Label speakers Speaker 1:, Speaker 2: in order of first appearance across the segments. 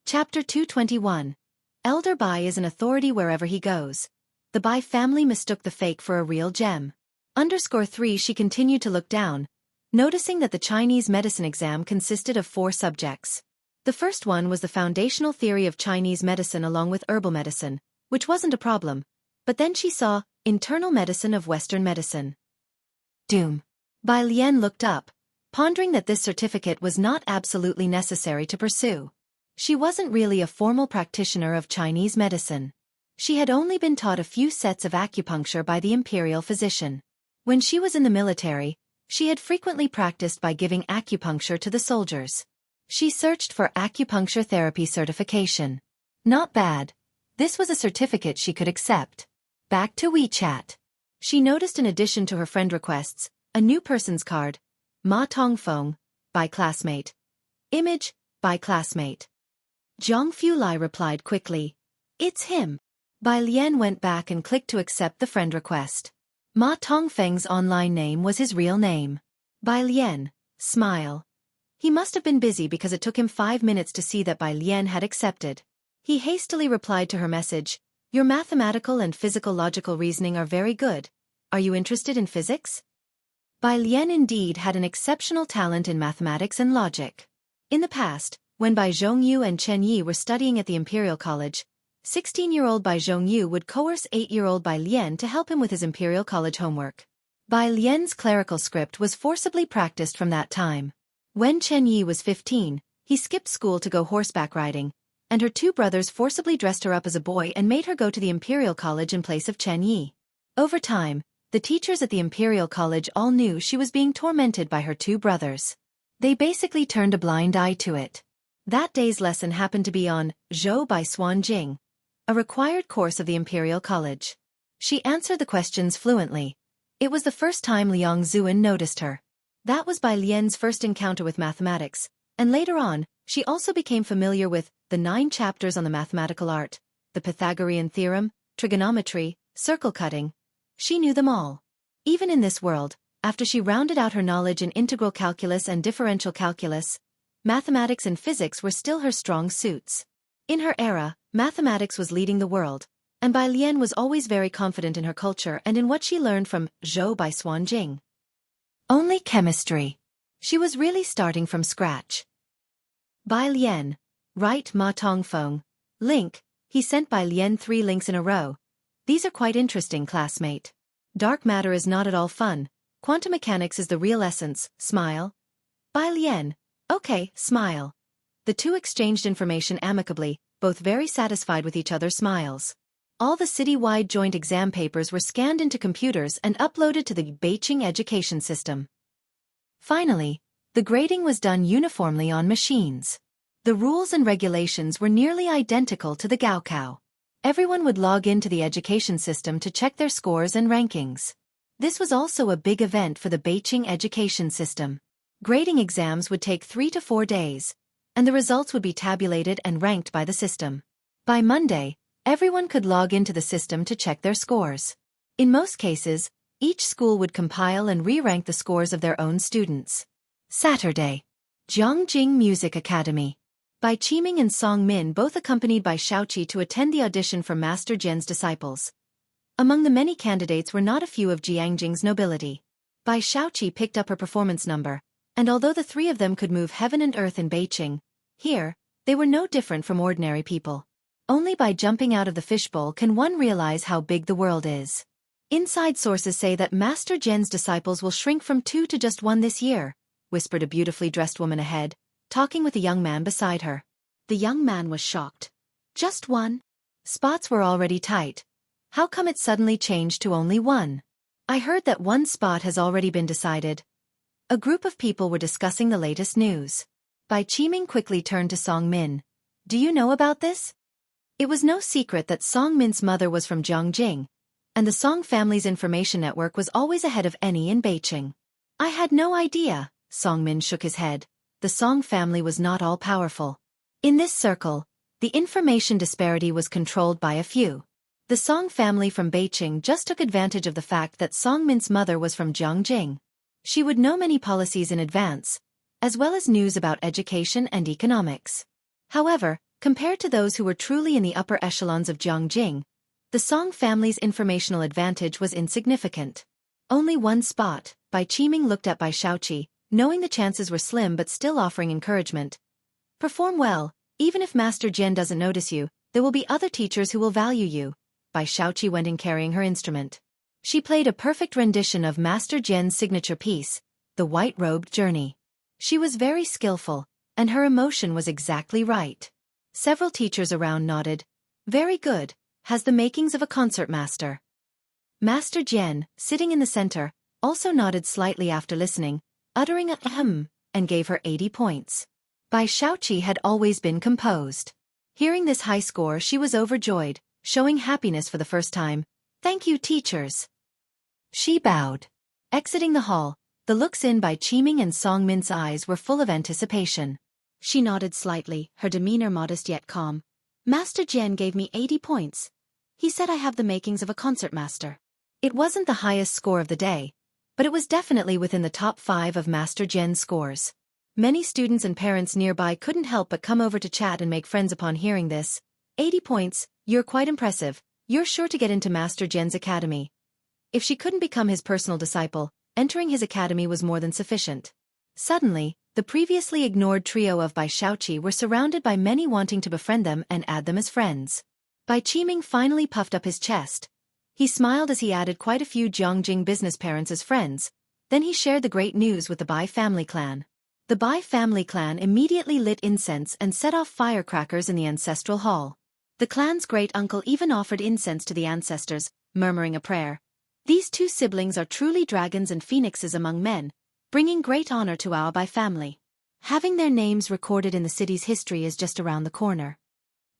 Speaker 1: Chapter 221. Elder Bai is an authority wherever he goes. The Bai family mistook the fake for a real gem. _3 She continued to look down, noticing that the Chinese medicine exam consisted of 4 subjects. The first one was the foundational theory of Chinese medicine along with herbal medicine, which wasn't a problem, but then she saw internal medicine of Western medicine. Doom. Bai Lian looked up, pondering that this certificate was not absolutely necessary to pursue. She wasn't really a formal practitioner of Chinese medicine. She had only been taught a few sets of acupuncture by the imperial physician. When she was in the military, she had frequently practiced by giving acupuncture to the soldiers. She searched for acupuncture therapy certification. Not bad. This was a certificate she could accept. Back to WeChat. She noticed in addition to her friend requests, a new person's card. Ma Tongfeng, by classmate. Image, by classmate. Zhang Fulai replied quickly. It's him. Bai Lian went back and clicked to accept the friend request. Ma Tongfeng's online name was his real name. Bai Lian, smile. He must have been busy because it took him 5 minutes to see that Bai Lian had accepted. He hastily replied to her message. Your mathematical and physical logical reasoning are very good. Are you interested in physics? Bai Lian indeed had an exceptional talent in mathematics and logic. In the past, when Bai Zhongyu and Chen Yi were studying at the Imperial College, 16-year-old Bai Zhongyu would coerce 8-year-old Bai Lian to help him with his Imperial College homework. Bai Lian's clerical script was forcibly practiced from that time. When Chen Yi was 15, he skipped school to go horseback riding, and her 2 brothers forcibly dressed her up as a boy and made her go to the Imperial College in place of Chen Yi. Over time, the teachers at the Imperial College all knew she was being tormented by her 2 brothers. They basically turned a blind eye to it. That day's lesson happened to be on Zhou by Xuan Jing, a required course of the Imperial College. She answered the questions fluently. It was the first time Liang Zuan noticed her. That was Bai Lian's first encounter with mathematics, and later on, she also became familiar with the 9 chapters on the mathematical art, the Pythagorean theorem, trigonometry, circle cutting. She knew them all. Even in this world, after she rounded out her knowledge in integral calculus and differential calculus, mathematics and physics were still her strong suits. In her era, mathematics was leading the world, and Bai Lian was always very confident in her culture and in what she learned from Zhou by Xuan Jing. Only chemistry. She was really starting from scratch. Bai Lian. Right Ma Tongfeng. Link. He sent Bai Lian 3 links in a row. These are quite interesting, classmate. Dark matter is not at all fun. Quantum mechanics is the real essence. Smile. Bai Lian. Okay, smile. The 2 exchanged information amicably, both very satisfied with each other's smiles. All the city-wide joint exam papers were scanned into computers and uploaded to the Beijing education system. Finally, the grading was done uniformly on machines. The rules and regulations were nearly identical to the Gaokao. Everyone would log into the education system to check their scores and rankings. This was also a big event for the Beijing education system. Grading exams would take 3 to 4 days, and the results would be tabulated and ranked by the system. By Monday, everyone could log into the system to check their scores. In most cases, each school would compile and re-rank the scores of their own students. Saturday. Jiangjing Music Academy. Bai Qiming and Song Min both accompanied by Xueqi to attend the audition for Master Zhen's disciples. Among the many candidates were not a few of Jiangjing's nobility. Bai Xueqi picked up her performance number, and although the 3 of them could move heaven and earth in Beijing, here, they were no different from ordinary people. Only by jumping out of the fishbowl can one realize how big the world is. Inside sources say that Master Zhen's disciples will shrink from 2 to just 1 this year, whispered a beautifully dressed woman ahead, talking with a young man beside her. The young man was shocked. Just 1? Spots were already tight. How come it suddenly changed to only 1? I heard that 1 spot has already been decided. A group of people were discussing the latest news. Bai Qiming quickly turned to Song Min. Do you know about this? It was no secret that Song Min's mother was from Jiangjing, and the Song family's information network was always ahead of any in Beijing. I had no idea, Song Min shook his head. The Song family was not all-powerful. In this circle, the information disparity was controlled by a few. The Song family from Beijing just took advantage of the fact that Song Min's mother was from Jiangjing. She would know many policies in advance, as well as news about education and economics. However, Compared to those who were truly in the upper echelons of Jiangjing, the Song family's informational advantage was insignificant. Only one spot. Bai Qiming looked at Bai Xueqi, knowing the chances were slim but still offering encouragement. Perform well. Even if Master Jian doesn't notice you, there will be other teachers who will value you. Bai Xueqi went in carrying her instrument. She played a perfect rendition of Master Jian's signature piece, The White-Robed Journey. She was very skillful, and her emotion was exactly right. Several teachers around nodded. Very good, has the makings of a concert master. Master Jian, sitting in the center, also nodded slightly after listening, uttering a ahem, and gave her 80 points. Bai Xueqi had always been composed. Hearing this high score, she was overjoyed, showing happiness for the first time. Thank you, teachers. She bowed. Exiting the hall, the looks in Bai Qiming and Song Min's eyes were full of anticipation. She nodded slightly, her demeanor modest yet calm. Master Jian gave me 80 points. He said I have the makings of a concert master. It wasn't the highest score of the day, but it was definitely within the top 5 of Master Jian's scores. Many students and parents nearby couldn't help but come over to chat and make friends upon hearing this. 80 points, you're quite impressive. You're sure to get into Master Jian's academy. If she couldn't become his personal disciple, entering his academy was more than sufficient. Suddenly, the previously ignored trio of Bai Xueqi were surrounded by many wanting to befriend them and add them as friends. Bai Qiming finally puffed up his chest. He smiled as he added quite a few Jiangjing business parents as friends. Then he shared the great news with the Bai family clan. The Bai family clan immediately lit incense and set off firecrackers in the ancestral hall. The clan's great-uncle even offered incense to the ancestors, murmuring a prayer. These two siblings are truly dragons and phoenixes among men, bringing great honor to our Bai family. Having their names recorded in the city's history is just around the corner.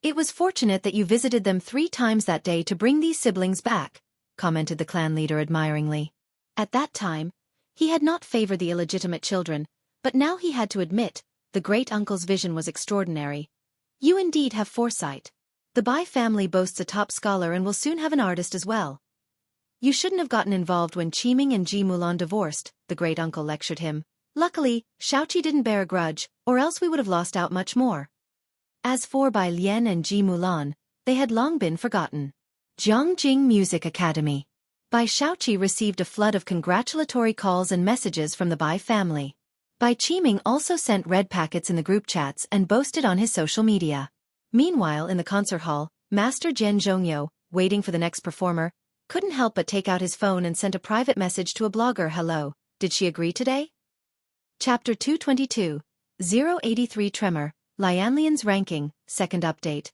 Speaker 1: It was fortunate that you visited them 3 times that day to bring these siblings back, commented the clan leader admiringly. At that time, he had not favored the illegitimate children, but now he had to admit, the great-uncle's vision was extraordinary. You indeed have foresight. The Bai family boasts a top scholar and will soon have an artist as well. You shouldn't have gotten involved when Qiming and Ji Mulan divorced, the great-uncle lectured him. Luckily, Xueqi didn't bear a grudge, or else we would have lost out much more. As for Bai Lian and Ji Mulan, they had long been forgotten. Jiangjing Music Academy. Bai Xueqi received a flood of congratulatory calls and messages from the Bai family. Bai Qiming also sent red packets in the group chats and boasted on his social media. Meanwhile, in the concert hall, Master Jian Zhongyo, waiting for the next performer, couldn't help but take out his phone and sent a private message to a blogger. Hello, did she agree today? Chapter 222, 083 Tremor, Lianlian's Ranking, Second Update.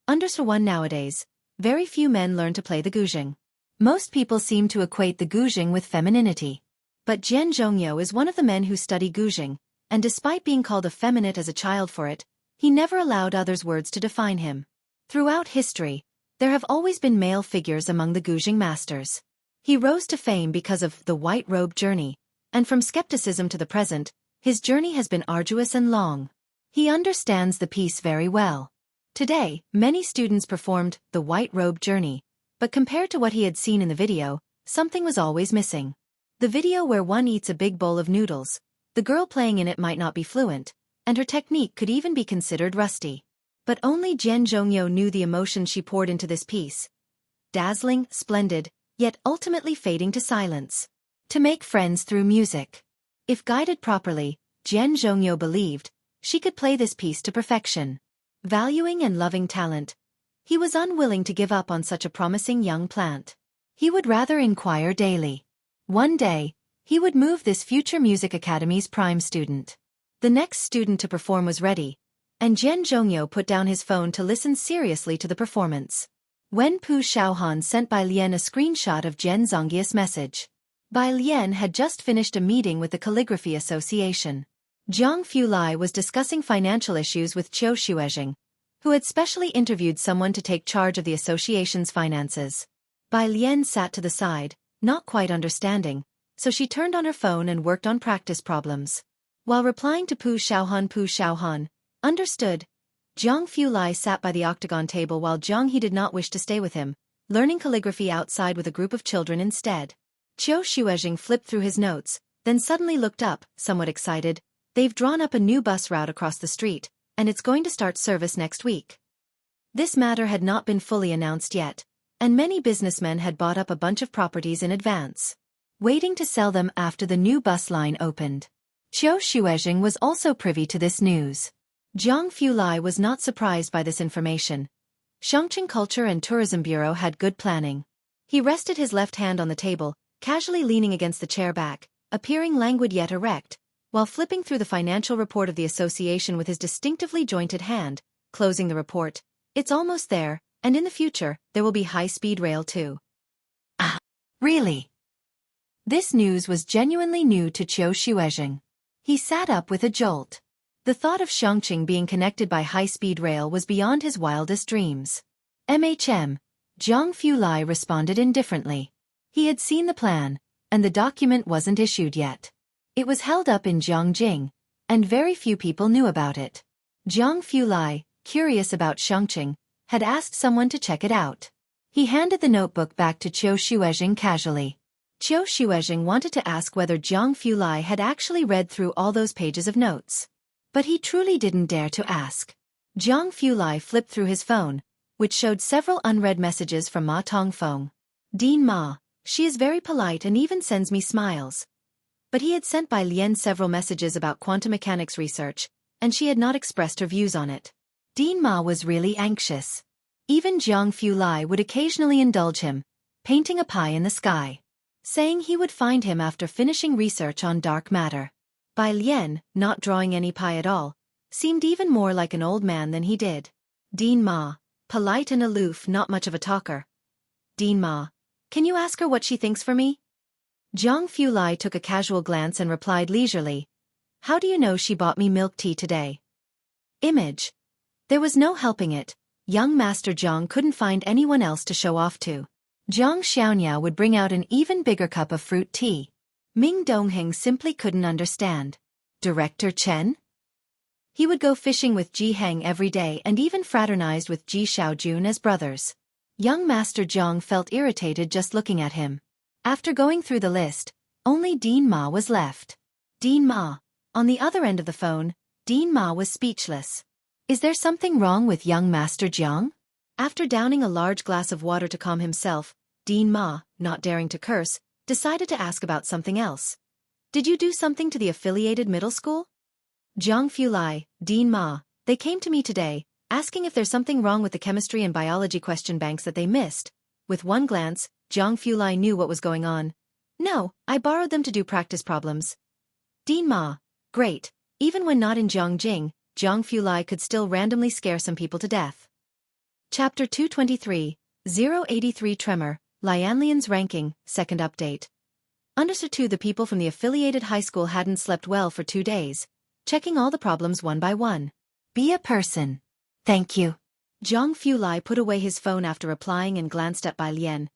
Speaker 1: Under 1 nowadays, very few men learn to play the guzheng. Most people seem to equate the guzheng with femininity. But Jian Zhongyo is one of the men who study guzheng, and despite being called effeminate as a child for it, he never allowed others' words to define him. Throughout history, there have always been male figures among the guzheng masters. He rose to fame because of the white-robed journey, and from skepticism to the present, his journey has been arduous and long. He understands the piece very well. Today, many students performed the white-robed journey, but compared to what he had seen in the video, something was always missing. The video where one eats a big bowl of noodles, the girl playing in it might not be fluent, and her technique could even be considered rusty. But only Jian Zhongyo knew the emotion she poured into this piece. Dazzling, splendid, yet ultimately fading to silence. To make friends through music. If guided properly, Jian Zhongyo believed, she could play this piece to perfection. Valuing and loving talent, he was unwilling to give up on such a promising young plant. He would rather inquire daily. One day, he would move this future music academy's prime student. The next student to perform was ready, and Jian Zhongyo put down his phone to listen seriously to the performance. When Pu Shaohan sent Bai Lian a screenshot of Jian Zongyi's message. Bai Lian had just finished a meeting with the Calligraphy Association. Jiang Fulai was discussing financial issues with Xueqi, who had specially interviewed someone to take charge of the association's finances. Bai Lian sat to the side, not quite understanding, so she turned on her phone and worked on practice problems. While replying to Pu Shaohan, understood. Jiang Fulai sat by the octagon table while Jiang He did not wish to stay with him, learning calligraphy outside with a group of children instead. Xueqi flipped through his notes, then suddenly looked up, somewhat excited. They've drawn up a new bus route across the street, and it's going to start service next week. This matter had not been fully announced yet, and many businessmen had bought up a bunch of properties in advance, waiting to sell them after the new bus line opened. Xueqi was also privy to this news. Zhang Fulai was not surprised by this information. Chongqing Culture and Tourism Bureau had good planning. He rested his left hand on the table, casually leaning against the chair back, appearing languid yet erect, while flipping through the financial report of the association with his distinctively jointed hand, closing the report. It's almost there, and in the future, there will be high-speed rail too. Ah, really? This news was genuinely new to Xueqi. He sat up with a jolt. The thought of Chongqing being connected by high-speed rail was beyond his wildest dreams. Zhang Fulai responded indifferently. He had seen the plan, and the document wasn't issued yet. It was held up in Zhongjing, and very few people knew about it. Zhang Fulai, curious about Chongqing, had asked someone to check it out. He handed the notebook back to Xueqi casually. Xueqi wanted to ask whether Zhang Fulai had actually read through all those pages of notes. But he truly didn't dare to ask. Zhang Fulai flipped through his phone, which showed several unread messages from Ma Tongfeng. Dean Ma, she is very polite and even sends me smiles. But he had sent Bai Lian several messages about quantum mechanics research, and she had not expressed her views on it. Dean Ma was really anxious. Even Zhang Fulai would occasionally indulge him, painting a pie in the sky, saying he would find him after finishing research on dark matter. Bai Lian, not drawing any pie at all, seemed even more like an old man than he did. Dean Ma, polite and aloof, not much of a talker. Dean Ma, can you ask her what she thinks for me? Zhang Fulai took a casual glance and replied leisurely. How do you know she bought me milk tea today? Image. There was no helping it. Young Master Zhang couldn't find anyone else to show off to. Zhang Xiaonia would bring out an even bigger cup of fruit tea. Ming Dongheng simply couldn't understand. Director Chen? He would go fishing with Ji Heng every day and even fraternized with Ji Xiaojun as brothers. Young Master Zhang felt irritated just looking at him. After going through the list, only Dean Ma was left. Dean Ma. On the other end of the phone, Dean Ma was speechless. Is there something wrong with young Master Zhang? After downing a large glass of water to calm himself, Dean Ma, not daring to curse, decided to ask about something else. Did you do something to the affiliated middle school? Zhang Fulai, Dean Ma, they came to me today, asking if there's something wrong with the chemistry and biology question banks that they missed. With one glance, Zhang Fulai knew what was going on. No, I borrowed them to do practice problems. Dean Ma, great. Even when not in Zhongjing, Zhang Fulai could still randomly scare some people to death. Chapter 223, 083 Tremor, Lianlian's Ranking, Second Update. Understood too, the people from the affiliated high school hadn't slept well for 2 days, checking all the problems one by one. Be a person. Thank you. Zhang Fulai put away his phone after replying and glanced at Bai Lian.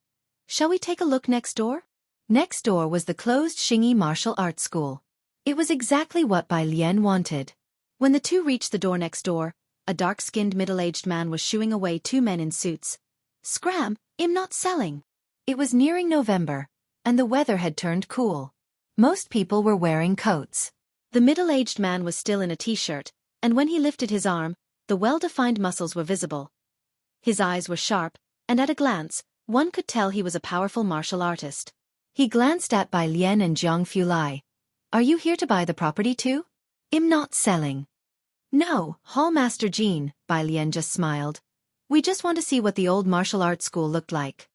Speaker 1: Shall we take a look next door? Next door was the closed Xueqi martial arts school. It was exactly what Bai Lian wanted. When the two reached the door next door, a dark-skinned middle-aged man was shooing away 2 men in suits. Scram, I'm not selling. It was nearing November, and the weather had turned cool. Most people were wearing coats. The middle-aged man was still in a t-shirt, and when he lifted his arm, the well-defined muscles were visible. His eyes were sharp, and at a glance, one could tell he was a powerful martial artist. He glanced at Bai Lian and Zhang Fulai. Are you here to buy the property too? I'm not selling. No, Hallmaster Jean, Bai Lian just smiled. We just want to see what the old martial arts school looked like.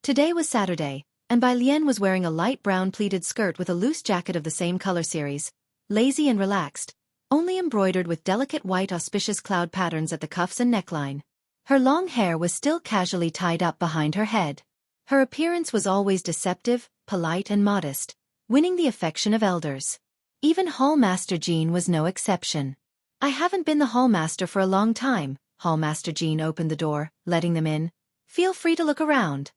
Speaker 1: Today was Saturday, and Bai Lian was wearing a light brown pleated skirt with a loose jacket of the same color series, lazy and relaxed, only embroidered with delicate white auspicious cloud patterns at the cuffs and neckline. Her long hair was still casually tied up behind her head. Her appearance was always deceptive, polite and modest, winning the affection of elders. Even Hallmaster Jean was no exception. I haven't been the Hallmaster for a long time. Hallmaster Jean opened the door, letting them in. Feel free to look around.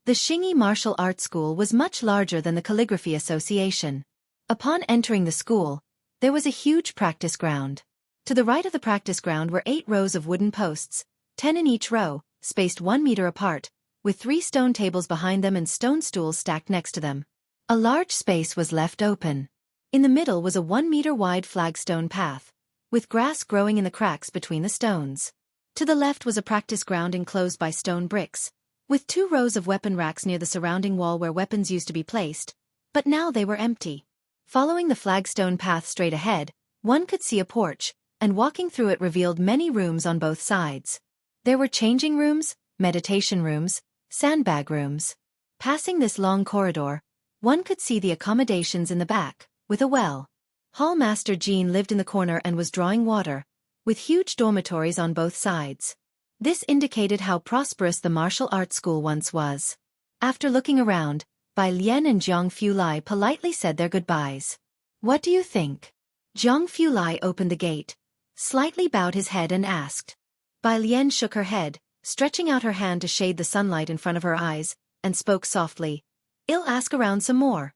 Speaker 1: The Xueqi Martial Arts School was much larger than the Calligraphy Association. Upon entering the school, there was a huge practice ground. To the right of the practice ground were 8 rows of wooden posts, 10 in each row, spaced 1 meter apart, with 3 stone tables behind them and stone stools stacked next to them. A large space was left open. In the middle was a 1 meter wide flagstone path. with grass growing in the cracks between the stones. To the left was a practice ground enclosed by stone bricks, with 2 rows of weapon racks near the surrounding wall where weapons used to be placed, but now they were empty. Following the flagstone path straight ahead, one could see a porch, and walking through it revealed many rooms on both sides. There were changing rooms, meditation rooms, sandbag rooms. Passing this long corridor, one could see the accommodations in the back, with a well. Hallmaster Jean lived in the corner and was drawing water, with huge dormitories on both sides. This indicated how prosperous the martial arts school once was. After looking around, Bai Lian and Zhang Fulai politely said their goodbyes. "What do you think?" Zhang Fulai opened the gate, slightly bowed his head and asked. Bai Lian shook her head, stretching out her hand to shade the sunlight in front of her eyes, and spoke softly. "I'll ask around some more."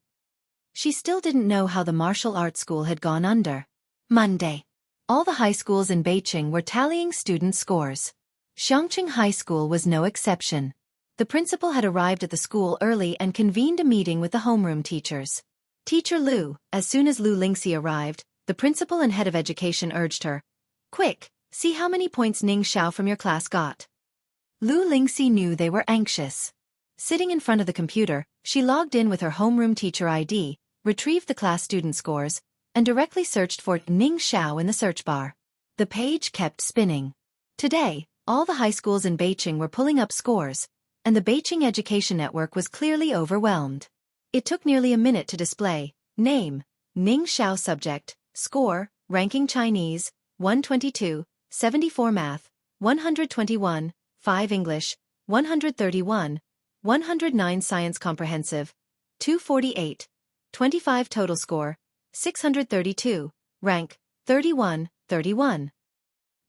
Speaker 1: She still didn't know how the martial arts school had gone under. Monday. All the high schools in Beijing were tallying student scores. Xiangqing High School was no exception. The principal had arrived at the school early and convened a meeting with the homeroom teachers. Teacher Lu, as soon as Lu Lingxi arrived, the principal and head of education urged her, "Quick, see how many points Ning Xiao from your class got." Lu Lingxi knew they were anxious. Sitting in front of the computer, she logged in with her homeroom teacher ID, retrieved the class student scores, and directly searched for Ning Xiao in the search bar. The page kept spinning. Today, all the high schools in Beijing were pulling up scores, and the Beijing Education Network was clearly overwhelmed. It took nearly a minute to display: name, Ning Xiao subject, score, ranking Chinese, 122, 74 math, 121, 5 English, 131, 109 science comprehensive, 248, 25 total score, 632, rank, 31, 31.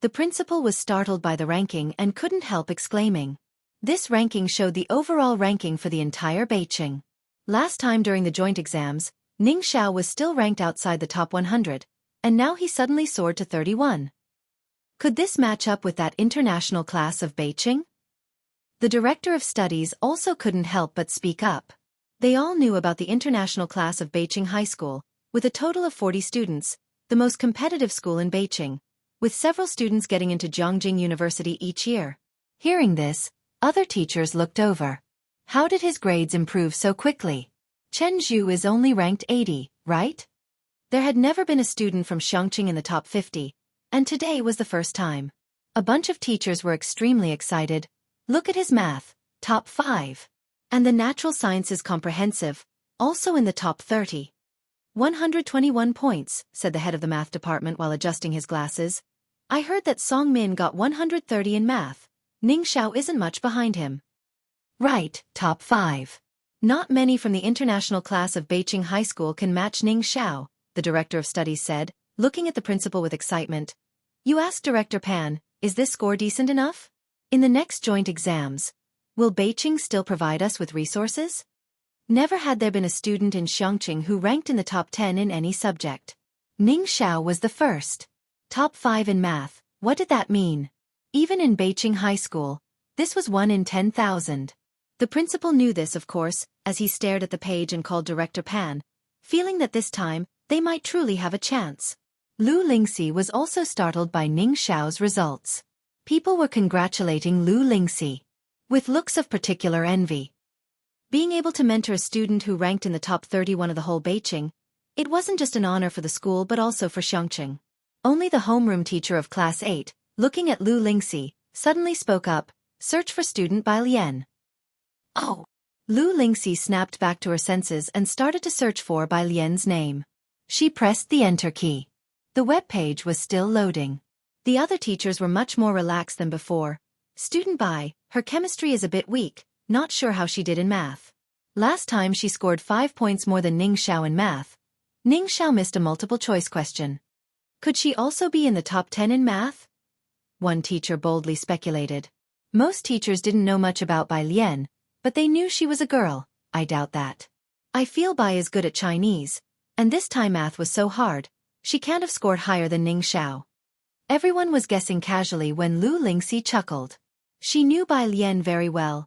Speaker 1: The principal was startled by the ranking and couldn't help exclaiming. This ranking showed the overall ranking for the entire Beijing. Last time during the joint exams, Ning Xiao was still ranked outside the top 100, and now he suddenly soared to 31. Could this match up with that international class of Beijing? The director of studies also couldn't help but speak up. They all knew about the international class of Beijing High School, with a total of 40 students, the most competitive school in Beijing, with several students getting into Jiangjing University each year. Hearing this, other teachers looked over. How did his grades improve so quickly? Chen Zhu is only ranked 80, right? There had never been a student from Xiangqing in the top 50, and today was the first time. A bunch of teachers were extremely excited. Look at his math, top 5. And the natural sciences comprehensive, also in the top 30. 121 points, said the head of the math department while adjusting his glasses. I heard that Song Min got 130 in math. Ning Xiao isn't much behind him. Right, top 5. Not many from the international class of Beijing High School can match Ning Xiao, the director of studies said, looking at the principal with excitement. You asked Director Pan, is this score decent enough? In the next joint exams, will Beijing still provide us with resources? Never had there been a student in Xiangqing who ranked in the top 10 in any subject. Ning Xiao was the first. Top 5 in math, what did that mean? Even in Beijing High School, this was 1 in 10,000. The principal knew this, of course, as he stared at the page and called Director Pan, feeling that this time, they might truly have a chance. Lu Lingxi was also startled by Ning Xiao's results. People were congratulating Lu Lingxi with looks of particular envy. Being able to mentor a student who ranked in the top 31 of the whole Beijing, it wasn't just an honor for the school but also for Xiangqing. Only the homeroom teacher of Class 8, looking at Lu Lingxi, suddenly spoke up, search for student Bai Lian. Oh! Lu Lingxi snapped back to her senses and started to search for Bai Lian's name. She pressed the enter key. The web page was still loading. The other teachers were much more relaxed than before. Student Bai, her chemistry is a bit weak, not sure how she did in math. Last time she scored 5 points more than Ning Xiao in math. Ning Xiao missed a multiple choice question. Could she also be in the top 10 in math? One teacher boldly speculated. Most teachers didn't know much about Bai Lian, but they knew she was a girl. I doubt that. I feel Bai is good at Chinese, and this time math was so hard, she can't have scored higher than Ning Xiao. Everyone was guessing casually when Lu Lingxi chuckled. She knew Bai Lian very well.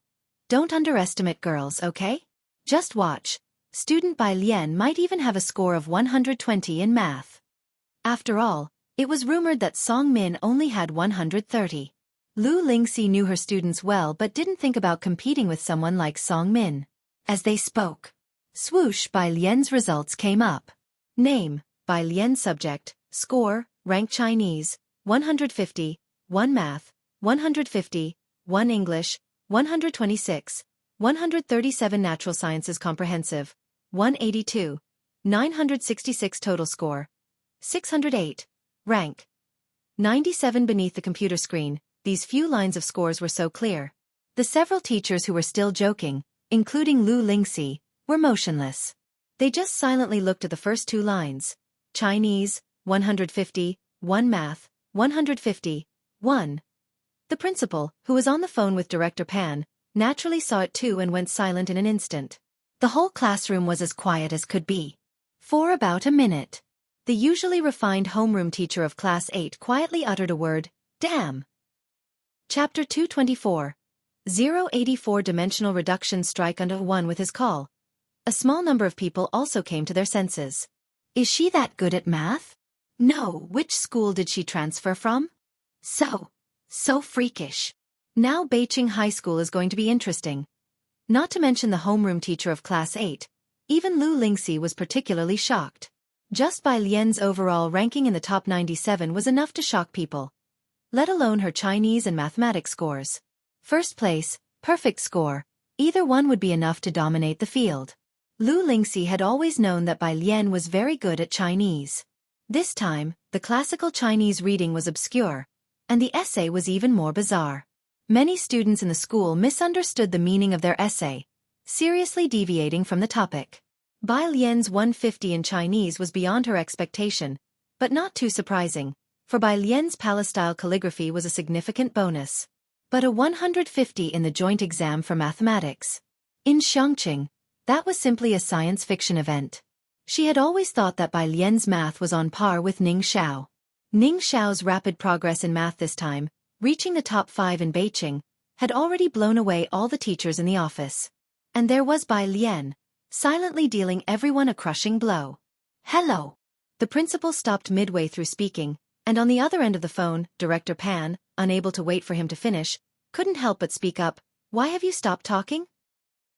Speaker 1: Don't underestimate girls, okay? Just watch. Student Bai Lian might even have a score of 120 in math. After all, It was rumored that Song Min only had 130. Lu Lingxi knew her students well but didn't think about competing with someone like Song Min. As they spoke, swoosh, Bai Lian's results came up. Name, Bai Lian. Subject, score, rank Chinese, 150, 1 math, 150, 1 English, 126, 137 natural sciences comprehensive, 182, 966 total score, 608, rank 97. Beneath the computer screen, these few lines of scores were so clear. The several teachers who were still joking, including Lu Lingxi, were motionless. They just silently looked at the first 2 lines. Chinese, 150, 1 math, 150, 1. The principal, who was on the phone with Director Pan, naturally saw it too and went silent in an instant. The whole classroom was as quiet as could be. For about a minute, the usually refined homeroom teacher of Class 8 quietly uttered a word, "Damn." Chapter 224. 084 Reduction strike under 1 with his call. A small number of people also came to their senses. Is she that good at math? No, which school did she transfer from? So freakish. Now Beijing High School is going to be interesting. Not to mention the homeroom teacher of Class 8. Even Lu Lingxi was particularly shocked. Just Bai Lian's overall ranking in the top 97 was enough to shock people. Let alone her Chinese and mathematics scores. First place, perfect score, either one would be enough to dominate the field. Lu Lingxi had always known that Bai Lian was very good at Chinese. This time, the classical Chinese reading was obscure, and the essay was even more bizarre. Many students in the school misunderstood the meaning of their essay, seriously deviating from the topic. Bai Lian's 150 in Chinese was beyond her expectation, but not too surprising, for Bai Lian's palace-style calligraphy was a significant bonus. But a 150 in the joint exam for mathematics. In Xueqi, that was simply a science fiction event. She had always thought that Bai Lian's math was on par with Ning Xiao. Ning Xiao's rapid progress in math this time, reaching the top 5 in Beijing, had already blown away all the teachers in the office. And there was Bai Lian, silently dealing everyone a crushing blow. Hello. The principal stopped midway through speaking, and on the other end of the phone, Director Pan, unable to wait for him to finish, couldn't help but speak up. Why have you stopped talking?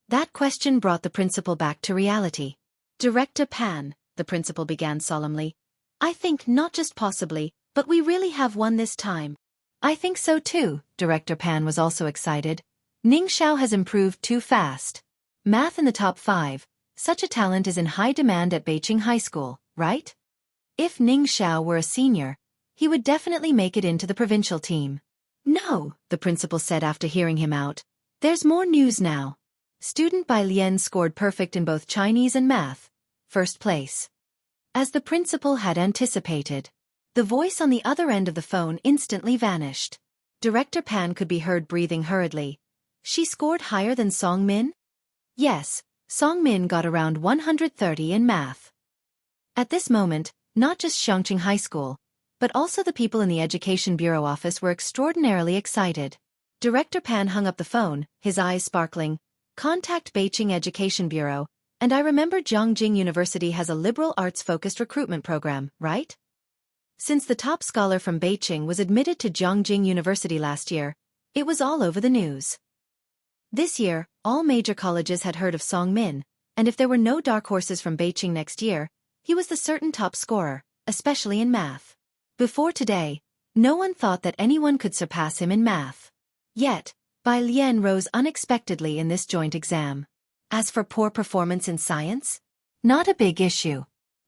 Speaker 1: That question brought the principal back to reality. Director Pan, the principal began solemnly. I think not just possibly, but we really have won this time. I think so too, Director Pan was also excited. Ning Xiao has improved too fast. Math in the top 5, such a talent is in high demand at Beijing High School, right? If Ning Xiao were a senior, he would definitely make it into the provincial team. No, the principal said after hearing him out. There's more news now. Student Bai Lian scored perfect in both Chinese and math. First place. As the principal had anticipated. The voice on the other end of the phone instantly vanished. Director Pan could be heard breathing hurriedly. She scored higher than Song Min? Yes, Song Min got around 130 in math. At this moment, not just Xueqi High School, but also the people in the Education Bureau office were extraordinarily excited. Director Pan hung up the phone, his eyes sparkling. Contact Beijing Education Bureau, and I remember Zhongjing University has a liberal arts-focused recruitment program, right? Since the top scholar from Beijing was admitted to Zhongjing University last year, it was all over the news. This year, all major colleges had heard of Song Min, and if there were no dark horses from Beijing next year, he was the certain top scorer, especially in math. Before today, no one thought that anyone could surpass him in math. Yet, Bai Lian rose unexpectedly in this joint exam. As for poor performance in science? Not a big issue.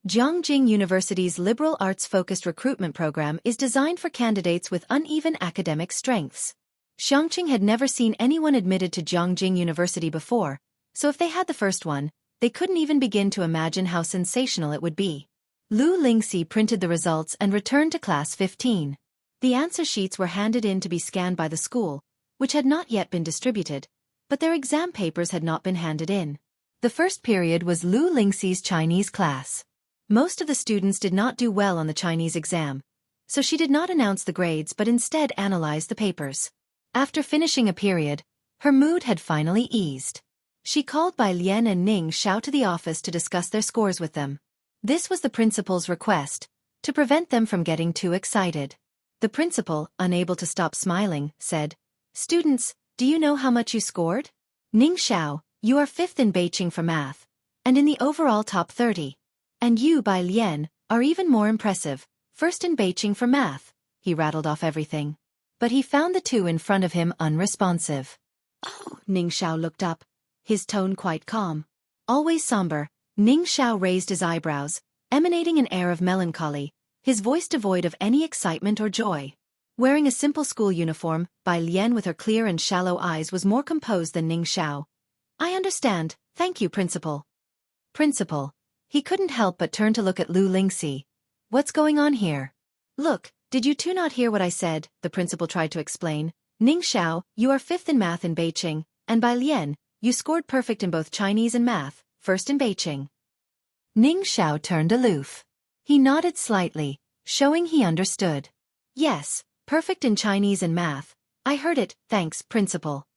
Speaker 1: Zhongjing University's liberal arts-focused recruitment program is designed for candidates with uneven academic strengths. Xueqi had never seen anyone admitted to Zhongjing University before, so if they had the first one, they couldn't even begin to imagine how sensational it would be. Lu Lingxi printed the results and returned to class 15. The answer sheets were handed in to be scanned by the school, which had not yet been distributed, but their exam papers had not been handed in. The first period was Lu Lingxi's Chinese class. Most of the students did not do well on the Chinese exam, so she did not announce the grades but instead analyzed the papers. After finishing a period, her mood had finally eased. She called Bai Lian and Ning Xiao to the office to discuss their scores with them. This was the principal's request, to prevent them from getting too excited. The principal, unable to stop smiling, said, "Students, do you know how much you scored? Ning Xiao, you are 5th in Beijing for math, and in the overall top 30. And you, Bai Lian, are even more impressive, 1st in Beijing for math." He rattled off everything. But he found the two in front of him unresponsive. "Oh," Ning Xiao looked up, his tone quite calm. Always somber, Ning Xiao raised his eyebrows, emanating an air of melancholy, his voice devoid of any excitement or joy. Wearing a simple school uniform, Bai Lian with her clear and shallow eyes was more composed than Ning Xiao. "I understand, thank you, Principal." "Principal." He couldn't help but turn to look at Lu Lingxi. "What's going on here?" "Look, did you two not hear what I said?" the principal tried to explain. "Ning Xiao, you are 5th in math in Beijing, and Bai Lian, you scored perfect in both Chinese and math, 1st in Beijing." Ning Xiao turned aloof. He nodded slightly, showing he understood. "Yes, perfect in Chinese and math. I heard it, thanks, Principal."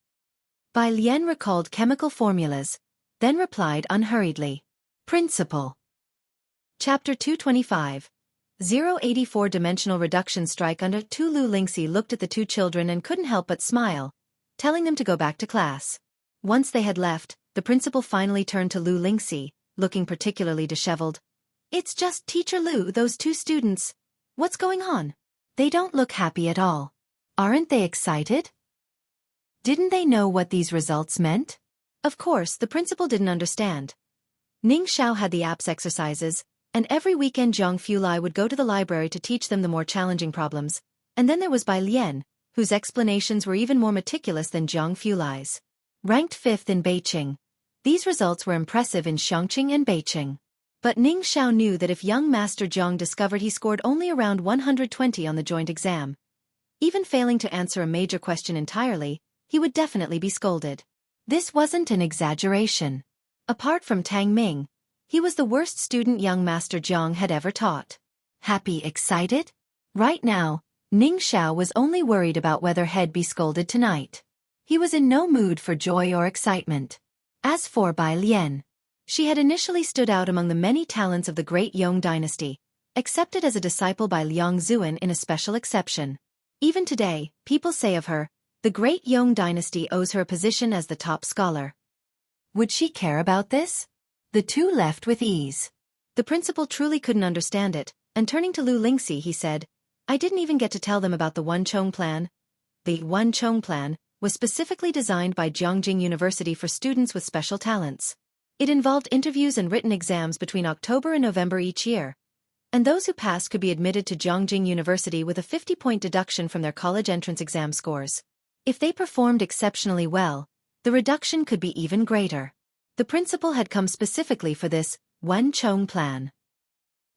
Speaker 1: Bai Lian recalled chemical formulas, then replied unhurriedly. "Principal." Chapter 225. 084 Reduction Strike Under 2. Lu Lingxi looked at the two children and couldn't help but smile, telling them to go back to class. Once they had left, the principal finally turned to Lu Lingxi, looking particularly disheveled. "It's just Teacher Lu, those two students. What's going on? They don't look happy at all. Aren't they excited? Didn't they know what these results meant?" Of course, the principal didn't understand. Ning Xiao had the apps exercises, and every weekend Zhang Fulai would go to the library to teach them the more challenging problems, and then there was Bai Lian, whose explanations were even more meticulous than Zhang Fulai's. Ranked 5th in Beijing. These results were impressive in Xiangqing and Beijing. But Ning Xiao knew that if young Master Zhang discovered he scored only around 120 on the joint exam, even failing to answer a major question entirely, he would definitely be scolded. This wasn't an exaggeration. Apart from Tang Ming, he was the worst student young Master Zhang had ever taught. Happy, excited? Right now, Ning Xiao was only worried about whether he'd be scolded tonight. He was in no mood for joy or excitement. As for Bai Lian, she had initially stood out among the many talents of the great Yong dynasty, accepted as a disciple by Liang Zuan in a special exception. Even today, people say of her, the great Yong dynasty owes her a position as the top scholar. Would she care about this? The two left with ease. The principal truly couldn't understand it, and turning to Lu Lingxi he said, "I didn't even get to tell them about the Unshaken plan." The Unshaken plan was specifically designed by Jiangjing University for students with special talents. It involved interviews and written exams between October and November each year, and those who passed could be admitted to Jiangjing University with a 50-point deduction from their college entrance exam scores. If they performed exceptionally well, the reduction could be even greater. The principal had come specifically for this Unshaken plan.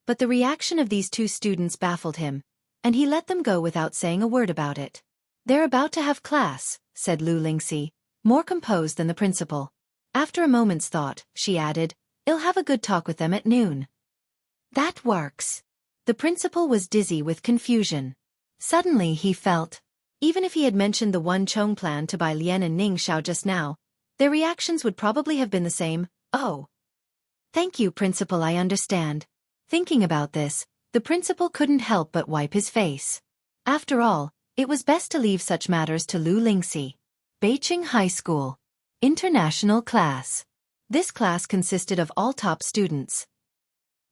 Speaker 1: But the reaction of these two students baffled him, and he let them go without saying a word about it. "They're about to have class," said Lu Lingxi, more composed than the principal. After a moment's thought, she added, "I'll have a good talk with them at noon." That works. The principal was dizzy with confusion. Suddenly he felt, even if he had mentioned the Unshaken plan to Bai Lian and Ning Xiao just now, their reactions would probably have been the same. "Oh. Thank you, Principal, I understand." Thinking about this, the principal couldn't help but wipe his face. After all, it was best to leave such matters to Lu Lingxi. Beijing High School. International class. This class consisted of all top students.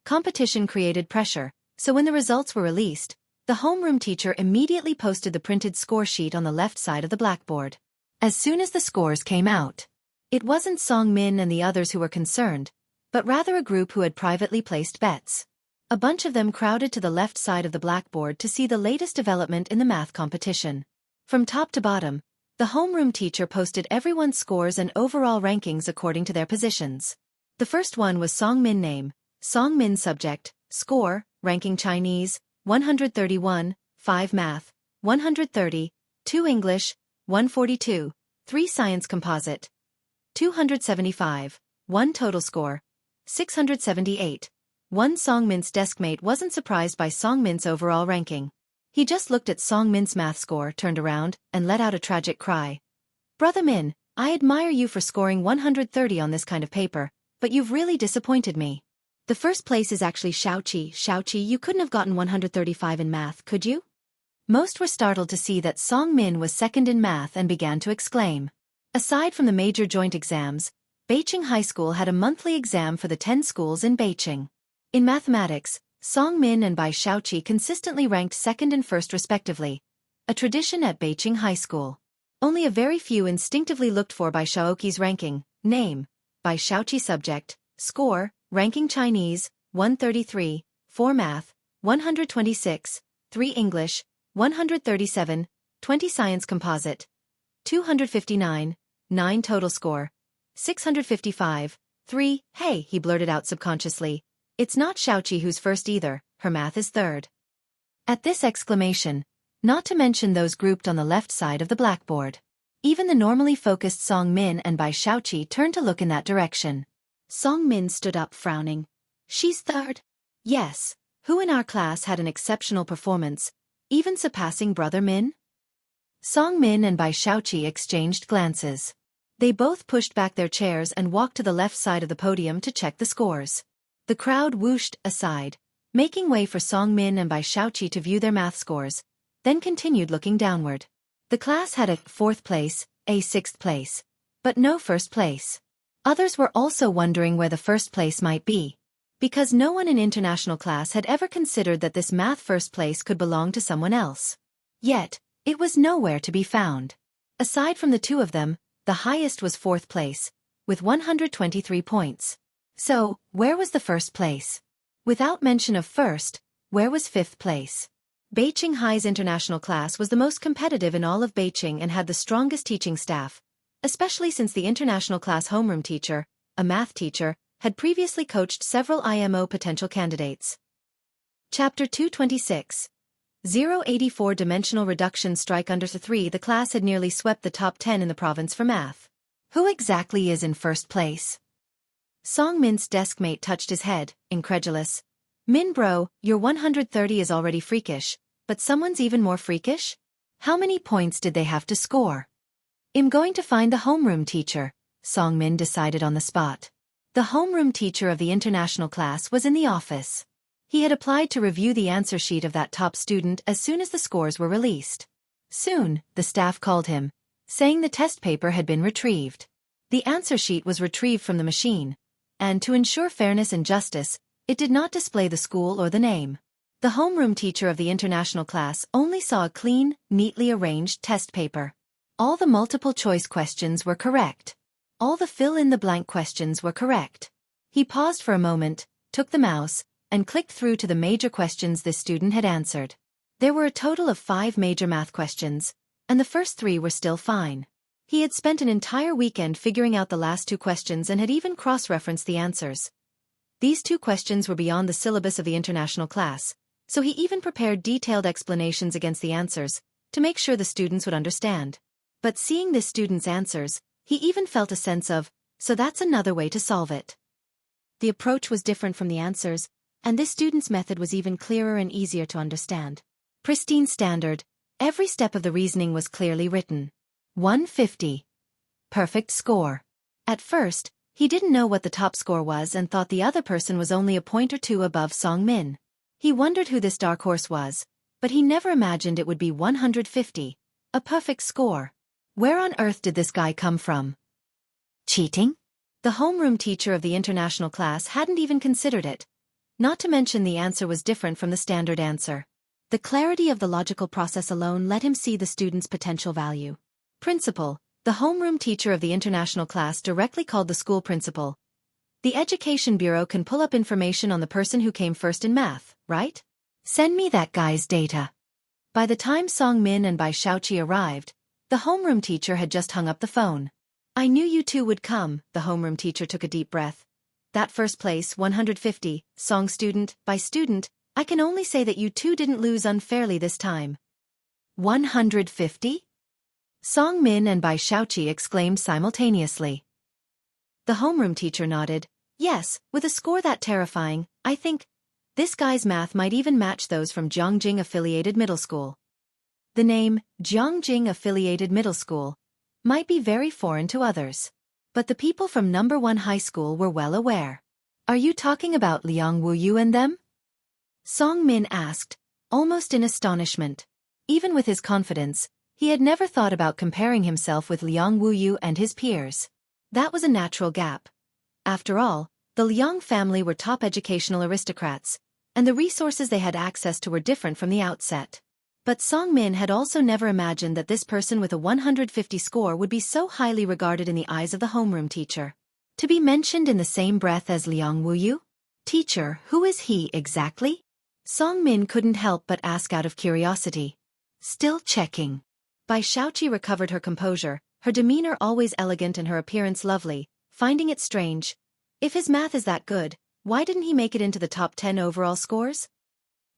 Speaker 1: Competition created pressure, so when the results were released, the homeroom teacher immediately posted the printed score sheet on the left side of the blackboard. As soon as the scores came out, it wasn't Song Min and the others who were concerned, but rather a group who had privately placed bets. A bunch of them crowded to the left side of the blackboard to see the latest development in the math competition. From top to bottom, the homeroom teacher posted everyone's scores and overall rankings according to their positions. The first one was Song Min name, Song Min subject, score, ranking Chinese, 131, 5 math, 130, 2 English, 142, 3 science composite, 275, 1 total score, 678. 1 Song Min's deskmate wasn't surprised by Song Min's overall ranking. He just looked at Song Min's math score, turned around, and let out a tragic cry. "Brother Min, I admire you for scoring 130 on this kind of paper, but you've really disappointed me." The first place is actually Xueqi. Xueqi, you couldn't have gotten 135 in math, could you? Most were startled to see that Song Min was second in math and began to exclaim. Aside from the major joint exams, Beijing High School had a monthly exam for the 10 schools in Beijing. In mathematics, Song Min and Bai Shaoqi consistently ranked second and first respectively, a tradition at Beijing High School. Only a very few instinctively looked for Bai Shaoqi's ranking, name, Bai Shaoqi subject, score, ranking Chinese, 133, 4 math, 126, 3 English, 137, 20 science composite, 259, 9 total score, 655, 3, hey, he blurted out subconsciously. It's not Xueqi who's first either, her math is third. At this exclamation, not to mention those grouped on the left side of the blackboard, even the normally focused Song Min and Bai Shaoqi turned to look in that direction. Song Min stood up frowning. She's third? Yes. Who in our class had an exceptional performance, even surpassing Brother Min? Song Min and Bai Shaoqi exchanged glances. They both pushed back their chairs and walked to the left side of the podium to check the scores. The crowd whooshed aside, making way for Song Min and Bai Shaoqi to view their math scores, then continued looking downward. The class had a 4th place, a 6th place, but no first place. Others were also wondering where the first place might be, because no one in international class had ever considered that this math first place could belong to someone else. Yet, it was nowhere to be found. Aside from the two of them, the highest was 4th place, with 123 points. So, where was the first place? Without mention of first, where was 5th place? Beijing High's international class was the most competitive in all of Beijing and had the strongest teaching staff, especially since the international class homeroom teacher, a math teacher, had previously coached several IMO potential candidates. Chapter 226. 084 Reduction Strike Under 3. The class had nearly swept the top 10 in the province for math. Who exactly is in first place? Song Min's deskmate touched his head, incredulous. Min bro, your 130 is already freakish, but someone's even more freakish? How many points did they have to score? I'm going to find the homeroom teacher, Song Min decided on the spot. The homeroom teacher of the international class was in the office. He had applied to review the answer sheet of that top student as soon as the scores were released. Soon, the staff called him, saying the test paper had been retrieved. The answer sheet was retrieved from the machine, and to ensure fairness and justice, it did not display the school or the name. The homeroom teacher of the international class only saw a clean, neatly arranged test paper. All the multiple-choice questions were correct. All the fill-in-the-blank questions were correct. He paused for a moment, took the mouse, and clicked through to the major questions this student had answered. There were a total of 5 major math questions, and the first 3 were still fine. He had spent an entire weekend figuring out the last 2 questions and had even cross-referenced the answers. These 2 questions were beyond the syllabus of the international class, so he even prepared detailed explanations against the answers, to make sure the students would understand. But seeing this student's answers, he even felt a sense of, so that's another way to solve it. The approach was different from the answers, and this student's method was even clearer and easier to understand. Pristine standard, every step of the reasoning was clearly written. 150. Perfect score. At first, he didn't know what the top score was and thought the other person was only a point or 2 above Song Min. He wondered who this dark horse was, but he never imagined it would be 150. A perfect score. Where on earth did this guy come from? Cheating? The homeroom teacher of the international class hadn't even considered it. Not to mention the answer was different from the standard answer. The clarity of the logical process alone let him see the student's potential value. Principal, the homeroom teacher of the international class directly called the school principal. The Education Bureau can pull up information on the person who came first in math, right? Send me that guy's data. By the time Song Min and Bai Shaoqi arrived, the homeroom teacher had just hung up the phone. I knew you two would come, the homeroom teacher took a deep breath. That first place, 150, Song student, by student, I can only say that you two didn't lose unfairly this time. 150? Song Min and Bai Shaoqi exclaimed simultaneously. The homeroom teacher nodded. Yes, with a score that terrifying, I think this guy's math might even match those from Jiangjing Affiliated Middle School. The name, Jiangjing Affiliated Middle School, might be very foreign to others. But the people from No. 1 High School were well aware. Are you talking about Liang Wuyu and them? Song Min asked, almost in astonishment. Even with his confidence, he had never thought about comparing himself with Liang Wuyu and his peers. That was a natural gap. After all, the Liang family were top educational aristocrats, and the resources they had access to were different from the outset. But Song Min had also never imagined that this person with a 150 score would be so highly regarded in the eyes of the homeroom teacher. To be mentioned in the same breath as Liang Wuyu? Teacher, who is he exactly? Song Min couldn't help but ask out of curiosity. Still checking. Bai Xueqi recovered her composure, her demeanor always elegant and her appearance lovely, finding it strange. If his math is that good, why didn't he make it into the top 10 overall scores?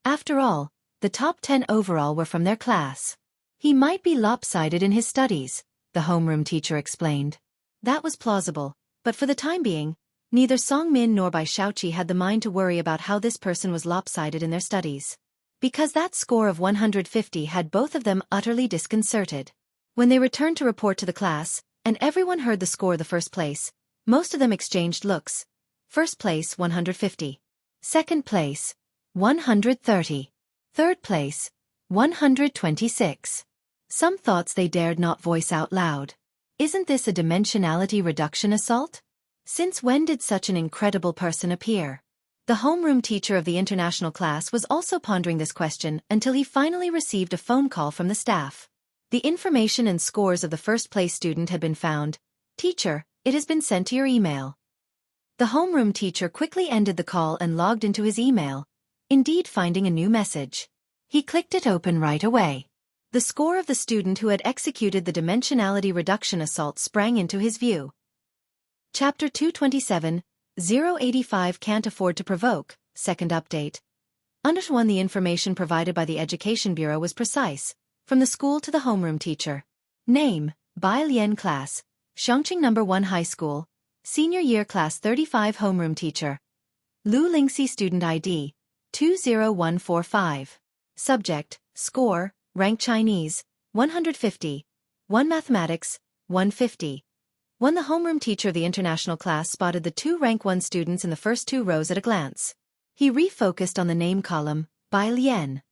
Speaker 1: After all, the top 10 overall were from their class. He might be lopsided in his studies, the homeroom teacher explained. That was plausible, but for the time being, neither Song Min nor Bai Xueqi had the mind to worry about how this person was lopsided in their studies. Because that score of 150 had both of them utterly disconcerted. When they returned to report to the class, and everyone heard the score of the first place, most of them exchanged looks. First place 150. Second place 130. Third place 126. Some thoughts they dared not voice out loud. Isn't this a dimensionality reduction assault? Since when did such an incredible person appear? The homeroom teacher of the international class was also pondering this question until he finally received a phone call from the staff. The information and scores of the first-place student had been found. Teacher, it has been sent to your email. The homeroom teacher quickly ended the call and logged into his email, indeed finding a new message. He clicked it open right away. The score of the student who had executed the dimensionality reduction assault sprang into his view. Chapter 227, 085 Can't Afford to Provoke, Second Update. Under 1, the information provided by the Education Bureau was precise, from the school to the homeroom teacher. Name, Bai Lian Class, Xiangqing No. 1 High School, Senior Year Class 35 Homeroom Teacher. Lu Lingxi Student ID, 20145. Subject, Score, Rank Chinese, 150. 1 Mathematics, 150. 1 The homeroom teacher of the international class spotted the 2 rank 1 students in the first 2 rows at a glance. He refocused on the name column, Bai Lian.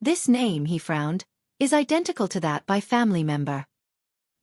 Speaker 1: This name, he frowned, is identical to that Bai family member.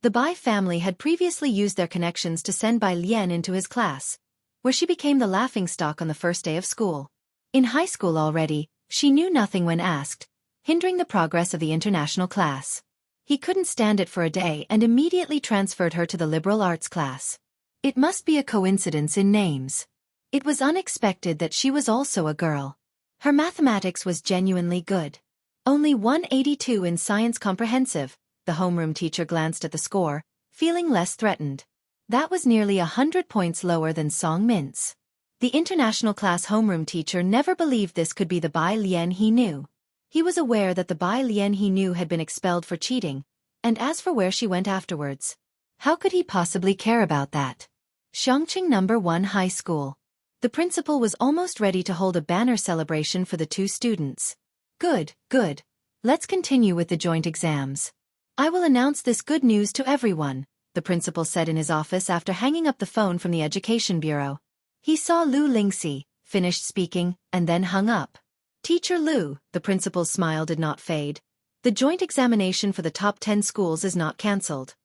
Speaker 1: The Bai family had previously used their connections to send Bai Lian into his class, where she became the laughingstock on the first day of school. In high school already, she knew nothing when asked, hindering the progress of the international class. He couldn't stand it for a day and immediately transferred her to the liberal arts class. It must be a coincidence in names. It was unexpected that she was also a girl. Her mathematics was genuinely good. Only 182 in science comprehensive. The homeroom teacher glanced at the score, feeling less threatened. That was nearly 100 points lower than Song Min's. The international class homeroom teacher never believed this could be the Bai Lian he knew. He was aware that the Bai Lian he knew had been expelled for cheating, and as for where she went afterwards, how could he possibly care about that? Xiangqing No. 1 High School. The principal was almost ready to hold a banner celebration for the 2 students. Good, good. Let's continue with the joint exams. I will announce this good news to everyone, the principal said in his office after hanging up the phone from the Education Bureau. He saw Lu Lingxi, finished speaking, and then hung up. Teacher Lu, the principal's smile did not fade. The joint examination for the top 10 schools is not cancelled.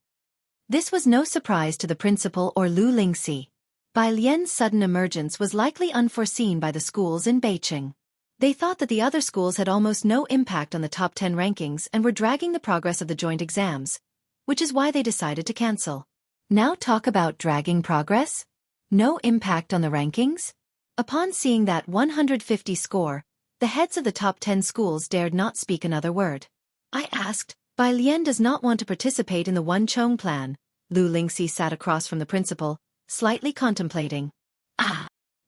Speaker 1: This was no surprise to the principal or Lu Lingxi. Bai Lian's sudden emergence was likely unforeseen by the schools in Beijing. They thought that the other schools had almost no impact on the top 10 rankings and were dragging the progress of the joint exams, which is why they decided to cancel. Now talk about dragging progress? No impact on the rankings? Upon seeing that 150 score, the heads of the top 10 schools dared not speak another word. I asked, Bai Lian does not want to participate in the Unshaken plan. Lu Lingxi sat across from the principal, slightly contemplating.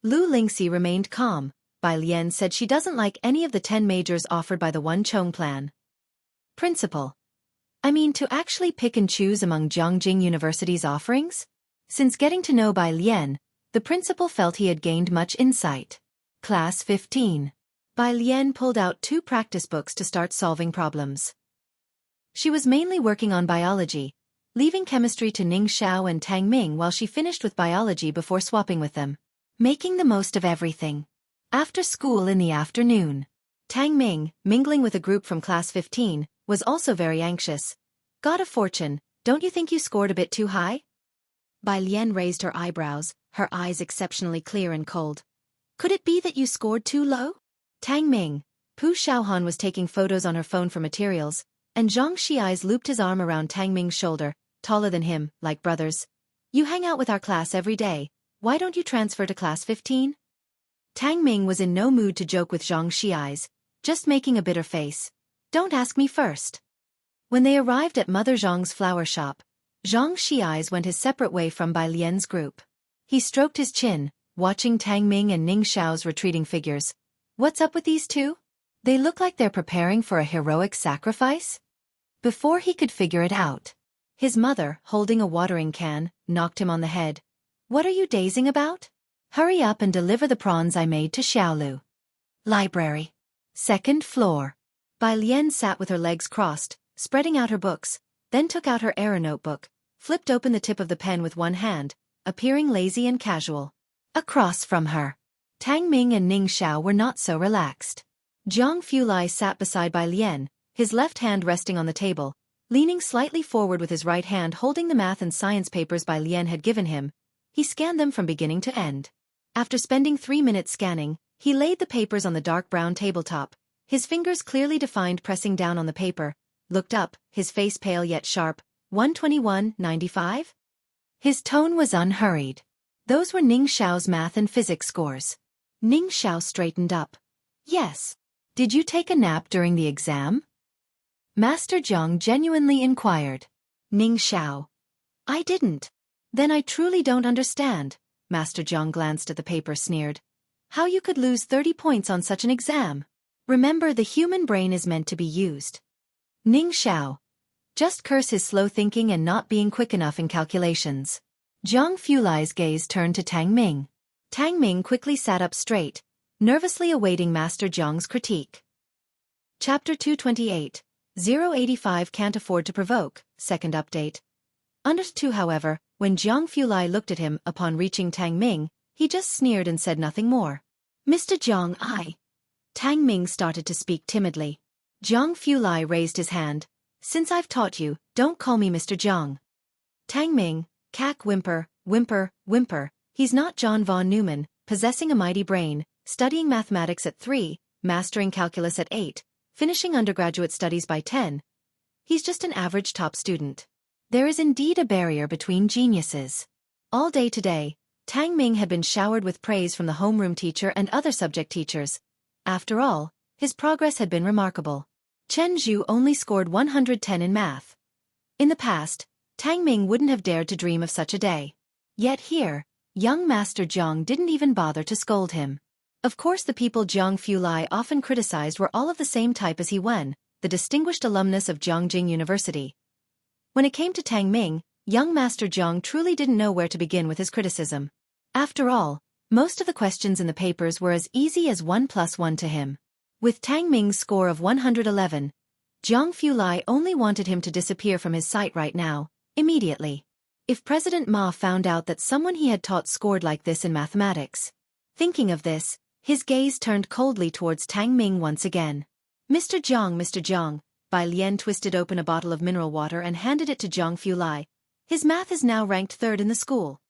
Speaker 1: Lu Lingxi remained calm. Bai Lian said she doesn't like any of the 10 majors offered by the Unshaken plan. Principal. I mean to actually pick and choose among Jiangjing University's offerings? Since getting to know Bai Lian, the principal felt he had gained much insight. Class 15. Bai Lian pulled out 2 practice books to start solving problems. She was mainly working on biology, leaving chemistry to Ning Xiao and Tang Ming while she finished with biology before swapping with them. making the most of everything. After school in the afternoon, Tang Ming, mingling with a group from class 15, was also very anxious. God of fortune, don't you think you scored a bit too high? Bai Lian raised her eyebrows, her eyes exceptionally clear and cold. Could it be that you scored too low? Tang Ming, Pu Xiaohan was taking photos on her phone for materials, and Zhang Xiai's looped his arm around Tang Ming's shoulder, taller than him, like brothers. You hang out with our class every day, why don't you transfer to class 15? Tang Ming was in no mood to joke with Zhang Xiai's, just making a bitter face. Don't ask me first. When they arrived at Mother Zhang's flower shop, Zhang Xiai's went his separate way from Bai Lian's group. He stroked his chin, watching Tang Ming and Ning Xiao's retreating figures. What's up with these two? They look like they're preparing for a heroic sacrifice? Before he could figure it out, his mother, holding a watering can, knocked him on the head. What are you dazing about? Hurry up and deliver the prawns I made to Xiaolu. Library. Second floor. Bai Lian sat with her legs crossed, spreading out her books, then took out her error notebook, flipped open the tip of the pen with one hand, appearing lazy and casual. Across from her, Tang Ming and Ning Xiao were not so relaxed. Jiang Fulai sat beside Bai Lian, his left hand resting on the table, leaning slightly forward with his right hand holding the math and science papers Bai Lian had given him. He scanned them from beginning to end. After spending 3 minutes scanning, he laid the papers on the dark brown tabletop, his fingers clearly defined pressing down on the paper, looked up, his face pale yet sharp. 121.95? His tone was unhurried. Those were Ning Xiao's math and physics scores. Ning Xiao straightened up. Yes. Did you take a nap during the exam? Master Zhang genuinely inquired. Ning Xiao. I didn't. Then I truly don't understand. Master Zhang glanced at the paper, sneered. How you could lose 30 points on such an exam? Remember, the human brain is meant to be used. Ning Xiao. Just curse his slow thinking and not being quick enough in calculations. Jiang Fulai's gaze turned to Tang Ming. Tang Ming quickly sat up straight, nervously awaiting Master Zhang's critique. Chapter 228. 085 Can't Afford to Provoke, Second Update. Under 2, however, when Jiang Fulai looked at him upon reaching Tang Ming, he just sneered and said nothing more. Mr. Zhang, Tang Ming started to speak timidly. Jiang Fulai raised his hand. Since I've taught you, don't call me Mr. Zhang. Tang Ming, cack, whimper, whimper, whimper. He's not John von Neumann, possessing a mighty brain, studying mathematics at 3, mastering calculus at 8, finishing undergraduate studies by 10. He's just an average top student. There is indeed a barrier between geniuses. All day today, Tang Ming had been showered with praise from the homeroom teacher and other subject teachers. After all, his progress had been remarkable. Chen Zhu only scored 110 in math. In the past, Tang Ming wouldn't have dared to dream of such a day. Yet here, young Master Zhang didn't even bother to scold him. Of course, the people Jiang Fulai often criticized were all of the same type as he Wen, the distinguished alumnus of Jiangjing University. When it came to Tang Ming, young Master Zhang truly didn't know where to begin with his criticism. After all, most of the questions in the papers were as easy as 1 + 1 to him. With Tang Ming's score of 111, Jiang Fulai only wanted him to disappear from his sight right now, immediately. If President Ma found out that someone he had taught scored like this in mathematics. Thinking of this, his gaze turned coldly towards Tang Ming once again. Mr. Zhang, Bai Lian twisted open a bottle of mineral water and handed it to Jiang Fulai. His math is now ranked 3rd in the school.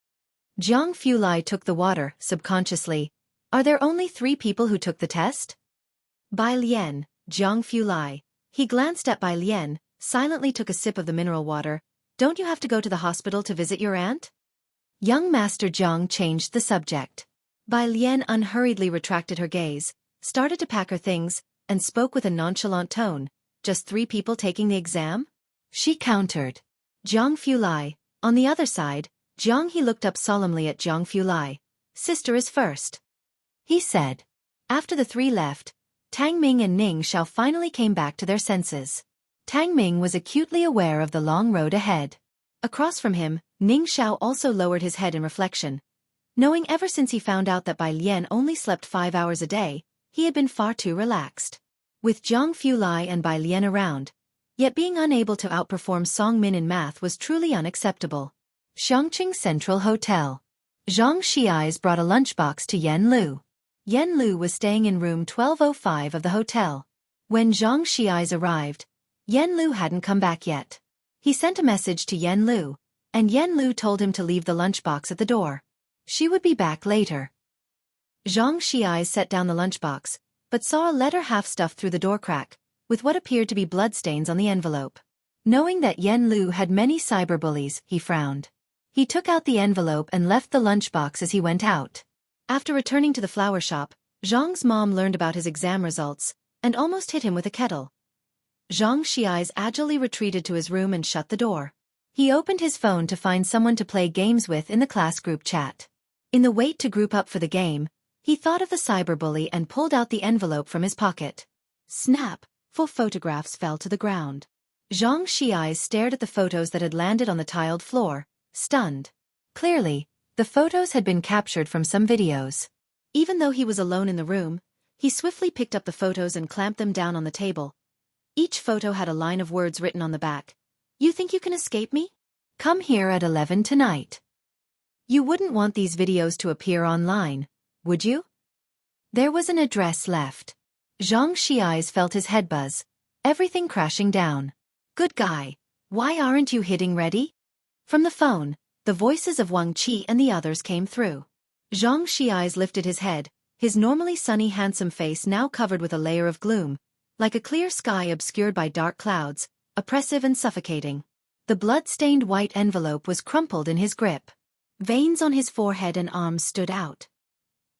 Speaker 1: Jiang Fulai took the water, subconsciously. Are there only 3 people who took the test? Bai Lian, Jiang Fulai. He glanced at Bai Lian, silently took a sip of the mineral water. Don't you have to go to the hospital to visit your aunt? Young Master Zhang changed the subject. Bai Lian unhurriedly retracted her gaze, started to pack her things, and spoke with a nonchalant tone. Just 3 people taking the exam? She countered. Jiang Fulai. On the other side, Jiang he looked up solemnly at Jiang Fulai. Sister is first. He said. After the 3 left, Tang Ming and Ning Xiao finally came back to their senses. Tang Ming was acutely aware of the long road ahead. Across from him, Ning Xiao also lowered his head in reflection. Knowing ever since he found out that Bai Lian only slept 5 hours a day, he had been far too relaxed. With Jiang Fulai and Bai Lian around, yet being unable to outperform Song Min in math was truly unacceptable. Shangqing Central Hotel. Zhang Xi's brought a lunchbox to Yen Lu. Yen Lu was staying in room 1205 of the hotel. When Zhang Xi's arrived, Yen Lu hadn't come back yet. He sent a message to Yen Lu, and Yen Lu told him to leave the lunchbox at the door. She would be back later. Zhang Xi's set down the lunchbox, but saw a letter half stuffed through the door crack, with what appeared to be bloodstains on the envelope. Knowing that Yen Lu had many cyberbullies, he frowned. He took out the envelope and left the lunchbox as he went out. After returning to the flower shop, Zhang's mom learned about his exam results, and almost hit him with a kettle. Zhang Xi's agilely retreated to his room and shut the door. He opened his phone to find someone to play games with in the class group chat. In the wait to group up for the game, he thought of the cyberbully and pulled out the envelope from his pocket. Snap! 4 photographs fell to the ground. Zhang Xi's stared at the photos that had landed on the tiled floor, stunned. Clearly, the photos had been captured from some videos. Even though he was alone in the room, he swiftly picked up the photos and clamped them down on the table. Each photo had a line of words written on the back. "You think you can escape me? Come here at 11 tonight." You wouldn't want these videos to appear online, would you? There was an address left. Zhang Xi's felt his head buzz, everything crashing down. "Good guy, why aren't you hitting ready?" From the phone, the voices of Wang Qi and the others came through. Zhang Xi's lifted his head, his normally sunny handsome face now covered with a layer of gloom, like a clear sky obscured by dark clouds, oppressive and suffocating. The blood-stained white envelope was crumpled in his grip. Veins on his forehead and arms stood out.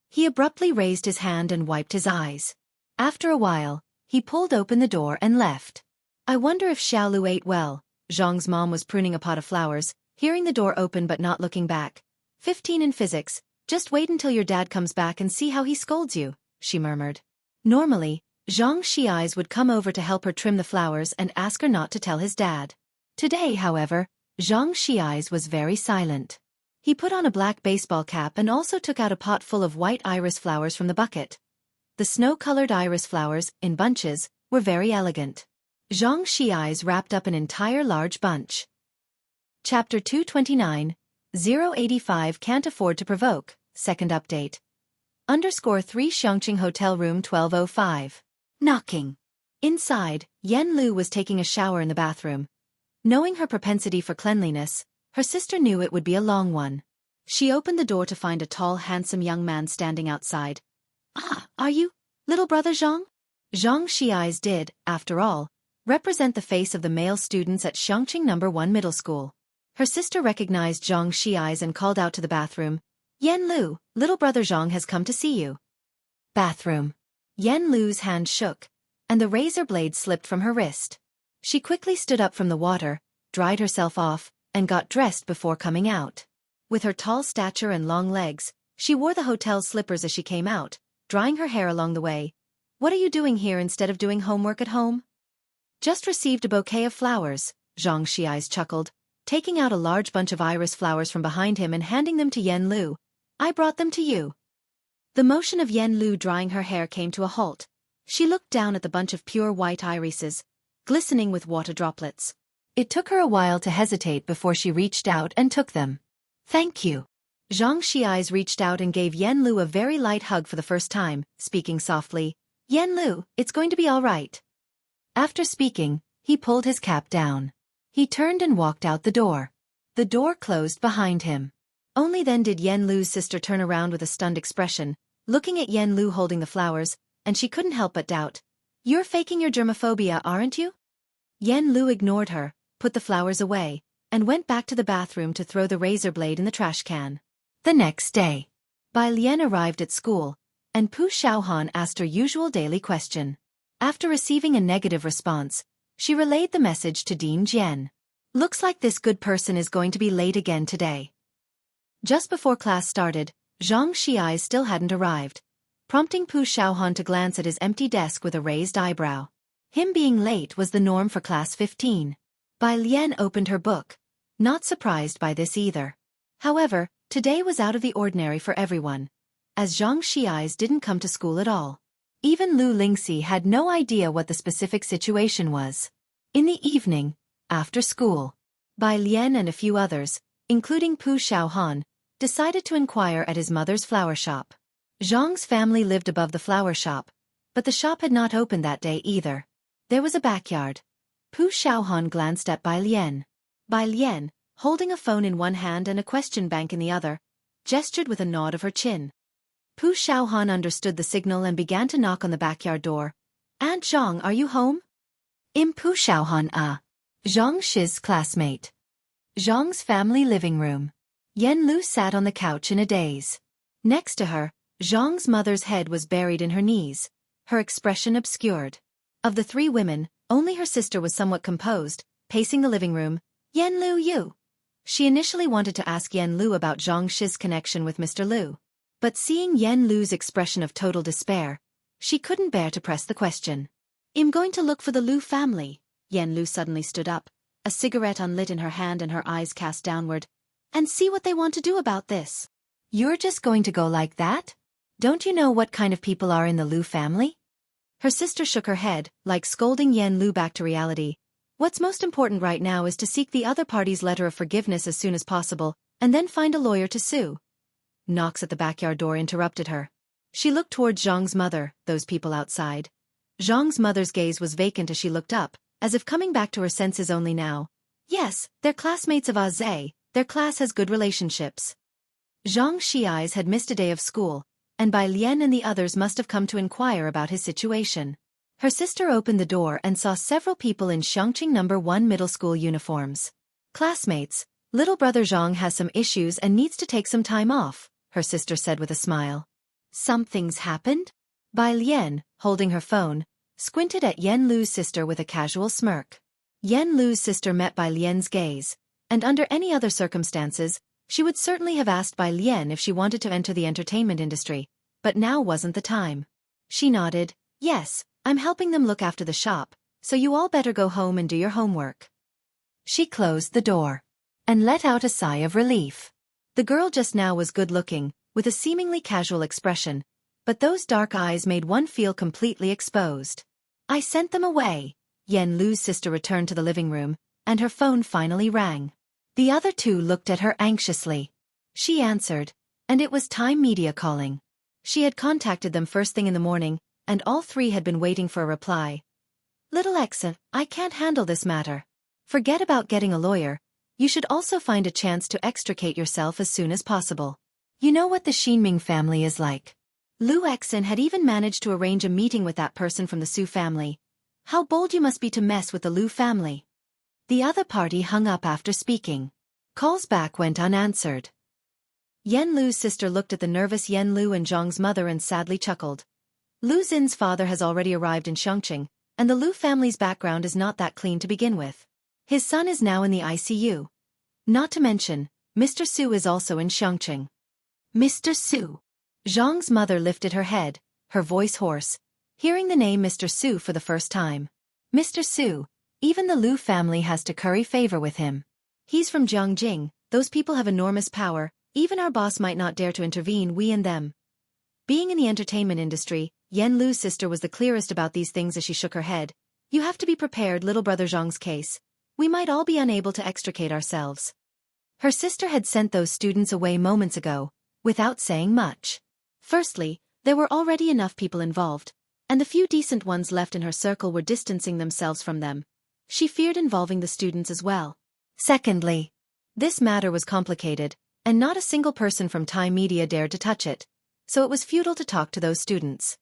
Speaker 1: He abruptly raised his hand and wiped his eyes. After a while, he pulled open the door and left. I wonder if Xiaolu ate well. Zhang's mom was pruning a pot of flowers, hearing the door open but not looking back. 15 in physics, just wait until your dad comes back and see how he scolds you, she murmured. Normally, Zhang Xi's would come over to help her trim the flowers and ask her not to tell his dad. Today, however, Zhang Xi's was very silent. He put on a black baseball cap and also took out a pot full of white iris flowers from the bucket. The snow-colored iris flowers, in bunches, were very elegant. Zhang Xi's wrapped up an entire large bunch. Chapter 229, 085 Can't Afford to Provoke, Second Update. _3 Xiangqing Hotel Room 1205. Knocking. Inside, Yen Lu was taking a shower in the bathroom. Knowing her propensity for cleanliness, her sister knew it would be a long one. She opened the door to find a tall, handsome young man standing outside. "Ah, are you, little brother Zhang?" Zhang Xi's did, after all, represent the face of the male students at Xiangqing No. 1 Middle School. Her sister recognized Zhang Xi's and called out to the bathroom, "Yen Lu, little brother Zhang has come to see you." Bathroom. Yen Lu's hand shook, and the razor blade slipped from her wrist. She quickly stood up from the water, dried herself off, and got dressed before coming out. With her tall stature and long legs, she wore the hotel's slippers as she came out, drying her hair along the way. "What are you doing here instead of doing homework at home?" "Just received a bouquet of flowers," Zhang Xi's chuckled, taking out a large bunch of iris flowers from behind him and handing them to Yen Lu. "I brought them to you." The motion of Yen Lu drying her hair came to a halt. She looked down at the bunch of pure white irises, glistening with water droplets. It took her a while to hesitate before she reached out and took them. "Thank you." Zhang Xi's reached out and gave Yen Lu a very light hug for the first time, speaking softly, "Yen Lu, it's going to be all right." After speaking, he pulled his cap down. He turned and walked out the door. The door closed behind him. Only then did Yen Lu's sister turn around with a stunned expression, looking at Yen Lu holding the flowers, and she couldn't help but doubt. "You're faking your germophobia, aren't you?" Yen Lu ignored her, put the flowers away, and went back to the bathroom to throw the razor blade in the trash can. The next day, Bai Lian arrived at school, and Pu Xiaohan asked her usual daily question. After receiving a negative response, she relayed the message to Dean Jian. "Looks like this good person is going to be late again today." Just before class started, Zhang Xi's still hadn't arrived, prompting Pu Xiaohan to glance at his empty desk with a raised eyebrow. Him being late was the norm for class 15. Bai Lian opened her book, not surprised by this either. However, today was out of the ordinary for everyone, as Zhang Xi's didn't come to school at all. Even Lu Lingxi had no idea what the specific situation was. In the evening, after school, Bai Lian and a few others, including Pu Xiaohan, decided to inquire at his mother's flower shop. Zhang's family lived above the flower shop, but the shop had not opened that day either. There was a backyard. Pu Xiaohan glanced at Bai Lian. Bai Lian, holding a phone in one hand and a question bank in the other, gestured with a nod of her chin. Pu Xiaohan understood the signal and began to knock on the backyard door. "Aunt Zhang, are you home?" Pu Xiaohan Zhang Shi's classmate. Zhang's family living room. Yen Lu sat on the couch in a daze. Next to her, Zhang's mother's head was buried in her knees, her expression obscured. Of the three women, only her sister was somewhat composed, pacing the living room. "Yen Lu you." She initially wanted to ask Yen Lu about Zhang Shi's connection with Mr. Lu. But seeing Yen Lu's expression of total despair, she couldn't bear to press the question. "I'm going to look for the Lu family." Yen Lu suddenly stood up, a cigarette unlit in her hand and her eyes cast downward, "and see what they want to do about this." "You're just going to go like that? Don't you know what kind of people are in the Lu family?" Her sister shook her head, like scolding Yen Lu back to reality. "What's most important right now is to seek the other party's letter of forgiveness as soon as possible, and then find a lawyer to sue." Knocks at the backyard door interrupted her. She looked towards Zhang's mother, those people outside. Zhang's mother's gaze was vacant as she looked up, as if coming back to her senses only now. "Yes, they're classmates of Aze, their class has good relationships." Zhang Shi's had missed a day of school, and Bai Lian and the others must have come to inquire about his situation. Her sister opened the door and saw several people in Xiangqing No. 1 middle school uniforms. "Classmates, little brother Zhang has some issues and needs to take some time off," her sister said with a smile. "Something's happened?" Bai Lian, holding her phone, squinted at Yen Lu's sister with a casual smirk. Yen Lu's sister met Bai Lian's gaze, and under any other circumstances, she would certainly have asked Bai Lian if she wanted to enter the entertainment industry, but now wasn't the time. She nodded. "Yes, I'm helping them look after the shop, so you all better go home and do your homework." She closed the door and let out a sigh of relief. The girl just now was good-looking, with a seemingly casual expression, but those dark eyes made one feel completely exposed. "I sent them away." Yen Lu's sister returned to the living room, and her phone finally rang. The other two looked at her anxiously. She answered, and it was Time Media calling. She had contacted them first thing in the morning, and all three had been waiting for a reply. "Little Exon, I can't handle this matter. Forget about getting a lawyer. You should also find a chance to extricate yourself as soon as possible. You know what the Xinming family is like." Lu Exon had even managed to arrange a meeting with that person from the Su family. How bold you must be to mess with the Lu family. The other party hung up after speaking. Calls back went unanswered. Yen Lu's sister looked at the nervous Yen Lu and Zhang's mother and sadly chuckled. Lu Xin's father has already arrived in Xiangqing, and the Lu family's background is not that clean to begin with. His son is now in the ICU. Not to mention, Mr. Su is also in Xiangqing. "Mr. Su." Zhang's mother lifted her head, her voice hoarse, hearing the name Mr. Su for the first time. "Mr. Su, even the Lu family has to curry favor with him. He's from Jiangjing, those people have enormous power, even our boss might not dare to intervene, we and them." Being in the entertainment industry, Yen Lu's sister was the clearest about these things as she shook her head. "You have to be prepared, little brother Zhang's case. We might all be unable to extricate ourselves." Her sister had sent those students away moments ago, without saying much. Firstly, there were already enough people involved, and the few decent ones left in her circle were distancing themselves from them. She feared involving the students as well. Secondly, this matter was complicated, and not a single person from Time Media dared to touch it, so it was futile to talk to those students.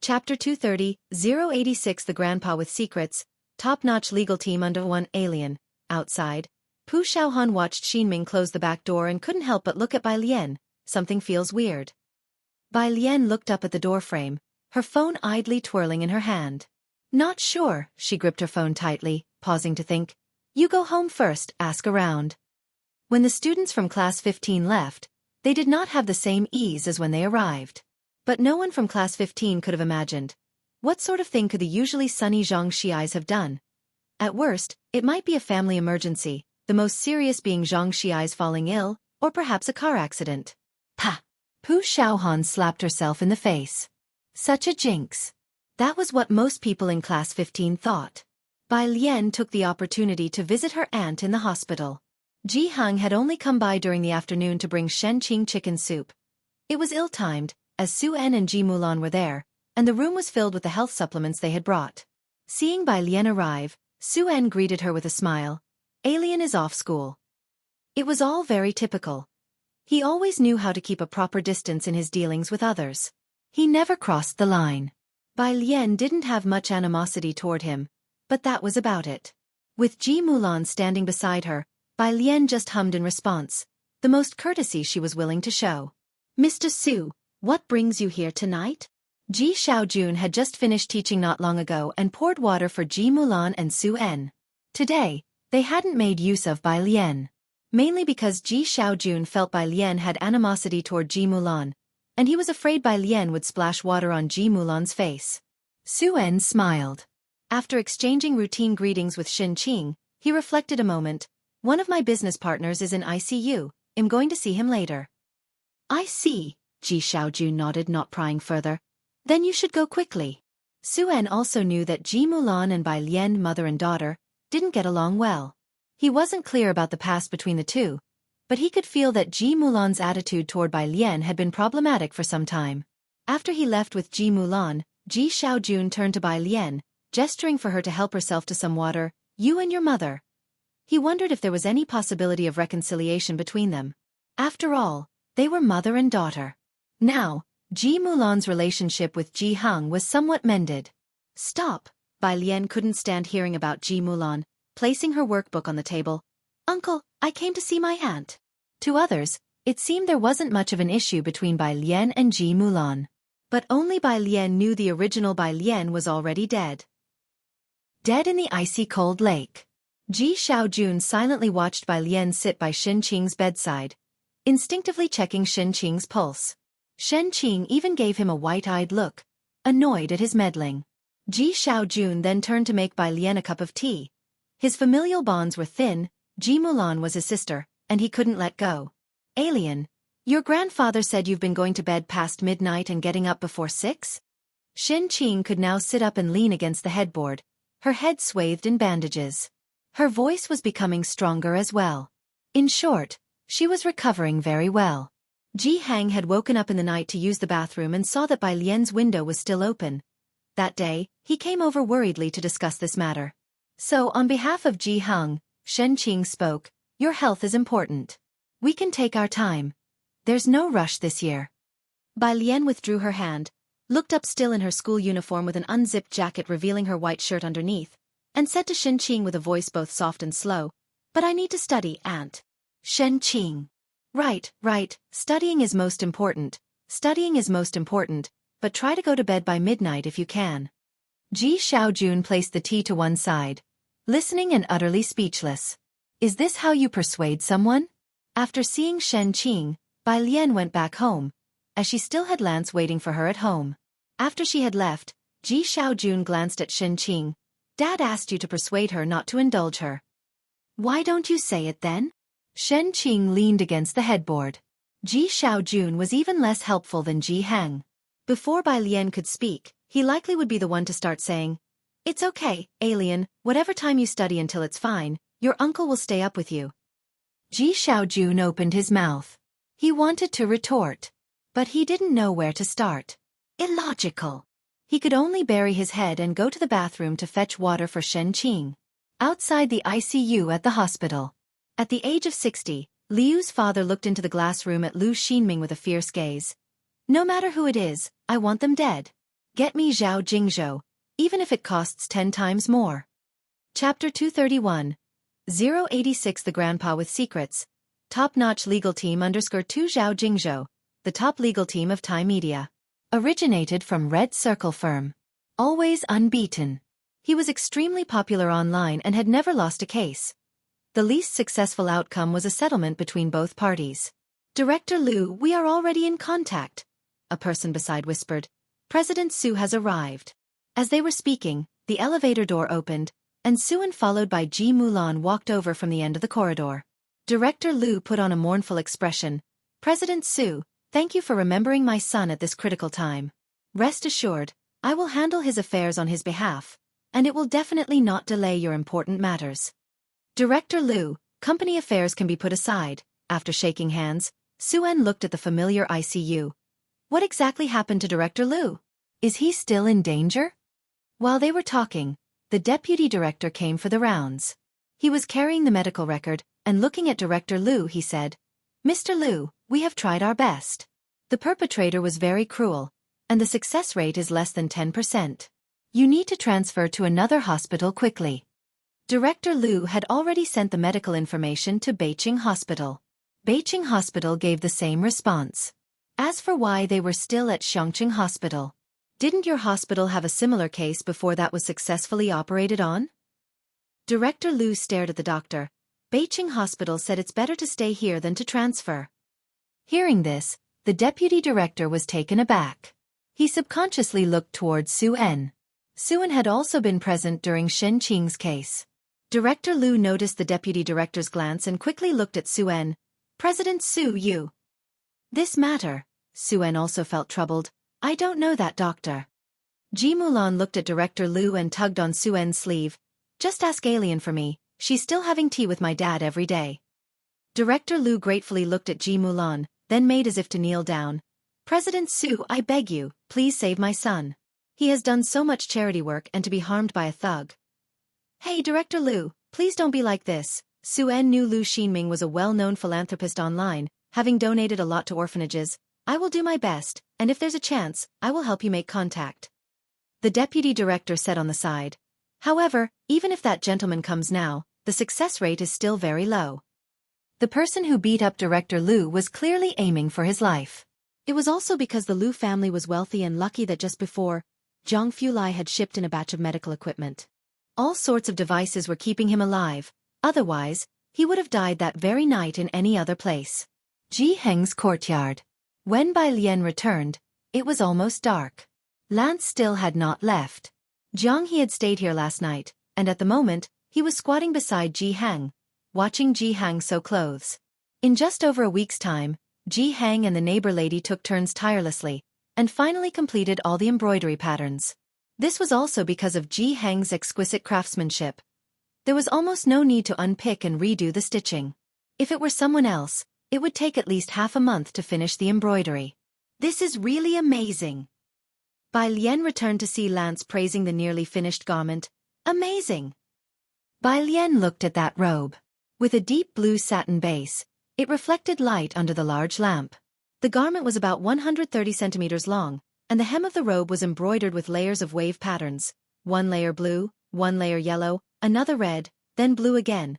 Speaker 1: Chapter 230, 086 The Grandpa with Secrets, Top-notch legal team under one alien. Outside, Pu Xiaohan watched Xinming close the back door and couldn't help but look at Bai Lian. Something feels weird. Bai Lian looked up at the doorframe, her phone idly twirling in her hand. "Not sure," she gripped her phone tightly, pausing to think. "You go home first, ask around." When the students from Class 15 left, they did not have the same ease as when they arrived. But no one from Class 15 could have imagined. What sort of thing could the usually sunny Zhang Shi's have done? At worst, it might be a family emergency, the most serious being Zhang Shi's falling ill, or perhaps a car accident. "Pah!" Pu Xiaohan slapped herself in the face. Such a jinx. That was what most people in Class 15 thought. Bai Lian took the opportunity to visit her aunt in the hospital. Ji Hung had only come by during the afternoon to bring Xueqi chicken soup. It was ill-timed, as Xuan and Ji Mulan were there, and the room was filled with the health supplements they had brought. Seeing Bai Lian arrive, Xuan greeted her with a smile. Alien is off school. It was all very typical. He always knew how to keep a proper distance in his dealings with others. He never crossed the line. Bai Lian didn't have much animosity toward him, but that was about it. With Ji Mulan standing beside her, Bai Lian just hummed in response, the most courtesy she was willing to show. Mr. Su, what brings you here tonight? Ji Xiaojun had just finished teaching not long ago and poured water for Ji Mulan and Su En. Today, they hadn't made use of Bai Lian. Mainly because Ji Xiaojun felt Bai Lian had animosity toward Ji Mulan, and he was afraid Bai Lian would splash water on Ji Mulan's face. Su En smiled. After exchanging routine greetings with Xueqi, he reflected a moment. One of my business partners is in ICU, I'm going to see him later. I see, Ji Xiaojun nodded, not prying further. Then you should go quickly. Su En also knew that Ji Mulan and Bai Lian, mother and daughter, didn't get along well. He wasn't clear about the past between the two, but he could feel that Ji Mulan's attitude toward Bai Lian had been problematic for some time. After he left with Ji Mulan, Ji Xiaojun turned to Bai Lian, gesturing for her to help herself to some water. You and your mother. He wondered if there was any possibility of reconciliation between them. After all, they were mother and daughter. Now, Ji Mulan's relationship with Ji Hung was somewhat mended. Stop, Bai Lian couldn't stand hearing about Ji Mulan, placing her workbook on the table. Uncle, I came to see my aunt. To others, it seemed there wasn't much of an issue between Bai Lian and Ji Mulan. But only Bai Lian knew the original Bai Lian was already dead. Dead in the icy cold lake. Ji Xiaojun silently watched Bai Lian sit by Xueqi's bedside, instinctively checking Xueqi's pulse. Xueqi even gave him a white-eyed look, annoyed at his meddling. Ji Xiaojun then turned to make Bai Lian a cup of tea. His familial bonds were thin. Ji Mulan was his sister, and he couldn't let go. Alien, your grandfather said you've been going to bed past midnight and getting up before 6? Xueqi could now sit up and lean against the headboard, her head swathed in bandages. Her voice was becoming stronger as well. In short, she was recovering very well. Ji Hang had woken up in the night to use the bathroom and saw that Bai Lian's window was still open. That day, he came over worriedly to discuss this matter. So, on behalf of Ji Hung, Xueqi spoke, your health is important. We can take our time. There's no rush this year. Bai Lian withdrew her hand, looked up still in her school uniform with an unzipped jacket revealing her white shirt underneath, and said to Xueqi with a voice both soft and slow, but I need to study, Aunt. Xueqi. Right, studying is most important, but try to go to bed by midnight if you can. Ji Xiaojun placed the tea to one side, listening and utterly speechless. Is this how you persuade someone? After seeing Xueqi, Bai Lian went back home, as she still had Lance waiting for her at home. After she had left, Ji Xiaojun glanced at Xueqi. Dad asked you to persuade her not to indulge her. Why don't you say it then? Xueqi leaned against the headboard. Ji Xiaojun was even less helpful than Ji Hang. Before Bai Lian could speak, he likely would be the one to start saying, It's okay, alien, whatever time you study until it's fine, your uncle will stay up with you. Ji Xiaojun opened his mouth. He wanted to retort, but he didn't know where to start. Illogical. He could only bury his head and go to the bathroom to fetch water for Xueqi. Outside the ICU at the hospital. At the age of 60, Liu's father looked into the glass room at Lu Xinming with a fierce gaze. No matter who it is, I want them dead. Get me Zhao Jingzhou, even if it costs 10 times more. Chapter 231. 086 The Grandpa with Secrets. Top-notch legal team _2 Zhao Jingzhou, the top legal team of Thai media. Originated from Red Circle firm. Always unbeaten. He was extremely popular online and had never lost a case. The least successful outcome was a settlement between both parties. Director Liu, we are already in contact. A person beside whispered. President Su has arrived. As they were speaking, the elevator door opened, and Suan followed by Ji Mulan walked over from the end of the corridor. Director Liu put on a mournful expression. President Su, thank you for remembering my son at this critical time. Rest assured, I will handle his affairs on his behalf, and it will definitely not delay your important matters. Director Liu, Company affairs can be put aside. After shaking hands, Xuan looked at the familiar ICU. What exactly happened to Director Liu? Is he still in danger? While they were talking, the deputy director came for the rounds. He was carrying the medical record, and looking at Director Liu he said, "Mr. Liu, we have tried our best. The perpetrator was very cruel, and the success rate is less than 10%. You need to transfer to another hospital quickly." Director Liu had already sent the medical information to Beijing Hospital. Beijing Hospital gave the same response. As for why they were still at Xueqi Hospital, didn't your hospital have a similar case before that was successfully operated on? Director Liu stared at the doctor. Beijing Hospital said it's better to stay here than to transfer. Hearing this, the deputy director was taken aback. He subconsciously looked towards Xuan. Xuan had also been present during Shen Qing's case. Director Liu noticed the deputy director's glance and quickly looked at Xuan. "President Su Yu." "This matter." Xuan also felt troubled. "I don't know that doctor." Ji Mulan looked at Director Liu and tugged on Xuan's sleeve. "Just ask Alien for me, she's still having tea with my dad every day." Director Liu gratefully looked at Ji Mulan, then made as if to kneel down. "President Su, I beg you, please save my son. He has done so much charity work and to be harmed by a thug." "Hey Director Liu, please don't be like this." Xuan knew Liu Xinming was a well-known philanthropist online, having donated a lot to orphanages. "I will do my best, and if there's a chance, I will help you make contact." The deputy director said on the side. "However, even if that gentleman comes now, the success rate is still very low." The person who beat up Director Liu was clearly aiming for his life. It was also because the Liu family was wealthy and lucky that just before, Zhang Fulai had shipped in a batch of medical equipment. All sorts of devices were keeping him alive, otherwise, he would have died that very night in any other place. Ji Heng's courtyard. When Bai Lian returned, it was almost dark. Lance still had not left. Jiang He had stayed here last night, and at the moment, he was squatting beside Ji Hang, watching Ji Hang sew clothes. In just over a week's time, Ji Hang and the neighbor lady took turns tirelessly, and finally completed all the embroidery patterns. This was also because of Ji Hang's exquisite craftsmanship. There was almost no need to unpick and redo the stitching. If it were someone else, it would take at least half a month to finish the embroidery. "This is really amazing." Bai Lian returned to see Lance praising the nearly finished garment. "Amazing." Bai Lian looked at that robe. With a deep blue satin base, it reflected light under the large lamp. The garment was about 130 centimeters long, and the hem of the robe was embroidered with layers of wave patterns. One layer blue, one layer yellow, another red, then blue again.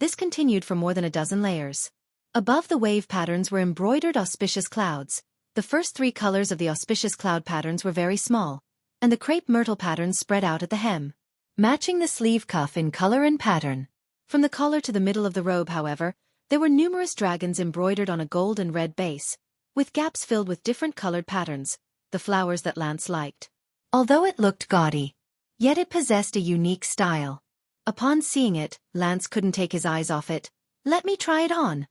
Speaker 1: This continued for more than a dozen layers. Above the wave patterns were embroidered auspicious clouds. The first 3 colors of the auspicious cloud patterns were very small, and the crepe myrtle patterns spread out at the hem, matching the sleeve cuff in color and pattern. From the collar to the middle of the robe, however, there were numerous dragons embroidered on a gold and red base, with gaps filled with different colored patterns, the flowers that Lance liked. Although it looked gaudy, yet it possessed a unique style. Upon seeing it, Lance couldn't take his eyes off it. "Let me try it on."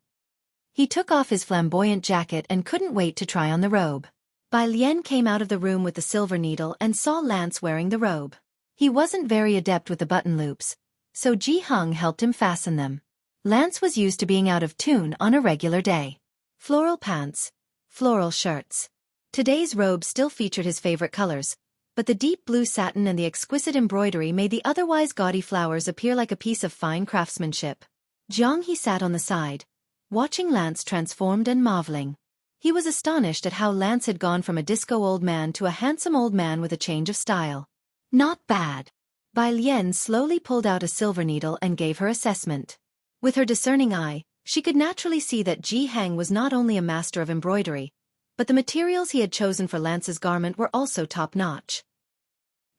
Speaker 1: He took off his flamboyant jacket and couldn't wait to try on the robe. Bai Lian came out of the room with the silver needle and saw Lance wearing the robe. He wasn't very adept with the button loops, so Ji Hung helped him fasten them. Lance was used to being out of tune on a regular day. Floral pants, floral shirts. Today's robe still featured his favorite colors, but the deep blue satin and the exquisite embroidery made the otherwise gaudy flowers appear like a piece of fine craftsmanship. Jiang He sat on the side, watching Lance transformed and marveling. He was astonished at how Lance had gone from a disco old man to a handsome old man with a change of style. "Not bad." Bai Lian slowly pulled out a silver needle and gave her assessment. With her discerning eye, she could naturally see that Ji Hang was not only a master of embroidery, but the materials he had chosen for Lance's garment were also top-notch.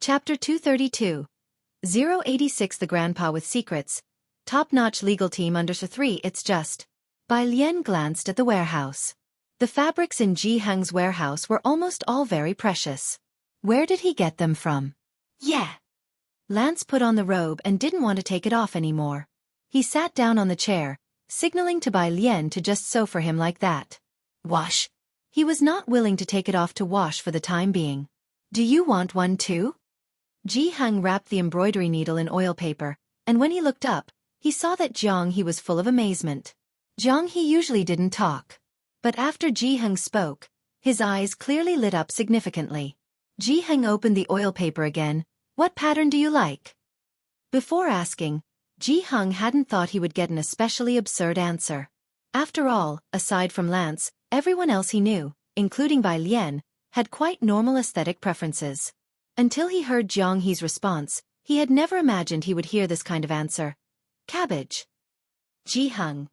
Speaker 1: Chapter 232. 086 The Grandpa with Secrets. Top-notch legal team under 3. It's just. Bai Lian glanced at the warehouse. The fabrics in Ji Hang's warehouse were almost all very precious. Where did he get them from? Yeah. Lance put on the robe and didn't want to take it off anymore. He sat down on the chair, signaling to Bai Lian to just sew for him like that. Wash. He was not willing to take it off to wash for the time being. "Do you want one too?" Ji Hang wrapped the embroidery needle in oil paper, and when he looked up, he saw that Jiang He was full of amazement. Jiang He usually didn't talk. But after Ji Heng spoke, his eyes clearly lit up significantly. Ji Heng opened the oil paper again. What pattern do you like? Before asking, Ji Heng hadn't thought he would get an especially absurd answer. After all, aside from Lance, everyone else he knew, including Bai Lian, had quite normal aesthetic preferences. Until he heard Jiang He's response, he had never imagined he would hear this kind of answer. Cabbage. Ji Heng.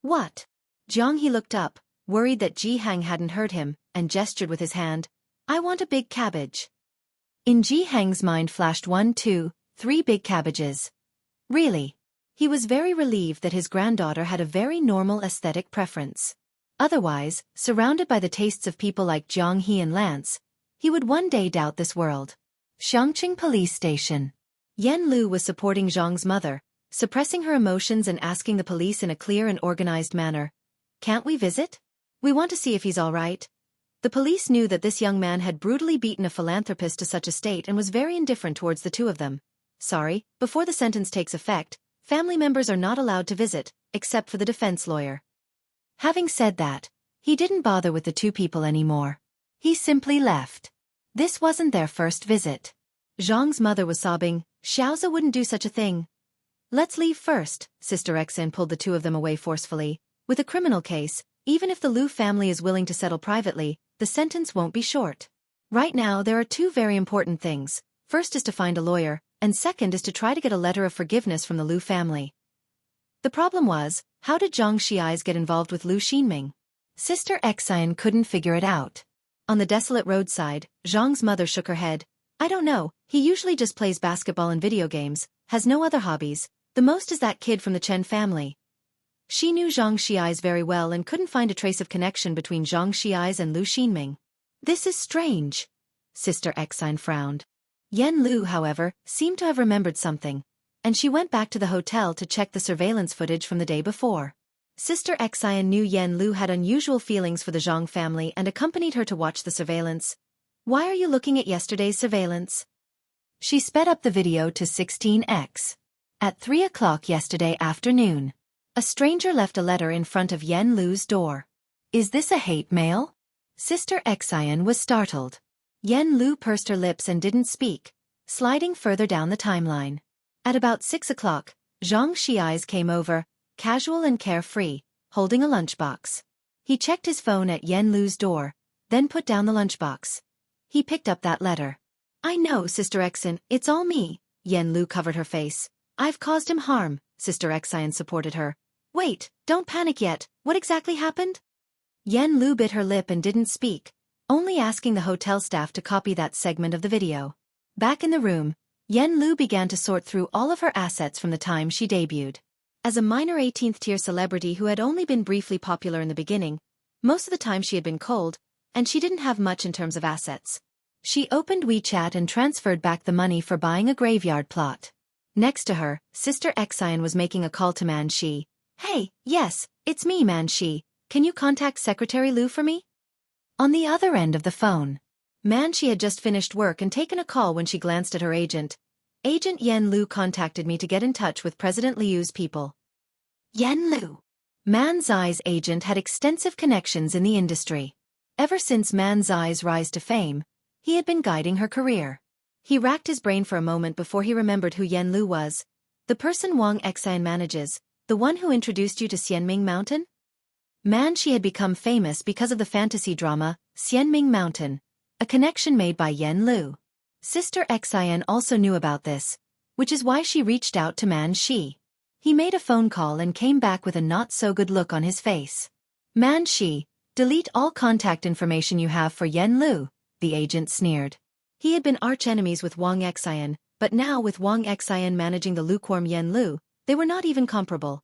Speaker 1: What? Jiang He looked up, worried that Ji Heng hadn't heard him, and gestured with his hand. I want a big cabbage. In Ji Heng's mind flashed 1, 2, 3 big cabbages. Really? He was very relieved that his granddaughter had a very normal aesthetic preference. Otherwise, surrounded by the tastes of people like Jiang He and Lance, he would one day doubt this world. Shangqing Police Station. Yan Lu was supporting Zhang's mother, suppressing her emotions and asking the police in a clear and organized manner. Can't we visit? We want to see if he's all right. The police knew that this young man had brutally beaten a philanthropist to such a state and was very indifferent towards the two of them. Sorry, before the sentence takes effect, family members are not allowed to visit, except for the defense lawyer. Having said that, he didn't bother with the two people anymore. He simply left. This wasn't their first visit. Zhang's mother was sobbing. Xiaoza wouldn't do such a thing. Let's leave first, Sister Xen pulled the two of them away forcefully. With a criminal case, even if the Lu family is willing to settle privately, the sentence won't be short. Right now there are two very important things. First is to find a lawyer, and second is to try to get a letter of forgiveness from the Lu family. The problem was, how did Zhang Xiais get involved with Lu Xinming? Sister Xen couldn't figure it out. On the desolate roadside, Zhang's mother shook her head. I don't know, he usually just plays basketball and video games, has no other hobbies, the most is that kid from the Chen family. She knew Zhang Xiais very well and couldn't find a trace of connection between Zhang Xiais and Lu Xinming. This is strange. Sister Xen frowned. Yan Lu, however, seemed to have remembered something, and she went back to the hotel to check the surveillance footage from the day before. Sister Xen knew Yan Lu had unusual feelings for the Zhang family and accompanied her to watch the surveillance. Why are you looking at yesterday's surveillance? She sped up the video to 16x. At 3 o'clock yesterday afternoon, a stranger left a letter in front of Yan Lu's door. Is this a hate mail? Sister Xen was startled. Yan Lu pursed her lips and didn't speak, sliding further down the timeline. At about 6 o'clock, Zhang Xiais came over, casual and carefree, holding a lunchbox. He checked his phone at Yan Lu's door, then put down the lunchbox. He picked up that letter. I know, Sister Xen, it's all me. Yan Lu covered her face. I've caused him harm, Sister Xen supported her. Wait, don't panic yet, what exactly happened? Yan Lu bit her lip and didn't speak, only asking the hotel staff to copy that segment of the video. Back in the room, Yan Lu began to sort through all of her assets from the time she debuted. As a minor 18th-tier celebrity who had only been briefly popular in the beginning, most of the time she had been cold, and she didn't have much in terms of assets. She opened WeChat and transferred back the money for buying a graveyard plot. Next to her, Sister Xen was making a call to Man Shi. Hey, yes, it's me, Man Shi. Can you contact Secretary Lu for me? On the other end of the phone, Man Shi had just finished work and taken a call when she glanced at her agent. Agent Yan Lu contacted me to get in touch with President Liu's people. Yan Lu. Man Zai's agent had extensive connections in the industry. Ever since Man Zai's rise to fame, he had been guiding her career. He racked his brain for a moment before he remembered who Yan Lu was. The person Wang Xan manages, the one who introduced you to Xianming Mountain? Man Shi had become famous because of the fantasy drama, Xianming Mountain, a connection made by Yan Lu. Sister Xen also knew about this, which is why she reached out to Man Shi. He made a phone call and came back with a not-so-good look on his face. Man Shi, delete all contact information you have for Yan Lu, the agent sneered. He had been arch-enemies with Wang Xan, but now with Wang Xan managing the lukewarm Yan Lu, they were not even comparable.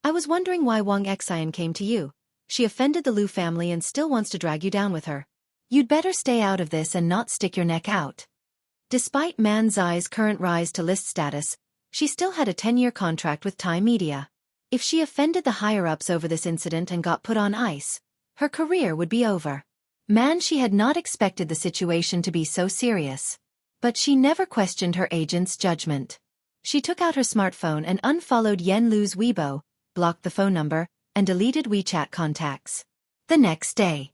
Speaker 1: I was wondering why Wang Xan came to you. She offended the Lu family and still wants to drag you down with her. You'd better stay out of this and not stick your neck out. Despite Man Zai's current rise to list status, she still had a 10-year contract with Thai media. If she offended the higher-ups over this incident and got put on ice, her career would be over. Man Shi had not expected the situation to be so serious. But she never questioned her agent's judgment. She took out her smartphone and unfollowed Yen Lu's Weibo, blocked the phone number, and deleted WeChat contacts. The next day,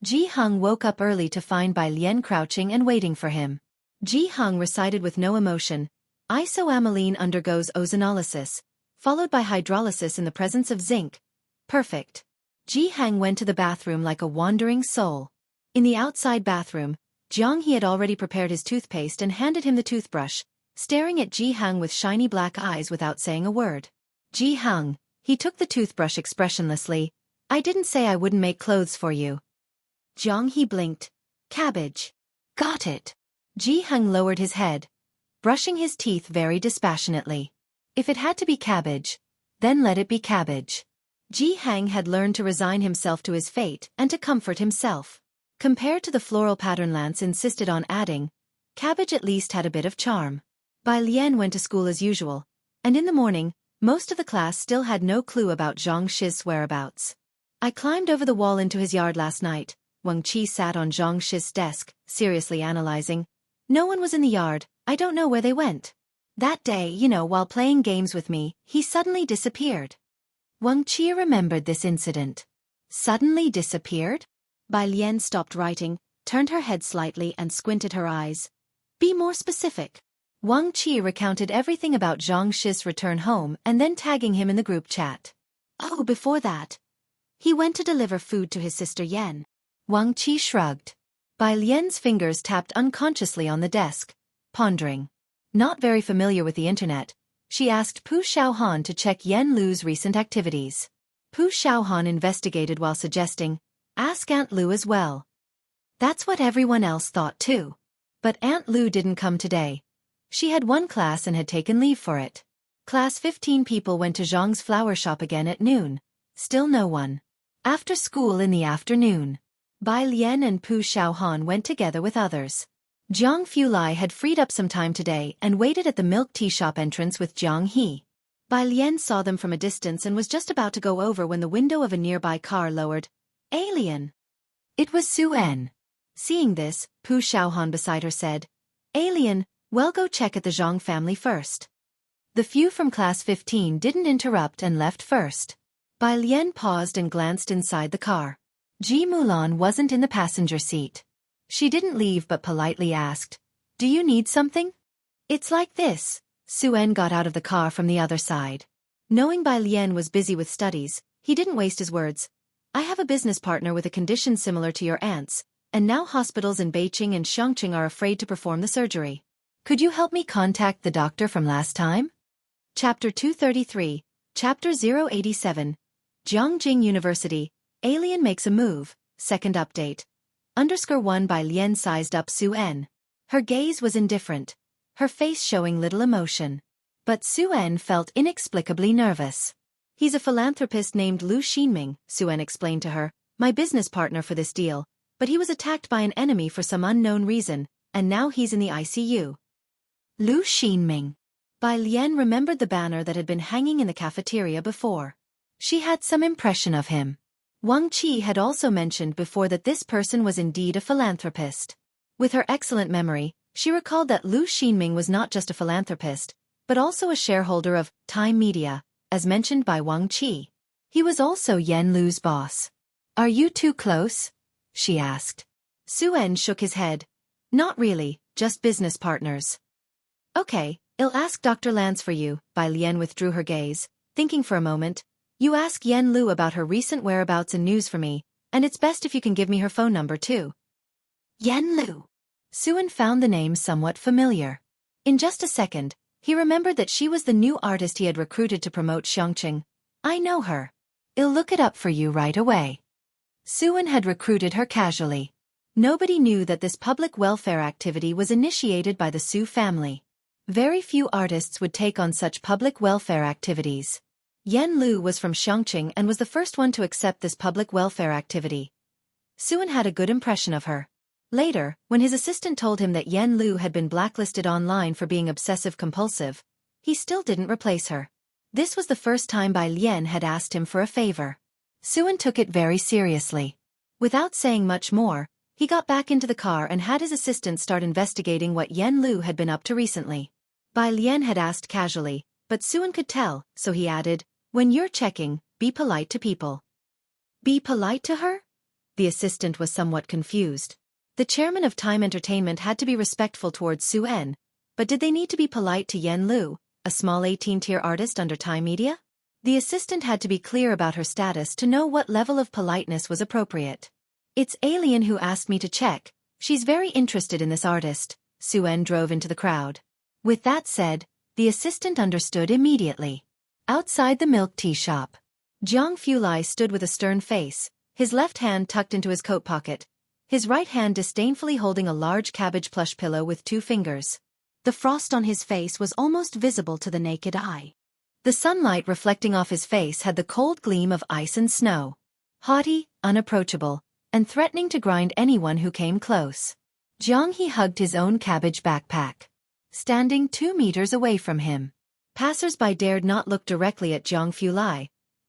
Speaker 1: Ji Hung woke up early to find Bai Lian crouching and waiting for him. Ji Hung recited with no emotion, Isoamylene undergoes ozonolysis, followed by hydrolysis in the presence of zinc. Perfect. Ji Hang went to the bathroom like a wandering soul. In the outside bathroom, Jiang He had already prepared his toothpaste and handed him the toothbrush, staring at Ji Hang with shiny black eyes without saying a word. Ji Hung, he took the toothbrush expressionlessly. I didn't say I wouldn't make clothes for you. Jiang He blinked. Cabbage. Got it. Ji Hung lowered his head, brushing his teeth very dispassionately. If it had to be cabbage, then let it be cabbage. Ji Hang had learned to resign himself to his fate and to comfort himself. Compared to the floral pattern Lance insisted on adding, cabbage at least had a bit of charm. Bai Lian went to school as usual, and in the morning, most of the class still had no clue about Zhang Shi's whereabouts. I climbed over the wall into his yard last night. Wang Qi sat on Zhang Shi's desk, seriously analyzing. No one was in the yard, I don't know where they went. That day, while playing games with me, he suddenly disappeared. Wang Qi remembered this incident. Suddenly disappeared? Bai Lian stopped writing, turned her head slightly and squinted her eyes. Be more specific. Wang Qi recounted everything about Zhang Shi's return home and then tagging him in the group chat. Oh, before that. He went to deliver food to his sister Yan. Wang Qi shrugged. Bai Lian's fingers tapped unconsciously on the desk, pondering. Not very familiar with the internet, she asked Pu Xiaohan to check Yen Lu's recent activities. Pu Xiaohan investigated while suggesting, ask Aunt Lu as well. That's what everyone else thought too. But Aunt Lu didn't come today. She had one class and had taken leave for it. Class 15 people went to Zhang's flower shop again at noon. Still no one. After school in the afternoon, Bai Lian and Pu Xiaohan went together with others. Jiang Fulai had freed up some time today and waited at the milk tea shop entrance with Jiang He. Bai Lian saw them from a distance and was just about to go over when the window of a nearby car lowered. Alien. It was Suen. Seeing this, Pu Xiaohan beside her said, Alien, well go check at the Zhang family first. The few from class 15 didn't interrupt and left first. Bai Lian paused and glanced inside the car. Ji Mulan wasn't in the passenger seat. She didn't leave but politely asked, do you need something? It's like this. Suen got out of the car from the other side. Knowing Bai Lian was busy with studies, he didn't waste his words. I have a business partner with a condition similar to your aunt's, and now hospitals in Beijing and Chongqing are afraid to perform the surgery. Could you help me contact the doctor from last time? Chapter 233, Chapter 087, Jiangjing University, Alien makes a move, second update. _1 Bai Lian sized up Suen. Her gaze was indifferent, her face showing little emotion. But Suen felt inexplicably nervous. He's a philanthropist named Lu Xinming, Suen explained to her, my business partner for this deal, but he was attacked by an enemy for some unknown reason, and now he's in the ICU. Lu Xinming. Bai Lian remembered the banner that had been hanging in the cafeteria before. She had some impression of him. Wang Qi had also mentioned before that this person was indeed a philanthropist. With her excellent memory, she recalled that Lu Xinming was not just a philanthropist, but also a shareholder of Time Media, as mentioned by Wang Qi. He was also Yen Lu's boss. Are you too close? She asked. Suen shook his head. Not really, just business partners. Okay, I'll ask Dr. Lance for you. Bai Lian withdrew her gaze, thinking for a moment. You ask Yen Lu about her recent whereabouts and news for me, and it's best if you can give me her phone number too. Yen Lu. Suen found the name somewhat familiar. In just a second, he remembered that she was the new artist he had recruited to promote Chongqing. I know her. I'll look it up for you right away. Suen had recruited her casually. Nobody knew that this public welfare activity was initiated by the Su family. Very few artists would take on such public welfare activities. Yen Lu was from Chongqing and was the first one to accept this public welfare activity. Suen had a good impression of her. Later, when his assistant told him that Yen Lu had been blacklisted online for being obsessive-compulsive, he still didn't replace her. This was the first time Bai Lian had asked him for a favor. Suen took it very seriously. Without saying much more, he got back into the car and had his assistant start investigating what Yen Lu had been up to recently. Bai Lian had asked casually, but Xuan could tell, so he added, when you're checking, be polite to people. Be polite to her? The assistant was somewhat confused. The chairman of Time Entertainment had to be respectful towards Xuan, but did they need to be polite to Yen Lu, a small 18-tier artist under Time Media? The assistant had to be clear about her status to know what level of politeness was appropriate. It's Alien who asked me to check. She's very interested in this artist. Xuan drove into the crowd. With that said, the assistant understood immediately. Outside the milk tea shop, Zhang Fulai stood with a stern face, his left hand tucked into his coat pocket, his right hand disdainfully holding a large cabbage plush pillow with 2 fingers. The frost on his face was almost visible to the naked eye. The sunlight reflecting off his face had the cold gleam of ice and snow. Haughty, unapproachable, and threatening to grind anyone who came close. Zhang He hugged his own cabbage backpack. Standing 2 meters away from him. Passers-by dared not look directly at Zhang Fulai,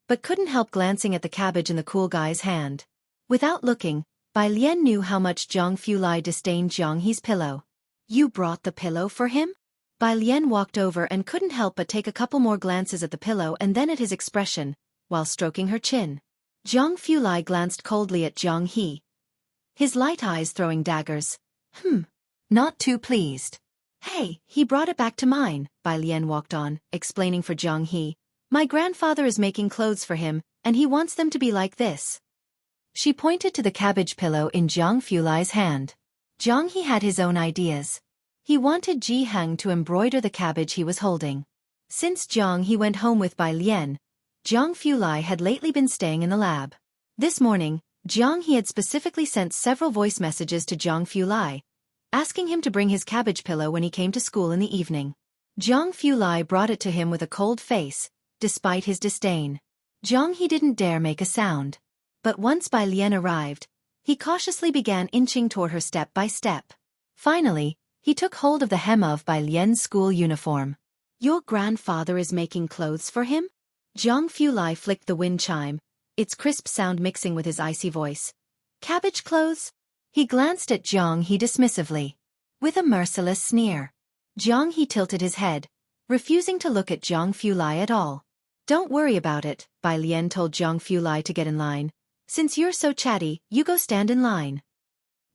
Speaker 1: but couldn't help glancing at the cabbage in the cool guy's hand. Without looking, Bai Lian knew how much Zhang Fulai disdained Zhang He's pillow. You brought the pillow for him? Bai Lian walked over and couldn't help but take a couple more glances at the pillow and then at his expression, while stroking her chin. Zhang Fulai glanced coldly at Zhang He, his light eyes throwing daggers. Not too pleased. Hey, he brought it back to mine, Bai Lian walked on, explaining for Zhang He. My grandfather is making clothes for him, and he wants them to be like this. She pointed to the cabbage pillow in Zhang Fulai's hand. Zhang He had his own ideas. He wanted Ji Heng to embroider the cabbage he was holding. Since Zhang He went home with Bai Lian, Zhang Fulai had lately been staying in the lab. This morning, Zhang He had specifically sent several voice messages to Zhang Fulai, asking him to bring his cabbage pillow when he came to school in the evening. Zhang Fulai brought it to him with a cold face, despite his disdain. Zhang He didn't dare make a sound. But once Bai Lian arrived, he cautiously began inching toward her step by step. Finally, he took hold of the hem of Bai Lian's school uniform. Your grandfather is making clothes for him? Zhang Fulai flicked the wind chime, its crisp sound mixing with his icy voice. Cabbage clothes? He glanced at Zhang He dismissively. With a merciless sneer. Zhang He tilted his head, refusing to look at Zhang Fulai at all. Don't worry about it, Bai Lian told Zhang Fulai to get in line. Since you're so chatty, you go stand in line.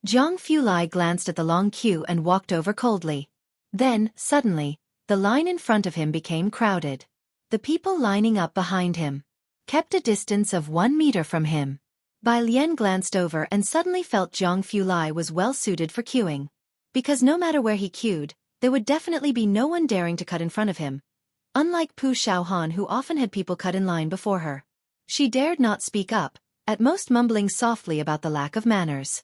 Speaker 1: Zhang Fulai glanced at the long queue and walked over coldly. Then, suddenly, the line in front of him became crowded. The people lining up behind him kept a distance of 1 meter from him. Bai Lian glanced over and suddenly felt Zhang Fulai was well suited for queuing. Because no matter where he queued, there would definitely be no one daring to cut in front of him. Unlike Pu Shaohan who often had people cut in line before her. She dared not speak up, at most mumbling softly about the lack of manners.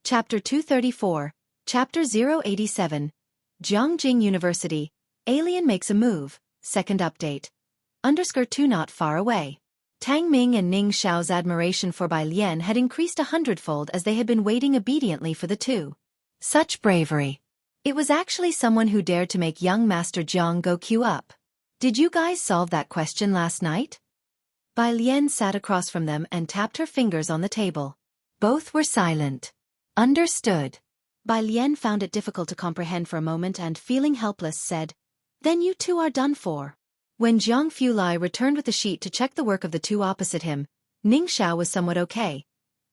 Speaker 1: Chapter 234, Chapter 087, Zhongjing University, Alien makes a move, second update. _2 not far away. Tang Ming and Ning Xiao's admiration for Bai Lian had increased 100-fold as they had been waiting obediently for the two. Such bravery. It was actually someone who dared to make young Master Zhang go queue up. Did you guys solve that question last night? Bai Lian sat across from them and tapped her fingers on the table. Both were silent. Understood. Bai Lian found it difficult to comprehend for a moment and, feeling helpless, said, Then you two are done for. When Zhang Fulai returned with the sheet to check the work of the two opposite him, Ning Xiao was somewhat okay.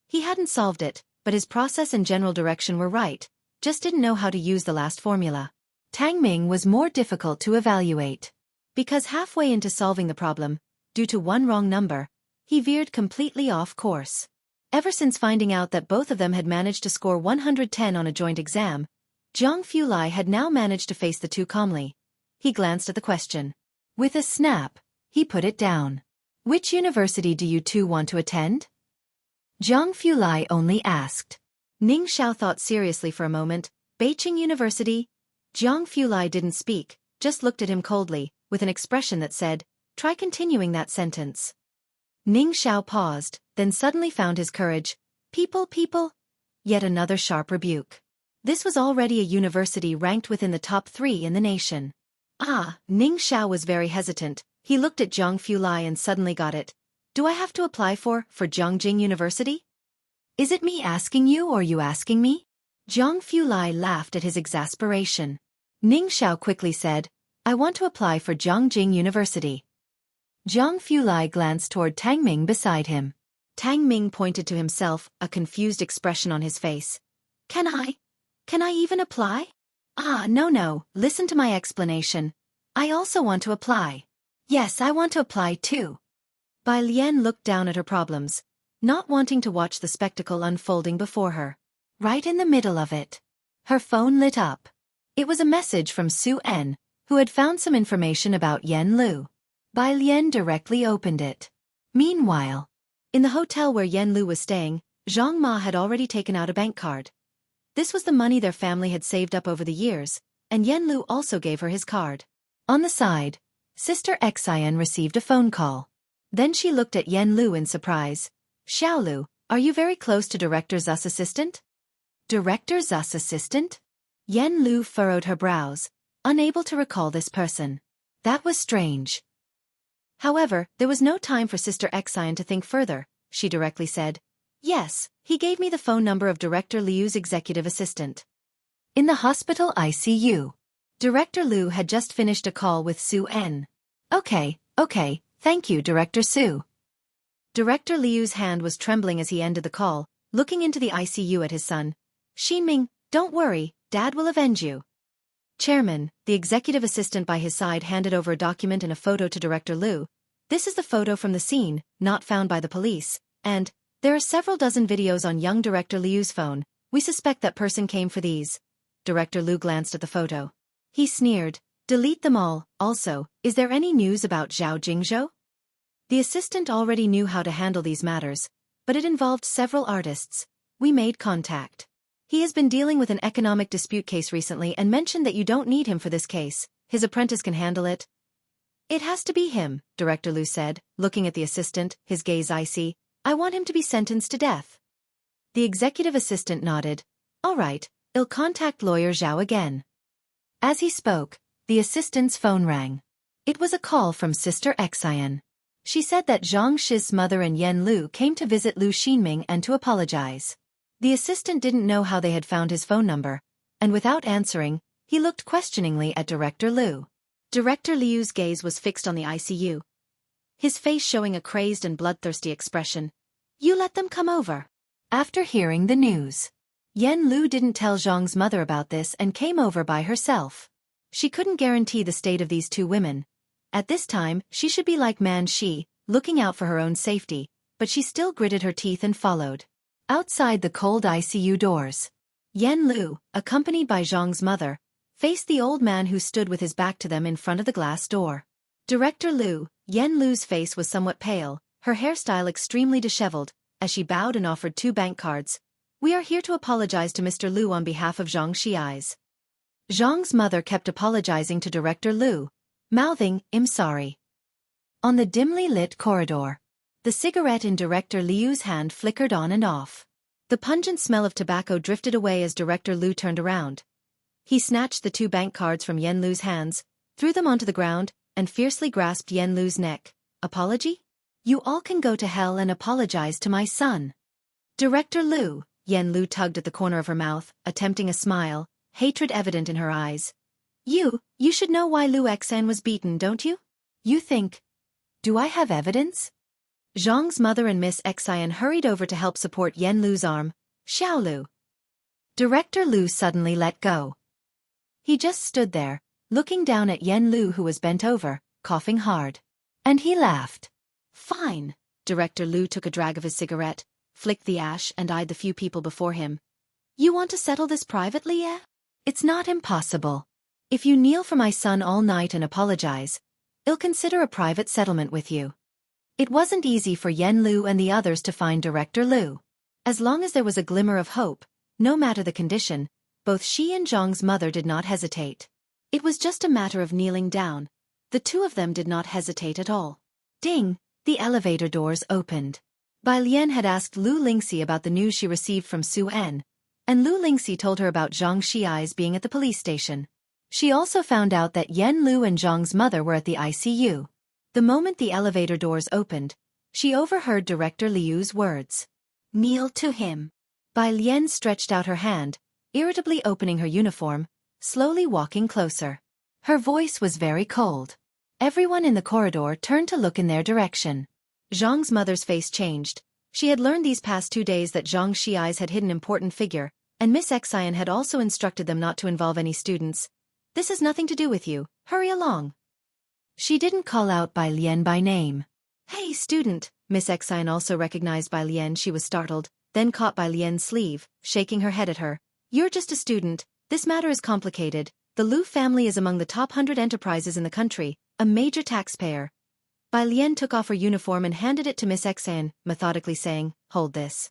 Speaker 1: He hadn't solved it, but his process and general direction were right, just didn't know how to use the last formula. Tang Ming was more difficult to evaluate. Because halfway into solving the problem, due to one wrong number, he veered completely off course. Ever since finding out that both of them had managed to score 110 on a joint exam, Zhang Fulai had now managed to face the two calmly. He glanced at the question. With a snap, he put it down. Which university do you two want to attend? Zhang Fulai only asked. Ning Xiao thought seriously for a moment. Beijing University? Zhang Fulai didn't speak, just looked at him coldly, with an expression that said, Try continuing that sentence. Ning Xiao paused, then suddenly found his courage. People. Yet another sharp rebuke. This was already a university ranked within the top 3 in the nation. Ning Xiao was very hesitant. He looked at Zhang Fulai and suddenly got it. Do I have to apply for Zhongjing University? Is it me asking you or you asking me? Zhang Fulai laughed at his exasperation. Ning Xiao quickly said, I want to apply for Jiangjing University. Jiang Fulai glanced toward Tang Ming beside him. Tang Ming pointed to himself, a confused expression on his face. Can I even apply? No, listen to my explanation. I also want to apply. Yes, I want to apply too. Bai Lian looked down at her problems, not wanting to watch the spectacle unfolding before her. Right in the middle of it, her phone lit up. It was a message from Su En, who had found some information about Yen Lu. Bai Lian directly opened it. Meanwhile, in the hotel where Yen Lu was staying, Zhang Ma had already taken out a bank card. This was the money their family had saved up over the years, and Yen Lu also gave her his card. On the side, Sister Xian received a phone call. Then she looked at Yen Lu in surprise. Xiao Lu, are you very close to Director Zu's assistant? Director Zu's assistant? Yen Lu furrowed her brows, unable to recall this person. That was strange. However, there was no time for Sister Xian to think further. She directly said, Yes, he gave me the phone number of Director Liu's executive assistant. In the hospital ICU. Director Liu had just finished a call with Su En. Okay, thank you, Director Su. Director Liu's hand was trembling as he ended the call, looking into the ICU at his son. Xinming, don't worry, Dad will avenge you. Chairman, the executive assistant by his side handed over a document and a photo to Director Liu. This is the photo from the scene, not found by the police, and there are several dozen videos on young Director Liu's phone. We suspect that person came for these. Director Liu glanced at the photo. He sneered, delete them all. Also, is there any news about Zhao Jingzhou? The assistant already knew how to handle these matters, but it involved several artists. We made contact. He has been dealing with an economic dispute case recently and mentioned that you don't need him for this case. His apprentice can handle it. It has to be him, Director Liu said, looking at the assistant, his gaze icy. I want him to be sentenced to death. The executive assistant nodded. All right, I'll contact lawyer Zhao again. As he spoke, the assistant's phone rang. It was a call from Sister Xian. She said that Zhang Shi's mother and Yen Lu came to visit Lu Xinming and to apologize. The assistant didn't know how they had found his phone number, and without answering, he looked questioningly at Director Liu. Director Liu's gaze was fixed on the ICU, his face showing a crazed and bloodthirsty expression. You let them come over. After hearing the news, Yen Lu didn't tell Zhang's mother about this and came over by herself. She couldn't guarantee the state of these two women. At this time, she should be like Man Shi, looking out for her own safety, but she still gritted her teeth and followed. Outside the cold ICU doors, Yen Lu, accompanied by Zhang's mother, faced the old man who stood with his back to them in front of the glass door. Director Liu, Yen Lu's face was somewhat pale, her hairstyle extremely disheveled, as she bowed and offered 2 bank cards. We are here to apologize to Mr. Liu on behalf of Zhang Shi's. Zhang's mother kept apologizing to Director Liu, mouthing, I'm sorry. On the dimly lit corridor, the cigarette in Director Liu's hand flickered on and off. The pungent smell of tobacco drifted away as Director Liu turned around. He snatched the 2 bank cards from Yen Lu's hands, threw them onto the ground, and fiercely grasped Yen Lu's neck. Apology? You all can go to hell and apologize to my son. Director Liu, Yen Lu tugged at the corner of her mouth, attempting a smile, hatred evident in her eyes. You should know why Lu Xan was beaten, don't you? You think. Do I have evidence? Zhang's mother and Miss Xian hurried over to help support Yen Lu's arm. Xiao Lu. Director Liu suddenly let go. He just stood there, looking down at Yen Lu who was bent over, coughing hard. And he laughed. Fine. Director Liu took a drag of his cigarette, flicked the ash and eyed the few people before him. You want to settle this privately, eh? It's not impossible. If you kneel for my son all night and apologize, I'll consider a private settlement with you. It wasn't easy for Yen Lu and the others to find Director Liu. As long as there was a glimmer of hope, no matter the condition, both she and Zhang's mother did not hesitate. It was just a matter of kneeling down. The two of them did not hesitate at all. Ding! The elevator doors opened. Bai Lian had asked Lu Lingxi about the news she received from Su En, and Lu Lingxi told her about Zhang Shi's being at the police station. She also found out that Yen Lu and Zhang's mother were at the ICU. The moment the elevator doors opened, she overheard Director Liu's words. Kneel to him. Bai Lian stretched out her hand, irritably opening her uniform, slowly walking closer. Her voice was very cold. Everyone in the corridor turned to look in their direction. Zhang's mother's face changed. She had learned these past 2 days that Zhang Xi's had hidden an important figure, and Miss Xian had also instructed them not to involve any students. This has nothing to do with you, hurry along. She didn't call out Bai Lian by name. Hey student, Miss Xian also recognized Bai Lian. She was startled, then caught Bai Lian's sleeve, shaking her head at her. You're just a student, this matter is complicated. The Lu family is among the top 100 enterprises in the country, a major taxpayer. Bai Lian took off her uniform and handed it to Miss Xian, methodically saying, hold this.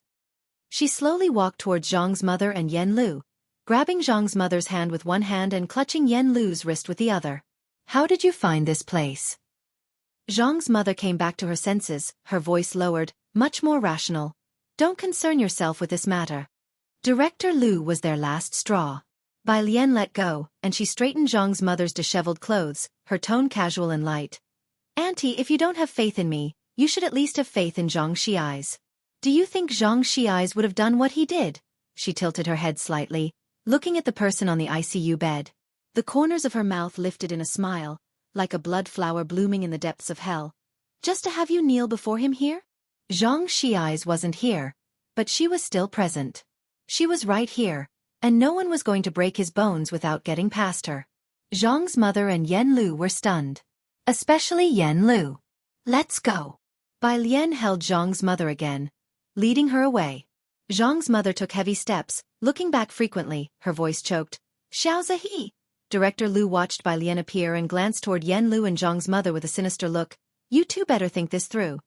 Speaker 1: She slowly walked towards Zhang's mother and Yen Lu, grabbing Zhang's mother's hand with one hand and clutching Yen Lu's wrist with the other. How did you find this place? Zhang's mother came back to her senses, her voice lowered, much more rational. Don't concern yourself with this matter. Director Lu was their last straw. Bai Lian let go, and she straightened Zhang's mother's disheveled clothes, her tone casual and light. Auntie, if you don't have faith in me, you should at least have faith in Zhang Xi's. Do you think Zhang Xi's would have done what he did? She tilted her head slightly, looking at the person on the ICU bed. The corners of her mouth lifted in a smile, like a blood flower blooming in the depths of hell. Just to have you kneel before him here? Zhang Xi's wasn't here, but she was still present. She was right here, and no one was going to break his bones without getting past her. Zhang's mother and Yen Lu were stunned. Especially Yen Lu. Let's go. Bai Lian held Zhang's mother again, leading her away. Zhang's mother took heavy steps, looking back frequently, her voice choked. Xiao Zihe. Director Lu watched Bai Lian appear and glanced toward Yen Lu and Zhang's mother with a sinister look. You two better think this through.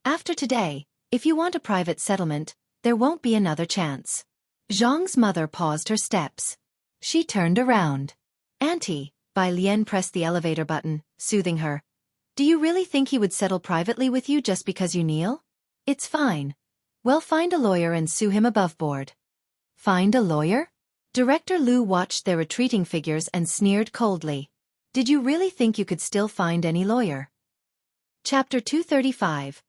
Speaker 1: After today, if you want a private settlement, there won't be another chance. Zhang's mother paused her steps. She turned around. Auntie, Bai Lian pressed the elevator button, soothing her. Do you really think he would settle privately with you just because you kneel? It's fine. Well, find a lawyer and sue him above board. Find a lawyer? Director Lu watched their retreating figures and sneered coldly. Did you really think you could still find any lawyer? Chapter 235.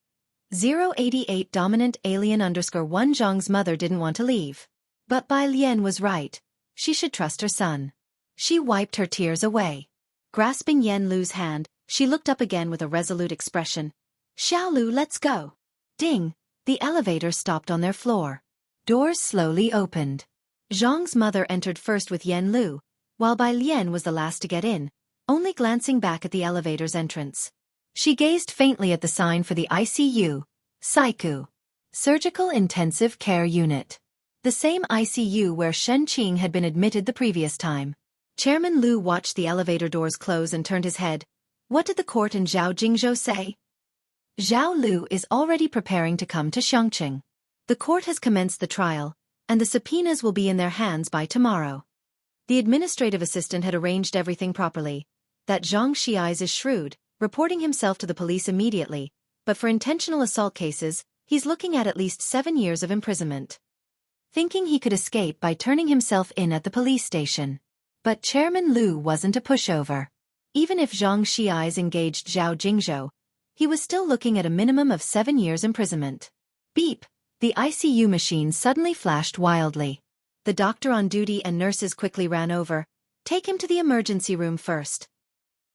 Speaker 1: 088 Dominant Alien _1 Zhang's mother didn't want to leave. But Bai Lian was right. She should trust her son. She wiped her tears away. Grasping Yen Lu's hand, she looked up again with a resolute expression. Xiao Lu, let's go. Ding! The elevator stopped on their floor. Doors slowly opened. Zhang's mother entered first with Yen Lu, while Bai Lian was the last to get in, only glancing back at the elevator's entrance. She gazed faintly at the sign for the ICU, Saiku, Surgical Intensive Care Unit. The same ICU where Shen Qing had been admitted the previous time. Chairman Lu watched the elevator doors close and turned his head. What did the court and Zhao Jingzhou say? Zhao Lu is already preparing to come to Xiangqing. The court has commenced the trial, and the subpoenas will be in their hands by tomorrow. The administrative assistant had arranged everything properly. That Zhang Xi's is shrewd, reporting himself to the police immediately, but for intentional assault cases, he's looking at least 7 years of imprisonment. Thinking he could escape by turning himself in at the police station. But Chairman Lu wasn't a pushover. Even if Zhang Xi's engaged Zhao Jingzhou, he was still looking at a minimum of 7 years imprisonment. Beep! The ICU machine suddenly flashed wildly. The doctor on duty and nurses quickly ran over. Take him to the emergency room first.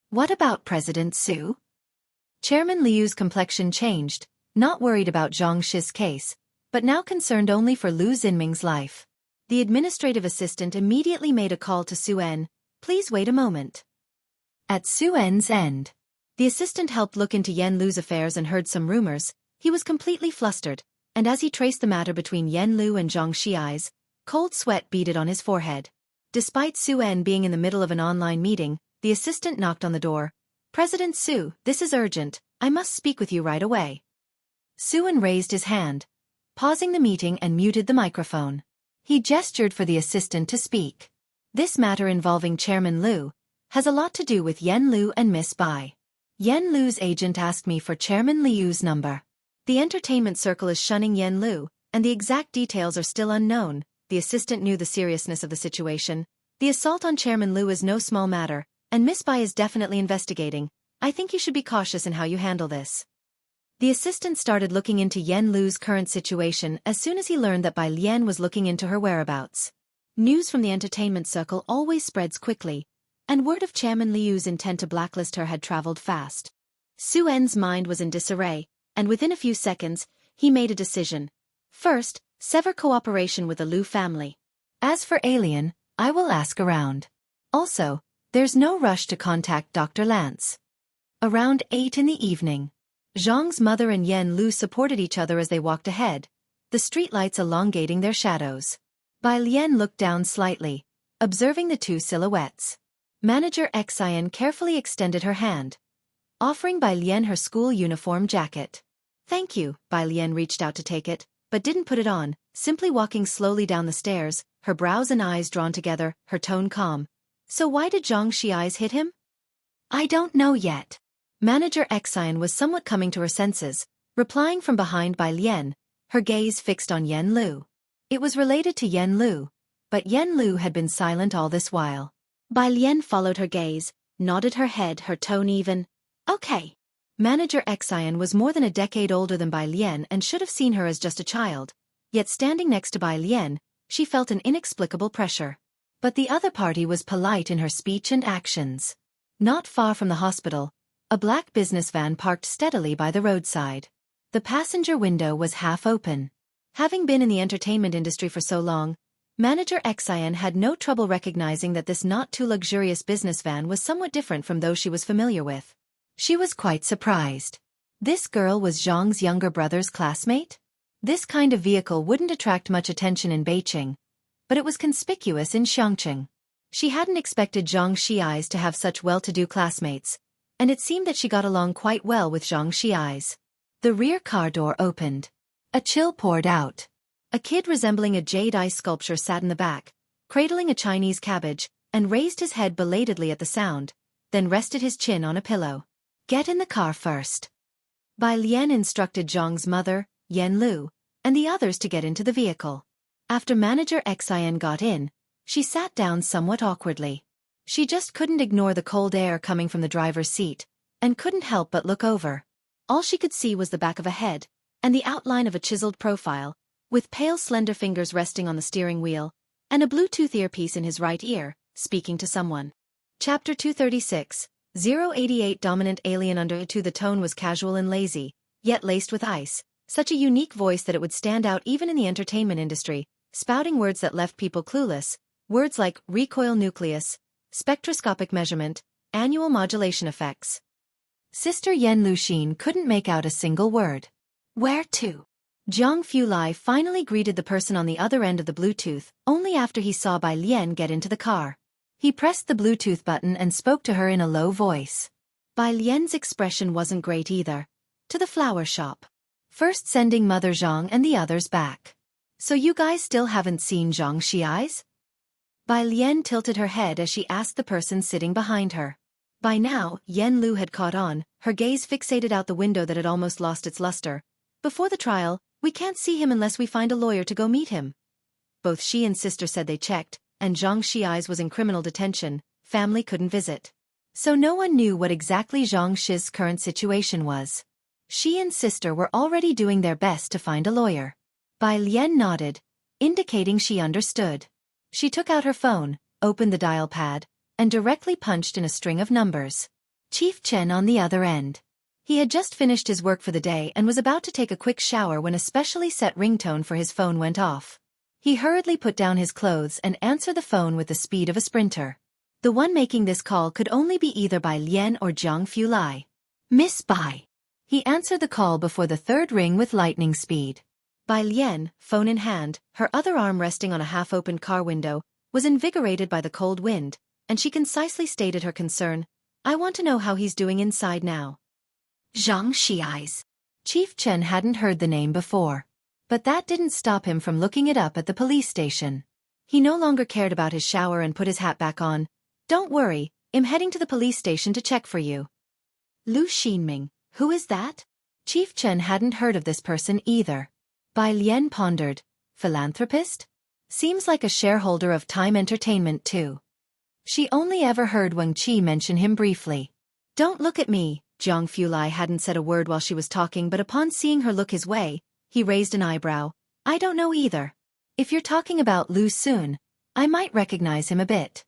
Speaker 1: What about President Su? Chairman Liu's complexion changed, not worried about Zhang Shi's case, but now concerned only for Lu Xinming's life. The administrative assistant immediately made a call to Su En. Please wait a moment. At Su En's end, the assistant helped look into Yen Lu's affairs and heard some rumors. He was completely flustered, and as he traced the matter between Yen Lu and Zhang Xi's, cold sweat beaded on his forehead. Despite Su En being in the middle of an online meeting, the assistant knocked on the door. President Su, this is urgent. I must speak with you right away. Su En raised his hand, pausing the meeting and muted the microphone. He gestured for the assistant to speak. This matter involving Chairman Lu has a lot to do with Yen Lu and Miss Bai. Yen Lu's agent asked me for Chairman Liu's number. The entertainment circle is shunning Yen Lu, and the exact details are still unknown. The assistant knew the seriousness of the situation. The assault on Chairman Lu is no small matter, and Miss Bai is definitely investigating. I think you should be cautious in how you handle this. The assistant started looking into Yen Lu's current situation as soon as he learned that Bai Lian was looking into her whereabouts. News from the entertainment circle always spreads quickly, and word of Chairman Liu's intent to blacklist her had traveled fast. Su En's mind was in disarray, and within a few seconds, he made a decision. First, sever cooperation with the Liu family. As for Alien, I will ask around. Also, there's no rush to contact Dr. Lance. Around 8 in the evening, Zhang's mother and Yen Lu supported each other as they walked ahead, the streetlights elongating their shadows. Bai Lian looked down slightly, observing the two silhouettes. Manager Xian carefully extended her hand, offering Bai Lian her school uniform jacket. Thank you, Bai Lian reached out to take it, but didn't put it on, simply walking slowly down the stairs, her brows and eyes drawn together, her tone calm. So why did Zhang Xi's hit him? I don't know yet. Manager Xian was somewhat coming to her senses, replying from behind Bai Lian, her gaze fixed on Yen Lu. It was related to Yen Lu, but Yen Lu had been silent all this while. Bai Lian followed her gaze, nodded her head, her tone even. Okay. Manager Xian was more than a decade older than Bai Lian and should have seen her as just a child, yet standing next to Bai Lian, she felt an inexplicable pressure. But the other party was polite in her speech and actions. Not far from the hospital, a black business van parked steadily by the roadside. The passenger window was half open. Having been in the entertainment industry for so long, Manager Xian had no trouble recognizing that this not-too-luxurious business van was somewhat different from those she was familiar with. She was quite surprised. This girl was Zhang's younger brother's classmate? This kind of vehicle wouldn't attract much attention in Beijing, but it was conspicuous in Xiangqing. She hadn't expected Zhang Xi's to have such well-to-do classmates, and it seemed that she got along quite well with Zhang Xi's. The rear car door opened. A chill poured out. A kid resembling a jade ice sculpture sat in the back, cradling a Chinese cabbage, and raised his head belatedly at the sound, then rested his chin on a pillow. Get in the car first. Bai Lian instructed Zhang's mother, Yen Lu, and the others to get into the vehicle. After Manager Xian got in, she sat down somewhat awkwardly. She just couldn't ignore the cold air coming from the driver's seat, and couldn't help but look over. All she could see was the back of a head, and the outline of a chiseled profile, with pale slender fingers resting on the steering wheel, and a Bluetooth earpiece in his right ear, speaking to someone. Chapter 236, 088 Dominant Alien. Under 2 the tone was casual and lazy, yet laced with ice, such a unique voice that it would stand out even in the entertainment industry, spouting words that left people clueless, words like recoil nucleus, spectroscopic measurement, annual modulation effects. Sister Yen Luxin couldn't make out a single word. Where to? Jiang Fulai finally greeted the person on the other end of the Bluetooth, only after he saw Bai Lian get into the car. He pressed the Bluetooth button and spoke to her in a low voice. Bai Lian's expression wasn't great either. To the flower shop. First sending Mother Zhang and the others back. So you guys still haven't seen Zhang Xi's? Bai Lian tilted her head as she asked the person sitting behind her. By now, Yen Lu had caught on, her gaze fixated out the window that had almost lost its luster. Before the trial, we can't see him unless we find a lawyer to go meet him. Both she and sister said they checked, and Zhang Xi's was in criminal detention, family couldn't visit. So no one knew what exactly Zhang Shi's current situation was. She and sister were already doing their best to find a lawyer. Bai Lian nodded, indicating she understood. She took out her phone, opened the dial pad, and directly punched in a string of numbers. Chief Chen on the other end. He had just finished his work for the day and was about to take a quick shower when a specially set ringtone for his phone went off. He hurriedly put down his clothes and answered the phone with the speed of a sprinter. The one making this call could only be either Bai Lian or Jiang Fulai. Miss Bai. He answered the call before the third ring with lightning speed. Bai Lian, phone in hand, her other arm resting on a half-opened car window, was invigorated by the cold wind, and she concisely stated her concern. I want to know how he's doing inside now. Zhang Xi's. Chief Chen hadn't heard the name before. But that didn't stop him from looking it up at the police station. He no longer cared about his shower and put his hat back on. Don't worry, I'm heading to the police station to check for you. Lu Xinming, who is that? Chief Chen hadn't heard of this person either. Bai Lian pondered. Philanthropist? Seems like a shareholder of Time Entertainment too. She only ever heard Wang Qi mention him briefly. Don't look at me, Jiang Fulai hadn't said a word while she was talking, but upon seeing her look his way, he raised an eyebrow. I don't know either. If you're talking about Lu Sun, I might recognize him a bit.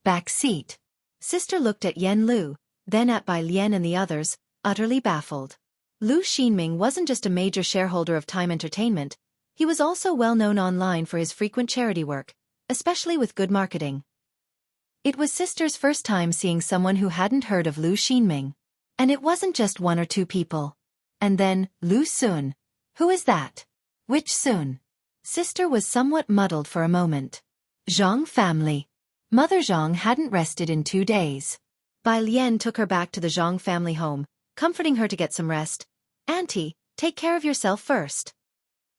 Speaker 1: Back seat. Sister looked at Yen Lu, then at Bai Lian and the others, utterly baffled. Lu Xinming wasn't just a major shareholder of Time Entertainment, he was also well known online for his frequent charity work, especially with good marketing. It was Sister's first time seeing someone who hadn't heard of Lu Xinming. And it wasn't just one or two people. And then, Lu Sun. Who is that? Which Sun? Sister was somewhat muddled for a moment. Zhang family. Mother Zhang hadn't rested in 2 days. Bai Lian took her back to the Zhang family home, comforting her to get some rest. Auntie, take care of yourself first.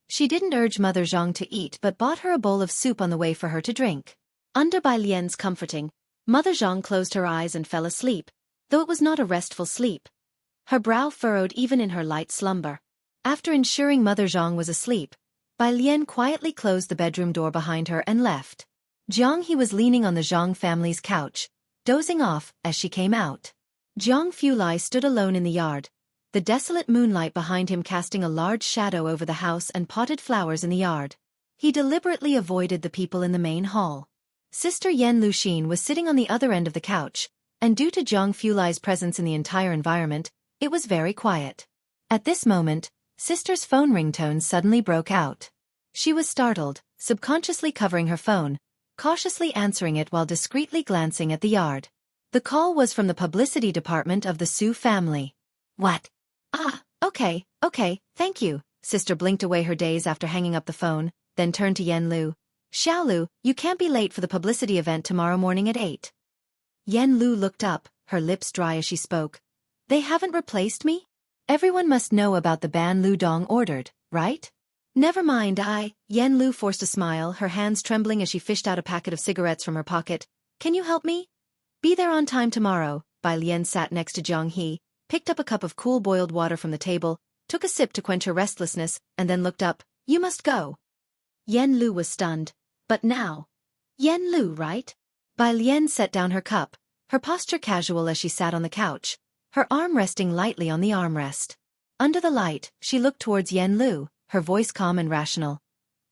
Speaker 1: She didn't urge Mother Zhang to eat but bought her a bowl of soup on the way for her to drink. Under Bai Lian's comforting, Mother Zhang closed her eyes and fell asleep, though it was not a restful sleep. Her brow furrowed even in her light slumber. After ensuring Mother Zhang was asleep, Bai Lian quietly closed the bedroom door behind her and left. Jiang He was leaning on the Zhang family's couch, dozing off as she came out. Jiang Fulai stood alone in the yard, the desolate moonlight behind him casting a large shadow over the house and potted flowers in the yard. He deliberately avoided the people in the main hall. Sister Yen Luxin was sitting on the other end of the couch, and due to Jiang Fulai's presence in the entire environment, it was very quiet. At this moment, Sister's phone ringtone suddenly broke out. She was startled, subconsciously covering her phone, cautiously answering it while discreetly glancing at the yard. The call was from the publicity department of the Su family. What? Ah, okay, thank you. Sister blinked away her daze after hanging up the phone, then turned to Yen Lu. Xiaolu, you can't be late for the publicity event tomorrow morning at 8. Yen Lu looked up, her lips dry as she spoke. They haven't replaced me? Everyone must know about the ban Lu Dong ordered, right? Never mind, Yen Lu forced a smile, her hands trembling as she fished out a packet of cigarettes from her pocket. Can you help me? Be there on time tomorrow. Bai Lian sat next to Jiang He, picked up a cup of cool boiled water from the table, took a sip to quench her restlessness, and then looked up. You must go. Yen Lu was stunned. But now? Yen Lu, right? Bai Lian set down her cup, her posture casual as she sat on the couch, her arm resting lightly on the armrest. Under the light, she looked towards Yen Lu, her voice calm and rational.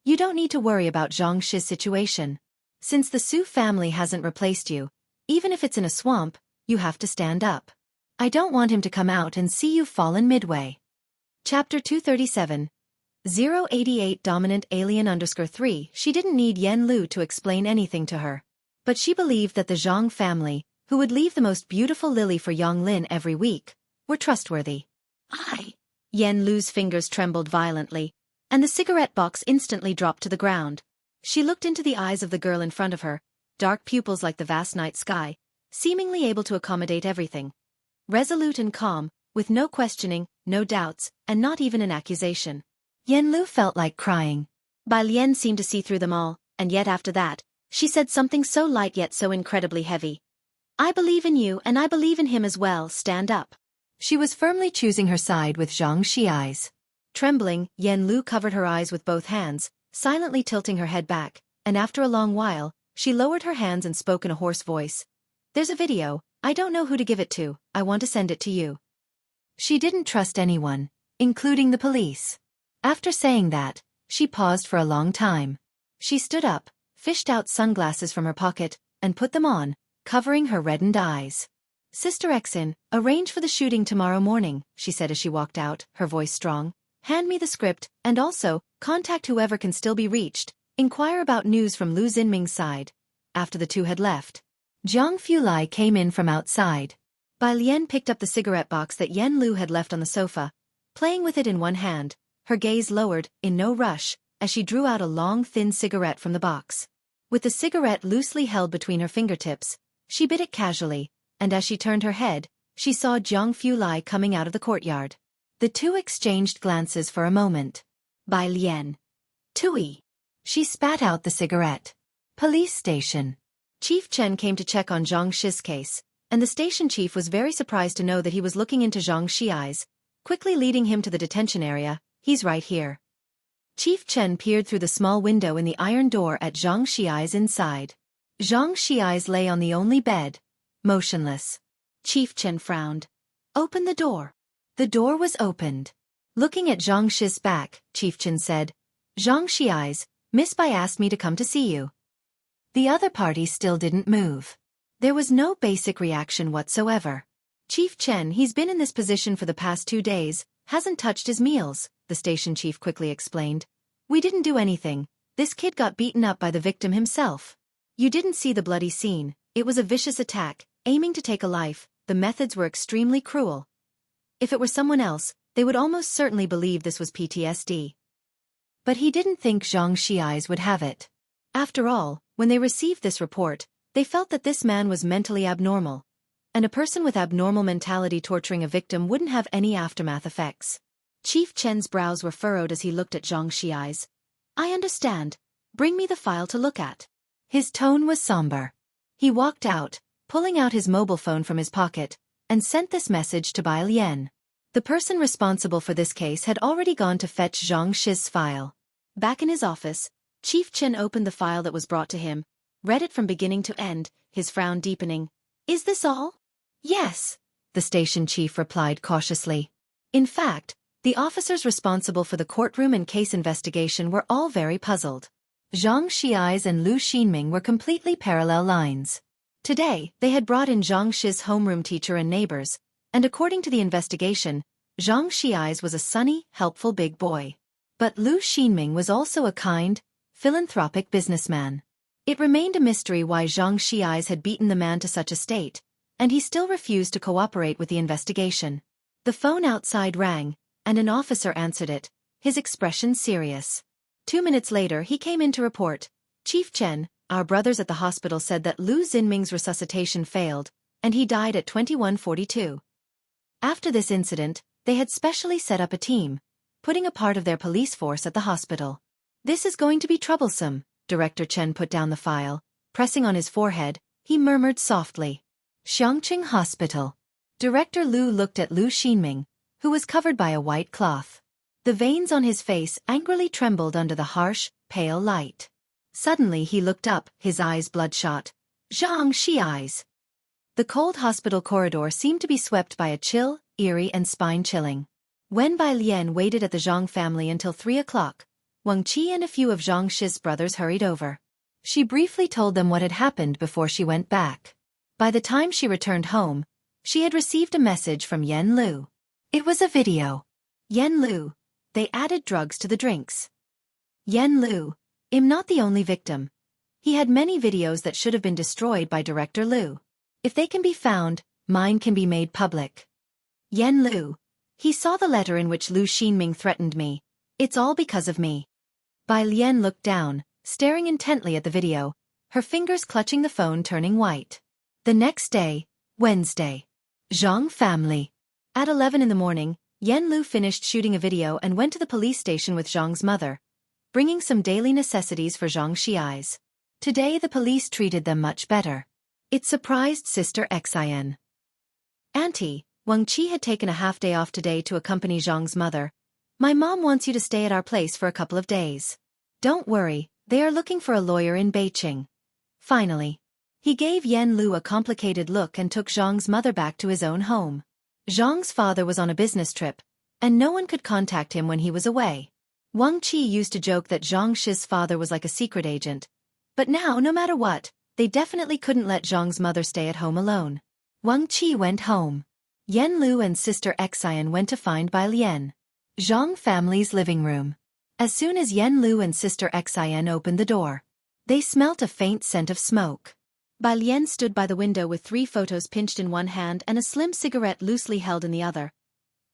Speaker 1: You don't need to worry about Zhang Shi's situation. Since the Su family hasn't replaced you, even if it's in a swamp, you have to stand up. I don't want him to come out and see you fallen midway. Chapter 237. 088 Dominant Alien _3. She didn't need Yen Lu to explain anything to her. But she believed that the Zhang family, who would leave the most beautiful lily for Yang Lin every week, were trustworthy. Yen Lu's fingers trembled violently, and the cigarette box instantly dropped to the ground. She looked into the eyes of the girl in front of her, dark pupils like the vast night sky, seemingly able to accommodate everything. Resolute and calm, with no questioning, no doubts, and not even an accusation. Yen Lu felt like crying. Bai Lian seemed to see through them all, and yet after that, she said something so light yet so incredibly heavy. I believe in you and I believe in him as well, stand up. She was firmly choosing her side with Zhang Shi eyes. Trembling, Yen Lu covered her eyes with both hands, silently tilting her head back, and after a long while, she lowered her hands and spoke in a hoarse voice. There's a video, I don't know who to give it to, I want to send it to you. She didn't trust anyone, including the police. After saying that, she paused for a long time. She stood up, fished out sunglasses from her pocket, and put them on, covering her reddened eyes. Sister Xin, arrange for the shooting tomorrow morning, she said as she walked out, her voice strong. Hand me the script, and also, contact whoever can still be reached, inquire about news from Lu Xinming's side. After the two had left, Jiang Fulai came in from outside. Bai Lian picked up the cigarette box that Yen Lu had left on the sofa, playing with it in one hand, her gaze lowered, in no rush, as she drew out a long thin cigarette from the box. With the cigarette loosely held between her fingertips, she bit it casually, and as she turned her head, she saw Jiang Fulai coming out of the courtyard. The two exchanged glances for a moment. Bai Lian. Tui. She spat out the cigarette. Police station. Chief Chen came to check on Zhang Shi's case, and the station chief was very surprised to know that he was looking into Zhang Shi's, quickly leading him to the detention area. He's right here. Chief Chen peered through the small window in the iron door at Zhang Shi's inside. Zhang Shi's lay on the only bed, motionless. Chief Chen frowned. Open the door. The door was opened. Looking at Zhang Shi's back, Chief Chen said, Zhang Shi's, Miss Bai asked me to come to see you. The other party still didn't move. There was no basic reaction whatsoever. Chief Chen, he's been in this position for the past 2 days, hasn't touched his meals, the station chief quickly explained. We didn't do anything. This kid got beaten up by the victim himself. You didn't see the bloody scene. It was a vicious attack, aiming to take a life. The methods were extremely cruel. If it were someone else, they would almost certainly believe this was PTSD. But he didn't think Zhang Xiai's would have it. After all, when they received this report, they felt that this man was mentally abnormal. And a person with abnormal mentality torturing a victim wouldn't have any aftermath effects. Chief Chen's brows were furrowed as he looked at Zhang Xiai's. I understand. Bring me the file to look at. His tone was somber. He walked out, pulling out his mobile phone from his pocket, and sent this message to Bai Lian. The person responsible for this case had already gone to fetch Zhang Shi's file. Back in his office, Chief Chen opened the file that was brought to him, read it from beginning to end, his frown deepening. Is this all? Yes, the station chief replied cautiously. In fact, the officers responsible for the courtroom and case investigation were all very puzzled. Zhang Xiai's and Lu Xinming were completely parallel lines. Today, they had brought in Zhang Shi's homeroom teacher and neighbors, and according to the investigation, Zhang Xiai's was a sunny, helpful big boy. But Lu Xinming was also a kind, philanthropic businessman. It remained a mystery why Zhang Xiai's had beaten the man to such a state, and he still refused to cooperate with the investigation. The phone outside rang, and an officer answered it, his expression serious. 2 minutes later he came in to report, Chief Chen, our brothers at the hospital said that Lu Xinming's resuscitation failed, and he died at 21:42. After this incident, they had specially set up a team, putting a part of their police force at the hospital. This is going to be troublesome, Director Chen put down the file, pressing on his forehead, he murmured softly. Xiangqing Hospital. Director Lu looked at Lu Xinming, who was covered by a white cloth. The veins on his face angrily trembled under the harsh, pale light. Suddenly he looked up, his eyes bloodshot. Zhang Xiai's. The cold hospital corridor seemed to be swept by a chill, eerie and spine-chilling. When Bai Lian waited at the Zhang family until 3 o'clock, Wang Qi and a few of Zhang Shi's brothers hurried over. She briefly told them what had happened before she went back. By the time she returned home, she had received a message from Yan Lu. It was a video. Yan Lu. They added drugs to the drinks. Yan Lu. I'm not the only victim. He had many videos that should have been destroyed by Director Lu. If they can be found, mine can be made public. Yan Lu. He saw the letter in which Lu Xinming threatened me. It's all because of me. Bai Lian looked down, staring intently at the video, her fingers clutching the phone turning white. The next day, Wednesday. Zhang family. At 11 in the morning, Yan Lu finished shooting a video and went to the police station with Zhang's mother, bringing some daily necessities for Zhang Xiai's. Today the police treated them much better. It surprised Sister Xin. Auntie, Wang Qi had taken a half-day off today to accompany Zhang's mother. My mom wants you to stay at our place for a couple of days. Don't worry, they are looking for a lawyer in Beijing. Finally. He gave Yan Lu a complicated look and took Zhang's mother back to his own home. Zhang's father was on a business trip, and no one could contact him when he was away. Wang Qi used to joke that Zhang Shi's father was like a secret agent. But now, no matter what, they definitely couldn't let Zhang's mother stay at home alone. Wang Qi went home. Yan Lu and Sister Xin went to find Bai Lian. Zhang family's living room. As soon as Yan Lu and Sister Xin opened the door, they smelt a faint scent of smoke. Bai Lian stood by the window with 3 photos pinched in one hand and a slim cigarette loosely held in the other.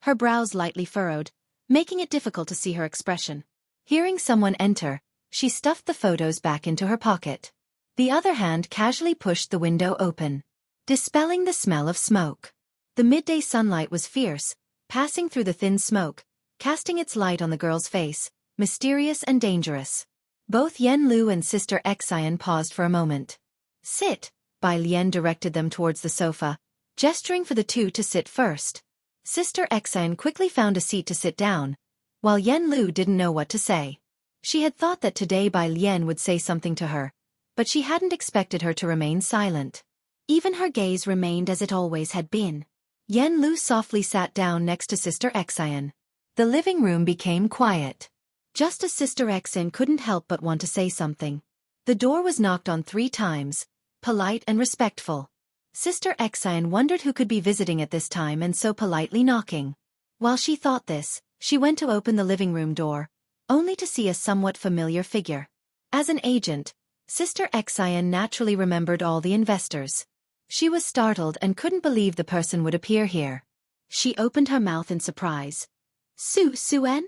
Speaker 1: Her brows lightly furrowed, making it difficult to see her expression. Hearing someone enter, she stuffed the photos back into her pocket. The other hand casually pushed the window open, dispelling the smell of smoke. The midday sunlight was fierce, passing through the thin smoke, casting its light on the girl's face, mysterious and dangerous. Both Yan Lu and Sister Xin paused for a moment. Sit, Bai Lian directed them towards the sofa, gesturing for the two to sit first. Sister Xin quickly found a seat to sit down, while Yan Lu didn't know what to say. She had thought that today Bai Lian would say something to her, but she hadn't expected her to remain silent. Even her gaze remained as it always had been. Yan Lu softly sat down next to Sister Xin. The living room became quiet. Just as Sister Xin couldn't help but want to say something. The door was knocked on 3 times, polite and respectful. Sister Xueqi wondered who could be visiting at this time and so politely knocking. While she thought this, she went to open the living room door, only to see a somewhat familiar figure. As an agent, Sister Xueqi naturally remembered all the investors. She was startled and couldn't believe the person would appear here. She opened her mouth in surprise. Xuan?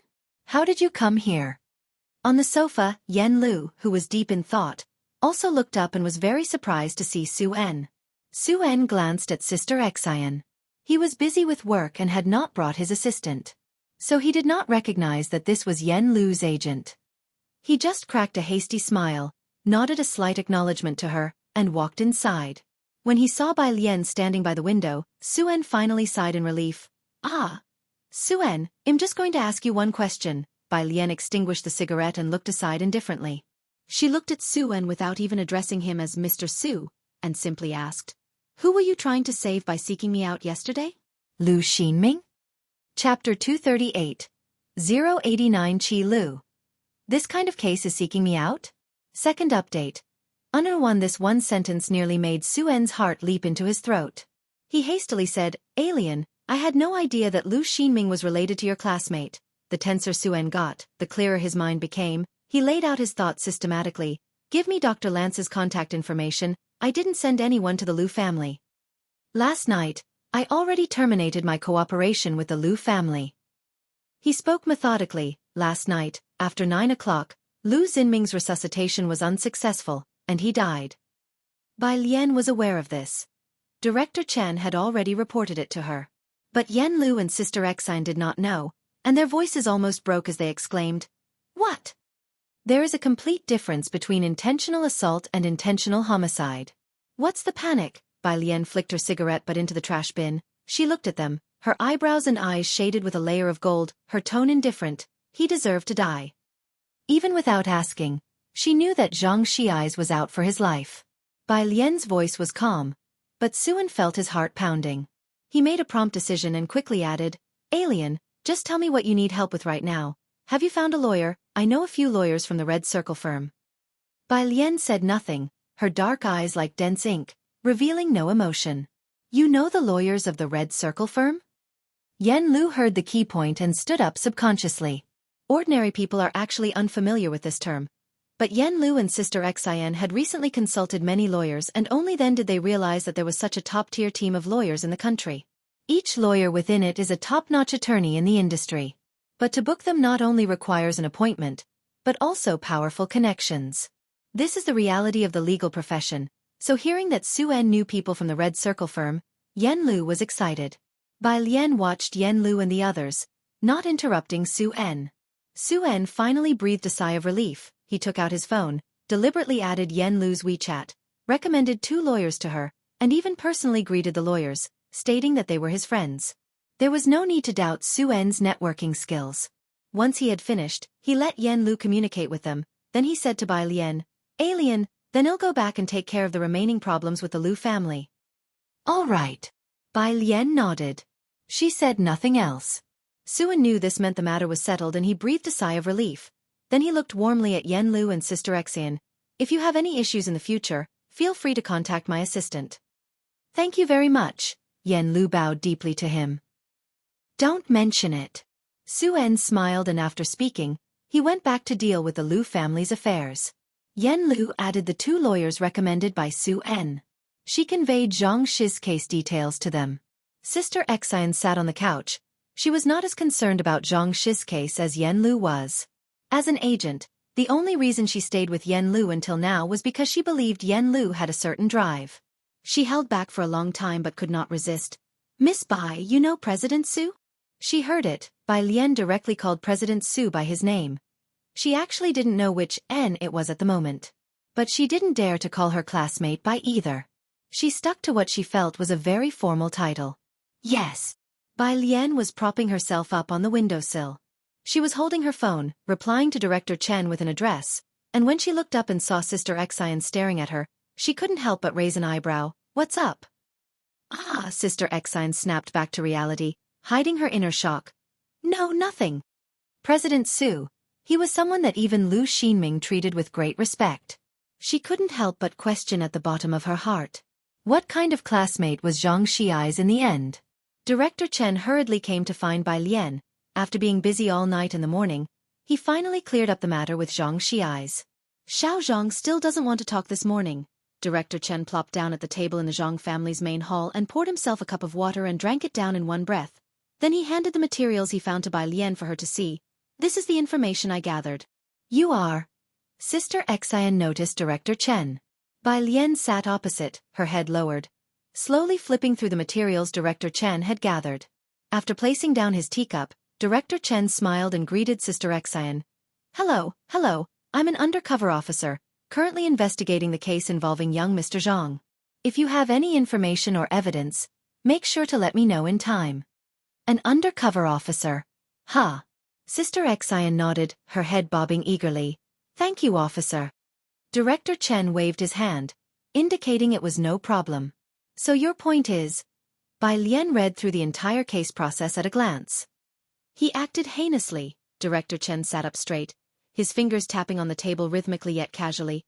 Speaker 1: How did you come here? On the sofa, Yen Lu, who was deep in thought, also looked up and was very surprised to see Xuan. Xuan glanced at Sister Xuan. He was busy with work and had not brought his assistant. So he did not recognize that this was Yen Lu's agent. He just cracked a hasty smile, nodded a slight acknowledgement to her, and walked inside. When he saw Bai Lian standing by the window, Xuan finally sighed in relief. Ah! Xuan, I'm just going to ask you one question. Bai Lian extinguished the cigarette and looked aside indifferently. She looked at Xuan without even addressing him as Mr. Su, and simply asked, "Who were you trying to save by seeking me out yesterday?" Lu Xinming? Chapter 238. 089 Qi Lu. This kind of case is seeking me out? Second update. Under 1. This one sentence nearly made Xuan's heart leap into his throat. He hastily said, "Alien, I had no idea that Lu Xinming was related to your classmate." The tenser Xuan got, the clearer his mind became. He laid out his thoughts systematically. "Give me Dr. Lance's contact information. I didn't send anyone to the Lu family. Last night, I already terminated my cooperation with the Lu family." He spoke methodically. Last night, after 9 o'clock, Lu Xinming's resuscitation was unsuccessful, and he died. Bai Lian was aware of this. Director Chen had already reported it to her. But Yen Lu and Sister Xuan did not know, and their voices almost broke as they exclaimed, "What?" There is a complete difference between intentional assault and intentional homicide. What's the panic? Bai Lian flicked her cigarette butt into the trash bin. She looked at them, her eyebrows and eyes shaded with a layer of gold, her tone indifferent. He deserved to die. Even without asking, she knew that Zhang Xiai's was out for his life. Bai Lian's voice was calm, but Xuan felt his heart pounding. He made a prompt decision and quickly added, "Alien, just tell me what you need help with right now. Have you found a lawyer? I know a few lawyers from the Red Circle firm." Bai Lian said nothing, her dark eyes like dense ink, revealing no emotion. "You know the lawyers of the Red Circle firm?" Yen Lu heard the key point and stood up subconsciously. Ordinary people are actually unfamiliar with this term. But Yen Lu and Sister Xuan had recently consulted many lawyers, and only then did they realize that there was such a top-tier team of lawyers in the country. Each lawyer within it is a top-notch attorney in the industry. But to book them not only requires an appointment, but also powerful connections. This is the reality of the legal profession, so hearing that Xuan knew people from the Red Circle firm, Yen Lu was excited. Bai Lian watched Yen Lu and the others, not interrupting Xuan. Xuan finally breathed a sigh of relief. He took out his phone, deliberately added Yen Lu's WeChat, recommended 2 lawyers to her, and even personally greeted the lawyers, stating that they were his friends. There was no need to doubt Xuan's networking skills. Once he had finished, he let Yen Lu communicate with them, then he said to Bai Lian, "Alien, then I'll go back and take care of the remaining problems with the Lu family." "All right." Bai Lian nodded. She said nothing else. Xuan knew this meant the matter was settled and he breathed a sigh of relief. Then he looked warmly at Yen Lu and Sister Xuan. "If you have any issues in the future, feel free to contact my assistant." "Thank you very much." Yen Lu bowed deeply to him. "Don't mention it." Xuan smiled and after speaking, he went back to deal with the Lu family's affairs. Yen Lu added the 2 lawyers recommended by Xuan. She conveyed Zhang Shi's case details to them. Sister Xuan sat on the couch. She was not as concerned about Zhang Shi's case as Yen Lu was. As an agent, the only reason she stayed with Yen Lu until now was because she believed Yen Lu had a certain drive. She held back for a long time but could not resist. "Miss Bai, you know President Su?" She heard it. Bai Lian directly called President Su by his name. She actually didn't know which N it was at the moment. But she didn't dare to call her classmate by either. She stuck to what she felt was a very formal title. "Yes." Bai Lian was propping herself up on the windowsill. She was holding her phone, replying to Director Chen with an address, and when she looked up and saw Sister Xuan staring at her, she couldn't help but raise an eyebrow. "What's up?" "Ah," Sister Xuan snapped back to reality, hiding her inner shock. "No, nothing." President Su. He was someone that even Lu Xinming treated with great respect. She couldn't help but question at the bottom of her heart. What kind of classmate was Zhang Xiai's in the end? Director Chen hurriedly came to find Bai Lian. After being busy all night in the morning, he finally cleared up the matter with Zhang Xiai's. Xiao Zhang still doesn't want to talk this morning. Director Chen plopped down at the table in the Zhang family's main hall and poured himself a cup of water and drank it down in one breath. Then he handed the materials he found to Bai Lian for her to see. This is the information I gathered. You are. Sister Xian noticed Director Chen. Bai Lian sat opposite, her head lowered, slowly flipping through the materials Director Chen had gathered. After placing down his teacup, Director Chen smiled and greeted Sister Xian. Hello, I'm an undercover officer, currently investigating the case involving young Mr. Zhang. If you have any information or evidence, make sure to let me know in time. An undercover officer. Ha. Sister Xian nodded, her head bobbing eagerly. Thank you, officer. Director Chen waved his hand, indicating it was no problem. So your point is? Bai Lian read through the entire case process at a glance. He acted heinously. Director Chen sat up straight, his fingers tapping on the table rhythmically yet casually.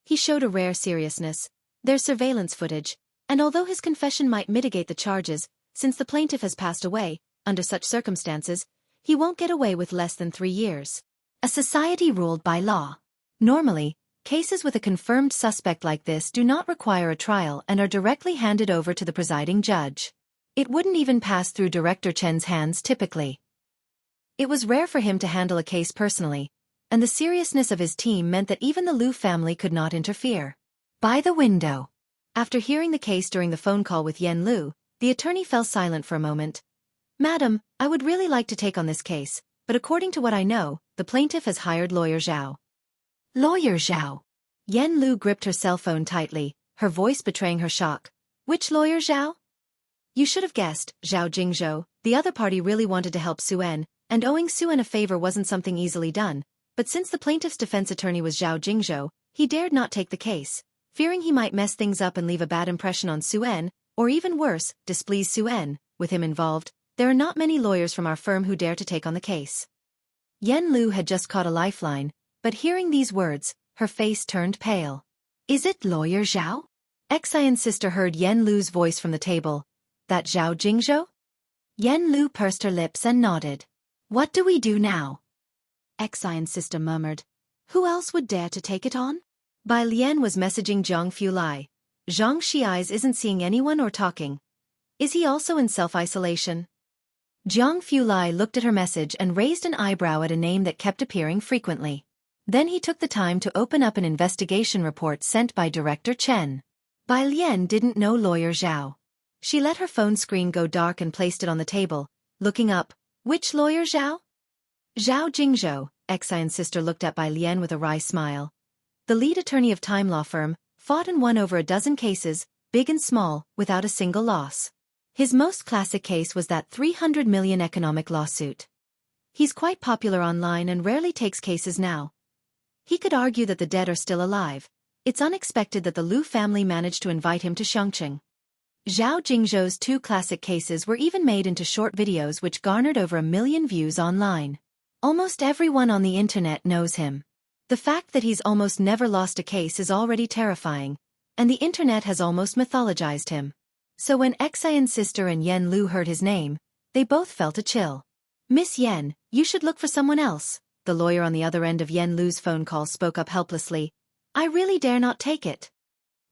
Speaker 1: He showed a rare seriousness. There's surveillance footage, and although his confession might mitigate the charges, since the plaintiff has passed away, under such circumstances, he won't get away with less than 3 years. A society ruled by law. Normally, cases with a confirmed suspect like this do not require a trial and are directly handed over to the presiding judge. It wouldn't even pass through Director Chen's hands typically. It was rare for him to handle a case personally, and the seriousness of his team meant that even the Liu family could not interfere. By the window. After hearing the case during the phone call with Yen Liu, the attorney fell silent for a moment. Madam, I would really like to take on this case, but according to what I know, the plaintiff has hired Lawyer Zhao. Lawyer Zhao. Yen Liu gripped her cell phone tightly, her voice betraying her shock. Which Lawyer Zhao? You should have guessed, Zhao Jingzhou. The other party really wanted to help Suen, and owing Suen a favor wasn't something easily done, but since the plaintiff's defense attorney was Zhao Jingzhou, he dared not take the case, fearing he might mess things up and leave a bad impression on Suen, or even worse, displease Suen. With him involved, there are not many lawyers from our firm who dare to take on the case. Yen Liu had just caught a lifeline, but hearing these words, her face turned pale. Is it Lawyer Zhao? Xian's sister heard Yen Liu's voice from the table. That Zhao Jingzhou? Yen Liu pursed her lips and nodded. What do we do now? Xian's sister murmured. Who else would dare to take it on? Bai Lian was messaging Zhang Fulai. Zhang Xiai's isn't seeing anyone or talking. Is he also in self-isolation? Zhang Fulai looked at her message and raised an eyebrow at a name that kept appearing frequently. Then he took the time to open up an investigation report sent by Director Chen. Bai Lian didn't know Lawyer Zhao. She let her phone screen go dark and placed it on the table, looking up. Which Lawyer Zhao? Zhao Jingzhou. Xian's sister looked at Bai Lian with a wry smile. The lead attorney of Time Law Firm, fought and won over a dozen cases, big and small, without a single loss. His most classic case was that 300 million economic lawsuit. He's quite popular online and rarely takes cases now. He could argue that the dead are still alive. It's unexpected that the Liu family managed to invite him to Xueqi. Zhao Jingzhou's 2 classic cases were even made into short videos which garnered over 1 million views online. Almost everyone on the internet knows him. The fact that he's almost never lost a case is already terrifying, and the internet has almost mythologized him. So when Xian's sister and Yen Liu heard his name, they both felt a chill. Miss Yen, you should look for someone else. The lawyer on the other end of Yen Liu's phone call spoke up helplessly. I really dare not take it.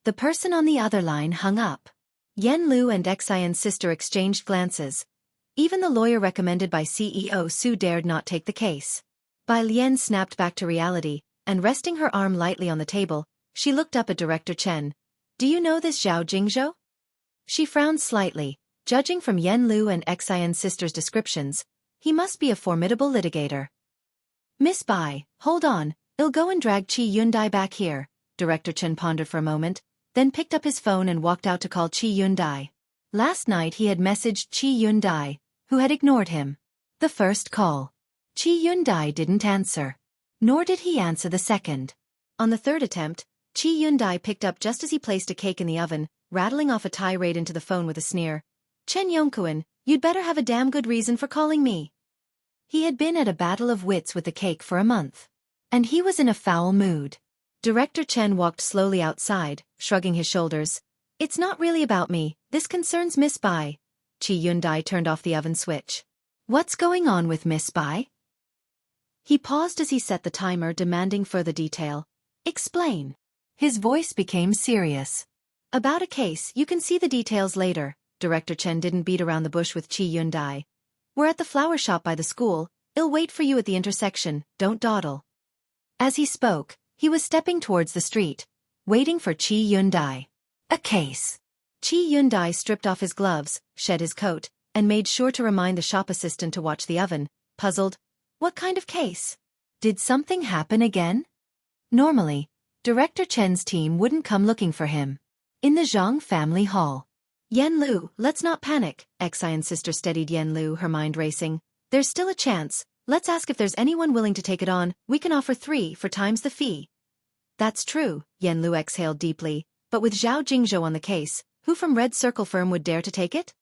Speaker 1: The person on the other line hung up. Yen Liu and Xian's sister exchanged glances. Even the lawyer recommended by CEO Su dared not take the case. Bai Lian snapped back to reality, and resting her arm lightly on the table, she looked up at Director Chen. Do you know this Zhao Jingzhou? She frowned slightly. Judging from Yen Liu and Xian's sister's descriptions, he must be a formidable litigator. Miss Bai, hold on, I'll go and drag Qi Yundai back here. Director Chen pondered for a moment, then picked up his phone and walked out to call Qi Yundai. Last night he had messaged Qi Yundai, who had ignored him. The first call. Qi Yundai didn't answer. Nor did he answer the second. On the third attempt, Qi Yundai picked up just as he placed a cake in the oven, rattling off a tirade into the phone with a sneer. Chen Yongkuan, you'd better have a damn good reason for calling me. He had been at a battle of wits with the cake for a month. And he was in a foul mood. Director Chen walked slowly outside, shrugging his shoulders. It's not really about me, this concerns Miss Bai. Qi Yundai turned off the oven switch. What's going on with Miss Bai? He paused as he set the timer, demanding further detail. Explain. His voice became serious. About a case, you can see the details later. Director Chen didn't beat around the bush with Qi Yundai. We're at the flower shop by the school. I'll wait for you at the intersection, don't dawdle. As he spoke, he was stepping towards the street, waiting for Qi Yundai. A case. Qi Yundai stripped off his gloves, shed his coat, and made sure to remind the shop assistant to watch the oven, puzzled. What kind of case? Did something happen again? Normally, Director Chen's team wouldn't come looking for him. In the Zhang family hall. Yen Lu, let's not panic, Xian's sister steadied Yen Lu, her mind racing. There's still a chance. Let's ask if there's anyone willing to take it on. We can offer 3 for times the fee. That's true, Yen Lu exhaled deeply, but with Zhao Jingzhou on the case, who from Red Circle firm would dare to take it?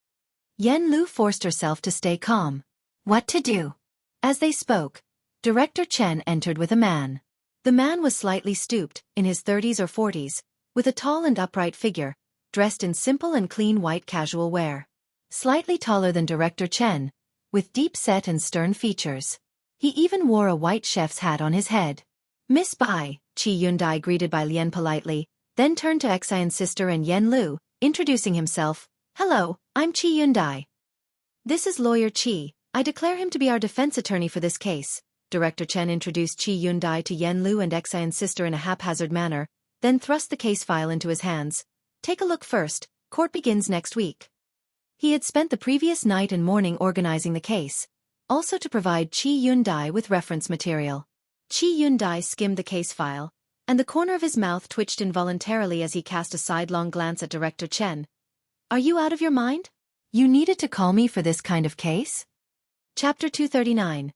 Speaker 1: Yen Lu forced herself to stay calm. What to do? As they spoke, Director Chen entered with a man. The man was slightly stooped, in his 30s or 40s, with a tall and upright figure, dressed in simple and clean white casual wear. Slightly taller than Director Chen, with deep-set and stern features. He even wore a white chef's hat on his head. Miss Bai, Qi Yundai greeted Bai Lian politely, then turned to Xian's sister and Yen Lu, introducing himself. Hello, I'm Qi Yundai. This is Lawyer Qi. I declare him to be our defense attorney for this case. Director Chen introduced Qi Yundai to Yen Lu and Xian's sister in a haphazard manner, then thrust the case file into his hands. Take a look first, court begins next week. He had spent the previous night and morning organizing the case, also to provide Qi Yundai with reference material. Qi Yundai skimmed the case file, and the corner of his mouth twitched involuntarily as he cast a sidelong glance at Director Chen. Are you out of your mind? You needed to call me for this kind of case? Chapter 239.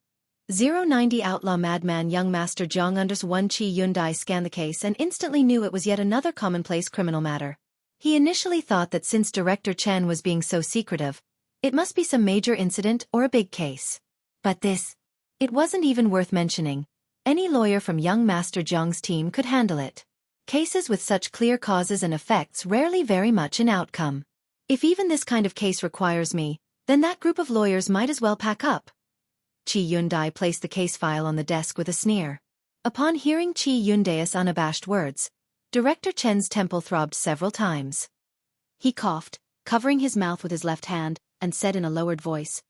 Speaker 1: 090 Outlaw Madman Young Master Zhang _1 Qi Yundai scanned the case and instantly knew it was yet another commonplace criminal matter. He initially thought that since Director Chen was being so secretive, it must be some major incident or a big case. But this, it wasn't even worth mentioning. Any lawyer from young Master Zhang's team could handle it. Cases with such clear causes and effects rarely vary much in outcome. If even this kind of case requires me, then that group of lawyers might as well pack up. Qi Yundai placed the case file on the desk with a sneer. Upon hearing Qi Yundai's unabashed words, Director Chen's temple throbbed several times. He coughed, covering his mouth with his left hand, and said in a lowered voice,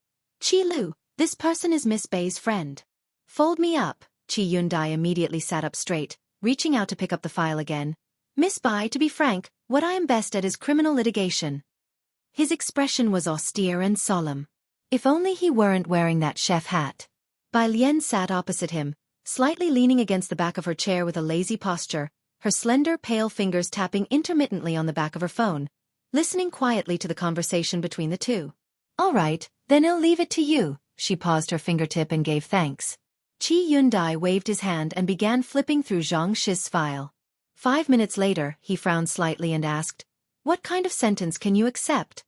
Speaker 1: Qi Lu, this person is Miss Bai's friend. Fold me up. Qi Yundai immediately sat up straight, reaching out to pick up the file again. Miss Bai, to be frank, what I am best at is criminal litigation. His expression was austere and solemn. If only he weren't wearing that chef hat. Bai Lian sat opposite him, slightly leaning against the back of her chair with a lazy posture, her slender, pale fingers tapping intermittently on the back of her phone, listening quietly to the conversation between the two. All right, then I'll leave it to you. She paused her fingertip and gave thanks. Qi Yundai waved his hand and began flipping through Zhang Shi's file. 5 minutes later, he frowned slightly and asked, What kind of sentence can you accept?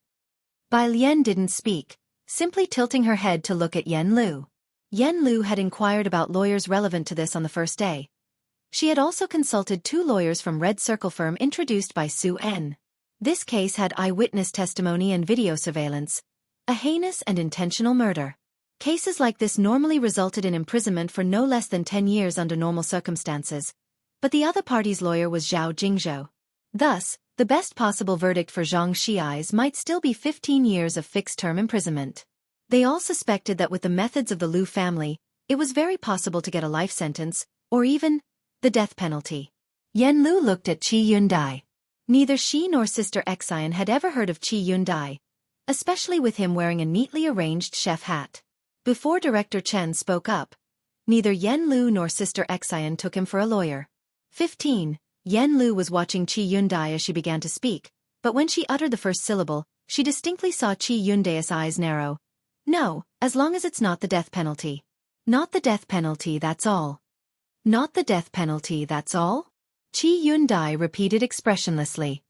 Speaker 1: Bai Lian didn't speak, simply tilting her head to look at Yen Lu. Yen Lu had inquired about lawyers relevant to this on the first day. She had also consulted 2 lawyers from Red Circle firm introduced by Su En. This case had eyewitness testimony and video surveillance, a heinous and intentional murder. Cases like this normally resulted in imprisonment for no less than 10 years under normal circumstances, but the other party's lawyer was Zhao Jingzhou. Thus, the best possible verdict for Zhang Shi's might still be 15 years of fixed-term imprisonment. They all suspected that with the methods of the Liu family, it was very possible to get a life sentence, or even the death penalty. Yen Lu looked at Qi Yundai. Neither she nor Sister Xian had ever heard of Qi Yundai, especially with him wearing a neatly arranged chef hat. Before Director Chen spoke up, neither Yen Lu nor Sister Xian took him for a lawyer. 15. Yen Lu was watching Qi Yundai as she began to speak, but when she uttered the first syllable, she distinctly saw Qi Yundai's eyes narrow. No, as long as it's not the death penalty. Not the death penalty, that's all. Not the death penalty, that's all? Qi Yundai repeated expressionlessly.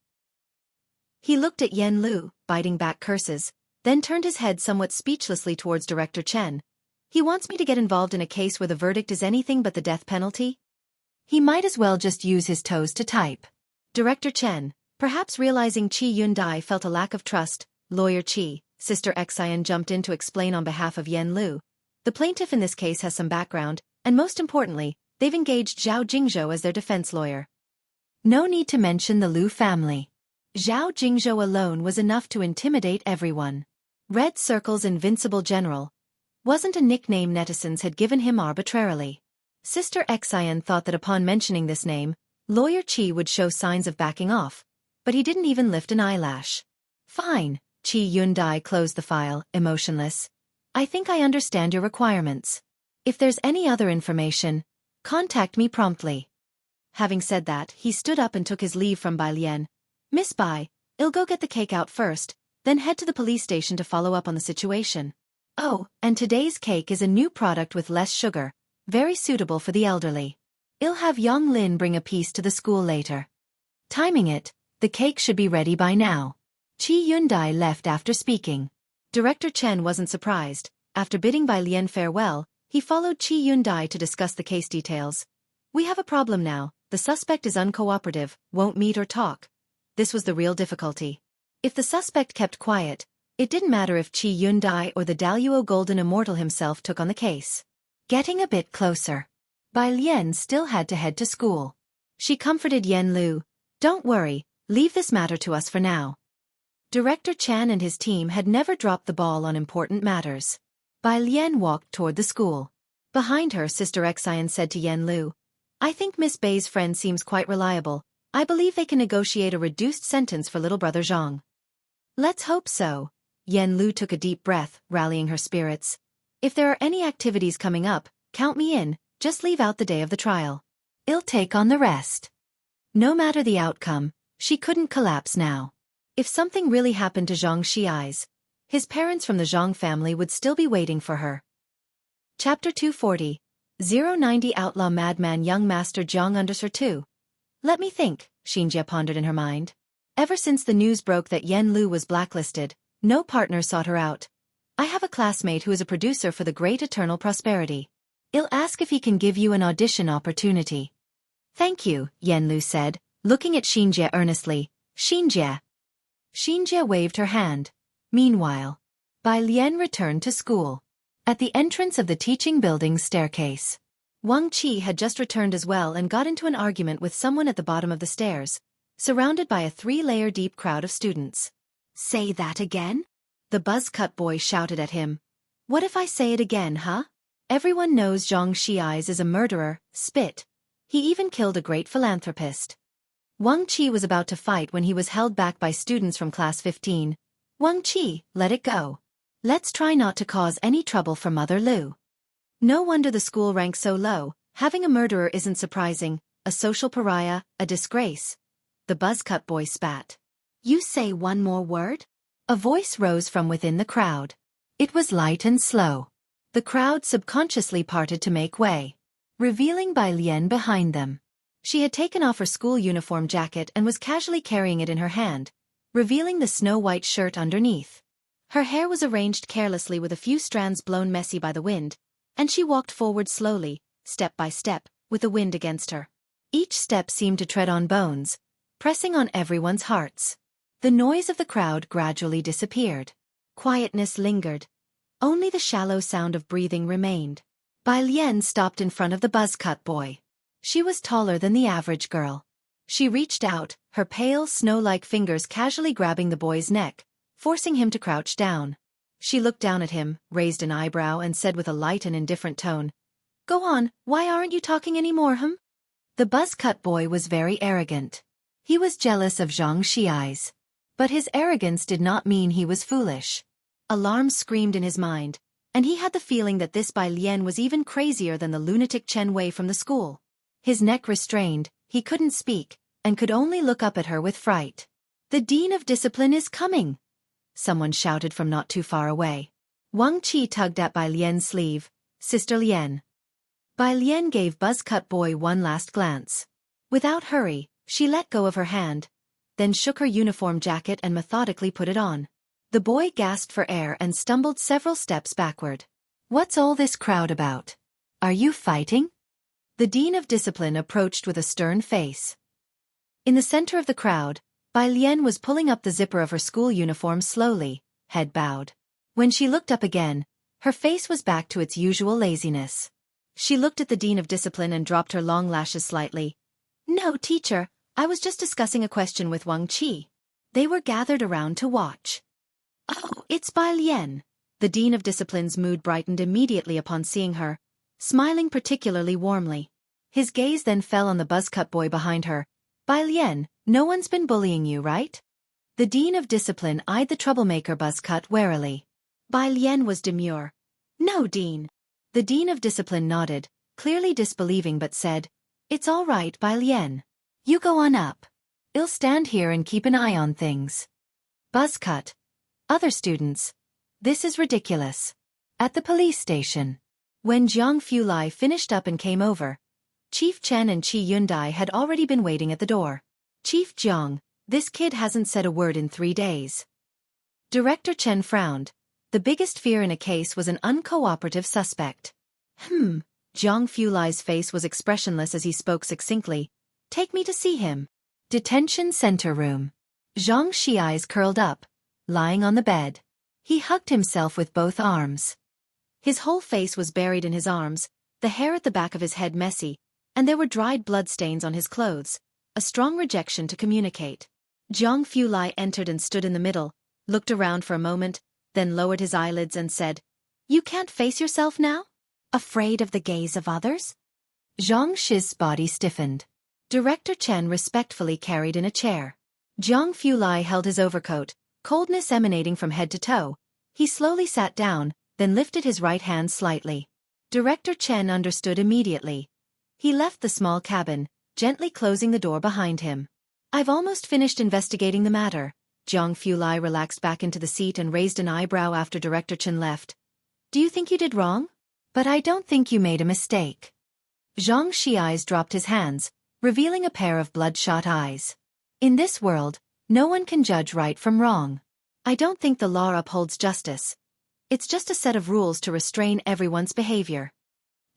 Speaker 1: He looked at Yen Lu, biting back curses, then turned his head somewhat speechlessly towards Director Chen. He wants me to get involved in a case where the verdict is anything but the death penalty? He might as well just use his toes to type. Director Chen, perhaps realizing Qi Yundai felt a lack of trust, lawyer Qi, Sister Xian jumped in to explain on behalf of Yen Lu. The plaintiff in this case has some background, and most importantly, they've engaged Zhao Jingzhou as their defense lawyer. No need to mention the Lu family. Zhao Jingzhou alone was enough to intimidate everyone. Red Circle's invincible general wasn't a nickname netizens had given him arbitrarily. Sister Xian thought that upon mentioning this name, lawyer Qi would show signs of backing off, but he didn't even lift an eyelash. Fine, Qi Yundai closed the file, emotionless. I think I understand your requirements. If there's any other information, contact me promptly. Having said that, he stood up and took his leave from Bai Lian. Miss Bai, I'll go get the cake out first, then head to the police station to follow up on the situation. Oh, and today's cake is a new product with less sugar, very suitable for the elderly. I'll have Yang Lin bring a piece to the school later. Timing it, the cake should be ready by now. Qi Yundai left after speaking. Director Chen wasn't surprised. After bidding Bai Lian farewell, he followed Qi Yundai to discuss the case details. We have a problem now. The suspect is uncooperative, won't meet or talk. This was the real difficulty. If the suspect kept quiet, it didn't matter if Qi Yundai or the Daluo Golden Immortal himself took on the case. Getting a bit closer. Bai Lian still had to head to school. She comforted Yen Lu. Don't worry, leave this matter to us for now. Director Chan and his team had never dropped the ball on important matters. Bai Lian walked toward the school. Behind her, Sister Xian said to Yen Lu, I think Miss Bai's friend seems quite reliable. I believe they can negotiate a reduced sentence for little brother Zhang. Let's hope so. Yen Lu took a deep breath, rallying her spirits. If there are any activities coming up, count me in, just leave out the day of the trial. I'll take on the rest. No matter the outcome, she couldn't collapse now. If something really happened to Zhang Xiai's, his parents from the Zhang family would still be waiting for her. Chapter 240. 090 Outlaw Madman Young Master Zhang Undersir 2. Let me think, Xinjie pondered in her mind. Ever since the news broke that Yen Lu was blacklisted, no partner sought her out. I have a classmate who is a producer for the Great Eternal Prosperity. I'll ask if he can give you an audition opportunity. Thank you, Yen Lu said, looking at Xinjie earnestly. Xinjie. Xinjie waved her hand. Meanwhile, Bai Lian returned to school. At the entrance of the teaching building's staircase, Wang Qi had just returned as well and got into an argument with someone at the bottom of the stairs, surrounded by a 3-layer deep crowd of students. Say that again? The buzz-cut boy shouted at him. What if I say it again, huh? Everyone knows Zhang Xiai's is a murderer, spit. He even killed a great philanthropist. Wang Qi was about to fight when he was held back by students from class 15. Wang Qi, let it go. Let's try not to cause any trouble for Mother Lu. No wonder the school ranks so low. Having a murderer isn't surprising, a social pariah, a disgrace. The buzz-cut boy spat. You say one more word? A voice rose from within the crowd. It was light and slow. The crowd subconsciously parted to make way, revealing Bai Lian behind them. She had taken off her school uniform jacket and was casually carrying it in her hand, revealing the snow-white shirt underneath. Her hair was arranged carelessly with a few strands blown messy by the wind, and she walked forward slowly, step by step, with the wind against her. Each step seemed to tread on bones, pressing on everyone's hearts. The noise of the crowd gradually disappeared. Quietness lingered. Only the shallow sound of breathing remained. Bai Lian stopped in front of the buzz-cut boy. She was taller than the average girl. She reached out, her pale, snow-like fingers casually grabbing the boy's neck, forcing him to crouch down. She looked down at him, raised an eyebrow and said with a light and indifferent tone, Go on, why aren't you talking anymore, hum? The buzz-cut boy was very arrogant. He was jealous of Zhang Xiai's. But his arrogance did not mean he was foolish. Alarm screamed in his mind, and he had the feeling that this Bai Lian was even crazier than the lunatic Chen Wei from the school. His neck restrained, he couldn't speak, and could only look up at her with fright. The Dean of Discipline is coming! Someone shouted from not too far away. Wang Qi tugged at Bai Lian's sleeve. Sister Lian. Bai Lian gave buzz-cut boy one last glance. Without hurry, she let go of her hand, then shook her uniform jacket and methodically put it on. The boy gasped for air and stumbled several steps backward. What's all this crowd about? Are you fighting? The Dean of Discipline approached with a stern face. In the center of the crowd, Bai Lian was pulling up the zipper of her school uniform slowly, head bowed. When she looked up again, her face was back to its usual laziness. She looked at the Dean of Discipline and dropped her long lashes slightly. "No, teacher, I was just discussing a question with Wang Qi." They were gathered around to watch. "Oh, it's Bai Lian." The Dean of Discipline's mood brightened immediately upon seeing her, smiling particularly warmly. His gaze then fell on the buzzcut boy behind her. "Bai Lian, no one's been bullying you, right?" The Dean of Discipline eyed the troublemaker buzzcut warily. Bai Lian was demure. "No, Dean." The Dean of Discipline nodded, clearly disbelieving but said, "It's all right, Bai Lian. You go on up. I'll stand here and keep an eye on things." Buzzcut. Other students. "This is ridiculous." At the police station. When Jiang Fulai finished up and came over, Chief Chen and Qi Yundai had already been waiting at the door. "Chief Jiang, this kid hasn't said a word in 3 days." Director Chen frowned. The biggest fear in a case was an uncooperative suspect. Jiang Fulai's face was expressionless as he spoke succinctly. "Take me to see him." Detention center room. Zhang Xi's curled up, lying on the bed. He hugged himself with both arms. His whole face was buried in his arms, the hair at the back of his head messy, and there were dried bloodstains on his clothes, a strong rejection to communicate. Jiang Fulai entered and stood in the middle, looked around for a moment, then lowered his eyelids and said, "You can't face yourself now? Afraid of the gaze of others?" Zhang Shi's body stiffened. Director Chen respectfully carried in a chair. Jiang Fulai held his overcoat, coldness emanating from head to toe. He slowly sat down, then lifted his right hand slightly. Director Chen understood immediately. He left the small cabin, gently closing the door behind him. "I've almost finished investigating the matter." Jiang Fulai relaxed back into the seat and raised an eyebrow after Director Chen left. "Do you think you did wrong? But I don't think you made a mistake." Zhang Xi's dropped his hands, revealing a pair of bloodshot eyes. "In this world, no one can judge right from wrong. I don't think the law upholds justice. It's just a set of rules to restrain everyone's behavior."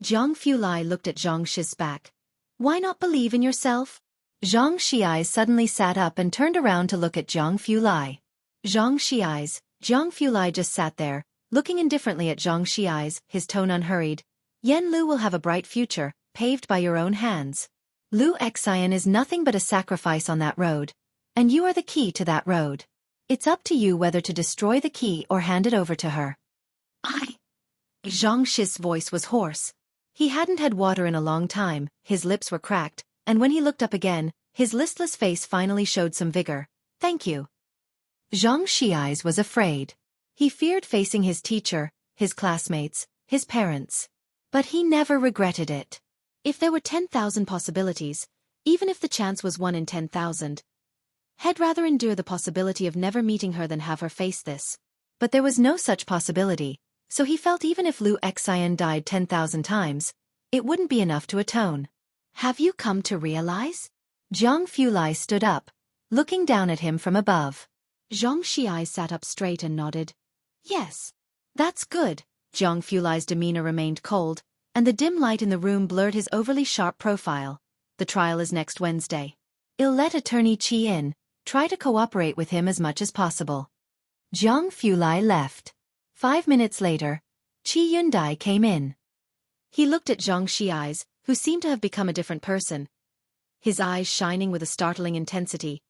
Speaker 1: Jiang Fulai looked at Zhang Shi's back. "Why not believe in yourself?" Zhang Xi suddenly sat up and turned around to look at Jiang Fulai. Jiang Fulai just sat there, looking indifferently at Zhang Xi's, his tone unhurried. "Yen Lu will have a bright future, paved by your own hands. Lu Xian is nothing but a sacrifice on that road, and you are the key to that road. It's up to you whether to destroy the key or hand it over to her." Zhang Shi's voice was hoarse. He hadn't had water in a long time, his lips were cracked, and when he looked up again, his listless face finally showed some vigor. "Thank you." Zhang Xi's was afraid. He feared facing his teacher, his classmates, his parents. But he never regretted it. If there were 10,000 possibilities, even if the chance was 1 in 10,000, he'd rather endure the possibility of never meeting her than have her face this. But there was no such possibility, so he felt even if Lu Xian died 10,000 times, it wouldn't be enough to atone. "Have you come to realize?" Jiang Fulai stood up, looking down at him from above. Zhang Xi sat up straight and nodded. "Yes. That's good." Jiang Fulai's demeanor remained cold, and the dim light in the room blurred his overly sharp profile. "The trial is next Wednesday. I'll let Attorney Qi in, try to cooperate with him as much as possible." Jiang Fulai left. 5 minutes later, Qi Yundai came in. He looked at Zhang Xi's, who seemed to have become a different person, his eyes shining with a startling intensity.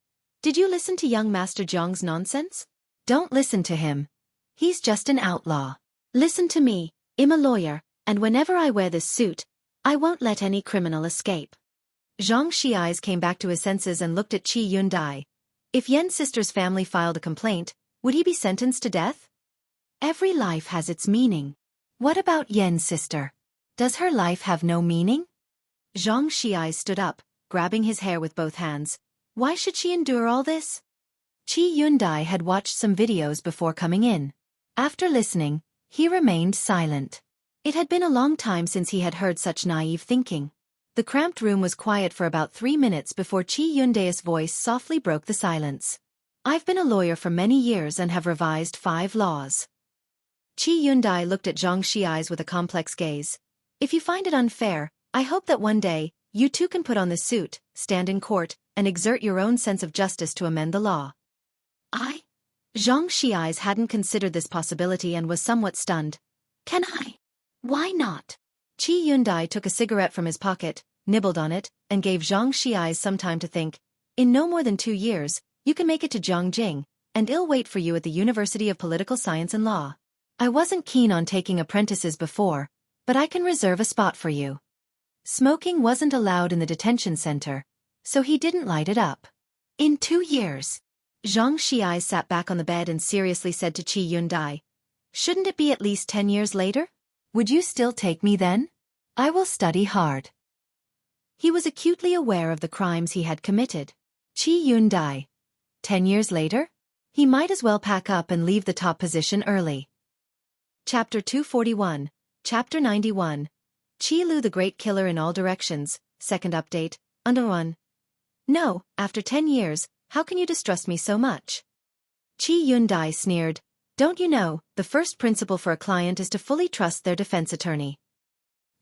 Speaker 1: "Did you listen to young Master Jiang's nonsense?" "Don't listen to him. He's just an outlaw." "Listen to me, I'm a lawyer, and whenever I wear this suit, I won't let any criminal escape." Zhang Xi's came back to his senses and looked at Qi Yundai. If Yen's sister's family filed a complaint, would he be sentenced to death? Every life has its meaning. What about Yen's sister? Does her life have no meaning? Zhang Xiai stood up, grabbing his hair with both hands. Why should she endure all this? Qi Yundai had watched some videos before coming in. After listening, he remained silent. It had been a long time since he had heard such naive thinking. The cramped room was quiet for about 3 minutes before Qi Yundai's voice softly broke the silence. "I've been a lawyer for many years and have revised 5 laws." Qi Yundai looked at Zhang Xi's with a complex gaze. "If you find it unfair, I hope that one day, you too can put on this suit, stand in court, and exert your own sense of justice to amend the law. Zhang Xi's hadn't considered this possibility and was somewhat stunned. Can I? Why not? Qi Yundai took a cigarette from his pocket, nibbled on it, and gave Zhang Xi's some time to think. In no more than 2 years, you can make it to Zhongjing, and I'll wait for you at the University of Political Science and Law. I wasn't keen on taking apprentices before, but I can reserve a spot for you. Smoking wasn't allowed in the detention center, so he didn't light it up. In 2 years. Zhang Xiai sat back on the bed and seriously said to Qi Yundai, shouldn't it be at least 10 years later? Would you still take me then? I will study hard. He was acutely aware of the crimes he had committed. Qi Yundai. 10 years later? He might as well pack up and leave the top position early. Chapter 241, Chapter 91. Qi Lu the Great Killer in All Directions, second update, under 1. No, after 10 years, how can you distrust me so much? Qi Yundai sneered. Don't you know, the first principle for a client is to fully trust their defense attorney.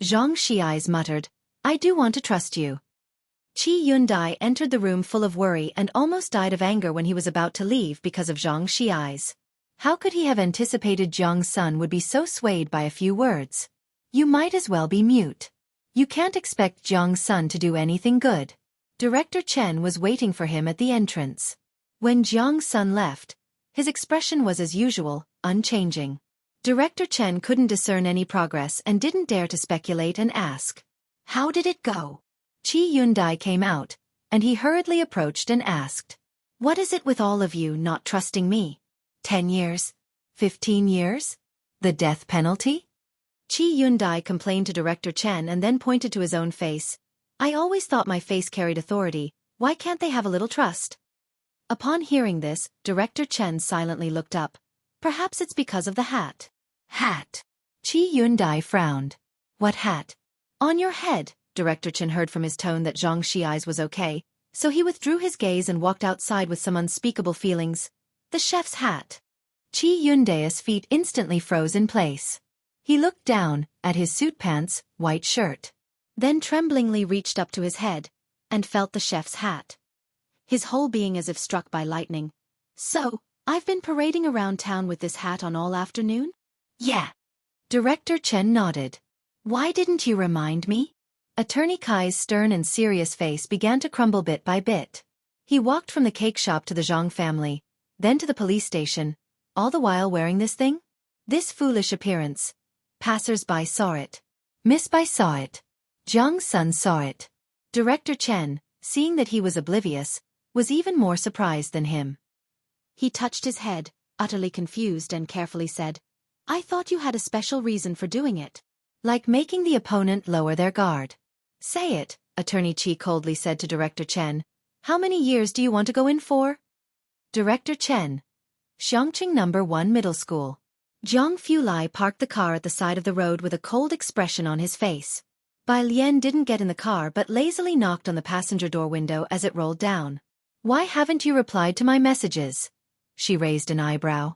Speaker 1: Zhang Xi's muttered, I do want to trust you. Qi Yundai entered the room full of worry and almost died of anger when he was about to leave because of Zhang Xi's. How could he have anticipated Zhang's son would be so swayed by a few words? You might as well be mute. You can't expect Zhang's son to do anything good. Director Chen was waiting for him at the entrance. When Zhang's son left, his expression was as usual, unchanging. Director Chen couldn't discern any progress and didn't dare to speculate and ask. How did it go? Qi Yundai came out, and he hurriedly approached and asked. What is it with all of you not trusting me? 10 years? 15 years? The death penalty? Qi Yundai complained to Director Chen and then pointed to his own face. I always thought my face carried authority, why can't they have a little trust? Upon hearing this, Director Chen silently looked up. Perhaps it's because of the hat. Hat. Qi Yundai frowned. What hat? On your head. Director Chen heard from his tone that Zhang Xi's was okay, so he withdrew his gaze and walked outside with some unspeakable feelings. The chef's hat. Qi Yundai's feet instantly froze in place. He looked down at his suit pants, white shirt. Then tremblingly reached up to his head, and felt the chef's hat. His whole being as if struck by lightning. So, I've been parading around town with this hat on all afternoon? Yeah. Director Chen nodded. Why didn't you remind me? Attorney Kai's stern and serious face began to crumble bit by bit. He walked from the cake shop to the Zhang family, then to the police station, all the while wearing this thing? This foolish appearance. Passers-by saw it. Miss Bai saw it. Zhang's son saw it. Director Chen, seeing that he was oblivious, was even more surprised than him. He touched his head, utterly confused, and carefully said, I thought you had a special reason for doing it. Like making the opponent lower their guard. Say it, Attorney Qi coldly said to Director Chen. How many years do you want to go in for? Director Chen. Xiangqing No. 1 Middle School. Zhang Fulai parked the car at the side of the road with a cold expression on his face. Bai Lian didn't get in the car but lazily knocked on the passenger door window as it rolled down. Why haven't you replied to my messages? She raised an eyebrow.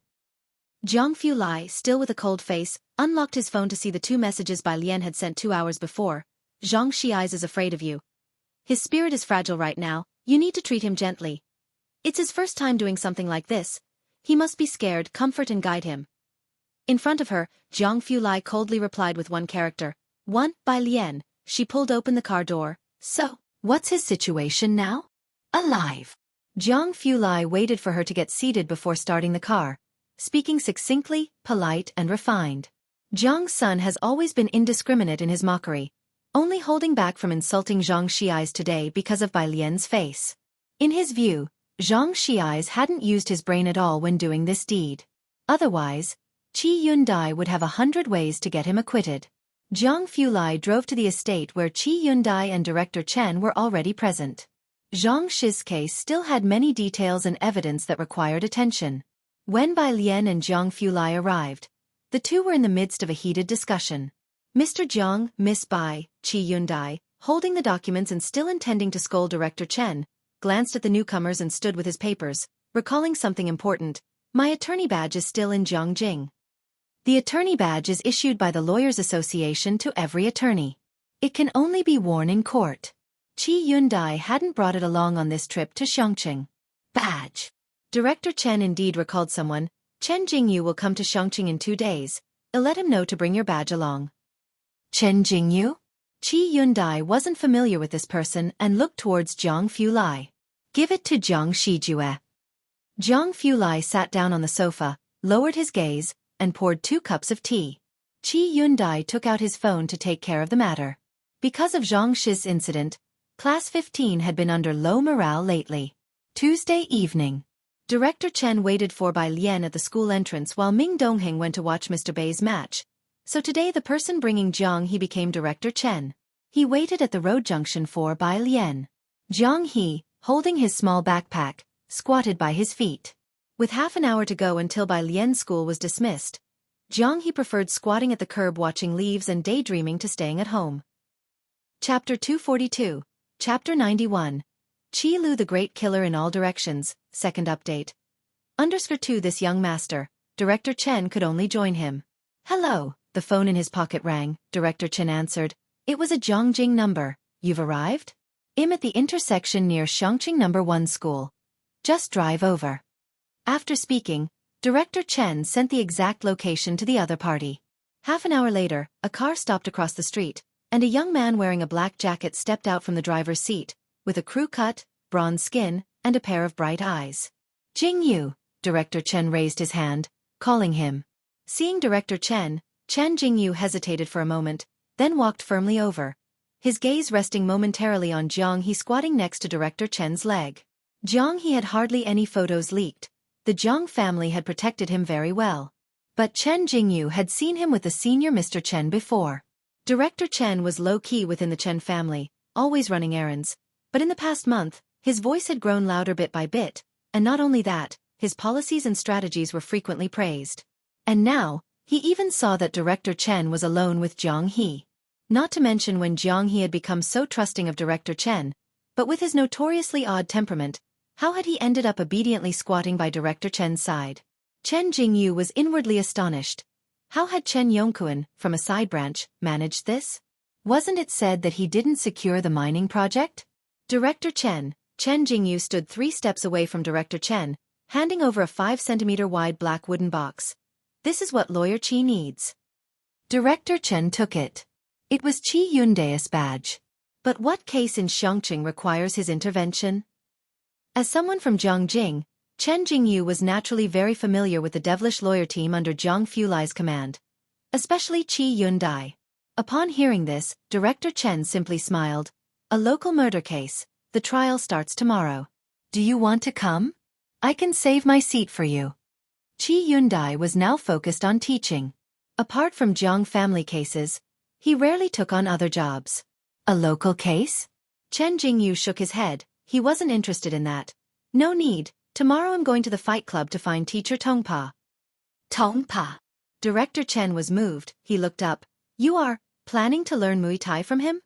Speaker 1: Zhang Fulai, still with a cold face, unlocked his phone to see the 2 messages Bai Lian had sent 2 hours before. Zhang Xi's is afraid of you. His spirit is fragile right now, you need to treat him gently. It's his first time doing something like this. He must be scared, comfort and guide him. In front of her, Zhang Fulai coldly replied with 1 character. 1. Bai Lian. She pulled open the car door. So, what's his situation now? Alive. Zhang Fulai waited for her to get seated before starting the car, speaking succinctly, polite and refined. Zhang's son has always been indiscriminate in his mockery, only holding back from insulting Zhang Xi's today because of Bai Lian's face. In his view, Zhang Xi's hadn't used his brain at all when doing this deed. Otherwise, Qi Yundai would have 100 ways to get him acquitted. Zhang Fulai drove to the estate where Qi Yundai and Director Chen were already present. Zhang Shi's case still had many details and evidence that required attention. When Bai Lian and Zhang Fulai arrived, the two were in the midst of a heated discussion. Mr. Zhang, Miss Bai, Qi Yundai, holding the documents and still intending to scold Director Chen, glanced at the newcomers and stood with his papers, recalling something important. My attorney badge is still in Zhongjing. The attorney badge is issued by the Lawyers Association to every attorney. It can only be worn in court. Qi Yundai hadn't brought it along on this trip to Chongqing. Badge. Director Chen indeed recalled someone. Chen Jingyu will come to Chongqing in 2 days. I'll let him know to bring your badge along. Chen Jingyu? Qi Yundai wasn't familiar with this person and looked towards Zhang Fulai. Give it to Zhang Shijue. Zhang Fulai sat down on the sofa, lowered his gaze, and poured 2 cups of tea. Qi Yundai took out his phone to take care of the matter. Because of Zhang Shi's incident, Class 15 had been under low morale lately. Tuesday evening. Director Chen waited for Bai Lian at the school entrance while Ming Dongheng went to watch Mr. Bai's match. So today the person bringing Zhang He became Director Chen. He waited at the road junction for Bai Lian. Zhang He, holding his small backpack, squatted by his feet. With half an hour to go until Bai Lian's school was dismissed, Zhang He preferred squatting at the curb watching leaves and daydreaming to staying at home. Chapter 242, Chapter 91. Qi Lu the Great Killer in All Directions, Second Update. _2 This young master, Director Chen could only join him. Hello, the phone in his pocket rang. Director Chen answered. It was a Zhongjing number. You've arrived? I'm at the intersection near Chongqing No. 1 school. Just drive over. After speaking, Director Chen sent the exact location to the other party. Half an hour later, a car stopped across the street, and a young man wearing a black jacket stepped out from the driver's seat, with a crew cut, bronze skin, and a pair of bright eyes. Jing Yu, Director Chen raised his hand, calling him. Seeing Director Chen, Chen Jingyu hesitated for a moment, then walked firmly over, his gaze resting momentarily on Zhang He squatting next to Director Chen's leg. Zhang He had hardly any photos leaked. The Zhang family had protected him very well. But Chen Jingyu had seen him with the senior Mr. Chen before. Director Chen was low-key within the Chen family, always running errands, but in the past month, his voice had grown louder bit by bit, and not only that, his policies and strategies were frequently praised. And now, he even saw that Director Chen was alone with Zhang He. Not to mention when Zhang He had become so trusting of Director Chen, but with his notoriously odd temperament, how had he ended up obediently squatting by Director Chen's side? Chen Jingyu was inwardly astonished. How had Chen Yongkuan, from a side branch, managed this? Wasn't it said that he didn't secure the mining project? Director Chen Jingyu stood 3 steps away from Director Chen, handing over a 5-centimeter wide black wooden box. This is what Lawyer Qi needs. Director Chen took it. It was Qi Yundai's badge. But what case in Chongqing requires his intervention? As someone from Zhongjing, Chen Jingyu was naturally very familiar with the devilish lawyer team under Zhang Fulai's command, especially Qi Yundai. Upon hearing this, Director Chen simply smiled. A local murder case. The trial starts tomorrow. Do you want to come? I can save my seat for you. Qi Yundai was now focused on teaching. Apart from Zhang family cases, he rarely took on other jobs. A local case? Chen Jingyu shook his head. He wasn't interested in that. No need. Tomorrow I'm going to the fight club to find teacher Tongpa. Tongpa. Director Chen was moved. He looked up. You are planning to learn Muay Thai from him?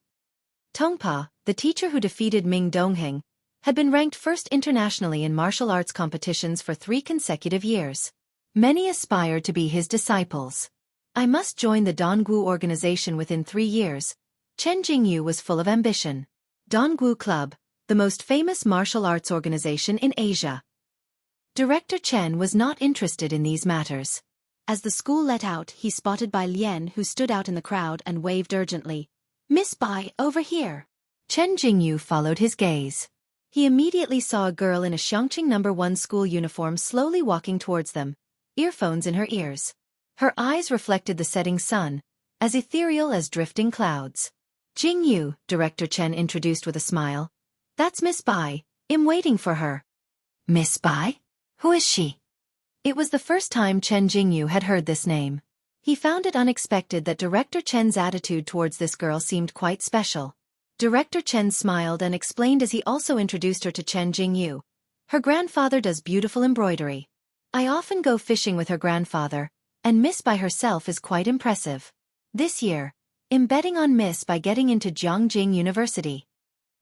Speaker 1: Tongpa, the teacher who defeated Ming Dongheng, had been ranked first internationally in martial arts competitions for 3 consecutive years. Many aspired to be his disciples. I must join the Dongwu organization within 3 years. Chen Jingyu was full of ambition. Dongwu Club, the most famous martial arts organization in Asia. Director Chen was not interested in these matters. As the school let out, he spotted Bai Lian, who stood out in the crowd and waved urgently. Miss Bai, over here. Chen Jingyu followed his gaze. He immediately saw a girl in a Chongqing No. 1 school uniform slowly walking towards them, earphones in her ears. Her eyes reflected the setting sun, as ethereal as drifting clouds. Jingyu, Director Chen introduced with a smile. That's Miss Bai. I'm waiting for her. Miss Bai? Who is she? It was the first time Chen Jingyu had heard this name. He found it unexpected that Director Chen's attitude towards this girl seemed quite special. Director Chen smiled and explained as he also introduced her to Chen Jingyu. Her grandfather does beautiful embroidery. I often go fishing with her grandfather, and Miss Bai herself is quite impressive. This year, I'm betting on Miss Bai getting into Zhongjing University.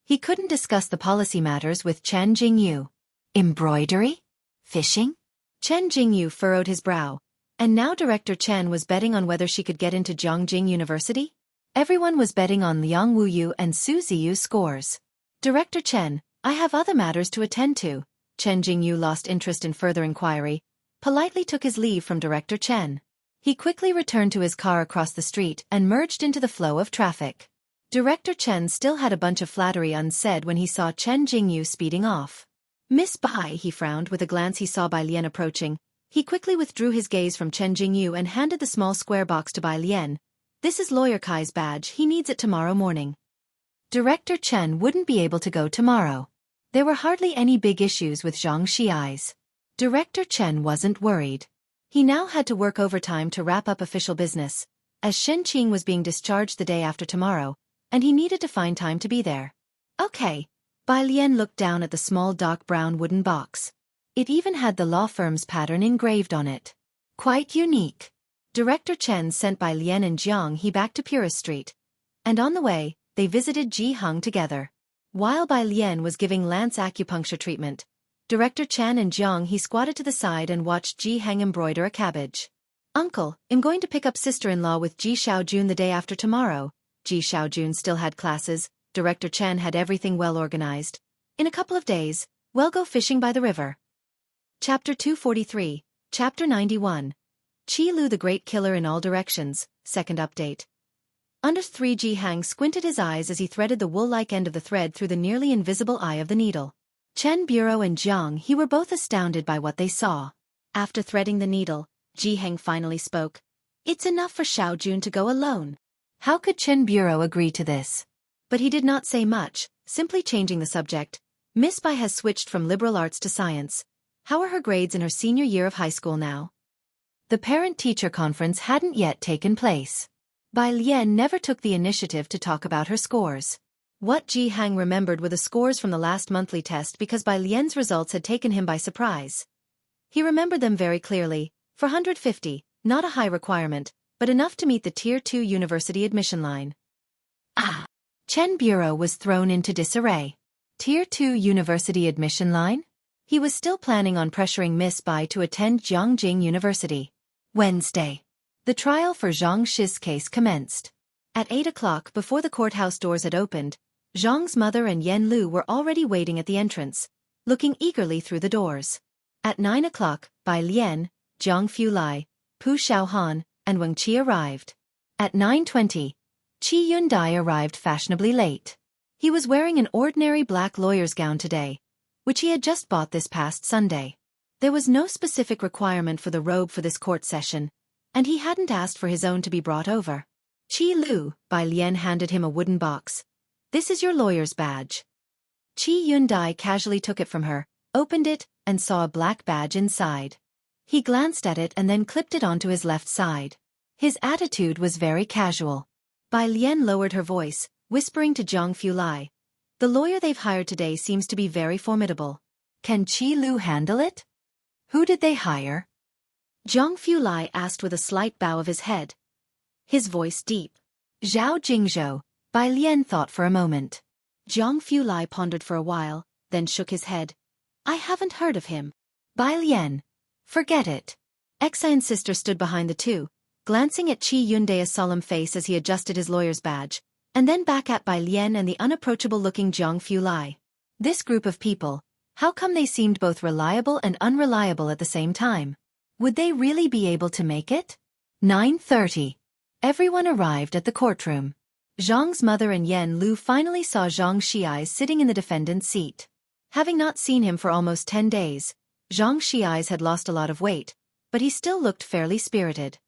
Speaker 1: He couldn't discuss the policy matters with Chen Jingyu. Embroidery? Fishing? Chen Jingyu furrowed his brow. And now Director Chen was betting on whether she could get into Zhongjing University? Everyone was betting on Liang Wuyu and Su Ziyu's scores. Director Chen, I have other matters to attend to. Chen Jingyu lost interest in further inquiry, politely took his leave from Director Chen. He quickly returned to his car across the street and merged into the flow of traffic. Director Chen still had a bunch of flattery unsaid when he saw Chen Jingyu speeding off. Miss Bai, he frowned with a glance he saw Bai Lian approaching. He quickly withdrew his gaze from Chen Jingyu and handed the small square box to Bai Lian. This is Lawyer Kai's badge, he needs it tomorrow morning. Director Chen wouldn't be able to go tomorrow. There were hardly any big issues with Zhang Xiai's. Director Chen wasn't worried. He now had to work overtime to wrap up official business, as Shen Qing was being discharged the day after tomorrow, and he needed to find time to be there. Okay. Bai Lian looked down at the small dark brown wooden box. It even had the law firm's pattern engraved on it. Quite unique. Director Chen sent Bai Lian and Jiang He back to Purist Street, and on the way, they visited Ji Heng together. While Bai Lian was giving Lance acupuncture treatment, Director Chen and Jiang He squatted to the side and watched Ji Heng embroider a cabbage. Uncle, I'm going to pick up sister-in-law with Ji Xiaojun the day after tomorrow. Ji Xiaojun still had classes, Director Chen had everything well organized. In a couple of days, we'll go fishing by the river. Chapter 243, Chapter 91. Qi Lu the Great Killer in All Directions, Second Update. Under 3 Ji Heng squinted his eyes as he threaded the wool-like end of the thread through the nearly invisible eye of the needle. Chen Bureau and Jiang He were both astounded by what they saw. After threading the needle, Ji Heng finally spoke. It's enough for Xiaojun to go alone. How could Chen Bureau agree to this? But he did not say much, simply changing the subject. Miss Bai has switched from liberal arts to science. How are her grades in her senior year of high school now? The parent-teacher conference hadn't yet taken place. Bai Lian never took the initiative to talk about her scores. What Ji Heng remembered were the scores from the last monthly test because Bai Lian's results had taken him by surprise. He remembered them very clearly, 450, not a high requirement, but enough to meet the Tier 2 university admission line. Ah! Chen Bureau was thrown into disarray. Tier 2 university admission line? He was still planning on pressuring Miss Bai to attend Jiangjing University. Wednesday. The trial for Zhang Shi's case commenced. At 8 o'clock, before the courthouse doors had opened, Zhang's mother and Yan Lu were already waiting at the entrance, looking eagerly through the doors. At 9 o'clock, Bai Lian, Jiang Fulai, Pu Xiaohan, and Wang Qi arrived. At 9:20, Qi Yundai arrived fashionably late. He was wearing an ordinary black lawyer's gown today, which he had just bought this past Sunday. There was no specific requirement for the robe for this court session, and he hadn't asked for his own to be brought over. Qi Lu, Bai Lian handed him a wooden box. This is your lawyer's badge. Qi Yundai casually took it from her, opened it, and saw a black badge inside. He glanced at it and then clipped it onto his left side. His attitude was very casual. Bai Lian lowered her voice, whispering to Jiang Fulai. The lawyer they've hired today seems to be very formidable. Can Qi Lu handle it? Who did they hire? Jiang Fulai asked with a slight bow of his head. His voice deep. Zhao Jingzhou. Bai Lian thought for a moment. Jiang Fulai pondered for a while, then shook his head. I haven't heard of him. Bai Lian. Forget it. Exian's sister stood behind the two, glancing at Qi Yundai's solemn face as he adjusted his lawyer's badge, and then back at Bai Lian and the unapproachable-looking Jiang Fulai. This group of people, how come they seemed both reliable and unreliable at the same time? Would they really be able to make it? 9:30. Everyone arrived at the courtroom. Zhang's mother and Yan Lu finally saw Zhang Xiai sitting in the defendant's seat. Having not seen him for almost 10 days, Zhang Xiai had lost a lot of weight, but he still looked fairly spirited.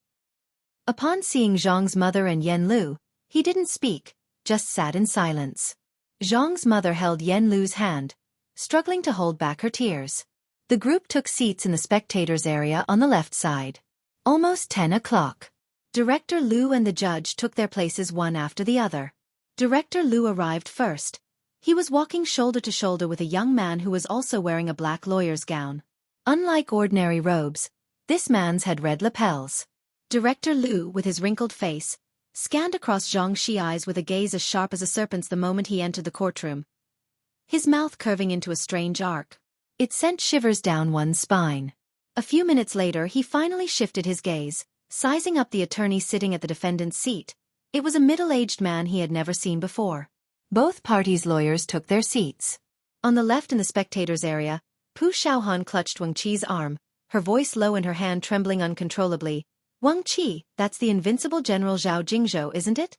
Speaker 1: Upon seeing Zhang's mother and Yan Lu, he didn't speak, just sat in silence. Zhang's mother held Yan Lu's hand, struggling to hold back her tears. The group took seats in the spectators' area on the left side. Almost 10 o'clock. Director Lu and the judge took their places one after the other. Director Lu arrived first. He was walking shoulder to shoulder with a young man who was also wearing a black lawyer's gown. Unlike ordinary robes, this man's had red lapels. Director Lu, with his wrinkled face, scanned across Zhang Xiai's with a gaze as sharp as a serpent's the moment he entered the courtroom, his mouth curving into a strange arc. It sent shivers down one's spine. A few minutes later he finally shifted his gaze, sizing up the attorney sitting at the defendant's seat. It was a middle-aged man he had never seen before. Both parties' lawyers took their seats. On the left in the spectators' area, Pu Xiaohan clutched Wang Qi's arm, her voice low and her hand trembling uncontrollably. Wang Qi, that's the invincible General Zhao Jingzhou, isn't it?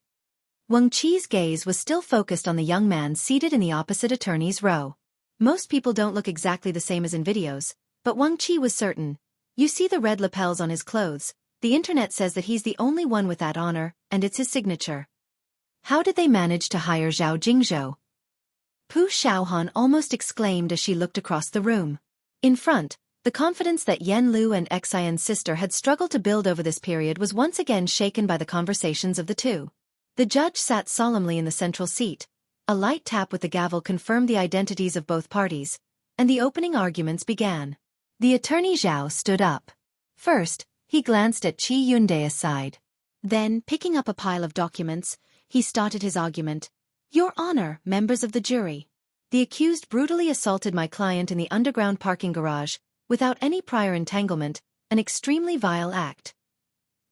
Speaker 1: Wang Qi's gaze was still focused on the young man seated in the opposite attorney's row. Most people don't look exactly the same as in videos, but Wang Qi was certain. You see the red lapels on his clothes. The internet says that he's the only one with that honor, and it's his signature. How did they manage to hire Zhao Jingzhou? Pu Xiaohan almost exclaimed as she looked across the room. In front, the confidence that Yan Lu and Xian's sister had struggled to build over this period was once again shaken by the conversations of the two. The judge sat solemnly in the central seat. A light tap with the gavel confirmed the identities of both parties, and the opening arguments began. The attorney Zhao stood up. First, he glanced at Qi Yunde's side. Then, picking up a pile of documents, he started his argument. Your Honor, members of the jury. The accused brutally assaulted my client in the underground parking garage, without any prior entanglement, an extremely vile act.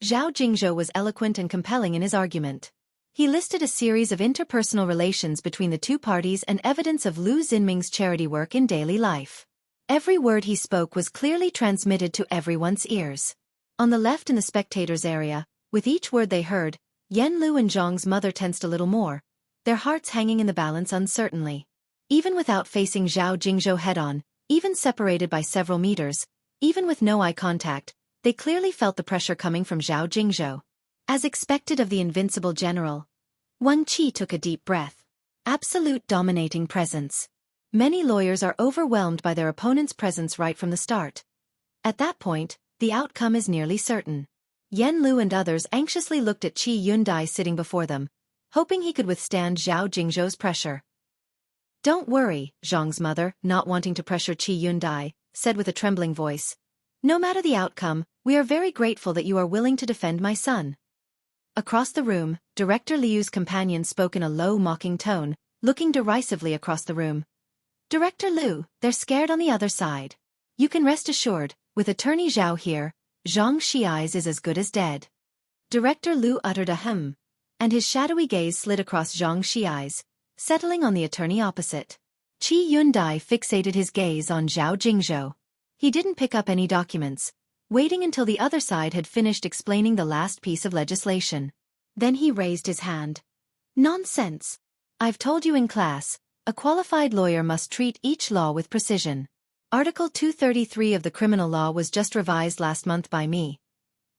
Speaker 1: Zhao Jingzhou was eloquent and compelling in his argument. He listed a series of interpersonal relations between the two parties and evidence of Lu Xinming's charity work in daily life. Every word he spoke was clearly transmitted to everyone's ears. On the left in the spectators' area, with each word they heard, Yan Lu and Zhang's mother tensed a little more, their hearts hanging in the balance uncertainly. Even without facing Zhao Jingzhou head-on, even separated by several meters, even with no eye contact, they clearly felt the pressure coming from Zhao Jingzhou. As expected of the invincible general, Wang Qi took a deep breath. Absolute dominating presence. Many lawyers are overwhelmed by their opponent's presence right from the start. At that point, the outcome is nearly certain. Yan Lu and others anxiously looked at Qi Yundai sitting before them, hoping he could withstand Zhao Jingzhou's pressure. Don't worry, Zhang's mother, not wanting to pressure Qi Yundai, said with a trembling voice. No matter the outcome, we are very grateful that you are willing to defend my son. Across the room, Director Liu's companion spoke in a low, mocking tone, looking derisively across the room. Director Liu, they're scared on the other side. You can rest assured, with Attorney Zhao here, Zhang Xi's is as good as dead. Director Liu uttered a hem, and his shadowy gaze slid across Zhang Xi's, settling on the attorney opposite. Qi Yundai fixated his gaze on Zhao Jingzhou. He didn't pick up any documents, waiting until the other side had finished explaining the last piece of legislation. Then he raised his hand. Nonsense. I've told you in class, a qualified lawyer must treat each law with precision. Article 233 of the criminal law was just revised last month by me.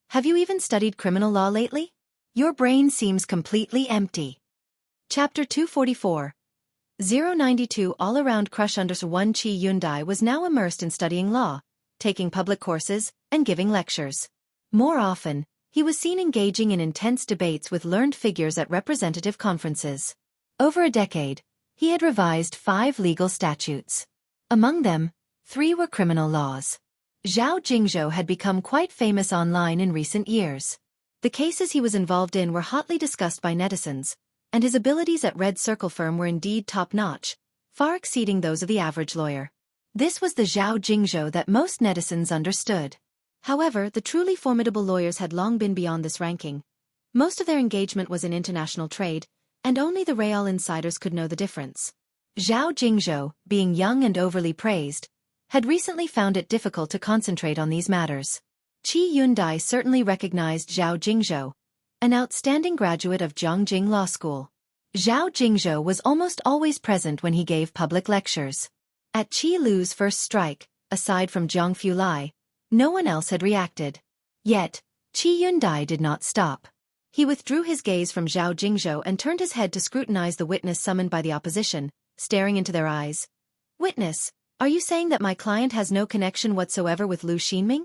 Speaker 1: Have you even studied criminal law lately? Your brain seems completely empty. Chapter 244. 092 All-Around Crush Under 1 Qi Yundai was now immersed in studying law, taking public courses, and giving lectures. More often, he was seen engaging in intense debates with learned figures at representative conferences. Over a decade, he had revised 5 legal statutes. Among them, 3 were criminal laws. Zhao Jingzhou had become quite famous online in recent years. The cases he was involved in were hotly discussed by netizens, and his abilities at Red Circle firm were indeed top-notch, far exceeding those of the average lawyer. This was the Zhao Jingzhou that most netizens understood. However, the truly formidable lawyers had long been beyond this ranking. Most of their engagement was in international trade, and only the Real insiders could know the difference. Zhao Jingzhou, being young and overly praised, had recently found it difficult to concentrate on these matters. Qi Yundai certainly recognized Zhao Jingzhou, an outstanding graduate of Zhongjing Law School. Zhao Jingzhou was almost always present when he gave public lectures. At Qi Lu's first strike, aside from Zhangfu Lai, no one else had reacted. Yet, Qi Yundai did not stop. He withdrew his gaze from Zhao Jingzhou and turned his head to scrutinize the witness summoned by the opposition, staring into their eyes. Witness, are you saying that my client has no connection whatsoever with Lu Xinming?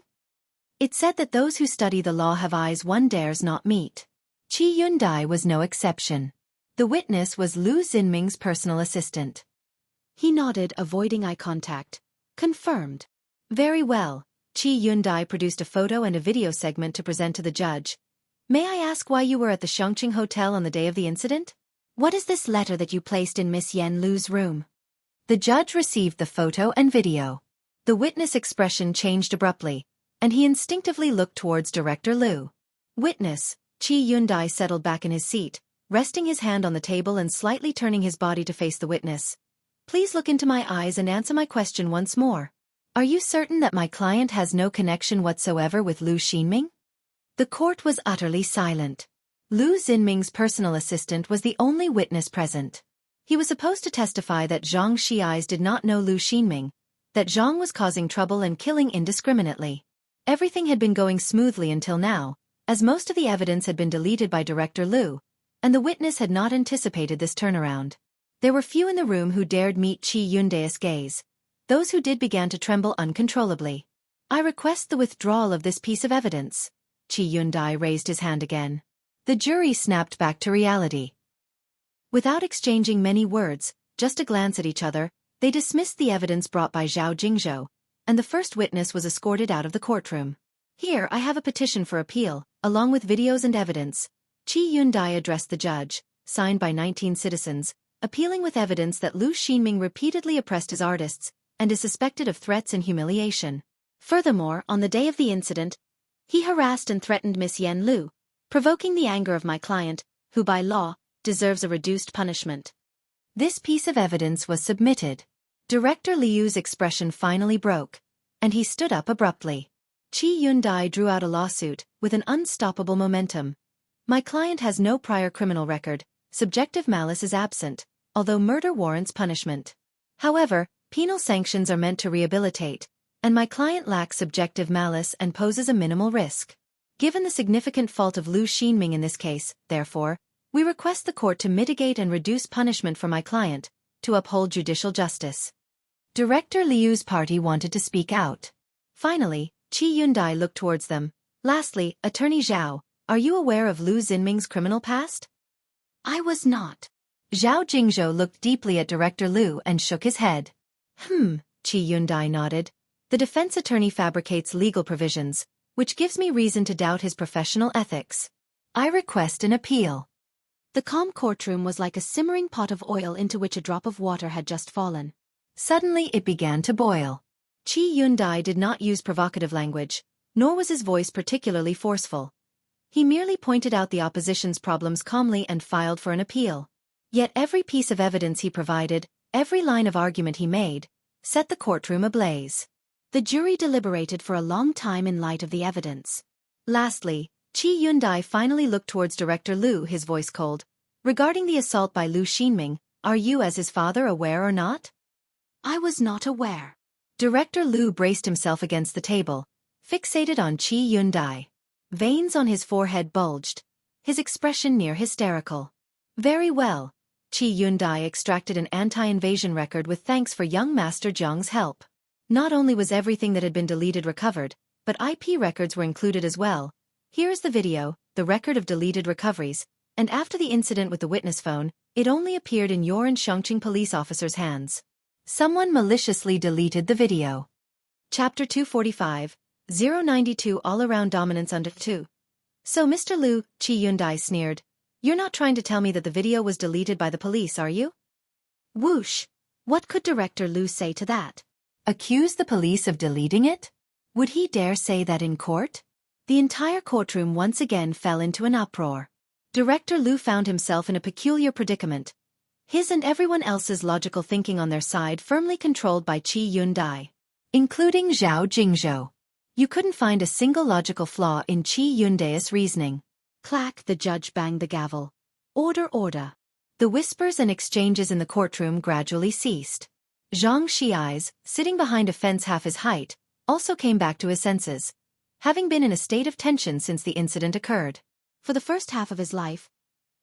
Speaker 1: It's said that those who study the law have eyes one dares not meet. Qi Yundai was no exception. The witness was Lu Xinming's personal assistant. He nodded, avoiding eye contact. Confirmed. Very well. Qi Yundai produced a photo and a video segment to present to the judge. May I ask why you were at the Shangqing Hotel on the day of the incident? What is this letter that you placed in Miss Yan Lu's room? The judge received the photo and video. The witness' expression changed abruptly, and he instinctively looked towards Director Liu. Witness, Qi Yundai settled back in his seat, resting his hand on the table and slightly turning his body to face the witness. Please look into my eyes and answer my question once more. Are you certain that my client has no connection whatsoever with Lu Xinming? The court was utterly silent. Lu Xinming's personal assistant was the only witness present. He was supposed to testify that Zhang Xiais did not know Lu Xinming, that Zhang was causing trouble and killing indiscriminately. Everything had been going smoothly until now, as most of the evidence had been deleted by Director Lu, and the witness had not anticipated this turnaround. There were few in the room who dared meet Qi Yundai's gaze. Those who did began to tremble uncontrollably. I request the withdrawal of this piece of evidence. Qi Yundai raised his hand again. The jury snapped back to reality. Without exchanging many words, just a glance at each other, they dismissed the evidence brought by Zhao Jingzhou, and the first witness was escorted out of the courtroom. Here I have a petition for appeal, along with videos and evidence. Qi Yundai addressed the judge, signed by 19 citizens, appealing with evidence that Lu Xinming repeatedly oppressed his artists, and is suspected of threats and humiliation. Furthermore, on the day of the incident, he harassed and threatened Miss Yen Lu, provoking the anger of my client, who by law, deserves a reduced punishment. This piece of evidence was submitted. Director Liu's expression finally broke, and he stood up abruptly. Qi Yundai drew out a lawsuit, with an unstoppable momentum. My client has no prior criminal record, subjective malice is absent, although murder warrants punishment. However, penal sanctions are meant to rehabilitate, and my client lacks subjective malice and poses a minimal risk. Given the significant fault of Lu Xinming in this case, therefore, we request the court to mitigate and reduce punishment for my client, to uphold judicial justice. Director Liu's party wanted to speak out. Finally, Qi Yundai looked towards them. Lastly, Attorney Zhao, are you aware of Lu Xinming's criminal past? I was not. Zhao Jingzhou looked deeply at Director Liu and shook his head. Qi Yundai nodded. The defense attorney fabricates legal provisions, which gives me reason to doubt his professional ethics. I request an appeal. The calm courtroom was like a simmering pot of oil into which a drop of water had just fallen. Suddenly it began to boil. Qi Yundai did not use provocative language, nor was his voice particularly forceful. He merely pointed out the opposition's problems calmly and filed for an appeal. Yet every piece of evidence he provided, every line of argument he made, set the courtroom ablaze. The jury deliberated for a long time in light of the evidence. Lastly, Qi Yundai finally looked towards Director Liu, his voice cold. Regarding the assault by Lu Xinming, are you as his father aware or not? I was not aware. Director Liu braced himself against the table, fixated on Qi Yundai. Veins on his forehead bulged, his expression near hysterical. Very well. Qi Yundai extracted an anti-invasion record with thanks for young Master Jiang's help. Not only was everything that had been deleted recovered, but IP records were included as well. Here is the video, the record of deleted recoveries, and after the incident with the witness phone, it only appeared in your Unshaken police officer's hands. Someone maliciously deleted the video. Chapter 245, 092 All-Around Dominance Under 2. So Mr. Liu, Qi Yundai sneered. You're not trying to tell me that the video was deleted by the police, are you? Whoosh! What could Director Liu say to that? Accuse the police of deleting it? Would he dare say that in court? The entire courtroom once again fell into an uproar. Director Liu found himself in a peculiar predicament. His and everyone else's logical thinking on their side firmly controlled by Qi Yundai, including Zhao Jingzhou. You couldn't find a single logical flaw in Qi Yundai's reasoning. Clack, the judge banged the gavel. Order, order. The whispers and exchanges in the courtroom gradually ceased. Zhang Xiais, sitting behind a fence half his height, also came back to his senses, having been in a state of tension since the incident occurred. For the first half of his life,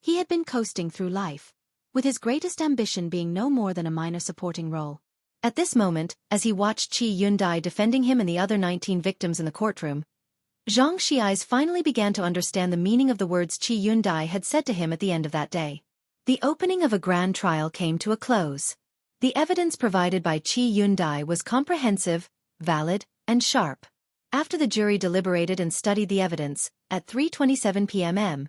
Speaker 1: he had been coasting through life, with his greatest ambition being no more than a minor supporting role. At this moment, as he watched Qi Yundai defending him and the other 19 victims in the courtroom, Zhang Xiais finally began to understand the meaning of the words Qi Yundai had said to him at the end of that day. The opening of a grand trial came to a close. The evidence provided by Qi Yundai was comprehensive, valid, and sharp. After the jury deliberated and studied the evidence, at 3:27 p.m.,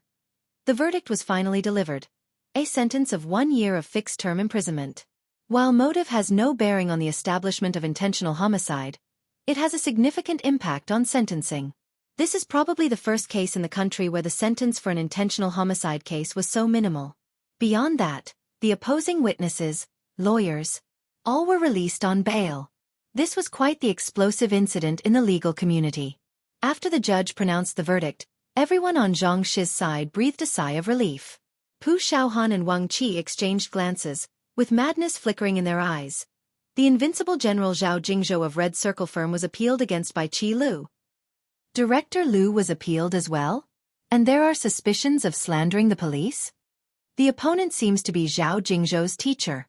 Speaker 1: the verdict was finally delivered. A sentence of 1 year of fixed-term imprisonment. While motive has no bearing on the establishment of intentional homicide, it has a significant impact on sentencing. This is probably the first case in the country where the sentence for an intentional homicide case was so minimal. Beyond that, the opposing witnesses, lawyers, all were released on bail. This was quite the explosive incident in the legal community. After the judge pronounced the verdict, everyone on Zhang Shi's side breathed a sigh of relief. Pu Shaohan and Wang Qi exchanged glances, with madness flickering in their eyes. The invincible General Zhao Jingzhou of Red Circle firm was appealed against by Qi Lu. Director Lu was appealed as well? And there are suspicions of slandering the police? The opponent seems to be Zhao Jingzhou's teacher.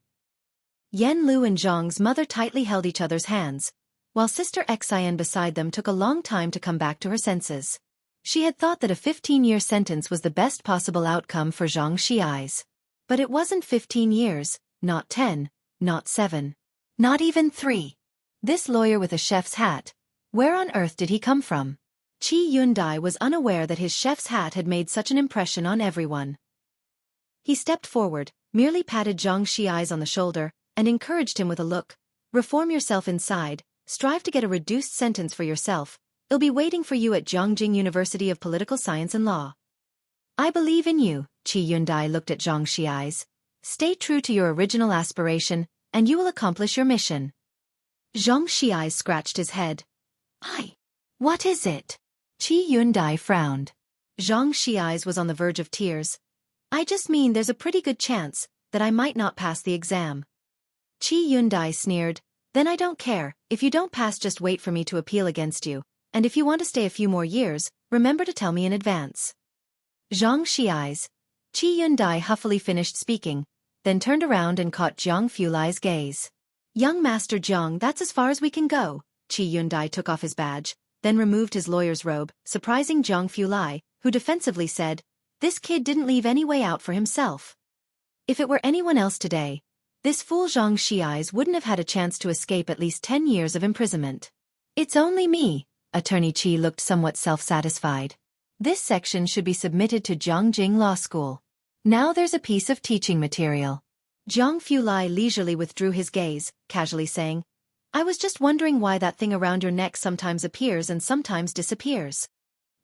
Speaker 1: Yan Lu and Zhang's mother tightly held each other's hands, while Sister Xian beside them took a long time to come back to her senses. She had thought that a 15-year sentence was the best possible outcome for Zhang Xi's. But it wasn't 15 years, not 10, not 7, not even 3. This lawyer with a chef's hat, where on earth did he come from? Qi Yundai was unaware that his chef's hat had made such an impression on everyone. He stepped forward, merely patted Zhang Xi's on the shoulder, and encouraged him with a look. Reform yourself inside, strive to get a reduced sentence for yourself. It'll be waiting for you at Zhongjing University of Political Science and Law. I believe in you, Qi Yundai looked at Zhang Xi's. Stay true to your original aspiration, and you will accomplish your mission. Zhang Xi's scratched his head. What is it? Qi Yundai frowned. Zhang Xi's was on the verge of tears. I just mean there's a pretty good chance that I might not pass the exam. Qi Yundai sneered. Then I don't care, if you don't pass just wait for me to appeal against you, and if you want to stay a few more years, remember to tell me in advance. Zhang Xi's. Qi Yundai huffily finished speaking, then turned around and caught Jiang Fulai's gaze. Young Master Jiang, that's as far as we can go. Qi Yundai took off his badge, then removed his lawyer's robe, surprising Jiang Fulai, who defensively said, this kid didn't leave any way out for himself. If it were anyone else today, this fool Zhang Xi's wouldn't have had a chance to escape at least 10 years of imprisonment. It's only me. Attorney Qi looked somewhat self-satisfied. This section should be submitted to Zhongjing Law School. Now there's a piece of teaching material. Jiang Fulai leisurely withdrew his gaze, casually saying, I was just wondering why that thing around your neck sometimes appears and sometimes disappears.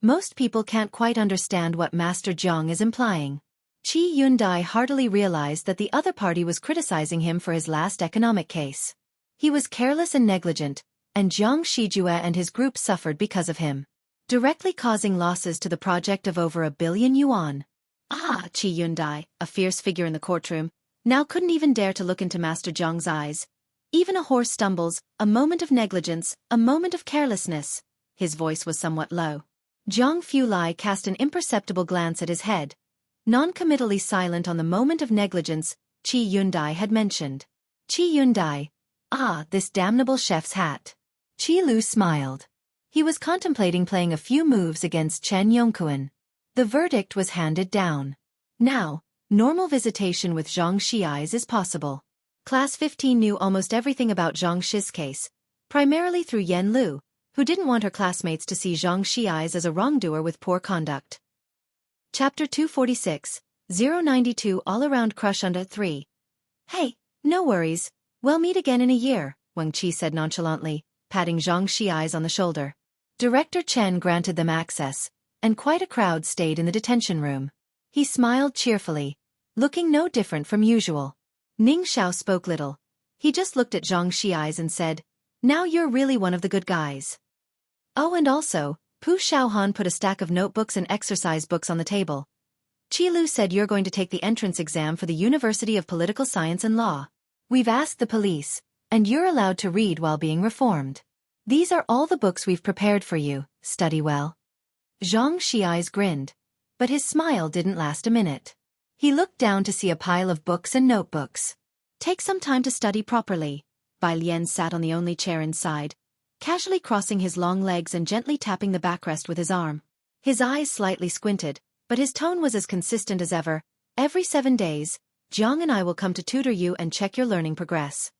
Speaker 1: Most people can't quite understand what Master Jiang is implying. Qi Yundai heartily realized that the other party was criticizing him for his last economic case. He was careless and negligent, and Jiang Shijue and his group suffered because of him, directly causing losses to the project of over 1 billion yuan. Qi Yundai, a fierce figure in the courtroom, now couldn't even dare to look into Master Jiang's eyes. Even a horse stumbles, a moment of negligence, a moment of carelessness. His voice was somewhat low. Jiang Fulai cast an imperceptible glance at his head, non-committally silent on the moment of negligence Qi Yundai had mentioned. Qi Yundai. This damnable chef's hat. Qi Lu smiled. He was contemplating playing a few moves against Chen Yongkuan. The verdict was handed down. Now, normal visitation with Zhang Xi's is possible. Class 15 knew almost everything about Zhang Shi's case, primarily through Yan Lu, who didn't want her classmates to see Zhang Xi's as a wrongdoer with poor conduct. Chapter 246, 092 All-Around Crush Under 3. Hey, no worries, we'll meet again in a year, Wang Qi said nonchalantly, patting Zhang Xi's on the shoulder. Director Chen granted them access, and quite a crowd stayed in the detention room. He smiled cheerfully, looking no different from usual. Ning Xiao spoke little. He just looked at Zhang Xi's and said, now you're really one of the good guys. Oh, and also, Pu Shaohan put a stack of notebooks and exercise books on the table. Qi Lu said you're going to take the entrance exam for the University of Political Science and Law. We've asked the police, and you're allowed to read while being reformed. These are all the books we've prepared for you, study well. Zhang Xi's grinned, but his smile didn't last a minute. He looked down to see a pile of books and notebooks. Take some time to study properly. Bai Lian sat on the only chair inside, casually crossing his long legs and gently tapping the backrest with his arm. His eyes slightly squinted, but his tone was as consistent as ever. Every 7 days, Jiang and I will come to tutor you and check your learning progress.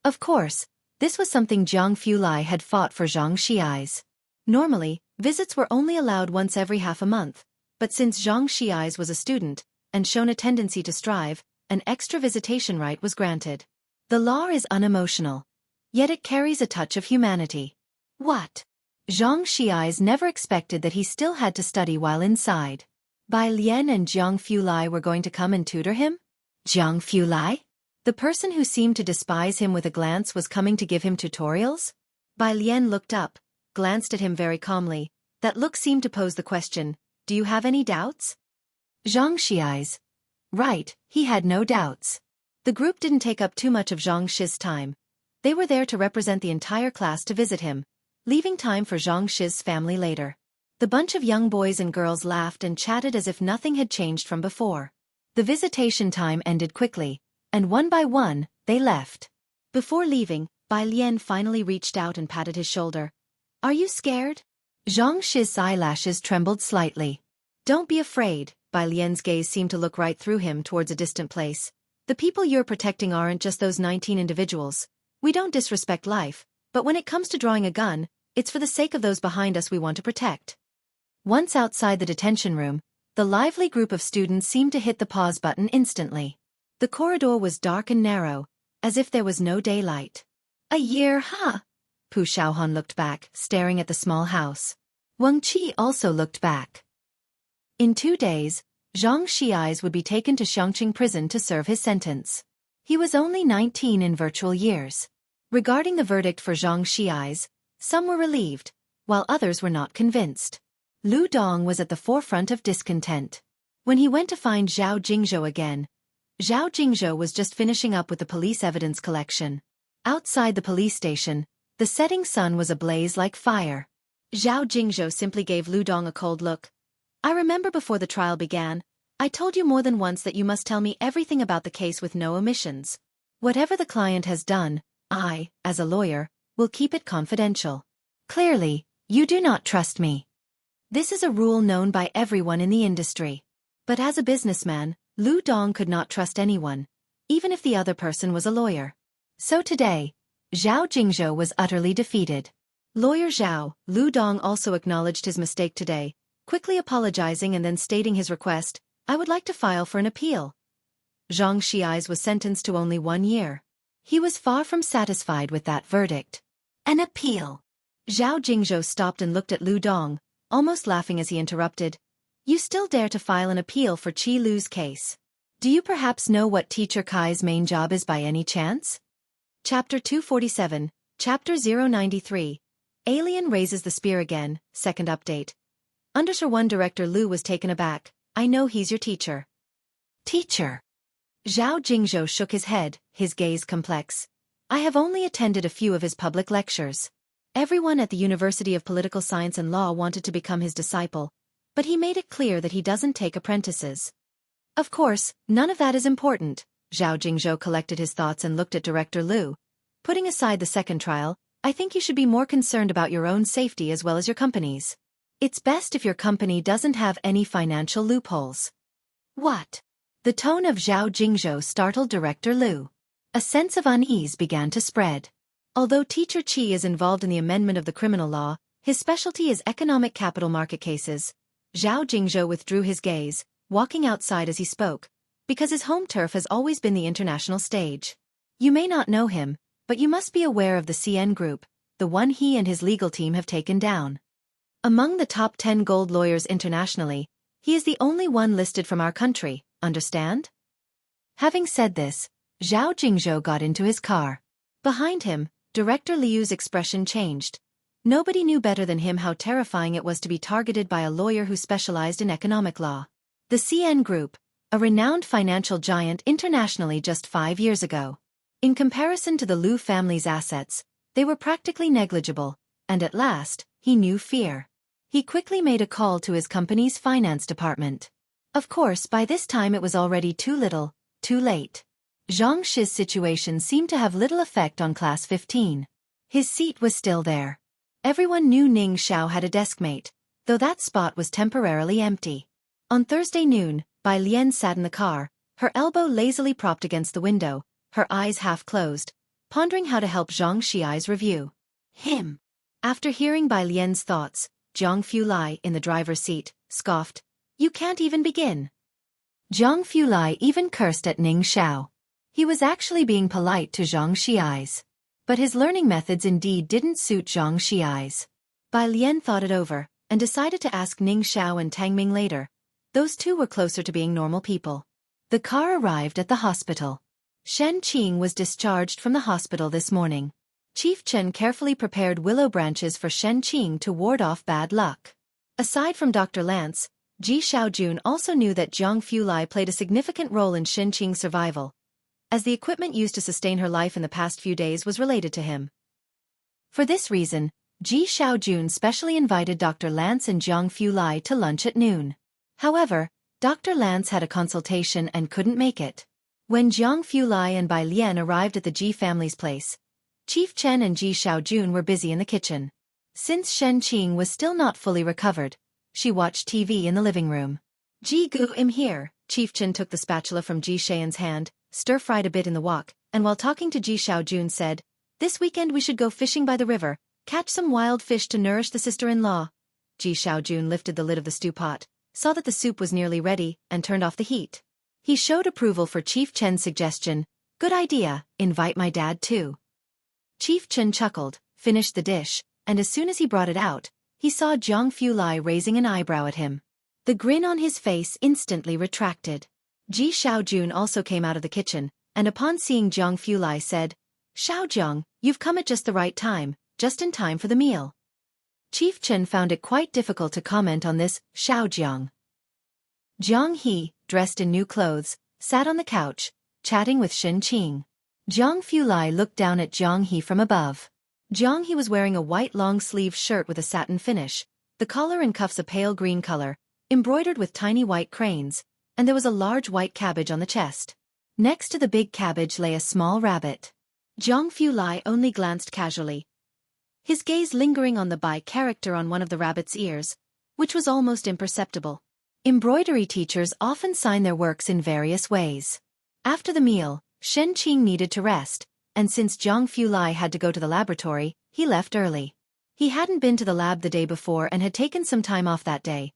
Speaker 1: Of course, this was something Jiang Fulai had fought for Zhang Xi's. Normally, visits were only allowed once every half a month, but since Zhang Xi's was a student, and shown a tendency to strive, an extra visitation right was granted. The law is unemotional, yet it carries a touch of humanity. What? Zhang Xi's never expected that he still had to study while inside. Bai Lian and Jiang Fulai were going to come and tutor him? Jiang Fulai? The person who seemed to despise him with a glance was coming to give him tutorials? Bai Lian looked up, glanced at him very calmly. That look seemed to pose the question, do you have any doubts? Zhang Xi's. Right, he had no doubts. The group didn't take up too much of Zhang Shi's time. They were there to represent the entire class to visit him, leaving time for Zhang Shi's family later. The bunch of young boys and girls laughed and chatted as if nothing had changed from before. The visitation time ended quickly, and one by one, they left. Before leaving, Bai Lian finally reached out and patted his shoulder. Are you scared? Zhang Shi's eyelashes trembled slightly. Don't be afraid, Bai Lian's gaze seemed to look right through him towards a distant place. The people you're protecting aren't just those 19 individuals. We don't disrespect life, but when it comes to drawing a gun, it's for the sake of those behind us we want to protect. Once outside the detention room, the lively group of students seemed to hit the pause button instantly. The corridor was dark and narrow, as if there was no daylight. A year, huh? Pu Xiaohan looked back, staring at the small house. Wang Qi also looked back. In 2 days, Zhang Xi's would be taken to Xiangqing prison to serve his sentence. He was only 19 in virtual years. Regarding the verdict for Zhang Xi's, some were relieved, while others were not convinced. Lu Dong was at the forefront of discontent. When he went to find Zhao Jingzhou again, Zhao Jingzhou was just finishing up with the police evidence collection. Outside the police station, the setting sun was ablaze like fire. Zhao Jingzhou simply gave Lu Dong a cold look. I remember before the trial began, I told you more than once that you must tell me everything about the case with no omissions. Whatever the client has done, I, as a lawyer, will keep it confidential. Clearly, you do not trust me. This is a rule known by everyone in the industry. But as a businessman, Lu Dong could not trust anyone, even if the other person was a lawyer. So today, Zhao Jingzhou was utterly defeated. Lawyer Zhao, Lu Dong also acknowledged his mistake today, quickly apologizing and then stating his request, I would like to file for an appeal. Zhang Xi's was sentenced to only 1 year. He was far from satisfied with that verdict. An appeal. Zhao Jingzhou stopped and looked at Lu Dong, almost laughing as he interrupted. You still dare to file an appeal for Qi Lu's case. Do you perhaps know what Teacher Kai's main job is by any chance? Chapter 247, Chapter 093. Alien raises the spear again, second update. Underscore 1 Director Lu was taken aback. I know he's your teacher. Teacher. Zhao Jingzhou shook his head, his gaze complex. I have only attended a few of his public lectures. Everyone at the University of Political Science and Law wanted to become his disciple, but he made it clear that he doesn't take apprentices. Of course, none of that is important. Zhao Jingzhou collected his thoughts and looked at Director Lu. Putting aside the second trial, I think you should be more concerned about your own safety as well as your company's. It's best if your company doesn't have any financial loopholes. What? The tone of Zhao Jingzhou startled Director Lu. A sense of unease began to spread. Although Teacher Qi is involved in the amendment of the criminal law, his specialty is economic capital market cases. Zhao Jingzhou withdrew his gaze, walking outside as he spoke, because his home turf has always been the international stage. You may not know him, but you must be aware of the CN Group, the one he and his legal team have taken down. Among the top 10 gold lawyers internationally, he is the only one listed from our country, understand? Having said this, Zhao Jingzhou got into his car. Behind him, Director Liu's expression changed. Nobody knew better than him how terrifying it was to be targeted by a lawyer who specialized in economic law. The CN Group, a renowned financial giant internationally just 5 years ago. In comparison to the Liu family's assets, they were practically negligible, and at last, he knew fear. He quickly made a call to his company's finance department. Of course, by this time it was already too little, too late. Zhang Shi's situation seemed to have little effect on Class 15. His seat was still there. Everyone knew Ning Xiao had a deskmate, though that spot was temporarily empty. On Thursday noon, Bai Lian sat in the car, her elbow lazily propped against the window, her eyes half closed, pondering how to help Zhang Xi's review. Him. After hearing Bai Lian's thoughts, Jiang Fulai, in the driver's seat, scoffed. You can't even begin. Jiang Fulai even cursed at Ning Xiao. He was actually being polite to Zhang Xi's. But his learning methods indeed didn't suit Zhang Xi's. Bai Lian thought it over, and decided to ask Ning Xiao and Tang Ming later. Those two were closer to being normal people. The car arrived at the hospital. Shen Qing was discharged from the hospital this morning. Chief Chen carefully prepared willow branches for Shen Qing to ward off bad luck. Aside from Dr. Lance, Ji Xiaojun also knew that Zhang Fulai played a significant role in Shen Qing's survival, as the equipment used to sustain her life in the past few days was related to him. For this reason, Ji Xiaojun specially invited Dr. Lance and Zhang Fulai to lunch at noon. However, Dr. Lance had a consultation and couldn't make it. When Zhang Fulai and Bai Lian arrived at the Ji family's place, Chief Chen and Ji Xiaojun were busy in the kitchen. Since Shen Qing was still not fully recovered, she watched TV in the living room. Ji Gu am here. Chief Chen took the spatula from Ji Xian's hand, stir-fried a bit in the wok, and while talking to Ji Xiaojun said, "This weekend we should go fishing by the river, catch some wild fish to nourish the sister-in-law." Ji Xiaojun lifted the lid of the stew pot, saw that the soup was nearly ready, and turned off the heat. He showed approval for Chief Chen's suggestion. "Good idea, invite my dad too." Chief Chen chuckled, finished the dish, and as soon as he brought it out, he saw Zhang Fulai raising an eyebrow at him. The grin on his face instantly retracted. Ji Xiaojun also came out of the kitchen, and upon seeing Zhang Fulai said, "Xiaozhang, you've come at just the right time, just in time for the meal." Chief Chen found it quite difficult to comment on this, Xiaozhang. Zhang He, dressed in new clothes, sat on the couch, chatting with Shen Qing. Zhang Fulai looked down at Zhang He from above. Zhang He was wearing a white long-sleeved shirt with a satin finish, the collar and cuffs a pale green color, embroidered with tiny white cranes, and there was a large white cabbage on the chest. Next to the big cabbage lay a small rabbit. Zhang Fulai only glanced casually, his gaze lingering on the Bai character on one of the rabbit's ears, which was almost imperceptible. Embroidery teachers often sign their works in various ways. After the meal, Shen Qing needed to rest, and since Zhang Fulai had to go to the laboratory, he left early. He hadn't been to the lab the day before and had taken some time off that day.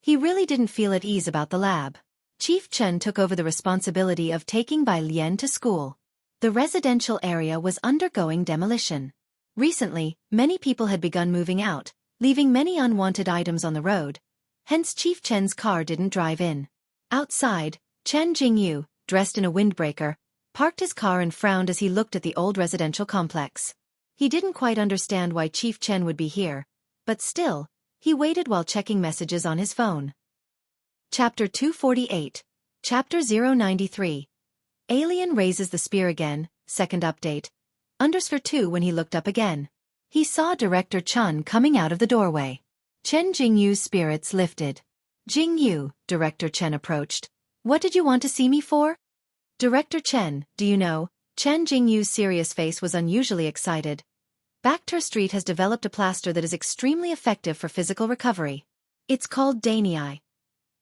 Speaker 1: He really didn't feel at ease about the lab. Chief Chen took over the responsibility of taking Bai Lian to school. The residential area was undergoing demolition. Recently, many people had begun moving out, leaving many unwanted items on the road. Hence Chief Chen's car didn't drive in. Outside, Chen Jingyu, dressed in a windbreaker, parked his car and frowned as he looked at the old residential complex. He didn't quite understand why Chief Chen would be here, but still, he waited while checking messages on his phone. Chapter 248. Chapter 093. Alien raises the spear again, second update. _2 When he looked up again, he saw Director Chun coming out of the doorway. Chen Jingyu's spirits lifted. "Jingyu," Director Chen approached. "What did you want to see me for?" "Director Chen, do you know?" Chen Jingyu's serious face was unusually excited. Bacter Street has developed a plaster that is extremely effective for physical recovery. It's called Danei.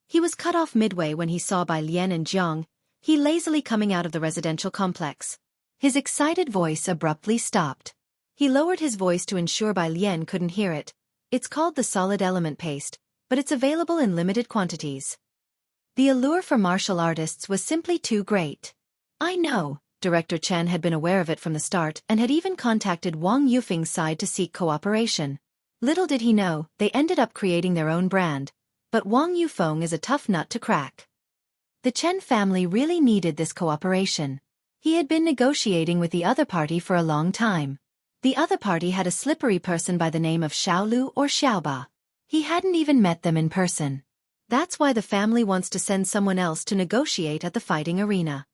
Speaker 1: He was cut off midway when he saw Bai Lian and Zhang He lazily coming out of the residential complex. His excited voice abruptly stopped. He lowered his voice to ensure Bai Lian couldn't hear it. "It's called the solid element paste, but it's available in limited quantities." The allure for martial artists was simply too great. "I know." Director Chen had been aware of it from the start and had even contacted Wang Yufeng's side to seek cooperation. Little did he know, they ended up creating their own brand. But Wang Yufeng is a tough nut to crack. The Chen family really needed this cooperation. He had been negotiating with the other party for a long time. The other party had a slippery person by the name of Xiaolu or Xiaoba. He hadn't even met them in person. That's why the family wants to send someone else to negotiate at the fighting arena.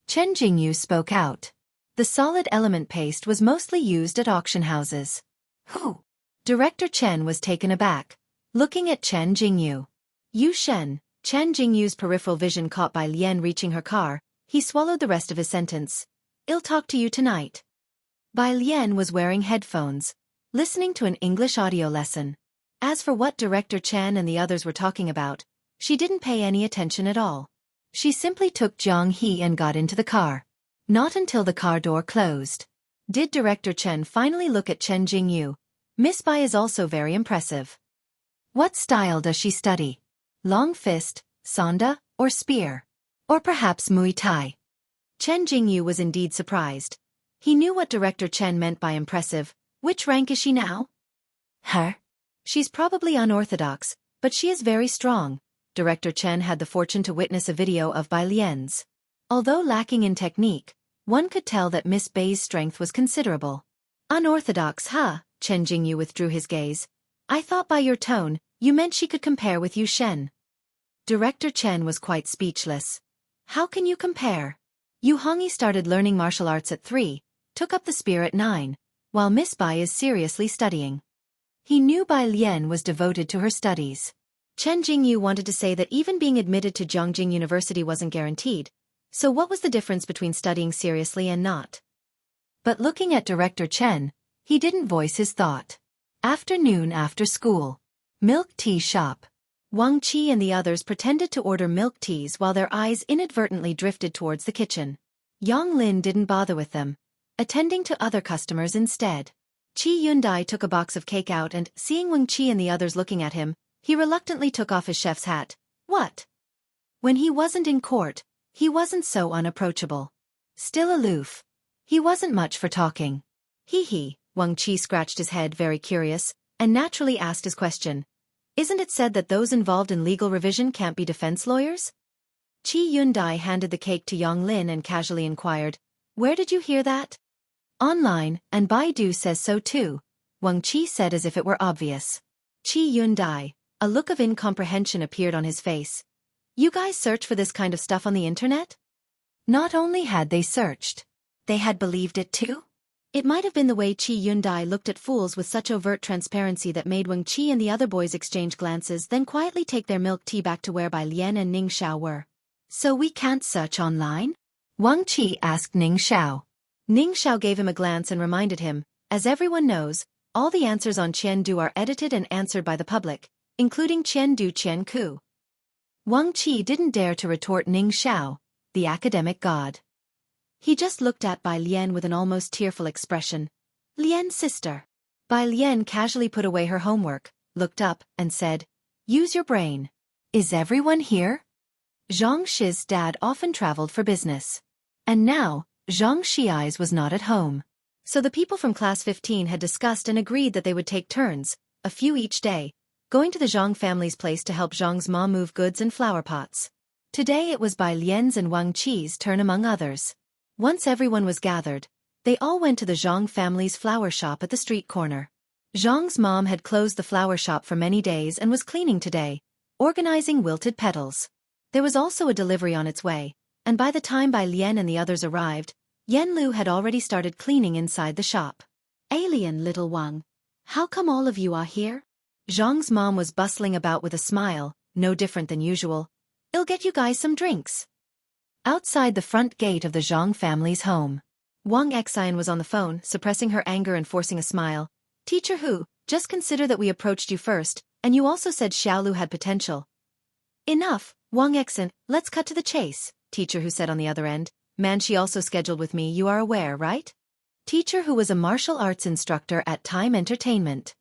Speaker 1: Chen Jingyu spoke out. The solid element paste was mostly used at auction houses. Who? Director Chen was taken aback, looking at Chen Jingyu. "Yu Shen." Chen Jingyu's peripheral vision caught Bai Lian reaching her car. He swallowed the rest of his sentence. "I'll talk to you tonight." Bai Lian was wearing headphones, listening to an English audio lesson. As for what Director Chen and the others were talking about, she didn't pay any attention at all. She simply took Zhang He and got into the car. Not until the car door closed did Director Chen finally look at Chen Jingyu. "Miss Bai is also very impressive. What style does she study? Long fist, Sanda, or spear? Or perhaps Muay Thai?" Chen Jingyu was indeed surprised. He knew what Director Chen meant by impressive. "Which rank is she now?" Her? She's probably unorthodox, but she is very strong. Director Chen had the fortune to witness a video of Bai Lian's. Although lacking in technique, one could tell that Miss Bai's strength was considerable. Unorthodox, huh? Chen Jingyu withdrew his gaze. I thought by your tone, you meant she could compare with Yu Shen. Director Chen was quite speechless. How can you compare? Yu Hongyi started learning martial arts at 3, took up the spear at 9, while Miss Bai is seriously studying. He knew Bai Lian was devoted to her studies. Chen Jingyu wanted to say that even being admitted to Zhongjing University wasn't guaranteed, so what was the difference between studying seriously and not? But looking at Director Chen, he didn't voice his thought. Afternoon after school. Milk tea shop. Wang Qi and the others pretended to order milk teas while their eyes inadvertently drifted towards the kitchen. Yang Lin didn't bother with them, attending to other customers instead. Qi Yundai took a box of cake out and, seeing Wang Qi and the others looking at him, he reluctantly took off his chef's hat. What? When he wasn't in court, he wasn't so unapproachable. Still aloof. He wasn't much for talking. Hee. Wang Qi scratched his head, very curious, and naturally asked his question. Isn't it said that those involved in legal revision can't be defense lawyers? Qi Yundai handed the cake to Yang Lin and casually inquired, Where did you hear that? Online, and Baidu says so too, Wang Qi said as if it were obvious. Qi Yundai, a look of incomprehension appeared on his face. You guys search for this kind of stuff on the internet? Not only had they searched, they had believed it too? It might have been the way Qi Yundai looked at fools with such overt transparency that made Wang Qi and the other boys exchange glances, then quietly take their milk tea back to where Bai Lian and Ning Xiao were. So we can't search online? Wang Qi asked Ning Xiao. Ning Xiao gave him a glance and reminded him, as everyone knows, all the answers on Qiandu are edited and answered by the public, including Qiandu Qianku. Wang Qi didn't dare to retort Ning Xiao, the academic god. He just looked at Bai Lian with an almost tearful expression. Lian's sister. Bai Lian casually put away her homework, looked up, and said, Use your brain. Is everyone here? Zhang Shi's dad often traveled for business. And now, Zhang Shi's was not at home. So the people from class 15 had discussed and agreed that they would take turns, a few each day, going to the Zhang family's place to help Zhang's mom move goods and flower pots. Today it was Bai Lian's and Wang Qi's turn among others. Once everyone was gathered, they all went to the Zhang family's flower shop at the street corner. Zhang's mom had closed the flower shop for many days and was cleaning today, organizing wilted petals. There was also a delivery on its way, and by the time Bai Lian and the others arrived, Yan Lu had already started cleaning inside the shop. Alien little Wang, how come all of you are here? Zhang's mom was bustling about with a smile, no different than usual. I'll get you guys some drinks. Outside the front gate of the Zhang family's home, Wang Xian was on the phone, suppressing her anger and forcing a smile. Teacher Hu, just consider that we approached you first, and you also said Xiaolu had potential. Enough, Wang Xian, let's cut to the chase, Teacher Hu said on the other end. Man, she also scheduled with me, you are aware, right? Teacher Hu was a martial arts instructor at Time Entertainment.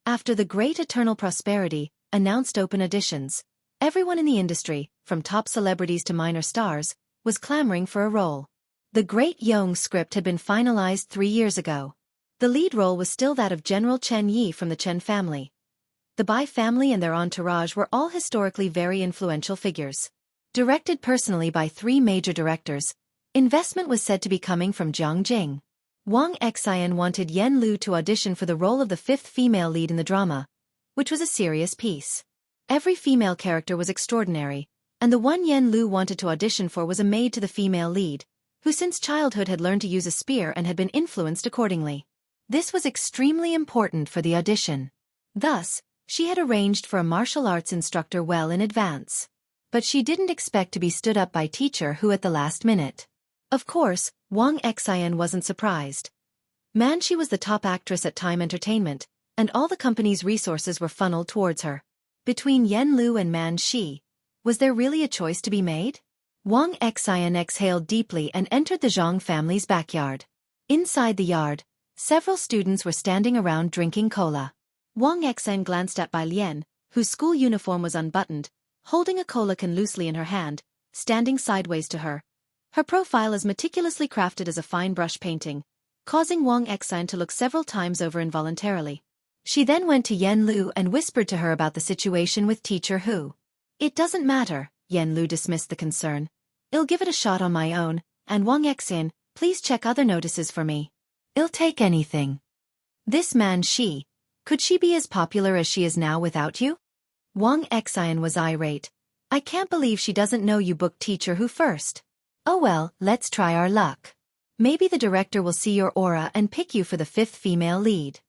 Speaker 1: After the Great Eternal Prosperity announced open auditions, everyone in the industry, from top celebrities to minor stars, was clamoring for a role. The Great Yong script had been finalized 3 years ago. The lead role was still that of General Chen Yi from the Chen family. The Bai family and their entourage were all historically very influential figures. Directed personally by 3 major directors, investment was said to be coming from Jiang Jing. Wang Xian wanted Yan Lu to audition for the role of the 5th female lead in the drama, which was a serious piece. Every female character was extraordinary, and the one Yan Lu wanted to audition for was a maid to the female lead, who since childhood had learned to use a spear and had been influenced accordingly. This was extremely important for the audition. Thus, she had arranged for a martial arts instructor well in advance. But she didn't expect to be stood up by Teacher Hu at the last minute. Of course, Wang Xian wasn't surprised. Man, she was the top actress at Time Entertainment, and all the company's resources were funneled towards her. Between Yan Lu and Man Shi, was there really a choice to be made? Wang Xian exhaled deeply and entered the Zhang family's backyard. Inside the yard, several students were standing around drinking cola. Wang Xian glanced at Bai Lian, whose school uniform was unbuttoned, holding a cola can loosely in her hand, standing sideways to her. Her profile as meticulously crafted as a fine brush painting, causing Wang Xian to look several times over involuntarily. She then went to Yen Lu and whispered to her about the situation with Teacher Hu. It doesn't matter, Yen Lu dismissed the concern. I'll give it a shot on my own, and Wang Xin, please check other notices for me. I'll take anything. This man could she be as popular as she is now without you? Wang Xin was irate. I can't believe she doesn't know you booked Teacher Hu first. Oh well, let's try our luck. Maybe the director will see your aura and pick you for the 5th female lead.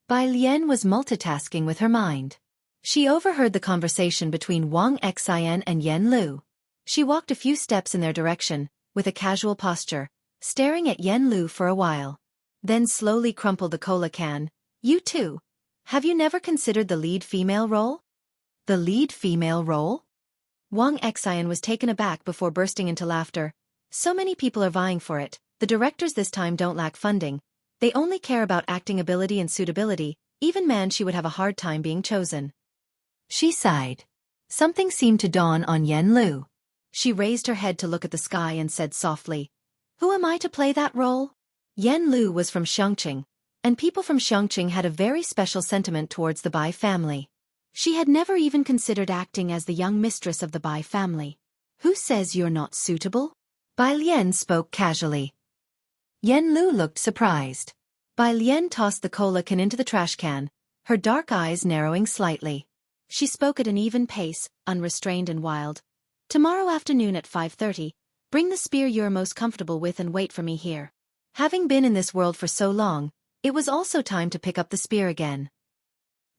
Speaker 1: Bai Lian was multitasking with her mind. She overheard the conversation between Wang Xin and Yen Lu. She walked a few steps in their direction, with a casual posture, staring at Yen Lu for a while. Then slowly crumpled the cola can. You too. Have you never considered the lead female role? The lead female role? Wang Xin was taken aback before bursting into laughter. So many people are vying for it. The directors this time don't lack funding. They only care about acting ability and suitability. Even man she would have a hard time being chosen. She sighed. Something seemed to dawn on Yen Lu. She raised her head to look at the sky and said softly, Who am I to play that role? Yen Lu was from Xueqi, and people from Xueqi had a very special sentiment towards the Bai family. She had never even considered acting as the young mistress of the Bai family. Who says you're not suitable? Bai Lian spoke casually. Yen Lu looked surprised. Bai Lian tossed the cola can into the trash can, her dark eyes narrowing slightly. She spoke at an even pace, unrestrained and wild. Tomorrow afternoon at 5:30, bring the spear you're most comfortable with and wait for me here. Having been in this world for so long, it was also time to pick up the spear again.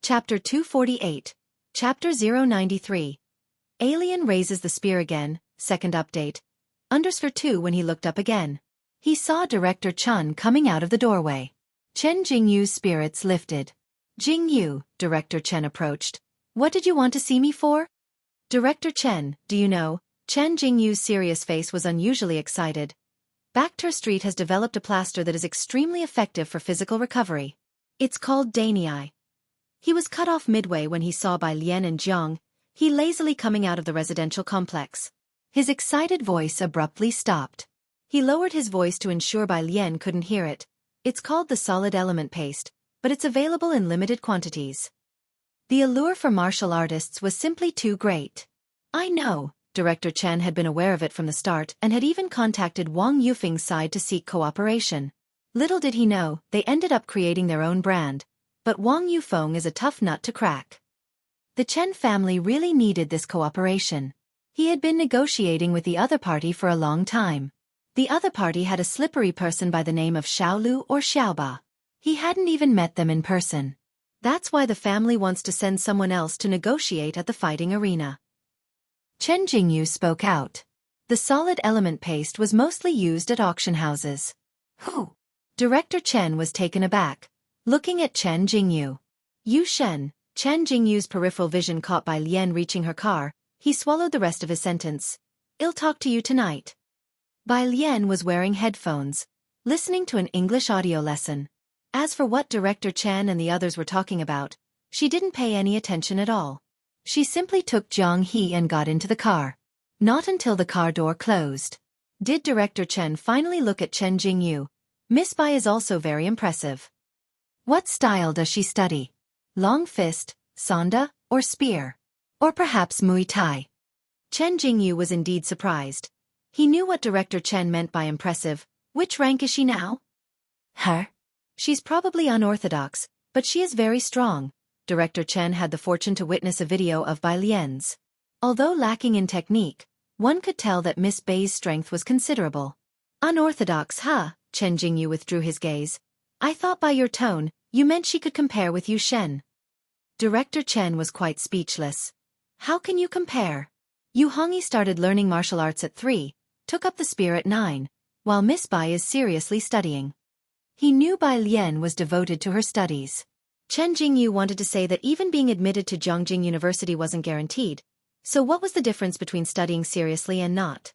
Speaker 1: Chapter 248. Chapter 093. Alien raises the spear again, second update. _2 when he looked up again. He saw Director Chun coming out of the doorway. Chen Jingyu's spirits lifted. Jingyu, Director Chen approached. What did you want to see me for? Director Chen, do you know? Chen Jingyu's serious face was unusually excited. Bacter Street has developed a plaster that is extremely effective for physical recovery. It's called Danei. He was cut off midway when he saw Bai Lian and Jiang, he lazily coming out of the residential complex. His excited voice abruptly stopped. He lowered his voice to ensure Bai Lian couldn't hear it. It's called the solid element paste, but it's available in limited quantities. The allure for martial artists was simply too great. I know, Director Chen had been aware of it from the start and had even contacted Wang Yufeng's side to seek cooperation. Little did he know, they ended up creating their own brand. But Wang Yufeng is a tough nut to crack. The Chen family really needed this cooperation. He had been negotiating with the other party for a long time. The other party had a slippery person by the name of Xiaolu or Xiaoba. He hadn't even met them in person. That's why the family wants to send someone else to negotiate at the fighting arena. Chen Jingyu spoke out. The solid element paste was mostly used at auction houses. Who? Director Chen was taken aback, looking at Chen Jingyu. Yu Shen, Chen Jingyu's peripheral vision caught Bai Lian reaching her car. He swallowed the rest of his sentence. I'll talk to you tonight. Bai Lian was wearing headphones, listening to an English audio lesson. As for what Director Chen and the others were talking about, she didn't pay any attention at all. She simply took Zhang He and got into the car. Not until the car door closed did Director Chen finally look at Chen Jingyu. Miss Bai is also very impressive. What style does she study? Long fist, Sanda, or spear? Or perhaps Muay Thai? Chen Jingyu was indeed surprised. He knew what Director Chen meant by impressive. Which rank is she now? Her? She's probably unorthodox, but she is very strong. Director Chen had the fortune to witness a video of Bai Lian's. Although lacking in technique, one could tell that Miss Bai's strength was considerable. Unorthodox, huh? Chen Jingyu withdrew his gaze. I thought by your tone, you meant she could compare with Yu Shen. Director Chen was quite speechless. How can you compare? Yu Hongyi started learning martial arts at 3, took up the spear at 9, while Miss Bai is seriously studying. He knew Bai Lian was devoted to her studies. Chen Jingyu wanted to say that even being admitted to Zhongjing University wasn't guaranteed, so what was the difference between studying seriously and not?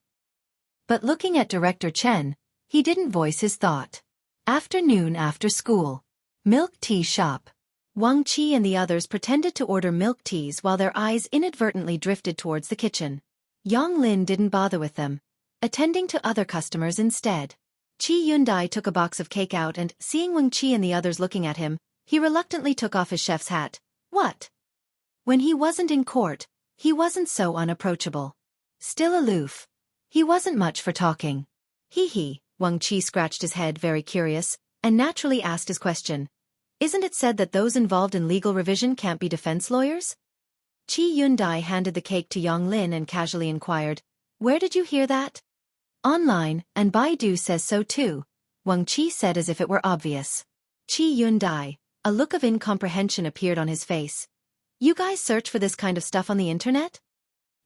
Speaker 1: But looking at Director Chen, he didn't voice his thought. Afternoon after school. Milk tea shop. Wang Qi and the others pretended to order milk teas while their eyes inadvertently drifted towards the kitchen. Yang Lin didn't bother with them, attending to other customers instead. Qi Yundai took a box of cake out and, seeing Wang Qi and the others looking at him, He reluctantly took off his chef's hat. What? When he wasn't in court, he wasn't so unapproachable. Still aloof. He wasn't much for talking. Hee. Wang Qi scratched his head, very curious, and naturally asked his question. Isn't it said that those involved in legal revision can't be defense lawyers? Qi Yundai handed the cake to Yang Lin and casually inquired, Where did you hear that? Online, and Baidu says so too, Wang Qi said as if it were obvious. Qi Yundai, a look of incomprehension appeared on his face. You guys search for this kind of stuff on the internet?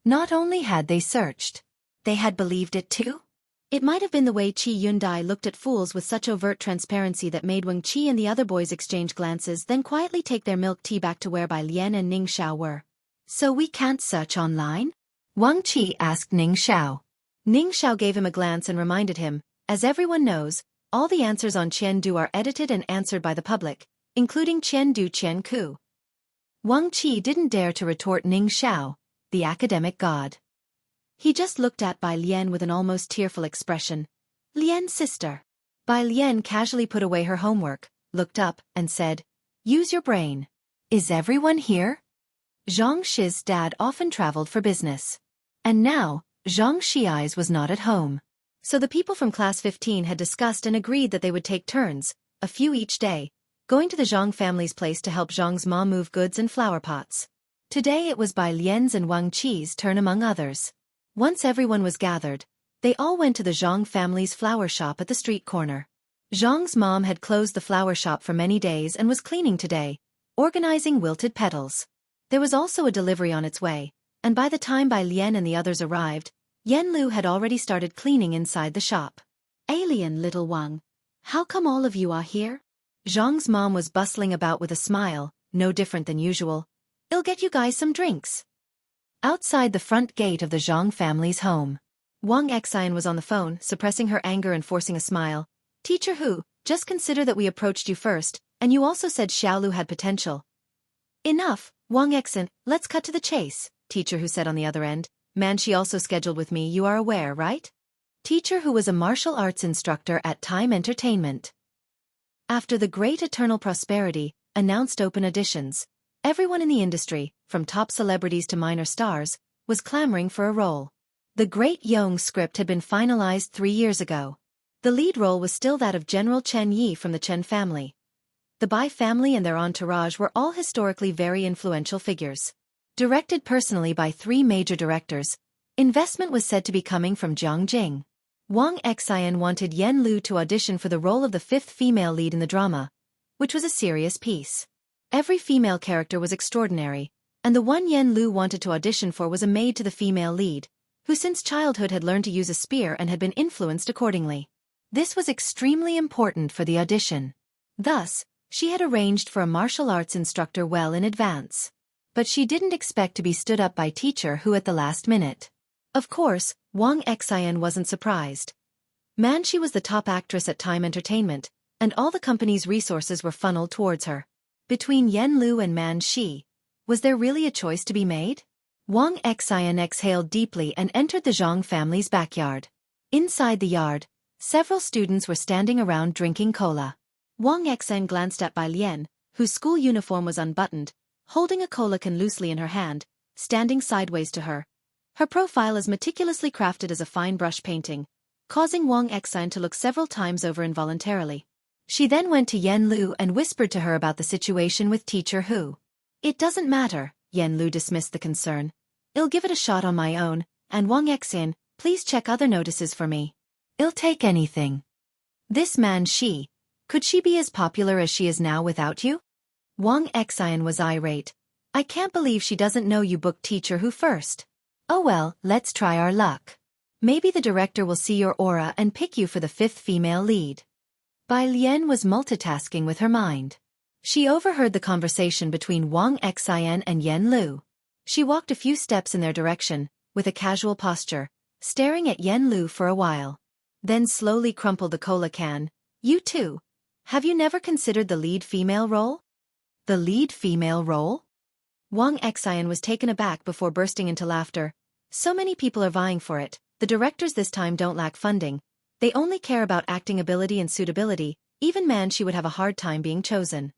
Speaker 1: Not only had they searched, they had believed it too? It might have been the way Qi Yundai looked at fools with such overt transparency that made Wang Qi and the other boys exchange glances, then quietly take their milk tea back to where Bai Lian and Ning Xiao were. So we can't search online? Wang Qi asked Ning Xiao. Ning Xiao gave him a glance and reminded him, as everyone knows, all the answers on Qiandu are edited and answered by the public, including Qiandu Qianku. Wang Qi didn't dare to retort Ning Xiao, the academic god. He just looked at Bai Lian with an almost tearful expression. Lian's sister. Bai Lian casually put away her homework, looked up, and said, Use your brain. Is everyone here? Zhang Shi's dad often traveled for business. And now, Zhang Shi's was not at home. So the people from class 15 had discussed and agreed that they would take turns, a few each day, going to the Zhang family's place to help Zhang's mom move goods and flower pots. Today it was Bai Lian's and Wang Qi's turn among others. Once everyone was gathered, they all went to the Zhang family's flower shop at the street corner. Zhang's mom had closed the flower shop for many days and was cleaning today, organizing wilted petals. There was also a delivery on its way, and by the time Bai Lian and the others arrived, Yan Lu had already started cleaning inside the shop. Alien little Wang, how come all of you are here? Zhang's mom was bustling about with a smile, no different than usual. I'll get you guys some drinks. Outside the front gate of the Zhang family's home, Wang Xian was on the phone, suppressing her anger and forcing a smile. Teacher Hu, just consider that we approached you first, and you also said Xiaolu had potential. Enough, Wang Xian, let's cut to the chase, Teacher Hu said on the other end. Man, she also scheduled with me, you are aware, right? Teacher Hu was a martial arts instructor at Time Entertainment. After the Great Eternal Prosperity announced open auditions, everyone in the industry, from top celebrities to minor stars, was clamoring for a role. The Great Yong script had been finalized 3 years ago. The lead role was still that of General Chen Yi from the Chen family. The Bai family and their entourage were all historically very influential figures. Directed personally by 3 major directors, investment was said to be coming from Jiang Jing. Wang Xian wanted Yan Lu to audition for the role of the 5th female lead in the drama, which was a serious piece. Every female character was extraordinary, and the one Yan Lu wanted to audition for was a maid to the female lead, who since childhood had learned to use a spear and had been influenced accordingly. This was extremely important for the audition. Thus, she had arranged for a martial arts instructor well in advance. But she didn't expect to be stood up by Teacher Hu at the last minute. Of course, Wang Xian wasn't surprised. Man, she was the top actress at Time Entertainment, and all the company's resources were funneled towards her. Between Yan Lu and Man Shi, was there really a choice to be made? Wang Xian exhaled deeply and entered the Zhang family's backyard. Inside the yard, several students were standing around drinking cola. Wang Xian glanced at Bai Lian, whose school uniform was unbuttoned, holding a cola can loosely in her hand, standing sideways to her. Her profile as meticulously crafted as a fine brush painting, causing Wang Xian to look several times over involuntarily. She then went to Yan Lu and whispered to her about the situation with Teacher Hu. It doesn't matter, Yan Lu dismissed the concern. I'll give it a shot on my own, and Wang Xian, please check other notices for me. I'll take anything. This Man Shi, could she be as popular as she is now without you? Wang Xian was irate. I can't believe she doesn't know you booked Teacher Hu first. Oh well, let's try our luck. Maybe the director will see your aura and pick you for the 5th female lead. Bai Lian was multitasking with her mind. She overheard the conversation between Wang Xian and Yan Lu. She walked a few steps in their direction, with a casual posture, staring at Yan Lu for a while. Then slowly crumpled the cola can. You too. Have you never considered the lead female role? The lead female role? Wang Xian was taken aback before bursting into laughter. So many people are vying for it. The directors this time don't lack funding. They only care about acting ability and suitability. Even Man Shi would have a hard time being chosen.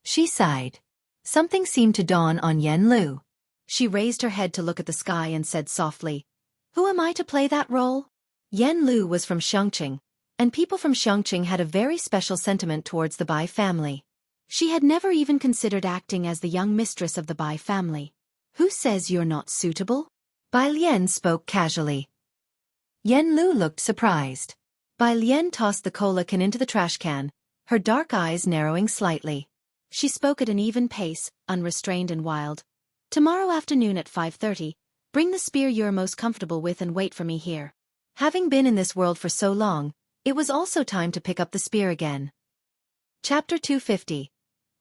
Speaker 1: She sighed. Something seemed to dawn on Yen Lu. She raised her head to look at the sky and said softly, "Who am I to play that role?" Yen Lu was from Xueqi, and people from Xueqi had a very special sentiment towards the Bai family. She had never even considered acting as the young mistress of the Bai family. "Who says you're not suitable?" Bai Lian spoke casually. Yen Lu looked surprised. Bai Lian tossed the cola can into the trash can, her dark eyes narrowing slightly. She spoke at an even pace, unrestrained and wild. "Tomorrow afternoon at 5:30, bring the spear you're most comfortable with and wait for me here." Having been in this world for so long, it was also time to pick up the spear again. Chapter 250.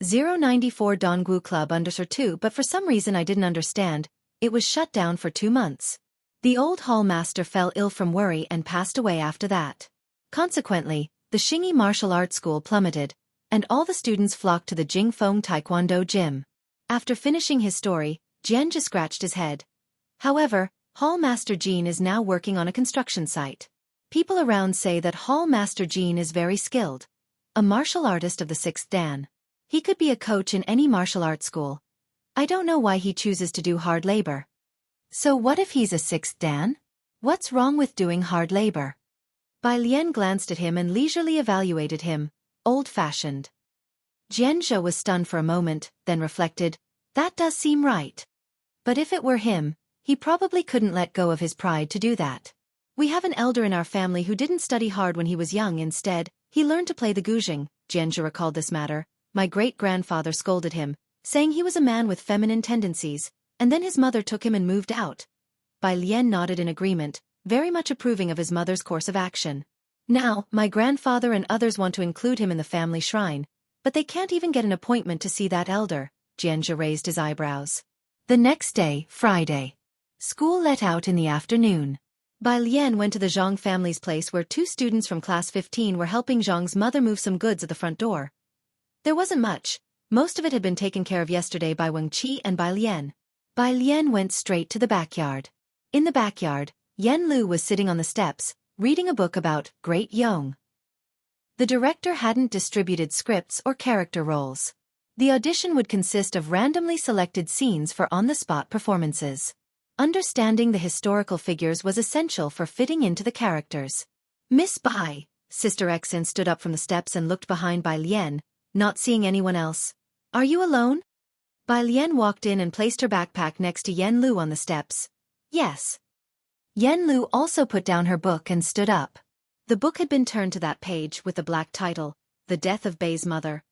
Speaker 1: 094 Dongwu Club Underscore 2, but for some reason I didn't understand, it was shut down for 2 months. The old hall master fell ill from worry and passed away after that. Consequently, the Xingyi martial arts school plummeted, and all the students flocked to the Jingfeng Taekwondo gym. After finishing his story, Jianzhi scratched his head. However, Hall Master Jean is now working on a construction site. People around say that Hall Master Jean is very skilled. A martial artist of the 6th Dan. He could be a coach in any martial arts school. I don't know why he chooses to do hard labor. So what if he's a 6th Dan? What's wrong with doing hard labor? Bai Lian glanced at him and leisurely evaluated him, old-fashioned. Jianzhi was stunned for a moment, then reflected, that does seem right. But if it were him, he probably couldn't let go of his pride to do that. We have an elder in our family who didn't study hard when he was young. Instead, he learned to play the guzheng. Jianzhi recalled this matter. My great-grandfather scolded him, saying he was a man with feminine tendencies, and then his mother took him and moved out. Bai Lian nodded in agreement, very much approving of his mother's course of action. Now, my grandfather and others want to include him in the family shrine, but they can't even get an appointment to see that elder. Jianzhi raised his eyebrows. The next day, Friday. School let out in the afternoon. Bai Lian went to the Zhang family's place where 2 students from class 15 were helping Zhang's mother move some goods at the front door. There wasn't much. Most of it had been taken care of yesterday by Wang Qi and Bai Lian. Bai Lian went straight to the backyard. In the backyard, Yen Lu was sitting on the steps, reading a book about Great Yong. The director hadn't distributed scripts or character roles. The audition would consist of randomly selected scenes for on-the-spot performances. Understanding the historical figures was essential for fitting into the characters. Miss Bai, Sister Exin stood up from the steps and looked behind Bai Lian, not seeing anyone else. Are you alone? Bai Lian walked in and placed her backpack next to Yen Lu on the steps. Yes. Yen Lu also put down her book and stood up. The book had been turned to that page with the black title, The Death of Bai's Mother.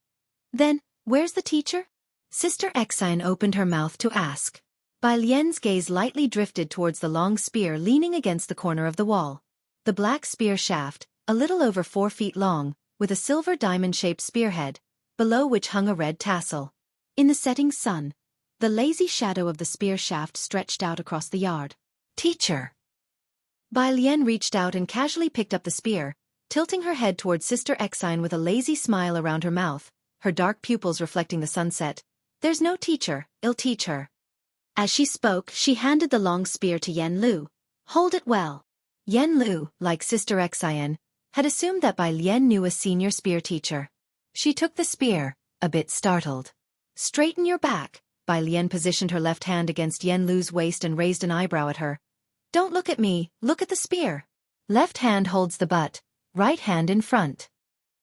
Speaker 1: Then, where's the teacher? Sister Exine opened her mouth to ask. Bai Lian's gaze lightly drifted towards the long spear leaning against the corner of the wall. The black spear shaft, a little over 4 feet long, with a silver diamond-shaped spearhead, below which hung a red tassel. In the setting sun, the lazy shadow of the spear shaft stretched out across the yard. Teacher! Bai Lian reached out and casually picked up the spear, tilting her head towards Sister Exine with a lazy smile around her mouth, her dark pupils reflecting the sunset. There's no teacher, I'll teach her. As she spoke, she handed the long spear to Yen Lu. Hold it well. Yen Lu, like Sister Exine, had assumed that Bai Lian knew a senior spear teacher. She took the spear, a bit startled. Straighten your back. Bai Lian positioned her left hand against Yen Lu's waist and raised an eyebrow at her. Don't look at me, look at the spear. Left hand holds the butt, right hand in front.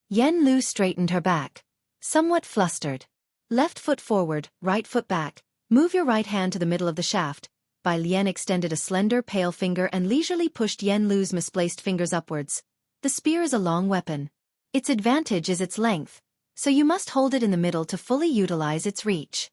Speaker 1: Yen Lu straightened her back, somewhat flustered. Left foot forward, right foot back. Move your right hand to the middle of the shaft. Bai Lian extended a slender, pale finger and leisurely pushed Yen Lu's misplaced fingers upwards. The spear is a long weapon. Its advantage is its length, so you must hold it in the middle to fully utilize its reach.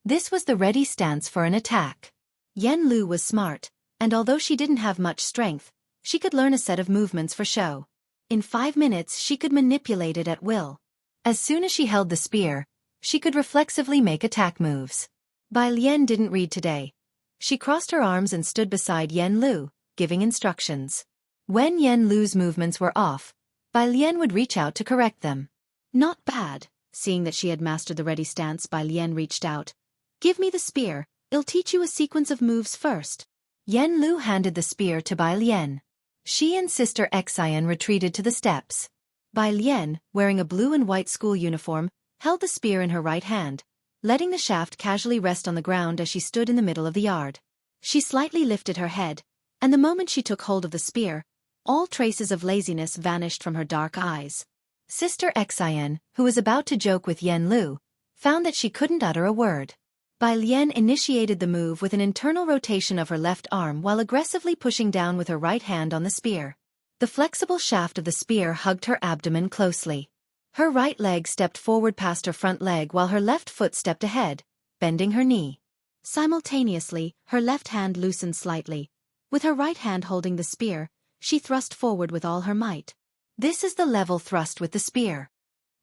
Speaker 1: This was the ready stance for an attack. Yen Lu was smart, and although she didn't have much strength, she could learn a set of movements for show. In 5 minutes she could manipulate it at will. As soon as she held the spear, she could reflexively make attack moves. Bai Lian didn't read today. She crossed her arms and stood beside Yen Lu, giving instructions. When Yen Lu's movements were off, Bai Lian would reach out to correct them. Not bad. Seeing that she had mastered the ready stance, Bai Lian reached out. Give me the spear, I'll teach you a sequence of moves first. Yen Lu handed the spear to Bai Lian. She and Sister Exine retreated to the steps. Bai Lian, wearing a blue and white school uniform, held the spear in her right hand, letting the shaft casually rest on the ground as she stood in the middle of the yard. She slightly lifted her head, and the moment she took hold of the spear, all traces of laziness vanished from her dark eyes. Sister Xian, who was about to joke with Yen Lu, found that she couldn't utter a word. Bai Lian initiated the move with an internal rotation of her left arm while aggressively pushing down with her right hand on the spear. The flexible shaft of the spear hugged her abdomen closely. Her right leg stepped forward past her front leg while her left foot stepped ahead, bending her knee. Simultaneously, her left hand loosened slightly. With her right hand holding the spear, she thrust forward with all her might. This is the level thrust with the spear.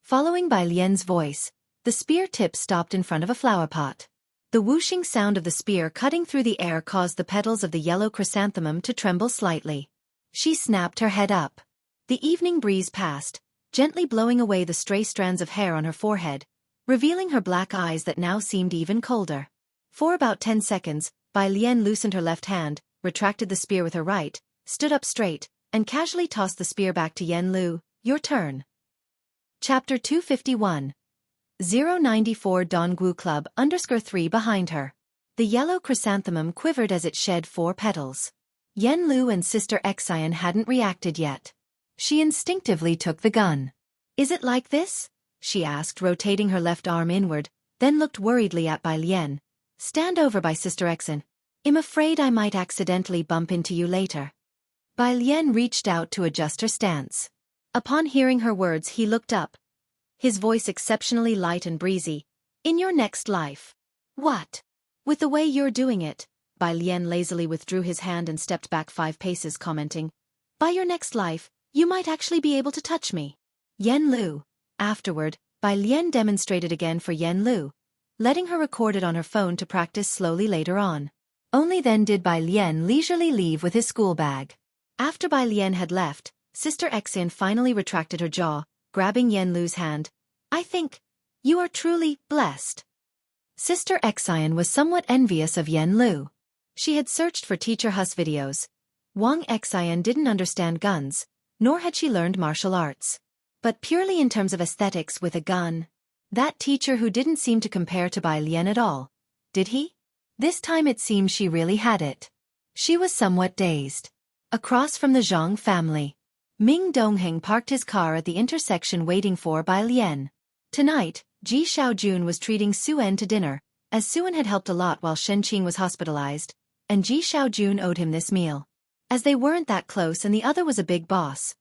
Speaker 1: Following Bai Lian's voice, the spear tip stopped in front of a flower pot. The whooshing sound of the spear cutting through the air caused the petals of the yellow chrysanthemum to tremble slightly. She snapped her head up. The evening breeze passed, gently blowing away the stray strands of hair on her forehead, revealing her black eyes that now seemed even colder. For about 10 seconds, Bai Lian loosened her left hand, retracted the spear with her right, stood up straight, and casually tossed the spear back to Yen Lu. Your turn. Chapter 251. 094 Dongwu Club _3 behind her. The yellow chrysanthemum quivered as it shed 4 petals. Yen Lu and Sister Xian hadn't reacted yet. She instinctively took the gun. Is it like this? She asked, rotating her left arm inward, then looked worriedly at Bai Lian. Stand over by Sister Xian. I'm afraid I might accidentally bump into you later. Bai Lian reached out to adjust her stance. Upon hearing her words he looked up. His voice exceptionally light and breezy. In your next life. What? With the way you're doing it, Bai Lian lazily withdrew his hand and stepped back 5 paces, commenting. By your next life, you might actually be able to touch me. Yen Lu. Afterward, Bai Lian demonstrated again for Yen Lu, letting her record it on her phone to practice slowly later on. Only then did Bai Lian leisurely leave with his school bag. After Bai Lian had left, Sister Xian finally retracted her jaw, grabbing Yen Lu's hand. I think you are truly blessed. Sister Xian was somewhat envious of Yen Lu. She had searched for Teacher Hus videos. Wang Xian didn't understand guns, nor had she learned martial arts. But purely in terms of aesthetics with a gun, that teacher who didn't seem to compare to Bai Lian at all, did he? This time it seemed she really had it. She was somewhat dazed. Across from the Zhang family, Ming Dongheng parked his car at the intersection waiting for Bai Lian. Tonight, Ji Xiaojun was treating Suen to dinner, as Suen had helped a lot while Shenqing was hospitalized, and Ji Xiaojun owed him this meal. As they weren't that close and the other was a big boss,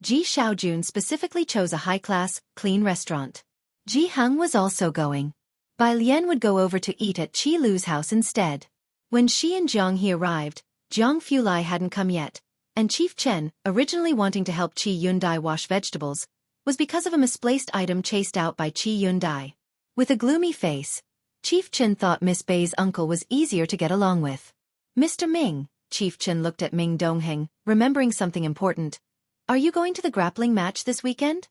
Speaker 1: Ji Xiaojun specifically chose a high-class, clean restaurant. Ji Heng was also going. Bai Lian would go over to eat at Qi Lu's house instead. When she and Jiang He arrived, Jiang Fulai hadn't come yet, and Chief Chen, originally wanting to help Qi Yundai wash vegetables, was because of a misplaced item chased out by Qi Yundai. With a gloomy face, Chief Chen thought Miss Bei's uncle was easier to get along with. Mr. Ming, Chief Chen looked at Ming Dongheng, remembering something important. Are you going to the grappling match this weekend?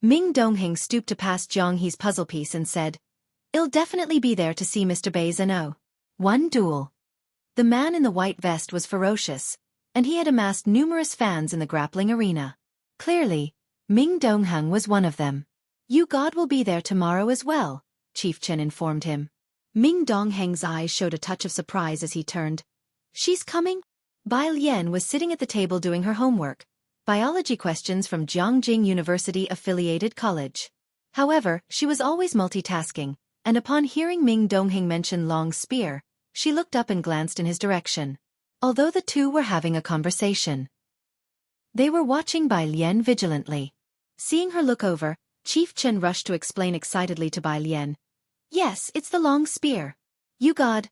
Speaker 1: Ming Dongheng stooped to pass Jiang He's puzzle piece and said, I'll definitely be there to see Mr. Bei's NO. One duel. The man in the white vest was ferocious, and he had amassed numerous fans in the grappling arena. Clearly, Ming Dongheng was one of them. You God will be there tomorrow as well, Chief Chen informed him. Ming Dongheng's eyes showed a touch of surprise as he turned. She's coming? Bai Lian was sitting at the table doing her homework, biology questions from Jiangjing University-affiliated college. However, she was always multitasking, and upon hearing Ming Dongheng mention Long Spear, she looked up and glanced in his direction. Although the two were having a conversation, they were watching Bai Lian vigilantly. Seeing her look over, Chief Chen rushed to explain excitedly to Bai Lian. Yes, it's the Long Spear. You God.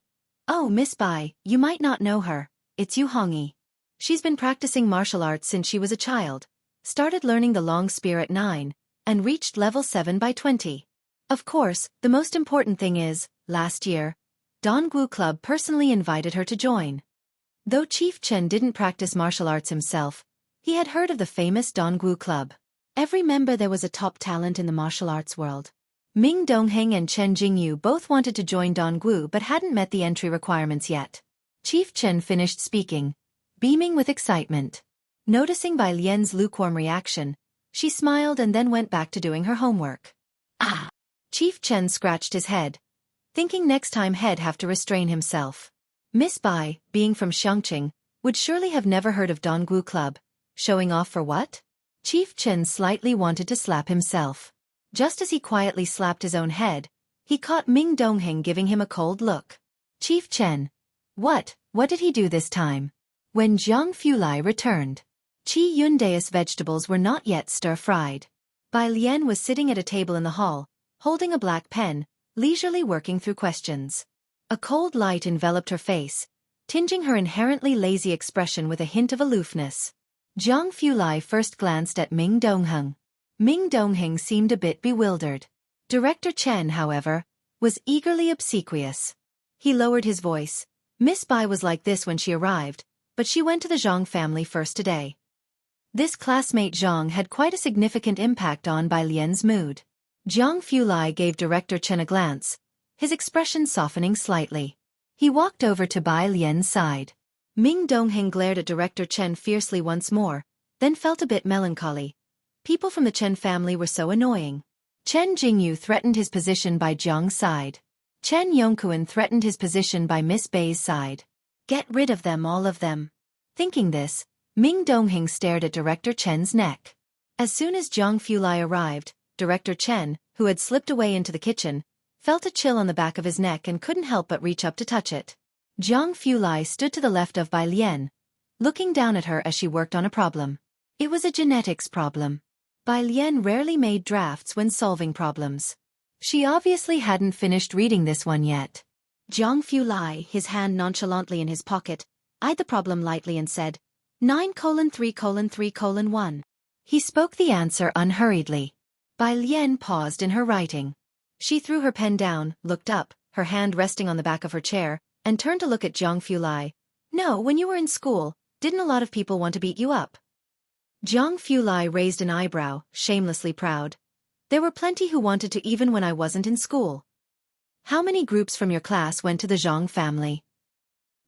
Speaker 1: Oh, Miss Bai, you might not know her. It's Yu Hongyi. She's been practicing martial arts since she was a child, started learning the Long Spear at 9, and reached level 7 by 20. Of course, the most important thing is, last year, Dongwu Club personally invited her to join. Though Chief Chen didn't practice martial arts himself, he had heard of the famous Dongwu Club. Every member there was a top talent in the martial arts world. Ming Dongheng and Chen Jingyu both wanted to join Dongwu but hadn't met the entry requirements yet. Chief Chen finished speaking, beaming with excitement. Noticing Bai Lian's lukewarm reaction, she smiled and then went back to doing her homework. Ah! Chief Chen scratched his head, thinking next time he'd have to restrain himself. Miss Bai, being from Xueqi, would surely have never heard of Donggu Club. Showing off for what? Chief Chen slightly wanted to slap himself. Just as he quietly slapped his own head, he caught Ming Dongheng giving him a cold look. Chief Chen. What did he do this time? When Zhang Fulai returned, Chi Yunde's vegetables were not yet stir-fried. Bai Lian was sitting at a table in the hall, holding a black pen, leisurely working through questions. A cold light enveloped her face, tinging her inherently lazy expression with a hint of aloofness. Zhang Fulai first glanced at Ming Dongheng. Ming Dongheng seemed a bit bewildered. Director Chen, however, was eagerly obsequious. He lowered his voice. Miss Bai was like this when she arrived, but she went to the Zhang family first today. This classmate Zhang had quite a significant impact on Bai Lian's mood. Zhang Fulai gave Director Chen a glance, his expression softening slightly. He walked over to Bai Lian's side. Ming Dongheng glared at Director Chen fiercely once more, then felt a bit melancholy. People from the Chen family were so annoying. Chen Jingyu threatened his position by Zhang's side. Chen Yongkuan threatened his position by Miss Bai's side. Get rid of them, all of them. Thinking this, Ming Dongheng stared at Director Chen's neck. As soon as Zhang Fulai arrived, Director Chen, who had slipped away into the kitchen, felt a chill on the back of his neck and couldn't help but reach up to touch it. Zhang Fulai stood to the left of Bai Lian, looking down at her as she worked on a problem. It was a genetics problem. Bai Lian rarely made drafts when solving problems. She obviously hadn't finished reading this one yet. Zhang Fulai, his hand nonchalantly in his pocket, eyed the problem lightly and said, 9:3:3:1. He spoke the answer unhurriedly. Bai Lian paused in her writing. She threw her pen down, looked up, her hand resting on the back of her chair, and turned to look at Zhang Fulai. No, when you were in school, didn't a lot of people want to beat you up? Zhang Fulai raised an eyebrow, shamelessly proud. There were plenty who wanted to even when I wasn't in school. How many groups from your class went to the Zhang family?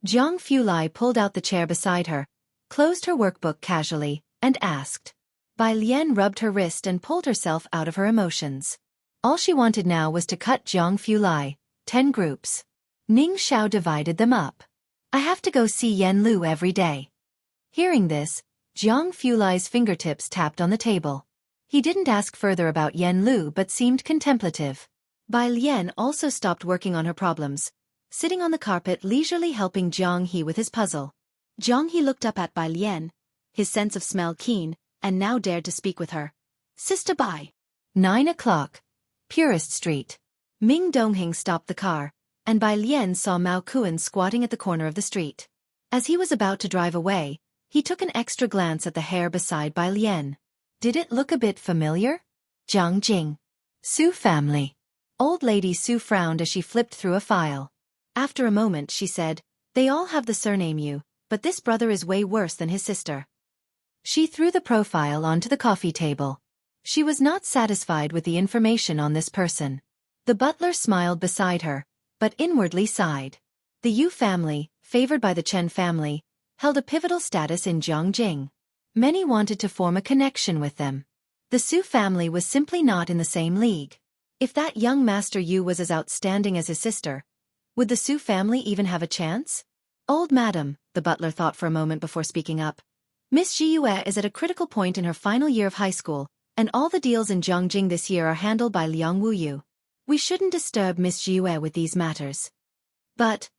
Speaker 1: Zhang Fulai pulled out the chair beside her, closed her workbook casually, and asked. Bai Lian rubbed her wrist and pulled herself out of her emotions. All she wanted now was to cut Zhang Fulai, 10 groups. Ning Xiao divided them up. I have to go see Yan Lu every day. Hearing this, Zhang Fulai's fingertips tapped on the table. He didn't ask further about Yan Lu but seemed contemplative. Bai Lian also stopped working on her problems, sitting on the carpet leisurely helping Zhang He with his puzzle. Zhang He looked up at Bai Lian, his sense of smell keen, and now dared to speak with her. Sister Bai. 9 o'clock. Purist Street. Ming Dongheng stopped the car, and Bai Lian saw Mao Kuan squatting at the corner of the street. As he was about to drive away, he took an extra glance at the hair beside Bai Lian. Did it look a bit familiar? Zhang Jing. Su family. Old lady Su frowned as she flipped through a file. After a moment she said, they all have the surname Yu, but this brother is way worse than his sister. She threw the profile onto the coffee table. She was not satisfied with the information on this person. The butler smiled beside her, but inwardly sighed. The Yu family, favored by the Chen family, held a pivotal status in Zhongjing. Many wanted to form a connection with them. The Su family was simply not in the same league. If that young Master Yu was as outstanding as his sister, would the Su family even have a chance? Old madam, the butler thought for a moment before speaking up. Miss Jiyue is at a critical point in her final year of high school, and all the deals in Zhongjing this year are handled by Liang Wuyu. We shouldn't disturb Miss Jiyue with these matters. But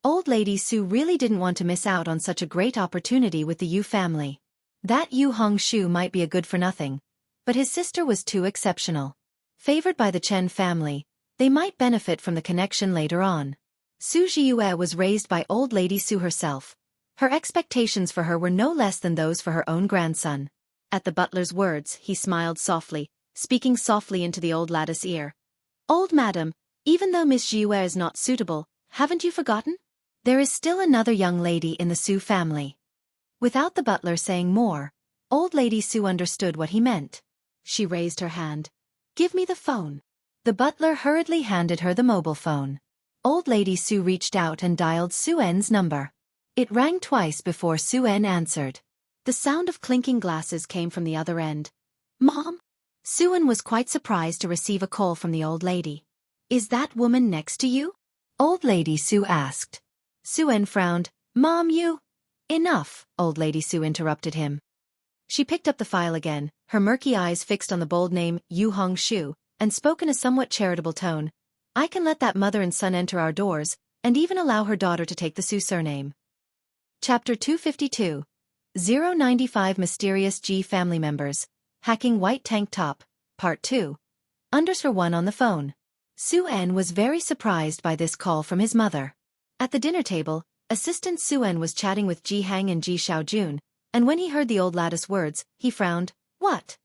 Speaker 1: old lady Su really didn't want to miss out on such a great opportunity with the Yu family. That Yu Hongshu might be a good-for-nothing, but his sister was too exceptional. Favored by the Chen family, they might benefit from the connection later on. Su Jiyue was raised by old lady Su herself. Her expectations for her were no less than those for her own grandson. At the butler's words, he smiled softly, speaking softly into the old lattice ear. Old madam, even though Miss Jiyue is not suitable, haven't you forgotten? There is still another young lady in the Su family. Without the butler saying more, old lady Su understood what he meant. She raised her hand. Give me the phone. The butler hurriedly handed her the mobile phone. Old lady Su reached out and dialed Su-en's number. It rang twice before Su-en answered. The sound of clinking glasses came from the other end. Mom? Suen was quite surprised to receive a call from the old lady. "Is that woman next to you?" Old Lady Sue asked. Suen frowned. "Mom, you—" "Enough," Old Lady Sue interrupted him. She picked up the file again, her murky eyes fixed on the bold name Yu Hongshu, and spoke in a somewhat charitable tone. "I can let that mother and son enter our doors, and even allow her daughter to take the Sue surname." Chapter 252. 095 Mysterious G Family Members. Hacking White Tank Top. Part 2. _1 on the phone. Suen was very surprised by this call from his mother. At the dinner table, Assistant Suen was chatting with Ji Hang and Ji Xiaojun, and when he heard the old lattice words, he frowned. "What?"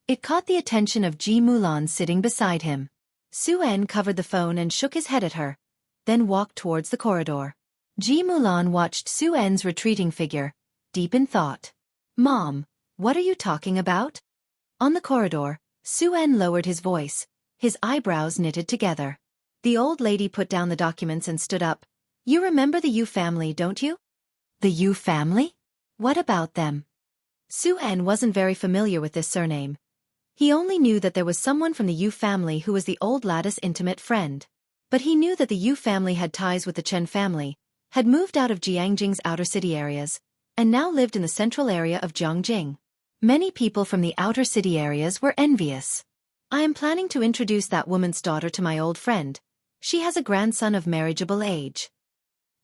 Speaker 1: It caught the attention of Ji Mulan sitting beside him. Suen covered the phone and shook his head at her, then walked towards the corridor. Ji Mulan watched Suen's retreating figure, deep in thought. "Mom, what are you talking about?" On the corridor, Suen lowered his voice, his eyebrows knitted together. The old lady put down the documents and stood up. "You remember the Yu family, don't you?" "The Yu family? What about them?" Suen wasn't very familiar with this surname. He only knew that there was someone from the Yu family who was the old lattice's intimate friend. But he knew that the Yu family had ties with the Chen family, had moved out of Jiangjing's outer city areas, and now lived in the central area of Jiangjing. Many people from the outer city areas were envious. "I am planning to introduce that woman's daughter to my old friend. She has a grandson of marriageable age."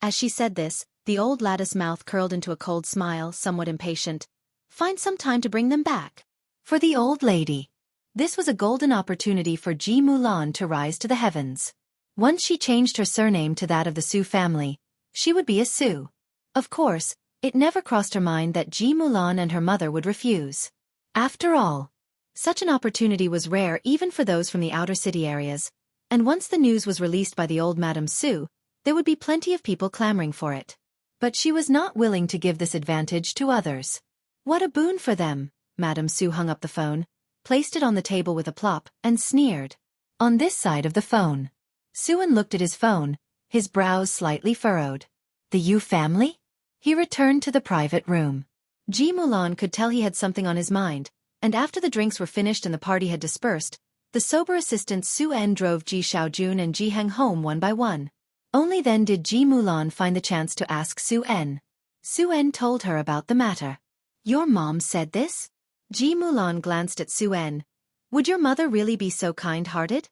Speaker 1: As she said this, the old lattice mouth curled into a cold smile, somewhat impatient. "Find some time to bring them back." For the old lady, this was a golden opportunity for Ji Mulan to rise to the heavens. Once she changed her surname to that of the Su family, she would be a Su. Of course, it never crossed her mind that Ji Mulan and her mother would refuse. After all, such an opportunity was rare even for those from the outer city areas, and once the news was released by the old Madame Su, there would be plenty of people clamoring for it. But she was not willing to give this advantage to others. What a boon for them! Madame Su hung up the phone, placed it on the table with a plop, and sneered. On this side of the phone, Suen looked at his phone, his brows slightly furrowed. The Yu family? He returned to the private room. Ji Mulan could tell he had something on his mind, and after the drinks were finished and the party had dispersed, the sober assistant Suen drove Ji Xiaojun and Ji Hang home one by one. Only then did Ji Mulan find the chance to ask Suen. Suen told her about the matter. "Your mom said this?" Ji Mulan glanced at Suen. "Would your mother really be so kind-hearted?"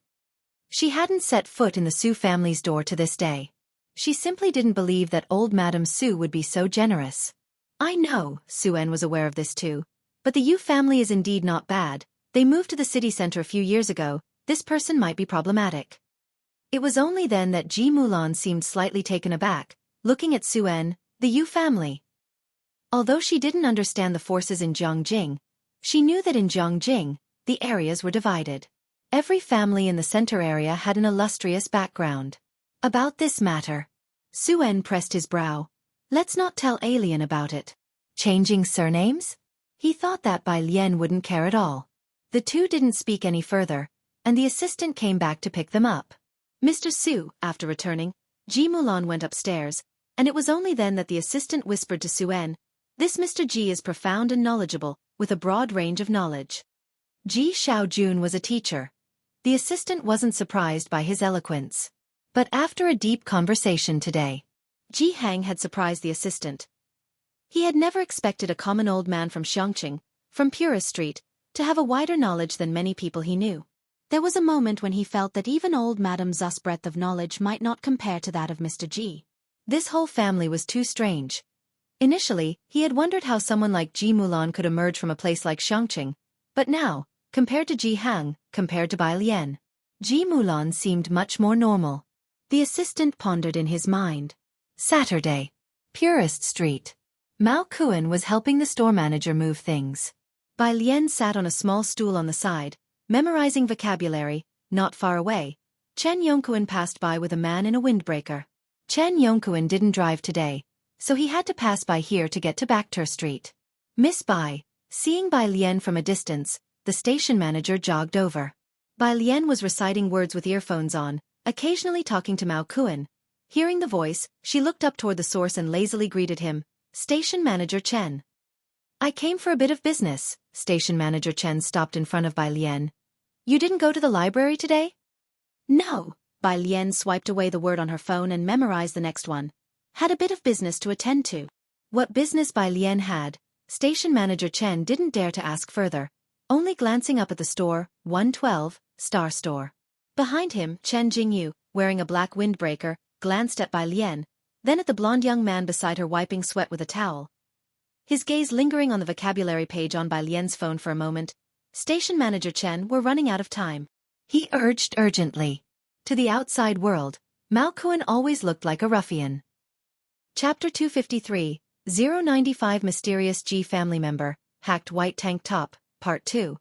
Speaker 1: She hadn't set foot in the Su family's door to this day. She simply didn't believe that old Madame Su would be so generous. "I know," Suen was aware of this too, "but the Yu family is indeed not bad. They moved to the city center a few years ago. This person might be problematic." It was only then that Ji Mulan seemed slightly taken aback, looking at Suen. The Yu family. Although she didn't understand the forces in Jiangjing, she knew that in Jiangjing, the areas were divided. Every family in the center area had an illustrious background. About this matter, Suen pressed his brow. "Let's not tell Alien about it." Changing surnames? He thought that Bai Lian wouldn't care at all. The two didn't speak any further, and the assistant came back to pick them up. Mr. Su, after returning, Ji Mulan went upstairs, and it was only then that the assistant whispered to Suen, "This Mr. Ji is profound and knowledgeable, with a broad range of knowledge." Ji Xiaojun was a teacher. The assistant wasn't surprised by his eloquence. But after a deep conversation today, Ji Hang had surprised the assistant. He had never expected a common old man from Xiangqing, from Purist Street, to have a wider knowledge than many people he knew. There was a moment when he felt that even old Madame Zu's breadth of knowledge might not compare to that of Mr. Ji. This whole family was too strange. Initially, he had wondered how someone like Ji Mulan could emerge from a place like Xiangqing, but now, compared to Ji Hang, compared to Bai Lian, Ji Mulan seemed much more normal. The assistant pondered in his mind. Saturday. Purist Street. Mao Kuan was helping the store manager move things. Bai Lian sat on a small stool on the side, memorizing vocabulary. Not far away, Chen Yongkuan passed by with a man in a windbreaker. Chen Yongkuan didn't drive today, so he had to pass by here to get to Backter Street. Miss Bai, seeing Bai Lian from a distance, the station manager jogged over. Bai Lian was reciting words with earphones on, occasionally talking to Mao Kuan. Hearing the voice, she looked up toward the source and lazily greeted him, "Station Manager Chen." I came for a bit of business. Station manager Chen stopped in front of Bai Lian. You didn't go to the library today? No. Bai Lian swiped away the word on her phone and memorized the next one. Had a bit of business to attend to. What business Bai Lian had, station manager Chen didn't dare to ask further, only glancing up at the store, 112, Star Store. Behind him, Chen Jingyu, wearing a black windbreaker, glanced at Bai Lian, then at the blonde young man beside her wiping sweat with a towel. His gaze lingering on the vocabulary page on Bai Lian's phone for a moment. Station manager Chen were running out of time. He urged urgently. To the outside world, Mao Kuan always looked like a ruffian. Chapter 253, 095 Mysterious G Family Member, Hacked White Tank Top, Part 2.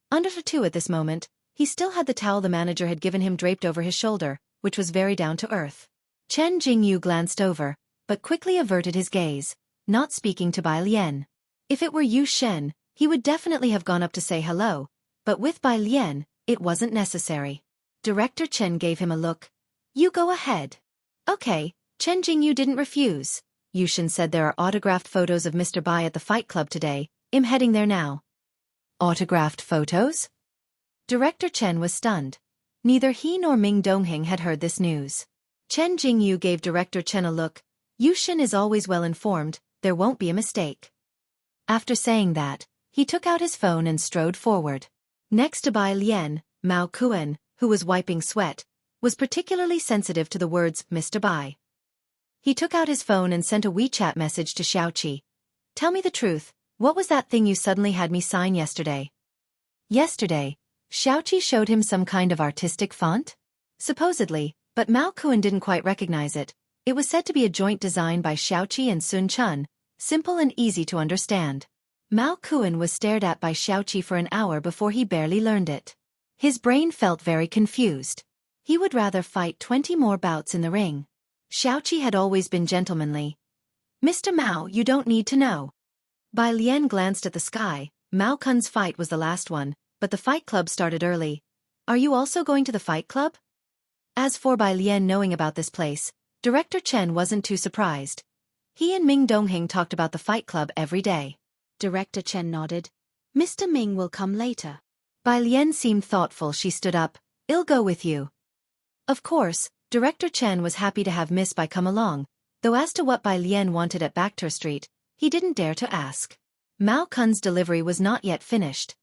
Speaker 1: Under 2 at this moment, he still had the towel the manager had given him draped over his shoulder, which was very down to earth. Chen Jingyu glanced over, but quickly averted his gaze, not speaking to Bai Lian. If it were Yu Shen, he would definitely have gone up to say hello, but with Bai Lian, it wasn't necessary. Director Chen gave him a look. You go ahead. Okay, Chen Jingyu didn't refuse. Yu Shen said there are autographed photos of Mr. Bai at the fight club today. I'm heading there now. Autographed photos? Director Chen was stunned. Neither he nor Ming Dongheng had heard this news. Chen Jingyu gave Director Chen a look. Yu Shen is always well informed, there won't be a mistake. After saying that, he took out his phone and strode forward. Next to Bai Lian, Mao Kuan, who was wiping sweat, was particularly sensitive to the words Mr. Bai. He took out his phone and sent a WeChat message to Xueqi. Tell me the truth, what was that thing you suddenly had me sign yesterday? Yesterday, Xueqi showed him some kind of artistic font? Supposedly, but Mao Kuan didn't quite recognize it. It was said to be a joint design by Xueqi and Sun Chun, simple and easy to understand. Mao Kuan was stared at by Xueqi for an hour before he barely learned it. His brain felt very confused. He would rather fight 20 more bouts in the ring. Xueqi had always been gentlemanly. Mr. Mao, you don't need to know. Bai Lian glanced at the sky. Mao Kun's fight was the last one, but the fight club started early. Are you also going to the fight club? As for Bai Lian knowing about this place, Director Chen wasn't too surprised. He and Ming Dongheng talked about the fight club every day. Director Chen nodded. Mr. Ming will come later. Bai Lian seemed thoughtful. She stood up. I'll go with you. Of course, Director Chen was happy to have Miss Bai come along, though as to what Bai Lian wanted at Backter Street, he didn't dare to ask. Mao Kun's delivery was not yet finished.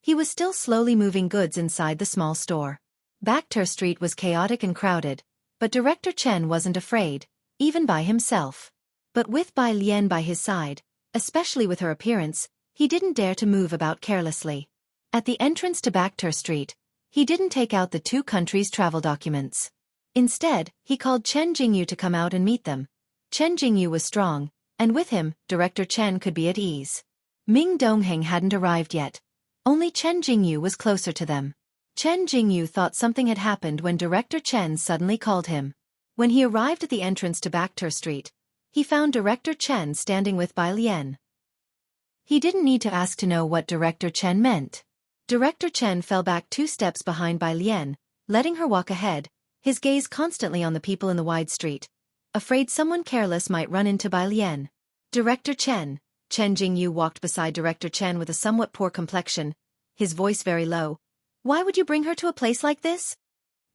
Speaker 1: He was still slowly moving goods inside the small store. Backter Street was chaotic and crowded, but Director Chen wasn't afraid, even by himself. But with Bai Lian by his side, especially with her appearance, he didn't dare to move about carelessly. At the entrance to Backter Street, he didn't take out the two countries' travel documents. Instead, he called Chen Jingyu to come out and meet them. Chen Jingyu was strong, and with him, Director Chen could be at ease. Ming Dongheng hadn't arrived yet. Only Chen Jingyu was closer to them. Chen Jingyu thought something had happened when Director Chen suddenly called him. When he arrived at the entrance to Backter Street, he found Director Chen standing with Bai Lian. He didn't need to ask to know what Director Chen meant. Director Chen fell back 2 steps behind Bai Lian, letting her walk ahead, his gaze constantly on the people in the wide street, afraid someone careless might run into Bai Lian. Director Chen. Chen Jingyu walked beside Director Chen with a somewhat poor complexion, his voice very low. Why would you bring her to a place like this?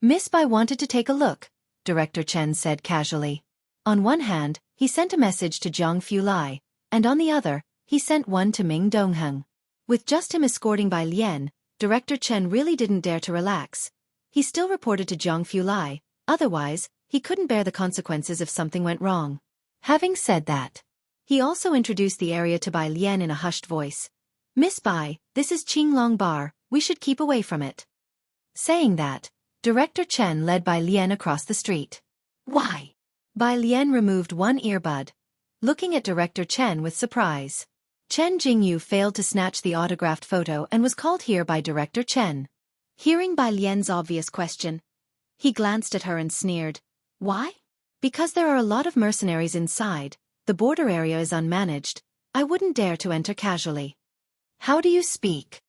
Speaker 1: Miss Bai wanted to take a look, Director Chen said casually. On one hand, he sent a message to Zhang Fulai, and on the other, he sent one to Ming Dongheng. With just him escorting Bai Lian, Director Chen really didn't dare to relax. He still reported to Zhang Fulai, otherwise, he couldn't bear the consequences if something went wrong. Having said that, he also introduced the area to Bai Lian in a hushed voice. Miss Bai, this is Qinglong Bar, we should keep away from it. Saying that, Director Chen led Bai Lian across the street. Why? Bai Lian removed one earbud, looking at Director Chen with surprise. Chen Jingyu failed to snatch the autographed photo and was called here by Director Chen. Hearing Bai Lian's obvious question, he glanced at her and sneered. Why? Because there are a lot of mercenaries inside, the border area is unmanaged, I wouldn't dare to enter casually. How do you speak?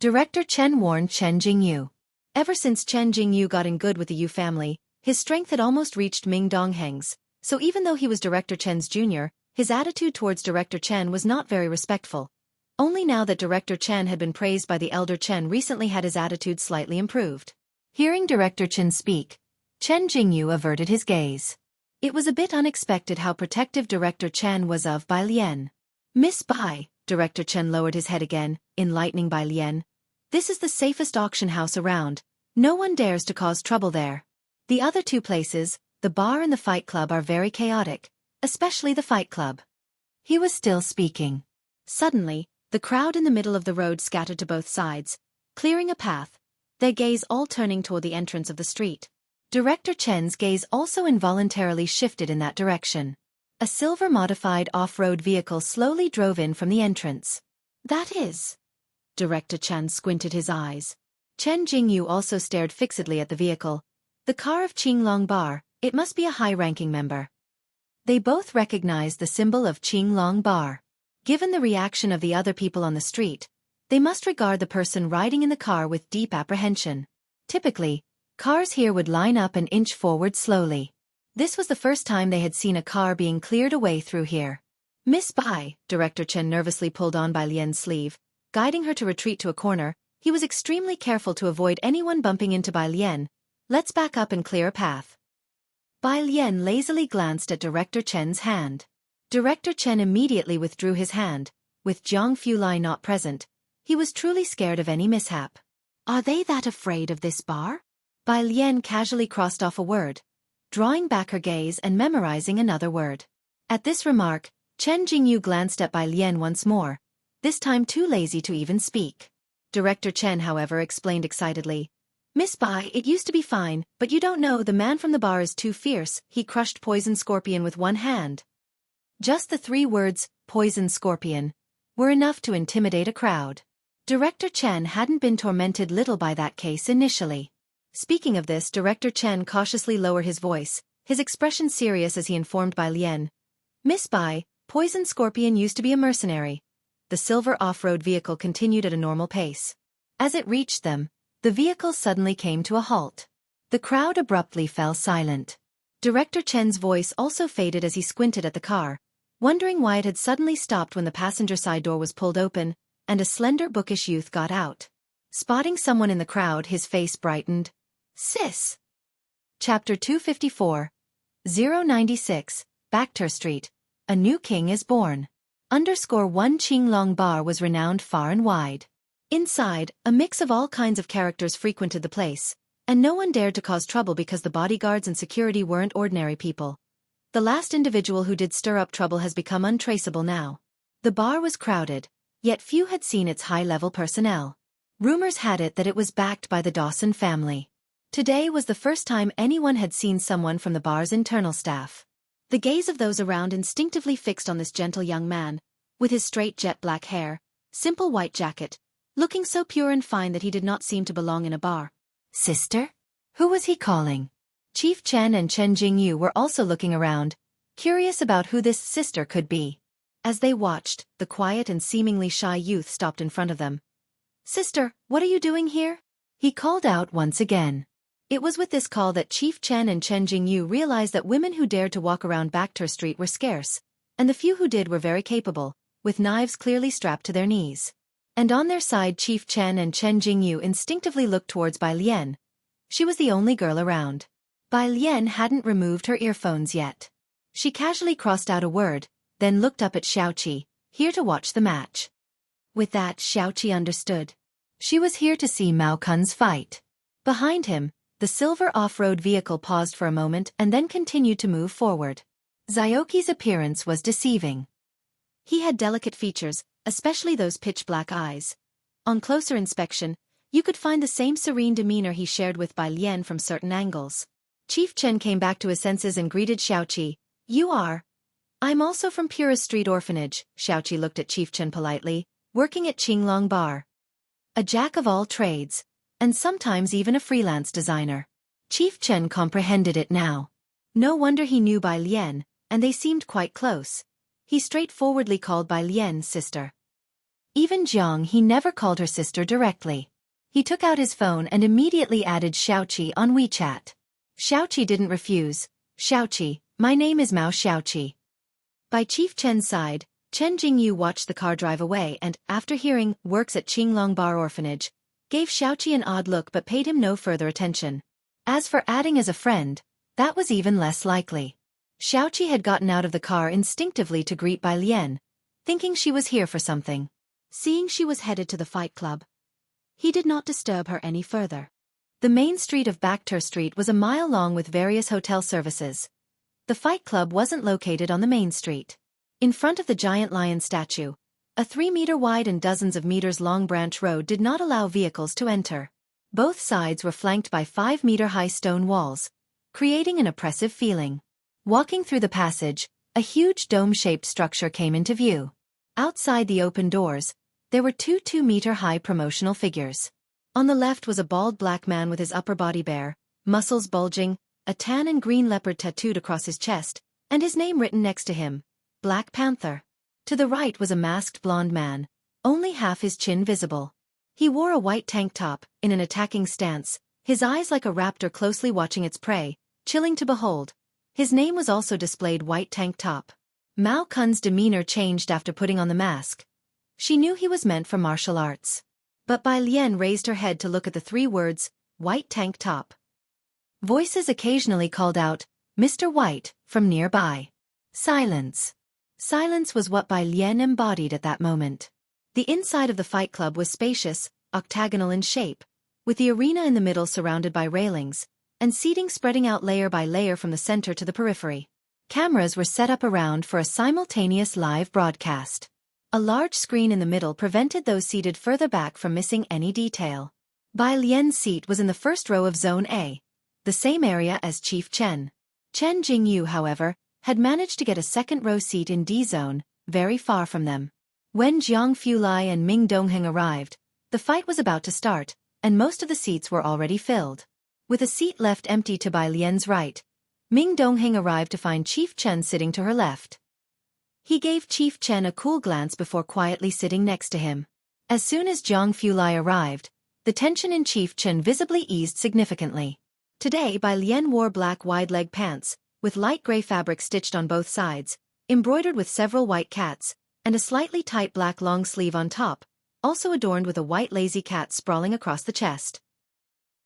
Speaker 1: Director Chen warned Chen Jingyu. Ever since Chen Jingyu got in good with the Yu family, his strength had almost reached Ming Dongheng's, so even though he was Director Chen's junior, his attitude towards Director Chen was not very respectful, Only now that Director Chen had been praised by the elder Chen recently had his attitude slightly improved. Hearing Director Chen speak, Chen Jingyu averted his gaze. It was a bit unexpected how protective Director Chen was of Bai Lian. Miss Bai, Director Chen lowered his head again, enlightening Bai Lian. This is the safest auction house around. No one dares to cause trouble there. The other two places, the bar and the fight club, are very chaotic, especially the fight club. He was still speaking. Suddenly, the crowd in the middle of the road scattered to both sides, clearing a path, their gaze all turning toward the entrance of the street. Director Chen's gaze also involuntarily shifted in that direction. A silver-modified off-road vehicle slowly drove in from the entrance. That is... Director Chen squinted his eyes. Chen Jingyu also stared fixedly at the vehicle. The car of Qinglong Bar, it must be a high-ranking member. They both recognized the symbol of Qinglong Bar. Given the reaction of the other people on the street, they must regard the person riding in the car with deep apprehension. Typically, cars here would line up and inch forward slowly. This was the first time they had seen a car being cleared away through here. Miss Bai, Director Chen nervously pulled on Bai Lian's sleeve, guiding her to retreat to a corner. He was extremely careful to avoid anyone bumping into Bai Lian. Let's back up and clear a path. Bai Lian lazily glanced at Director Chen's hand. Director Chen immediately withdrew his hand. With Jiang Fulai not present, he was truly scared of any mishap. Are they that afraid of this bar? Bai Lian casually crossed off a word, drawing back her gaze and memorizing another word. At this remark, Chen Jingyu glanced at Bai Lian once more, this time too lazy to even speak. Director Chen, however, explained excitedly. Miss Bai, it used to be fine, but you don't know, the man from the bar is too fierce. He crushed Poison Scorpion with one hand. Just the 3 words, Poison Scorpion, were enough to intimidate a crowd. Director Chen hadn't been tormented little by that case initially. Speaking of this, Director Chen cautiously lowered his voice, his expression serious as he informed Bai Lian. Miss Bai, Poison Scorpion used to be a mercenary. The silver off-road vehicle continued at a normal pace. As it reached them, the vehicle suddenly came to a halt. The crowd abruptly fell silent. Director Chen's voice also faded as he squinted at the car, wondering why it had suddenly stopped when the passenger side door was pulled open, and a slender bookish youth got out. Spotting someone in the crowd, his face brightened. Sis! Chapter 254. 096, Backter Street. A new king is born. _1 Qinglong Bar was renowned far and wide. Inside, a mix of all kinds of characters frequented the place, and no one dared to cause trouble because the bodyguards and security weren't ordinary people. The last individual who did stir up trouble has become untraceable now. The bar was crowded, yet few had seen its high-level personnel. Rumors had it that it was backed by the Dawson family. Today was the first time anyone had seen someone from the bar's internal staff. The gaze of those around instinctively fixed on this gentle young man, with his straight jet-black hair, simple white jacket, looking so pure and fine that he did not seem to belong in a bar. Sister? Who was he calling? Chief Chen and Chen Jingyu were also looking around, curious about who this sister could be. As they watched, the quiet and seemingly shy youth stopped in front of them. Sister, what are you doing here? He called out once again. It was with this call that Chief Chen and Chen Jingyu realized that women who dared to walk around Backter Street were scarce, and the few who did were very capable, with knives clearly strapped to their knees. And on their side, Chief Chen and Chen Jingyu instinctively looked towards Bai Lian. She was the only girl around. Bai Lian hadn't removed her earphones yet. She casually crossed out a word, then looked up at Xueqi, here to watch the match. With that, Xueqi understood. She was here to see Mao Kun's fight. Behind him, the silver off-road vehicle paused for a moment and then continued to move forward. Xueqi's appearance was deceiving. He had delicate features, especially those pitch-black eyes. On closer inspection, you could find the same serene demeanor he shared with Bai Lian from certain angles. Chief Chen came back to his senses and greeted Xueqi. You are? I'm also from Pura Street Orphanage, Xueqi looked at Chief Chen politely, working at Qinglong Bar. A jack of all trades, and sometimes even a freelance designer. Chief Chen comprehended it now. No wonder he knew Bai Lian, and they seemed quite close. He straightforwardly called Bai Lian sister. Even Jiang, he never called her sister directly. He took out his phone and immediately added Xueqi on WeChat. Xueqi didn't refuse. Xueqi, my name is Mao Xueqi. By Chief Chen's side, Chen Jingyu watched the car drive away and, after hearing works at Qinglong Bar Orphanage, gave Xueqi an odd look but paid him no further attention. As for adding as a friend, that was even less likely. Xueqi had gotten out of the car instinctively to greet Bai Lian, thinking she was here for something. Seeing she was headed to the fight club, he did not disturb her any further. The main street of Baektur Street was a mile long with various hotel services. The fight club wasn't located on the main street. In front of the giant lion statue, a 3-meter wide and dozens of meters long branch road did not allow vehicles to enter. Both sides were flanked by 5-meter high stone walls, creating an oppressive feeling. Walking through the passage, a huge dome-shaped structure came into view. Outside the open doors, there were two 2-meter high promotional figures. On the left was a bald black man with his upper body bare, muscles bulging, a tan and green leopard tattooed across his chest, and his name written next to him, Black Panther. To the right was a masked blonde man, only half his chin visible. He wore a white tank top, in an attacking stance, his eyes like a raptor closely watching its prey, chilling to behold. His name was also displayed white tank top. Mao Kun's demeanor changed after putting on the mask. She knew he was meant for martial arts. But Bai Lian raised her head to look at the 3 words, white tank top. Voices occasionally called out, Mr. White, from nearby. Silence. Silence was what Bai Lian embodied at that moment. The inside of the fight club was spacious, octagonal in shape, with the arena in the middle surrounded by railings, and seating spreading out layer by layer from the center to the periphery. Cameras were set up around for a simultaneous live broadcast. A large screen in the middle prevented those seated further back from missing any detail. Bai Lian's seat was in the first row of Zone A, the same area as Chief Chen. Chen Jingyu, however, had managed to get a second-row seat in D Zone, very far from them. When Jiang Fulai and Ming Dongheng arrived, the fight was about to start, and most of the seats were already filled. With a seat left empty to Bai Lian's right, Ming Dongheng arrived to find Chief Chen sitting to her left. He gave Chief Chen a cool glance before quietly sitting next to him. As soon as Jiang Fulai arrived, the tension in Chief Chen visibly eased significantly. Today Bai Lian wore black wide-leg pants, with light gray fabric stitched on both sides, embroidered with several white cats, and a slightly tight black long sleeve on top, also adorned with a white lazy cat sprawling across the chest.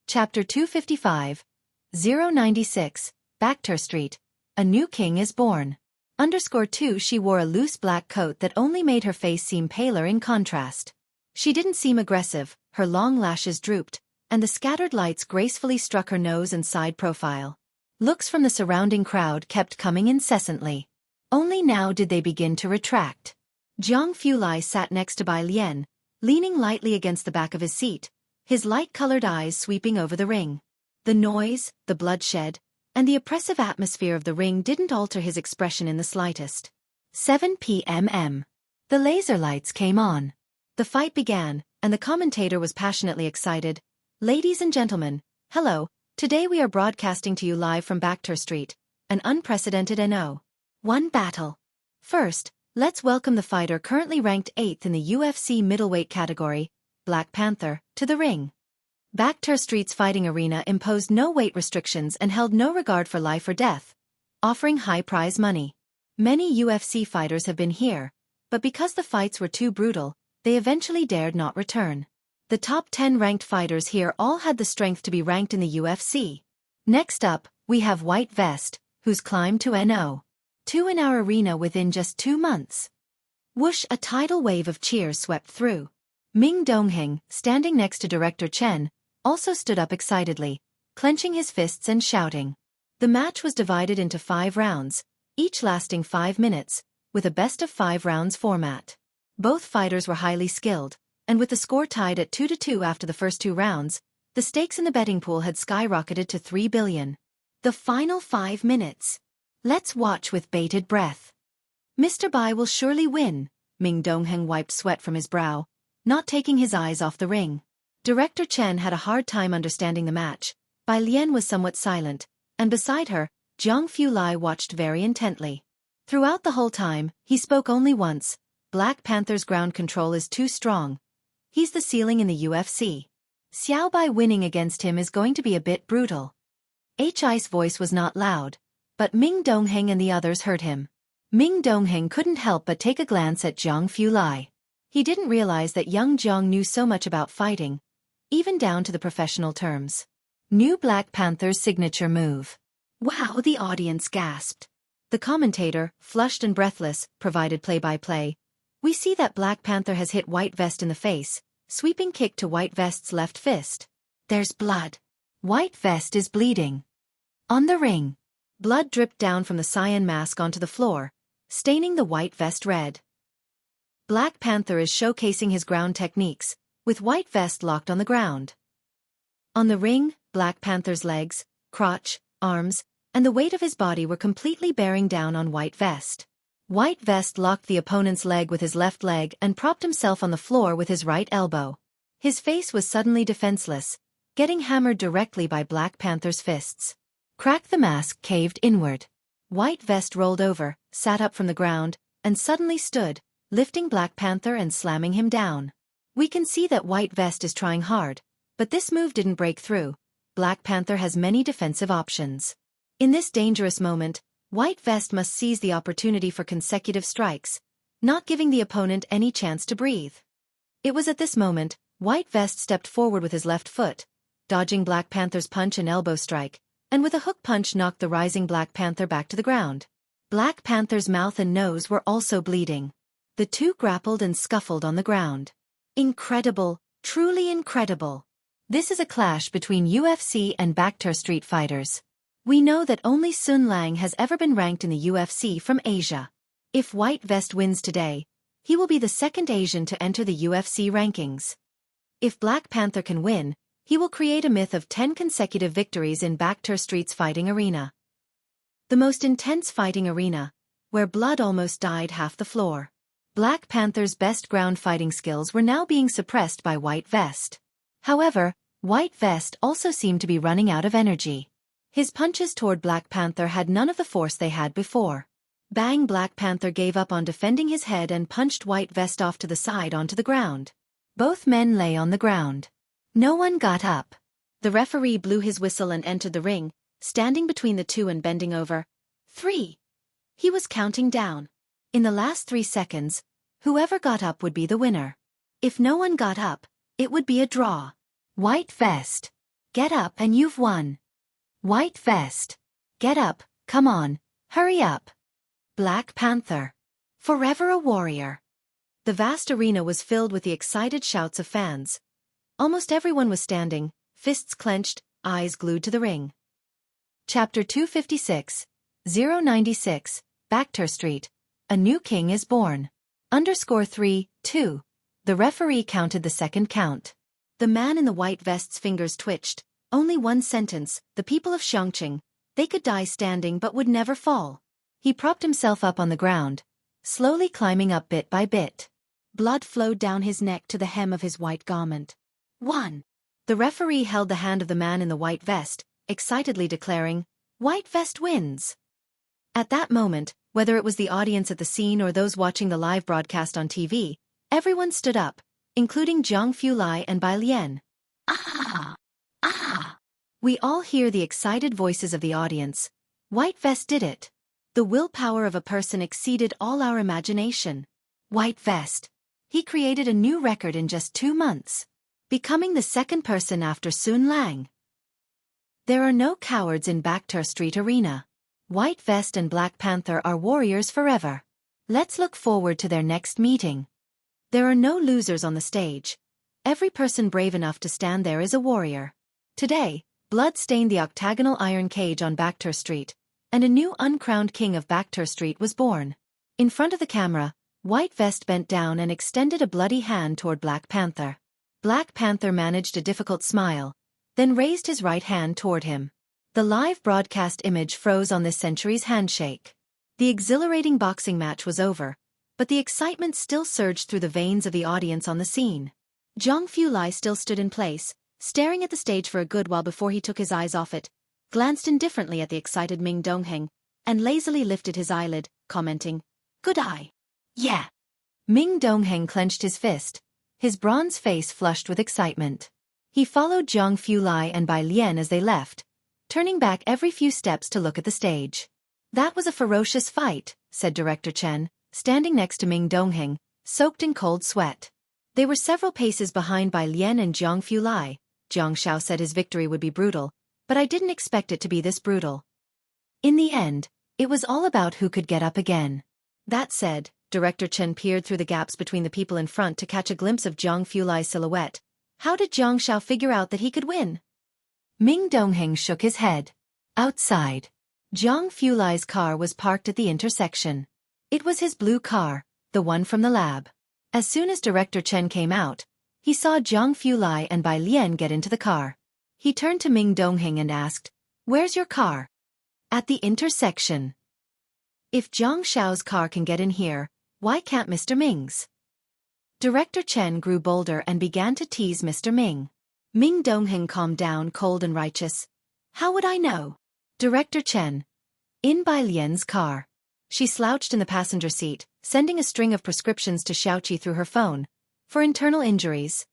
Speaker 1: Chapter 255, 096, Baektur Street, A New King is Born. _2 She wore a loose black coat that only made her face seem paler in contrast. She didn't seem aggressive, her long lashes drooped, and the scattered lights gracefully struck her nose and side profile. Looks from the surrounding crowd kept coming incessantly. Only now did they begin to retract. Jiang Fulai sat next to Bai Lian, leaning lightly against the back of his seat, his light-colored eyes sweeping over the ring. The noise, the bloodshed, and the oppressive atmosphere of the ring didn't alter his expression in the slightest. 7 p.m. The laser lights came on. The fight began, and the commentator was passionately excited. Ladies and gentlemen, hello, today we are broadcasting to you live from Baektur Street, an unprecedented No.1 battle. First, let's welcome the fighter currently ranked 8th in the UFC middleweight category, Black Panther, to the ring. Baektur Street's fighting arena imposed no weight restrictions and held no regard for life or death, offering high prize money. Many UFC fighters have been here, but because the fights were too brutal, they eventually dared not return. The top 10 ranked fighters here all had the strength to be ranked in the UFC. Next up, we have White Vest, who's climbed to No.2 in our arena within just 2 months. Whoosh! A tidal wave of cheers swept through. Ming Dongheng, standing next to Director Chen, also stood up excitedly, clenching his fists and shouting. The match was divided into 5 rounds, each lasting 5 minutes, with a best-of-5 rounds format. Both fighters were highly skilled, and with the score tied at 2-2 after the first 2 rounds, the stakes in the betting pool had skyrocketed to 3 billion. The final 5 minutes. Let's watch with bated breath. Mr. Bai will surely win, Ming Dongheng wiped sweat from his brow, not taking his eyes off the ring. Director Chen had a hard time understanding the match. Bai Lian was somewhat silent, and beside her, Jiang Fulai watched very intently. Throughout the whole time, he spoke only once. Black Panther's ground control is too strong. He's the ceiling in the UFC. Xiao Bai winning against him is going to be a bit brutal. Hi's voice was not loud, but Ming Dongheng and the others heard him. Ming Dongheng couldn't help but take a glance at Zhang Fulai. He didn't realize that young Zhang knew so much about fighting, even down to the professional terms. New Black Panther's signature move. Wow, the audience gasped. The commentator, flushed and breathless, provided play-by-play. We see that Black Panther has hit White Vest in the face, sweeping kick to White Vest's left fist. There's blood. White Vest is bleeding. On the ring, blood dripped down from the cyan mask onto the floor, staining the White Vest red. Black Panther is showcasing his ground techniques, with White Vest locked on the ground. On the ring, Black Panther's legs, crotch, arms, and the weight of his body were completely bearing down on White Vest. White Vest locked the opponent's leg with his left leg and propped himself on the floor with his right elbow. His face was suddenly defenseless, getting hammered directly by Black Panther's fists. Crack the mask caved inward. White Vest rolled over, sat up from the ground, and suddenly stood, lifting Black Panther and slamming him down. We can see that White Vest is trying hard, but this move didn't break through. Black Panther has many defensive options. In this dangerous moment, White Vest must seize the opportunity for consecutive strikes, not giving the opponent any chance to breathe. It was at this moment, White Vest stepped forward with his left foot, dodging Black Panther's punch and elbow strike, and with a hook punch knocked the rising Black Panther back to the ground. Black Panther's mouth and nose were also bleeding. The two grappled and scuffled on the ground. Incredible, truly incredible. This is a clash between UFC and Bakhtur street fighters. We know that only Sun Lang has ever been ranked in the UFC from Asia. If White Vest wins today, he will be the second Asian to enter the UFC rankings. If Black Panther can win, he will create a myth of 10 consecutive victories in Bakhtur Street's fighting arena. The most intense fighting arena, where blood almost dyed half the floor. Black Panther's best ground fighting skills were now being suppressed by White Vest. However, White Vest also seemed to be running out of energy. His punches toward Black Panther had none of the force they had before. Bang! Black Panther gave up on defending his head and punched White Vest off to the side onto the ground. Both men lay on the ground. No one got up. The referee blew his whistle and entered the ring, standing between the two and bending over. 3. He was counting down. In the last 3 seconds, whoever got up would be the winner. If no one got up, it would be a draw. White Vest. Get up and you've won. White Vest. Get up, come on, hurry up. Black Panther. Forever a warrior. The vast arena was filled with the excited shouts of fans. Almost everyone was standing, fists clenched, eyes glued to the ring. Chapter 256, 096, Bakhtur Street. A new king is born. _3, 2. The referee counted the second count. The man in the White Vest's fingers twitched. Only one sentence, the people of Xueqi, they could die standing but would never fall. He propped himself up on the ground, slowly climbing up bit by bit. Blood flowed down his neck to the hem of his white garment. 1. The referee held the hand of the man in the White Vest, excitedly declaring, "White Vest wins." At that moment, whether it was the audience at the scene or those watching the live broadcast on TV, everyone stood up, including Zhang Fulai and Bai Lian. Ah! Ah! We all hear the excited voices of the audience. White Vest did it. The willpower of a person exceeded all our imagination. White Vest. He created a new record in just 2 months, becoming the second person after Sun Lang. There are no cowards in Bakhtur Street Arena. White Vest and Black Panther are warriors forever. Let's look forward to their next meeting. There are no losers on the stage. Every person brave enough to stand there is a warrior. Today, blood stained the octagonal iron cage on Bakhtur Street, and a new uncrowned king of Bakhtur Street was born. In front of the camera, White Vest bent down and extended a bloody hand toward Black Panther. Black Panther managed a difficult smile, then raised his right hand toward him. The live broadcast image froze on this century's handshake. The exhilarating boxing match was over, but the excitement still surged through the veins of the audience on the scene. Zhang Fulai still stood in place, staring at the stage for a good while before he took his eyes off it, glanced indifferently at the excited Ming Dongheng, and lazily lifted his eyelid, commenting, "Good eye." Yeah. Ming Dongheng clenched his fist, his bronze face flushed with excitement. He followed Zhang Fulai and Bai Lian as they left, turning back every few steps to look at the stage. That was a ferocious fight, said Director Chen, standing next to Ming Dongheng, soaked in cold sweat. They were several paces behind Bai Lian and Jiang Fulai. Jiang Shao said his victory would be brutal, but I didn't expect it to be this brutal. In the end, it was all about who could get up again. That said, Director Chen peered through the gaps between the people in front to catch a glimpse of Jiang Fulai's silhouette. How did Jiang Shao figure out that he could win? Ming Dongheng shook his head. Outside, Jiang Fulai's car was parked at the intersection. It was his blue car, the one from the lab. As soon as Director Chen came out, he saw Jiang Fulai and Bai Lian get into the car. He turned to Ming Dongheng and asked, "Where's your car?" "At the intersection." "If Jiang Shao's car can get in here, why can't Mr. Ming's?" Director Chen grew bolder and began to tease Mr. Ming. Ming Dongheng calmed down, cold and righteous. "How would I know?" "Director Chen." In Bai Lian's car. She slouched in the passenger seat, sending a string of prescriptions to Xueqi through her phone. "For internal injuries.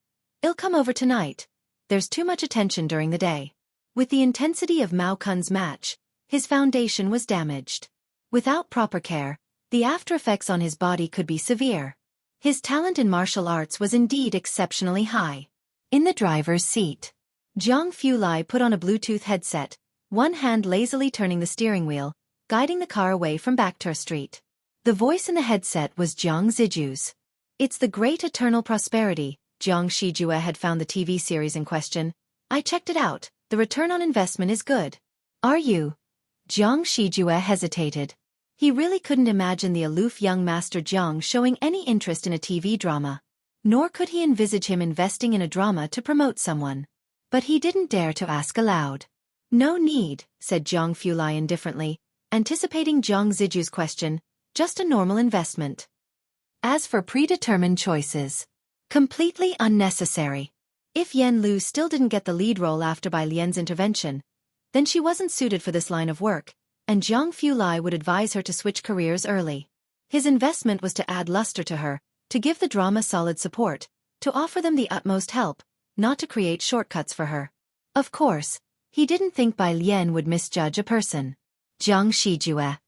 Speaker 1: I'll come over tonight. There's too much attention during the day." With the intensity of Mao Kun's match, his foundation was damaged. Without proper care, the after-effects on his body could be severe. His talent in martial arts was indeed exceptionally high. In the driver's seat, Jiang Fulai put on a Bluetooth headset, one hand lazily turning the steering wheel, guiding the car away from Backter Street. The voice in the headset was Jiang Ziju's. "It's the Great Eternal Prosperity." Jiang Shijue had found the TV series in question. "I checked it out. The return on investment is good." "Are you?" Jiang Shijue hesitated. He really couldn't imagine the aloof young Master Jiang showing any interest in a TV drama. Nor could he envisage him investing in a drama to promote someone. But he didn't dare to ask aloud. "No need," said Jiang Fulai indifferently, anticipating Jiang Ziju's question. "Just a normal investment." As for predetermined choices, completely unnecessary. If Yen Lu still didn't get the lead role after Bai Lian's intervention, then she wasn't suited for this line of work, and Jiang Fulai would advise her to switch careers early. His investment was to add luster to her, to give the drama solid support, to offer them the utmost help, not to create shortcuts for her. Of course, he didn't think Bai Lian would misjudge a person. Jiang Shijue.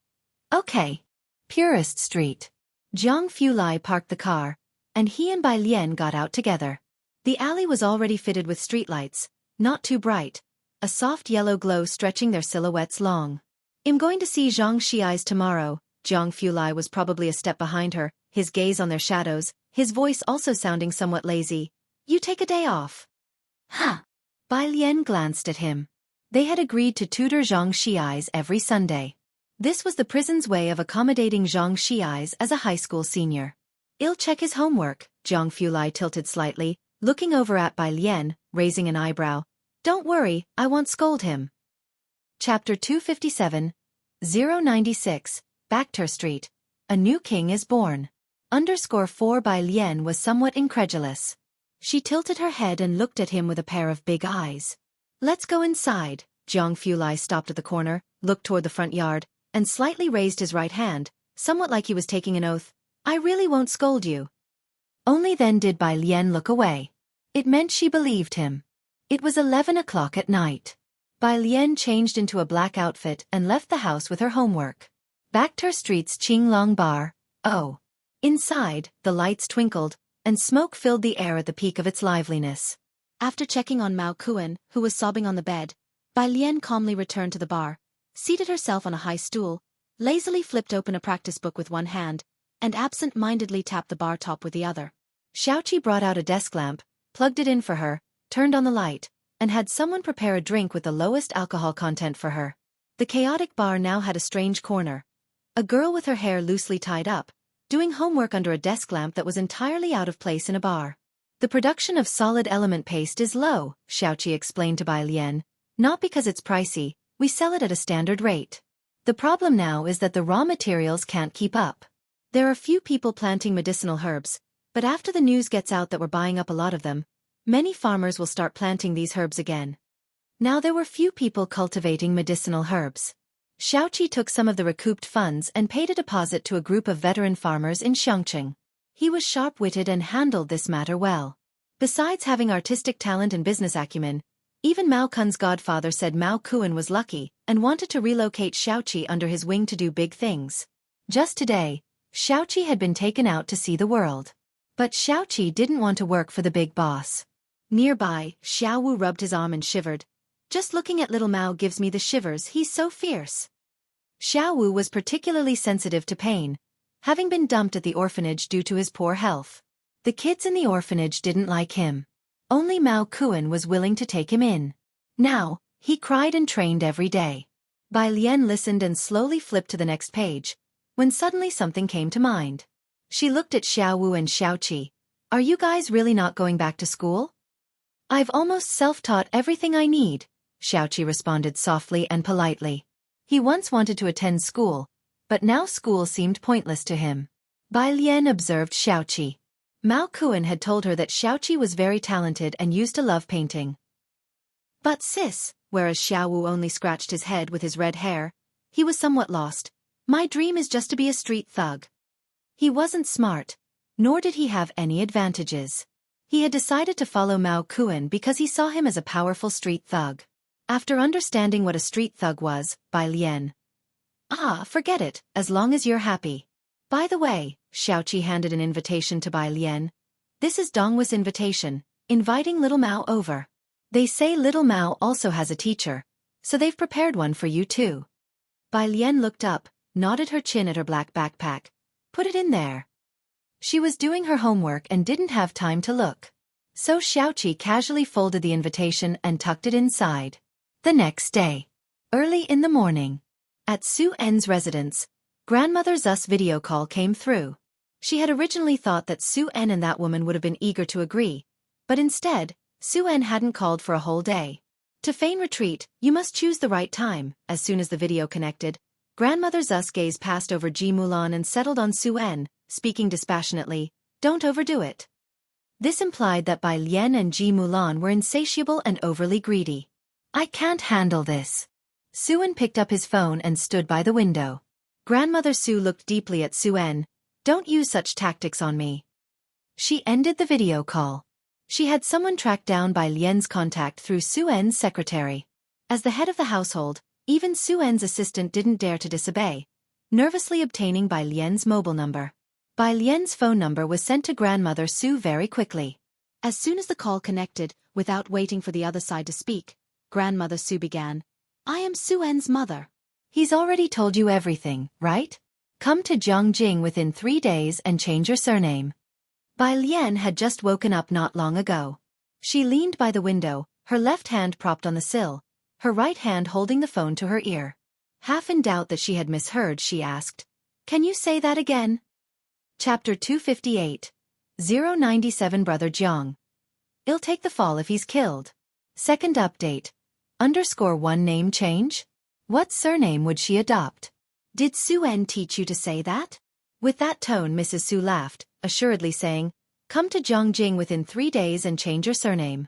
Speaker 1: "Okay. Purist Street." Jiang Fulai parked the car, and he and Bai Lian got out together. The alley was already fitted with streetlights, not too bright, a soft yellow glow stretching their silhouettes long. "I'm going to see Zhang Xi's tomorrow." Jiang Fulai was probably a step behind her, his gaze on their shadows, his voice also sounding somewhat lazy. "You take a day off." "Huh." Bai Lian glanced at him. They had agreed to tutor Zhang Xi's every Sunday. This was the prison's way of accommodating Zhang Xi's as a high school senior. "I'll check his homework." Jiang Fulai tilted slightly, looking over at Bai Lian, raising an eyebrow. "Don't worry, I won't scold him." Chapter 257, 096, Backter Street. A new king is born. _4 Bai Lian was somewhat incredulous. She tilted her head and looked at him with a pair of big eyes. "Let's go inside." Jiang Fulai stopped at the corner, looked toward the front yard, and slightly raised his right hand, somewhat like he was taking an oath. "I really won't scold you." Only then did Bai Lian look away. It meant she believed him. It was 11 o'clock at night. Bai Lian changed into a black outfit and left the house with her homework. Backter Street's Qinglong Bar. Oh. Inside, the lights twinkled, and smoke filled the air at the peak of its liveliness. After checking on Mao Kuan, who was sobbing on the bed, Bai Lian calmly returned to the bar, seated herself on a high stool, lazily flipped open a practice book with one hand, and absent-mindedly tapped the bar top with the other. Xueqi brought out a desk lamp, plugged it in for her, turned on the light, and had someone prepare a drink with the lowest alcohol content for her. The chaotic bar now had a strange corner. A girl with her hair loosely tied up, doing homework under a desk lamp that was entirely out of place in a bar. "The production of solid element paste is low," Xueqi explained to Bai Lian. "Not because it's pricey, we sell it at a standard rate. The problem now is that the raw materials can't keep up. There are few people planting medicinal herbs, but after the news gets out that we're buying up a lot of them, many farmers will start planting these herbs again." Now there were few people cultivating medicinal herbs. Xueqi took some of the recouped funds and paid a deposit to a group of veteran farmers in Xiangqing. He was sharp-witted and handled this matter well. Besides having artistic talent and business acumen, Even Mao Kun's godfather said Mao Kun was lucky and wanted to relocate Xueqi under his wing to do big things. Just today, Xueqi had been taken out to see the world. But Xueqi didn't want to work for the big boss. Nearby, Xiaowu rubbed his arm and shivered. Just looking at little Mao gives me the shivers, he's so fierce. Xiaowu was particularly sensitive to pain, having been dumped at the orphanage due to his poor health. The kids in the orphanage didn't like him. Only Mao Kun was willing to take him in. Now, he cried and trained every day. Bai Lian listened and slowly flipped to the next page, when suddenly something came to mind. She looked at Xiaowu and Xueqi. Are you guys really not going back to school? I've almost self-taught everything I need, Xueqi responded softly and politely. He once wanted to attend school, but now school seemed pointless to him. Bai Lian observed Xueqi. Mao Kun had told her that Xueqi was very talented and used to love painting. But sis, whereas Xiaowu only scratched his head with his red hair, he was somewhat lost. My dream is just to be a street thug. He wasn't smart, nor did he have any advantages. He had decided to follow Mao Kun because he saw him as a powerful street thug. After understanding what a street thug was, Bai Lian. Forget it, as long as you're happy. By the way, Xueqi handed an invitation to Bai Lian. This is Dongwu's invitation, inviting little Mao over. They say little Mao also has a teacher, so they've prepared one for you too. Bai Lian looked up, nodded her chin at her black backpack. Put it in there. She was doing her homework and didn't have time to look. So Xueqi casually folded the invitation and tucked it inside. The next day, early in the morning, at Su En's residence, Grandmother Zu's video call came through. She had originally thought that Su En and that woman would have been eager to agree, but instead, Su En hadn't called for a whole day. To feign retreat, you must choose the right time. As soon as the video connected, Grandmother Zu's gaze passed over Ji Mulan and settled on Su En, speaking dispassionately, don't overdo it. This implied that Bai Lian and Ji Mulan were insatiable and overly greedy. I can't handle this. Su En picked up his phone and stood by the window. Grandmother Su looked deeply at Su En. Don't use such tactics on me. She ended the video call. She had someone track down Bai Lian's contact through Su En's secretary. As the head of the household, even Su En's assistant didn't dare to disobey, nervously obtaining Bai Lian's mobile number. Bai Lian's phone number was sent to Grandmother Su very quickly. As soon as the call connected, without waiting for the other side to speak, Grandmother Su began. I am Su En's mother. He's already told you everything, right? Come to Zhongjing within 3 days and change your surname. Bai Lian had just woken up not long ago. She leaned by the window, her left hand propped on the sill, her right hand holding the phone to her ear. Half in doubt that she had misheard, she asked, Can you say that again? Chapter 258. 097 Brother Jiang. He'll take the fall if he's killed. Second update. _1 name change? What surname would she adopt? Did Su En teach you to say that? With that tone Mrs. Su laughed, assuredly saying, Come to Zhongjing within 3 days and change your surname.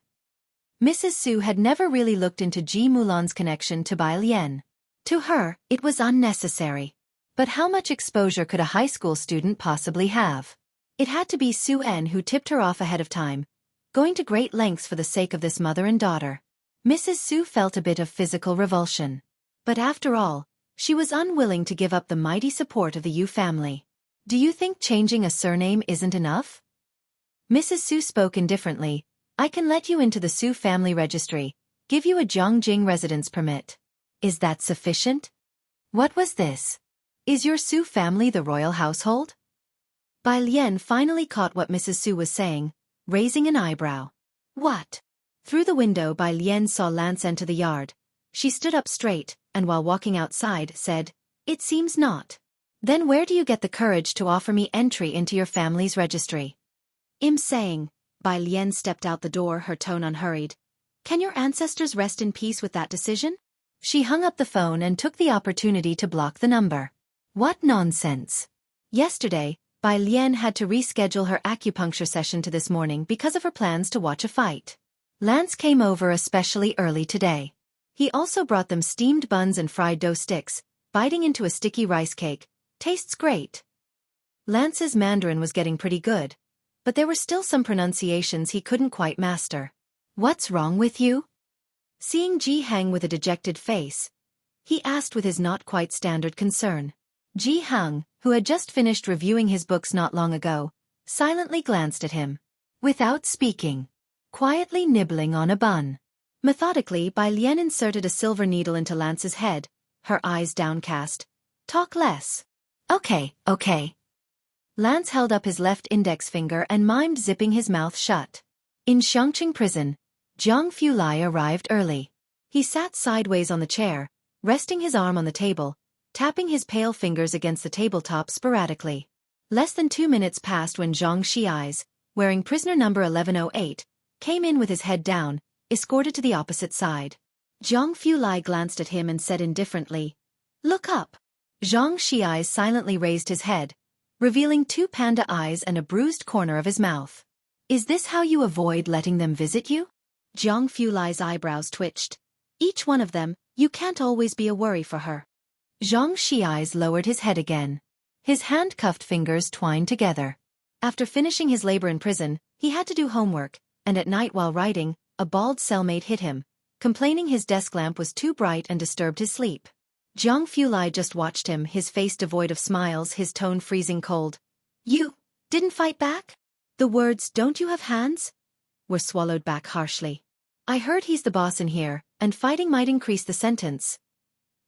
Speaker 1: Mrs. Su had never really looked into Ji Mulan's connection to Bai Lian. To her, it was unnecessary. But how much exposure could a high school student possibly have? It had to be Su En who tipped her off ahead of time, going to great lengths for the sake of this mother and daughter. Mrs. Su felt a bit of physical revulsion. But after all, she was unwilling to give up the mighty support of the Yu family. Do you think changing a surname isn't enough? Mrs. Su spoke indifferently. I can let you into the Su family registry, give you a Zhongjing residence permit. Is that sufficient? What was this? Is your Su family the royal household? Bai Lian finally caught what Mrs. Su was saying, raising an eyebrow. What? Through the window Bai Lian saw Lance enter the yard. She stood up straight, and while walking outside, said, It seems not. Then where do you get the courage to offer me entry into your family's registry? I'm saying, Bai Lian stepped out the door, her tone unhurried. Can your ancestors rest in peace with that decision? She hung up the phone and took the opportunity to block the number. What nonsense. Yesterday, Bai Lian had to reschedule her acupuncture session to this morning because of her plans to watch a fight. Lance came over especially early today. He also brought them steamed buns and fried dough sticks, biting into a sticky rice cake. Tastes great. Lance's Mandarin was getting pretty good, but there were still some pronunciations he couldn't quite master. What's wrong with you? Seeing Ji Heng with a dejected face, he asked with his not quite standard concern. Ji Heng, who had just finished reviewing his books not long ago, silently glanced at him. Without speaking, quietly nibbling on a bun. Methodically, Bai Lian inserted a silver needle into Lance's head, her eyes downcast. Talk less. Okay. Lance held up his left index finger and mimed zipping his mouth shut. In Xiangqing prison, Zhang Fulai arrived early. He sat sideways on the chair, resting his arm on the table, tapping his pale fingers against the tabletop sporadically. Less than 2 minutes passed when Zhang Xiais, wearing prisoner number 1108, came in with his head down, escorted to the opposite side. Zhang Fulai glanced at him and said indifferently, "Look up." Zhang Xiais silently raised his head, revealing 2 panda eyes and a bruised corner of his mouth. "Is this how you avoid letting them visit you?" Zhang Fulai's eyebrows twitched. "Each one of them, you can't always be a worry for her." Zhang Xiais lowered his head again. His handcuffed fingers twined together. After finishing his labor in prison, he had to do homework, and at night while writing, a bald cellmate hit him, complaining his desk lamp was too bright and disturbed his sleep. Zhang Fulai just watched him, his face devoid of smiles, his tone freezing cold. "You didn't fight back?" The words, "Don't you have hands?" were swallowed back harshly. "I heard he's the boss in here, and fighting might increase the sentence."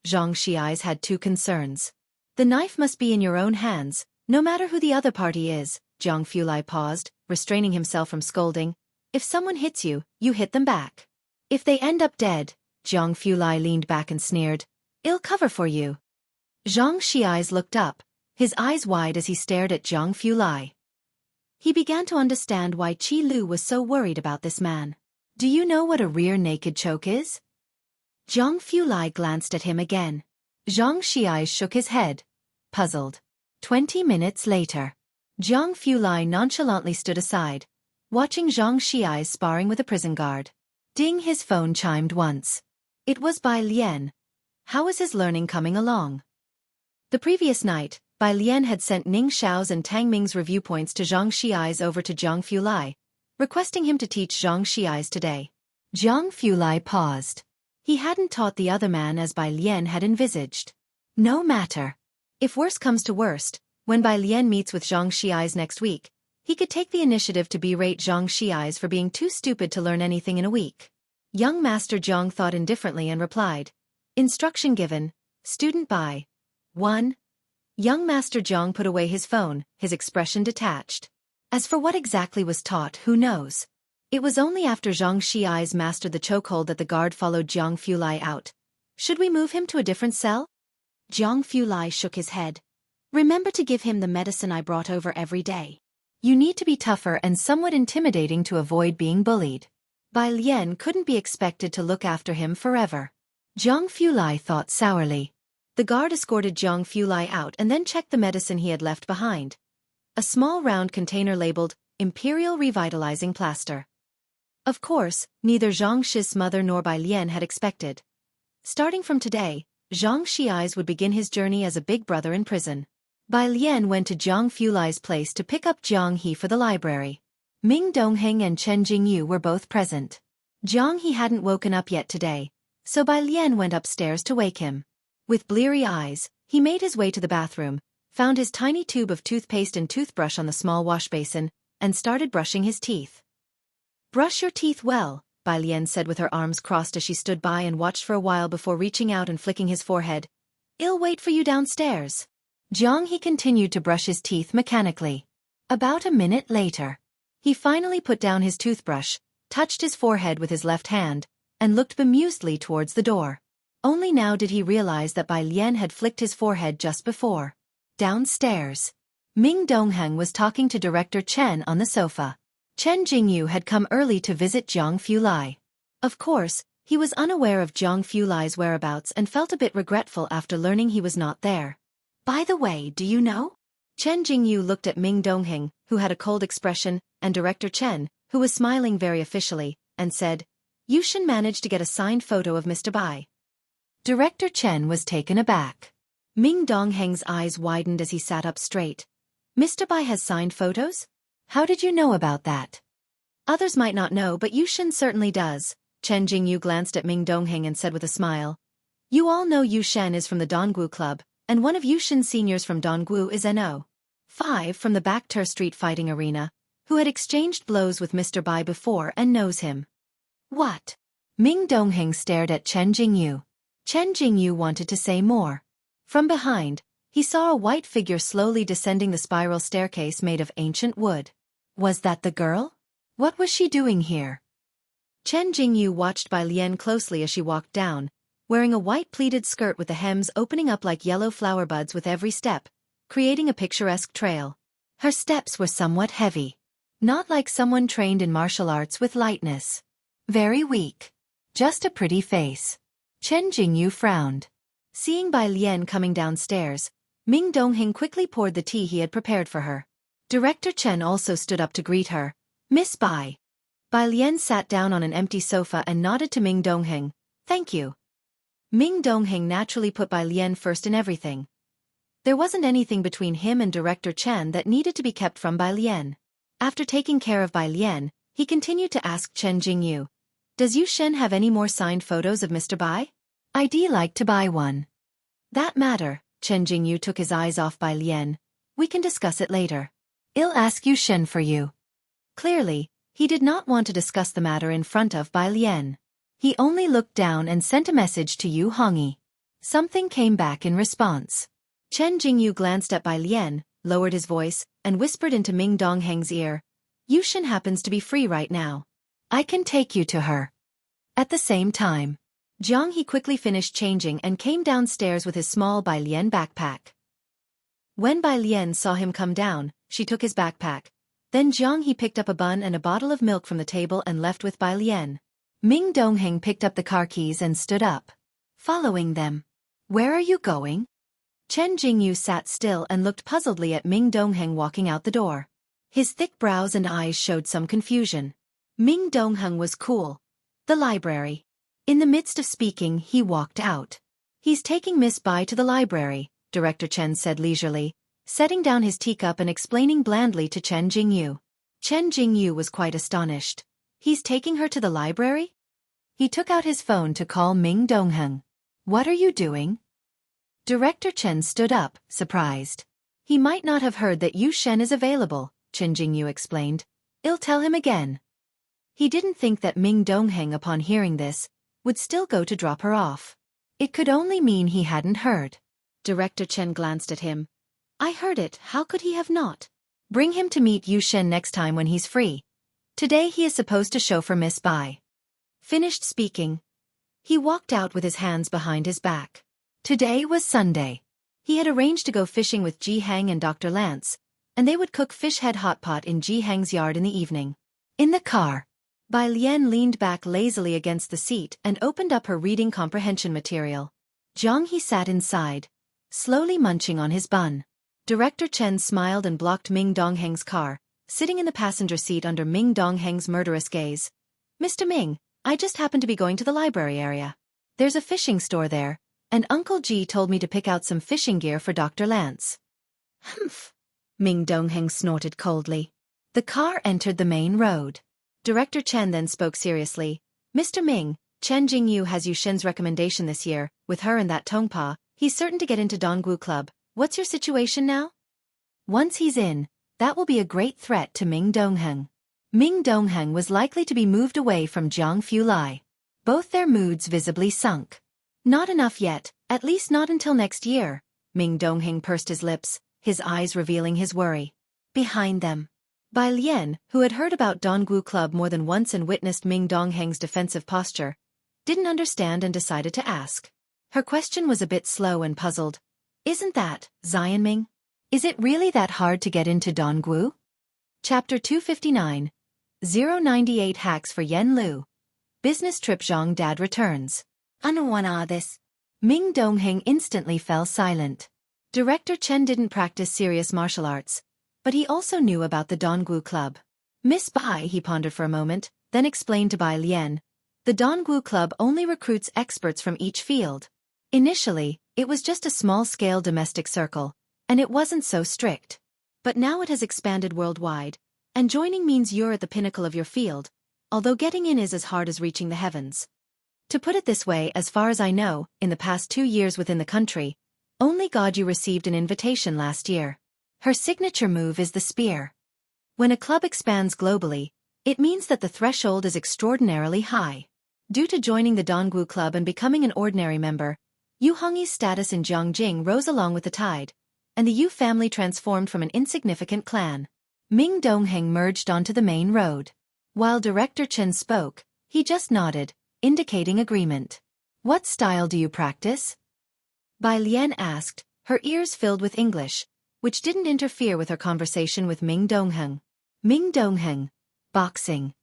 Speaker 1: Zhang Xiais had 2 concerns. "The knife must be in your own hands, no matter who the other party is." Zhang Fulai paused, restraining himself from scolding. "If someone hits you, you hit them back. If they end up dead," Zhang Fulai leaned back and sneered, "I'll cover for you." Zhang Xiais looked up, his eyes wide as he stared at Zhang Fulai. He began to understand why Qi Lu was so worried about this man. "Do you know what a rear naked choke is?" Zhang Fulai glanced at him again. Zhang Xiais shook his head, puzzled. 20 minutes later, Zhang Fulai nonchalantly stood aside, watching Zhang Xiais sparring with a prison guard. Ding, his phone chimed once. It was Bai Lian. How was his learning coming along? The previous night, Bai Lian had sent Ning Xiao's and Tang Ming's review points to Zhang Xiais over to Zhang Fulai, requesting him to teach Zhang Xiais today. Zhang Fulai paused. He hadn't taught the other man as Bai Lian had envisaged. No matter. If worse comes to worst, when Bai Lian meets with Zhang Xiais next week, he could take the initiative to berate Zhang Xiais for being too stupid to learn anything in a week. Young Master Zhang thought indifferently and replied, "Instruction given, student Bai." 1. Young Master Zhang put away his phone, his expression detached. As for what exactly was taught, who knows? It was only after Zhang Xiais mastered the chokehold that the guard followed Zhang Fulai out. "Should we move him to a different cell?" Zhang Fulai shook his head. "Remember to give him the medicine I brought over every day. You need to be tougher and somewhat intimidating to avoid being bullied. Bai Lian couldn't be expected to look after him forever." Zhang Fulai thought sourly. The guard escorted Zhang Fulai out and then checked the medicine he had left behind. A small round container labeled, "Imperial Revitalizing Plaster." Of course, neither Zhang Shi's mother nor Bai Lian had expected. Starting from today, Zhang Xiais would begin his journey as a big brother in prison. Bai Lian went to Zhang Fulai's place to pick up Zhang He for the library. Ming Dongheng and Chen Jingyu were both present. Zhang He hadn't woken up yet today, so Bai Lian went upstairs to wake him. With bleary eyes, he made his way to the bathroom, found his tiny tube of toothpaste and toothbrush on the small wash basin, and started brushing his teeth. "Brush your teeth well," Bai Lian said with her arms crossed as she stood by and watched for a while before reaching out and flicking his forehead. "I'll wait for you downstairs." Zhang He continued to brush his teeth mechanically. About a minute later, he finally put down his toothbrush, touched his forehead with his left hand, and looked bemusedly towards the door. Only now did he realize that Bai Lian had flicked his forehead just before. Downstairs, Ming Dongheng was talking to Director Chen on the sofa. Chen Jingyu had come early to visit Zhang Fulai. Of course, he was unaware of Zhang Fulai's whereabouts and felt a bit regretful after learning he was not there. "By the way, do you know?" Chen Jingyu looked at Ming Dongheng, who had a cold expression, and Director Chen, who was smiling very officially, and said, "Yushin managed to get a signed photo of Mr. Bai." Director Chen was taken aback. Ming Dongheng's eyes widened as he sat up straight. "Mr. Bai has signed photos? How did you know about that?" "Others might not know, but Yushin certainly does," Chen Jingyu glanced at Ming Dongheng and said with a smile. You all know Yu Shen is from the Donggu Club, and one of Yu Shen's seniors from Donggu is No. 5 from the Baktur Street fighting arena, who had exchanged blows with Mr. Bai before and knows him. What? Ming Dongheng stared at Chen Jingyu. Chen Jingyu wanted to say more. From behind, he saw a white figure slowly descending the spiral staircase made of ancient wood. Was that the girl? What was she doing here? Chen Jingyu watched Bai Lian closely as she walked down, wearing a white pleated skirt with the hems opening up like yellow flower buds with every step, creating a picturesque trail. Her steps were somewhat heavy. Not like someone trained in martial arts with lightness. Very weak. Just a pretty face. Chen Jingyu frowned. Seeing Bai Lian coming downstairs, Ming Dongheng quickly poured the tea he had prepared for her. Director Chen also stood up to greet her. Miss Bai. Bai Lian sat down on an empty sofa and nodded to Ming Dongheng. Thank you. Ming Dongheng naturally put Bai Lian first in everything. There wasn't anything between him and Director Chen that needed to be kept from Bai Lian. After taking care of Bai Lian, he continued to ask Chen Jingyu, Does Yu Shen have any more signed photos of Mr. Bai? I'd like to buy one. That matter, Chen Jingyu took his eyes off Bai Lian. We can discuss it later. I'll ask Yu Shen for you. Clearly, he did not want to discuss the matter in front of Bai Lian. He only looked down and sent a message to Yu Hongyi. Something came back in response. Chen Jingyu glanced at Bai Lian, lowered his voice, and whispered into Ming Dongheng's ear. Yu Shen happens to be free right now. I can take you to her. At the same time, Jiang He quickly finished changing and came downstairs with his small Bai Lian backpack. When Bai Lian saw him come down, she took his backpack. Then Jiang He picked up a bun and a bottle of milk from the table and left with Bai Lian. Ming Dongheng picked up the car keys and stood up, following them. Where are you going? Chen Jingyu sat still and looked puzzledly at Ming Dongheng walking out the door. His thick brows and eyes showed some confusion. Ming Dongheng was cool. The library. In the midst of speaking, he walked out. He's taking Miss Bai to the library, Director Chen said leisurely, setting down his teacup and explaining blandly to Chen Jingyu. Chen Jingyu was quite astonished. He's taking her to the library? He took out his phone to call Ming Dongheng. What are you doing? Director Chen stood up, surprised. He might not have heard that Yu Shen is available, Chen Jingyu explained. I'll tell him again. He didn't think that Ming Dongheng, upon hearing this, would still go to drop her off. It could only mean he hadn't heard. Director Chen glanced at him. I heard it, how could he have not? Bring him to meet Yu Shen next time when he's free. Today he is supposed to chauffeur Miss Bai. Finished speaking. He walked out with his hands behind his back. Today was Sunday. He had arranged to go fishing with Ji Hang and Dr. Lance, and they would cook fish head hot pot in Ji Hang's yard in the evening. In the car, Bai Lian leaned back lazily against the seat and opened up her reading comprehension material. Jiang He sat inside, slowly munching on his bun. Director Chen smiled and blocked Ming Dongheng's car, sitting in the passenger seat under Ming Dongheng's murderous gaze. Mr. Ming, I just happened to be going to the library area. There's a fishing store there, and Uncle Ji told me to pick out some fishing gear for Dr. Lance. Humph. Ming Dongheng snorted coldly. The car entered the main road. Director Chen then spoke seriously. Mr. Ming, Chen Jingyu has Yu Shen's recommendation this year. With her and that Tongpa, he's certain to get into Donggu Club. What's your situation now? Once he's in, that will be a great threat to Ming Dongheng. Ming Dongheng was likely to be moved away from Jiang Fulai. Both their moods visibly sunk. Not enough yet, at least not until next year. Ming Dongheng pursed his lips, his eyes revealing his worry. Behind them, Bai Lian, who had heard about Donggu Club more than once and witnessed Ming Dongheng's defensive posture, didn't understand and decided to ask. Her question was a bit slow and puzzled. Isn't that, Xianming? Is it really that hard to get into Donggu? Chapter 259. 098 Hacks for Yen Lu. Business trip. Zhang Dad returns. Anwana this. Ming Dongheng instantly fell silent. Director Chen didn't practice serious martial arts, but he also knew about the Donggu Club. Miss Bai, he pondered for a moment, then explained to Bai Lian. The Donggu Club only recruits experts from each field. Initially, it was just a small-scale domestic circle, and it wasn't so strict. But now it has expanded worldwide, and joining means you're at the pinnacle of your field, although getting in is as hard as reaching the heavens. To put it this way, as far as I know, in the past 2 years within the country, only Gaoju received an invitation last year. Her signature move is the spear. When a club expands globally, it means that the threshold is extraordinarily high. Due to joining the Dongwu Club and becoming an ordinary member, Yu Hongyi's status in Jiangjing rose along with the tide, and the Yu family transformed from an insignificant clan. Ming Dongheng merged onto the main road. While Director Chen spoke, he just nodded, indicating agreement. What style do you practice? Bai Lian asked, her ears filled with English, which didn't interfere with her conversation with Ming Dongheng. Ming Dongheng. Boxing.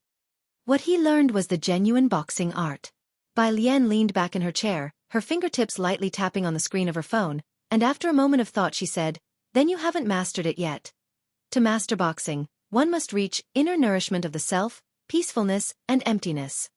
Speaker 1: What he learned was the genuine boxing art. Bai Lian leaned back in her chair, her fingertips lightly tapping on the screen of her phone, and after a moment of thought she said, "Then you haven't mastered it yet. To master boxing, one must reach inner nourishment of the self, peacefulness, and emptiness."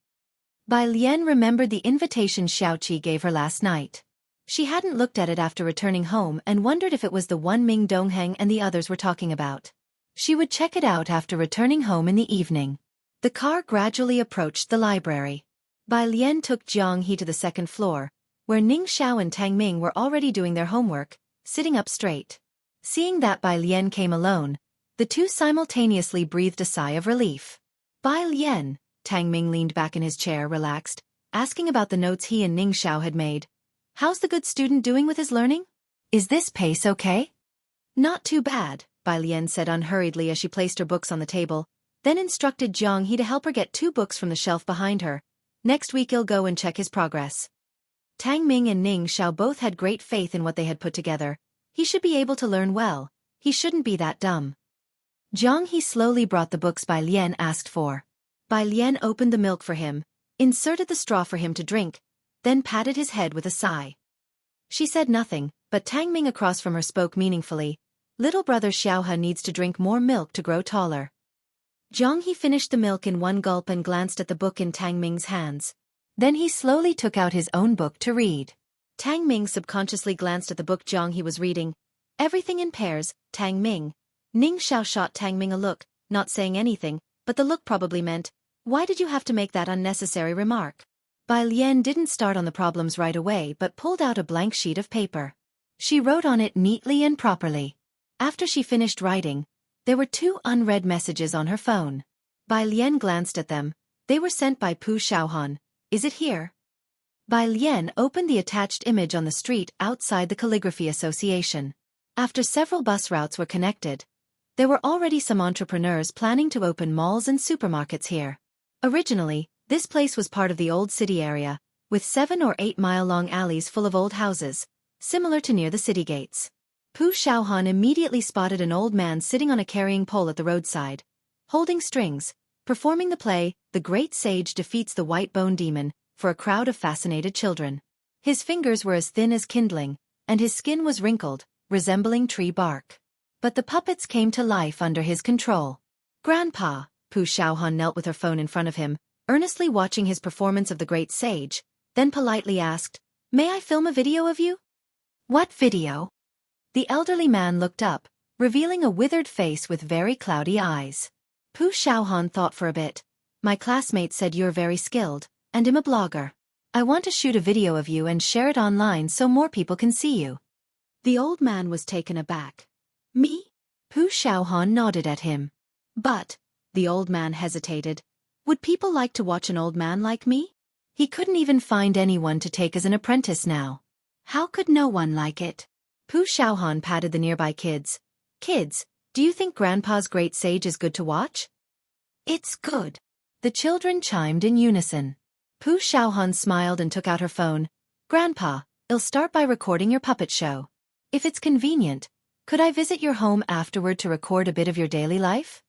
Speaker 1: Bai Lian remembered the invitation Xueqi gave her last night. She hadn't looked at it after returning home and wondered if it was the one Ming Dongheng and the others were talking about. She would check it out after returning home in the evening. The car gradually approached the library. Bai Lian took Jiang He to the second floor, where Ning Xiao and Tang Ming were already doing their homework, sitting up straight. Seeing that Bai Lian came alone, the two simultaneously breathed a sigh of relief. Bai Lian, Tang Ming leaned back in his chair, relaxed, asking about the notes he and Ning Xiao had made. How's the good student doing with his learning? Is this pace okay? Not too bad, Bai Lian said unhurriedly as she placed her books on the table, then instructed Jiang He to help her get 2 books from the shelf behind her. Next week he'll go and check his progress. Tang Ming and Ning Xiao both had great faith in what they had put together. He should be able to learn well. He shouldn't be that dumb. Jiang He slowly brought the books Bai Lian asked for. Bai Lian opened the milk for him, inserted the straw for him to drink, then patted his head with a sigh. She said nothing, but Tang Ming across from her spoke meaningfully. Little brother Xiaohe needs to drink more milk to grow taller. Jiang He finished the milk in one gulp and glanced at the book in Tang Ming's hands. Then he slowly took out his own book to read. Tang Ming subconsciously glanced at the book Jiang He was reading. Everything in pairs, Tang Ming. Ning Xiao shot Tang Ming a look, not saying anything, but the look probably meant, "Why did you have to make that unnecessary remark?" Bai Lian didn't start on the problems right away but pulled out a blank sheet of paper. She wrote on it neatly and properly. After she finished writing, there were 2 unread messages on her phone. Bai Lian glanced at them. They were sent by Pu Xiaohan. Is it here? Bai Lian opened the attached image on the street outside the Calligraphy Association. After several bus routes were connected, there were already some entrepreneurs planning to open malls and supermarkets here. Originally, this place was part of the old city area, with 7 or 8 mile-long alleys full of old houses, similar to near the city gates. Pu Xiaohan immediately spotted an old man sitting on a carrying pole at the roadside, holding strings, performing the play, The Great Sage Defeats the White Bone Demon, for a crowd of fascinated children. His fingers were as thin as kindling, and his skin was wrinkled, resembling tree bark. But the puppets came to life under his control. "Grandpa," Pu Xiaohan knelt with her phone in front of him, earnestly watching his performance of The Great Sage, then politely asked, "May I film a video of you?" "What video?" The elderly man looked up, revealing a withered face with very cloudy eyes. Pu Xiaohan thought for a bit. "My classmate said you're very skilled, and I'm a blogger. I want to shoot a video of you and share it online so more people can see you." The old man was taken aback. "Me?" Pu Xiaohan nodded at him. "But," the old man hesitated, "would people like to watch an old man like me? He couldn't even find anyone to take as an apprentice now. How could no one like it?" Pu Xiaohan patted the nearby kids. "Kids, do you think Grandpa's Great Sage is good to watch?" "It's good." The children chimed in unison. Pu Xiaohan smiled and took out her phone. "Grandpa, I'll start by recording your puppet show. If it's convenient, could I visit your home afterward to record a bit of your daily life?"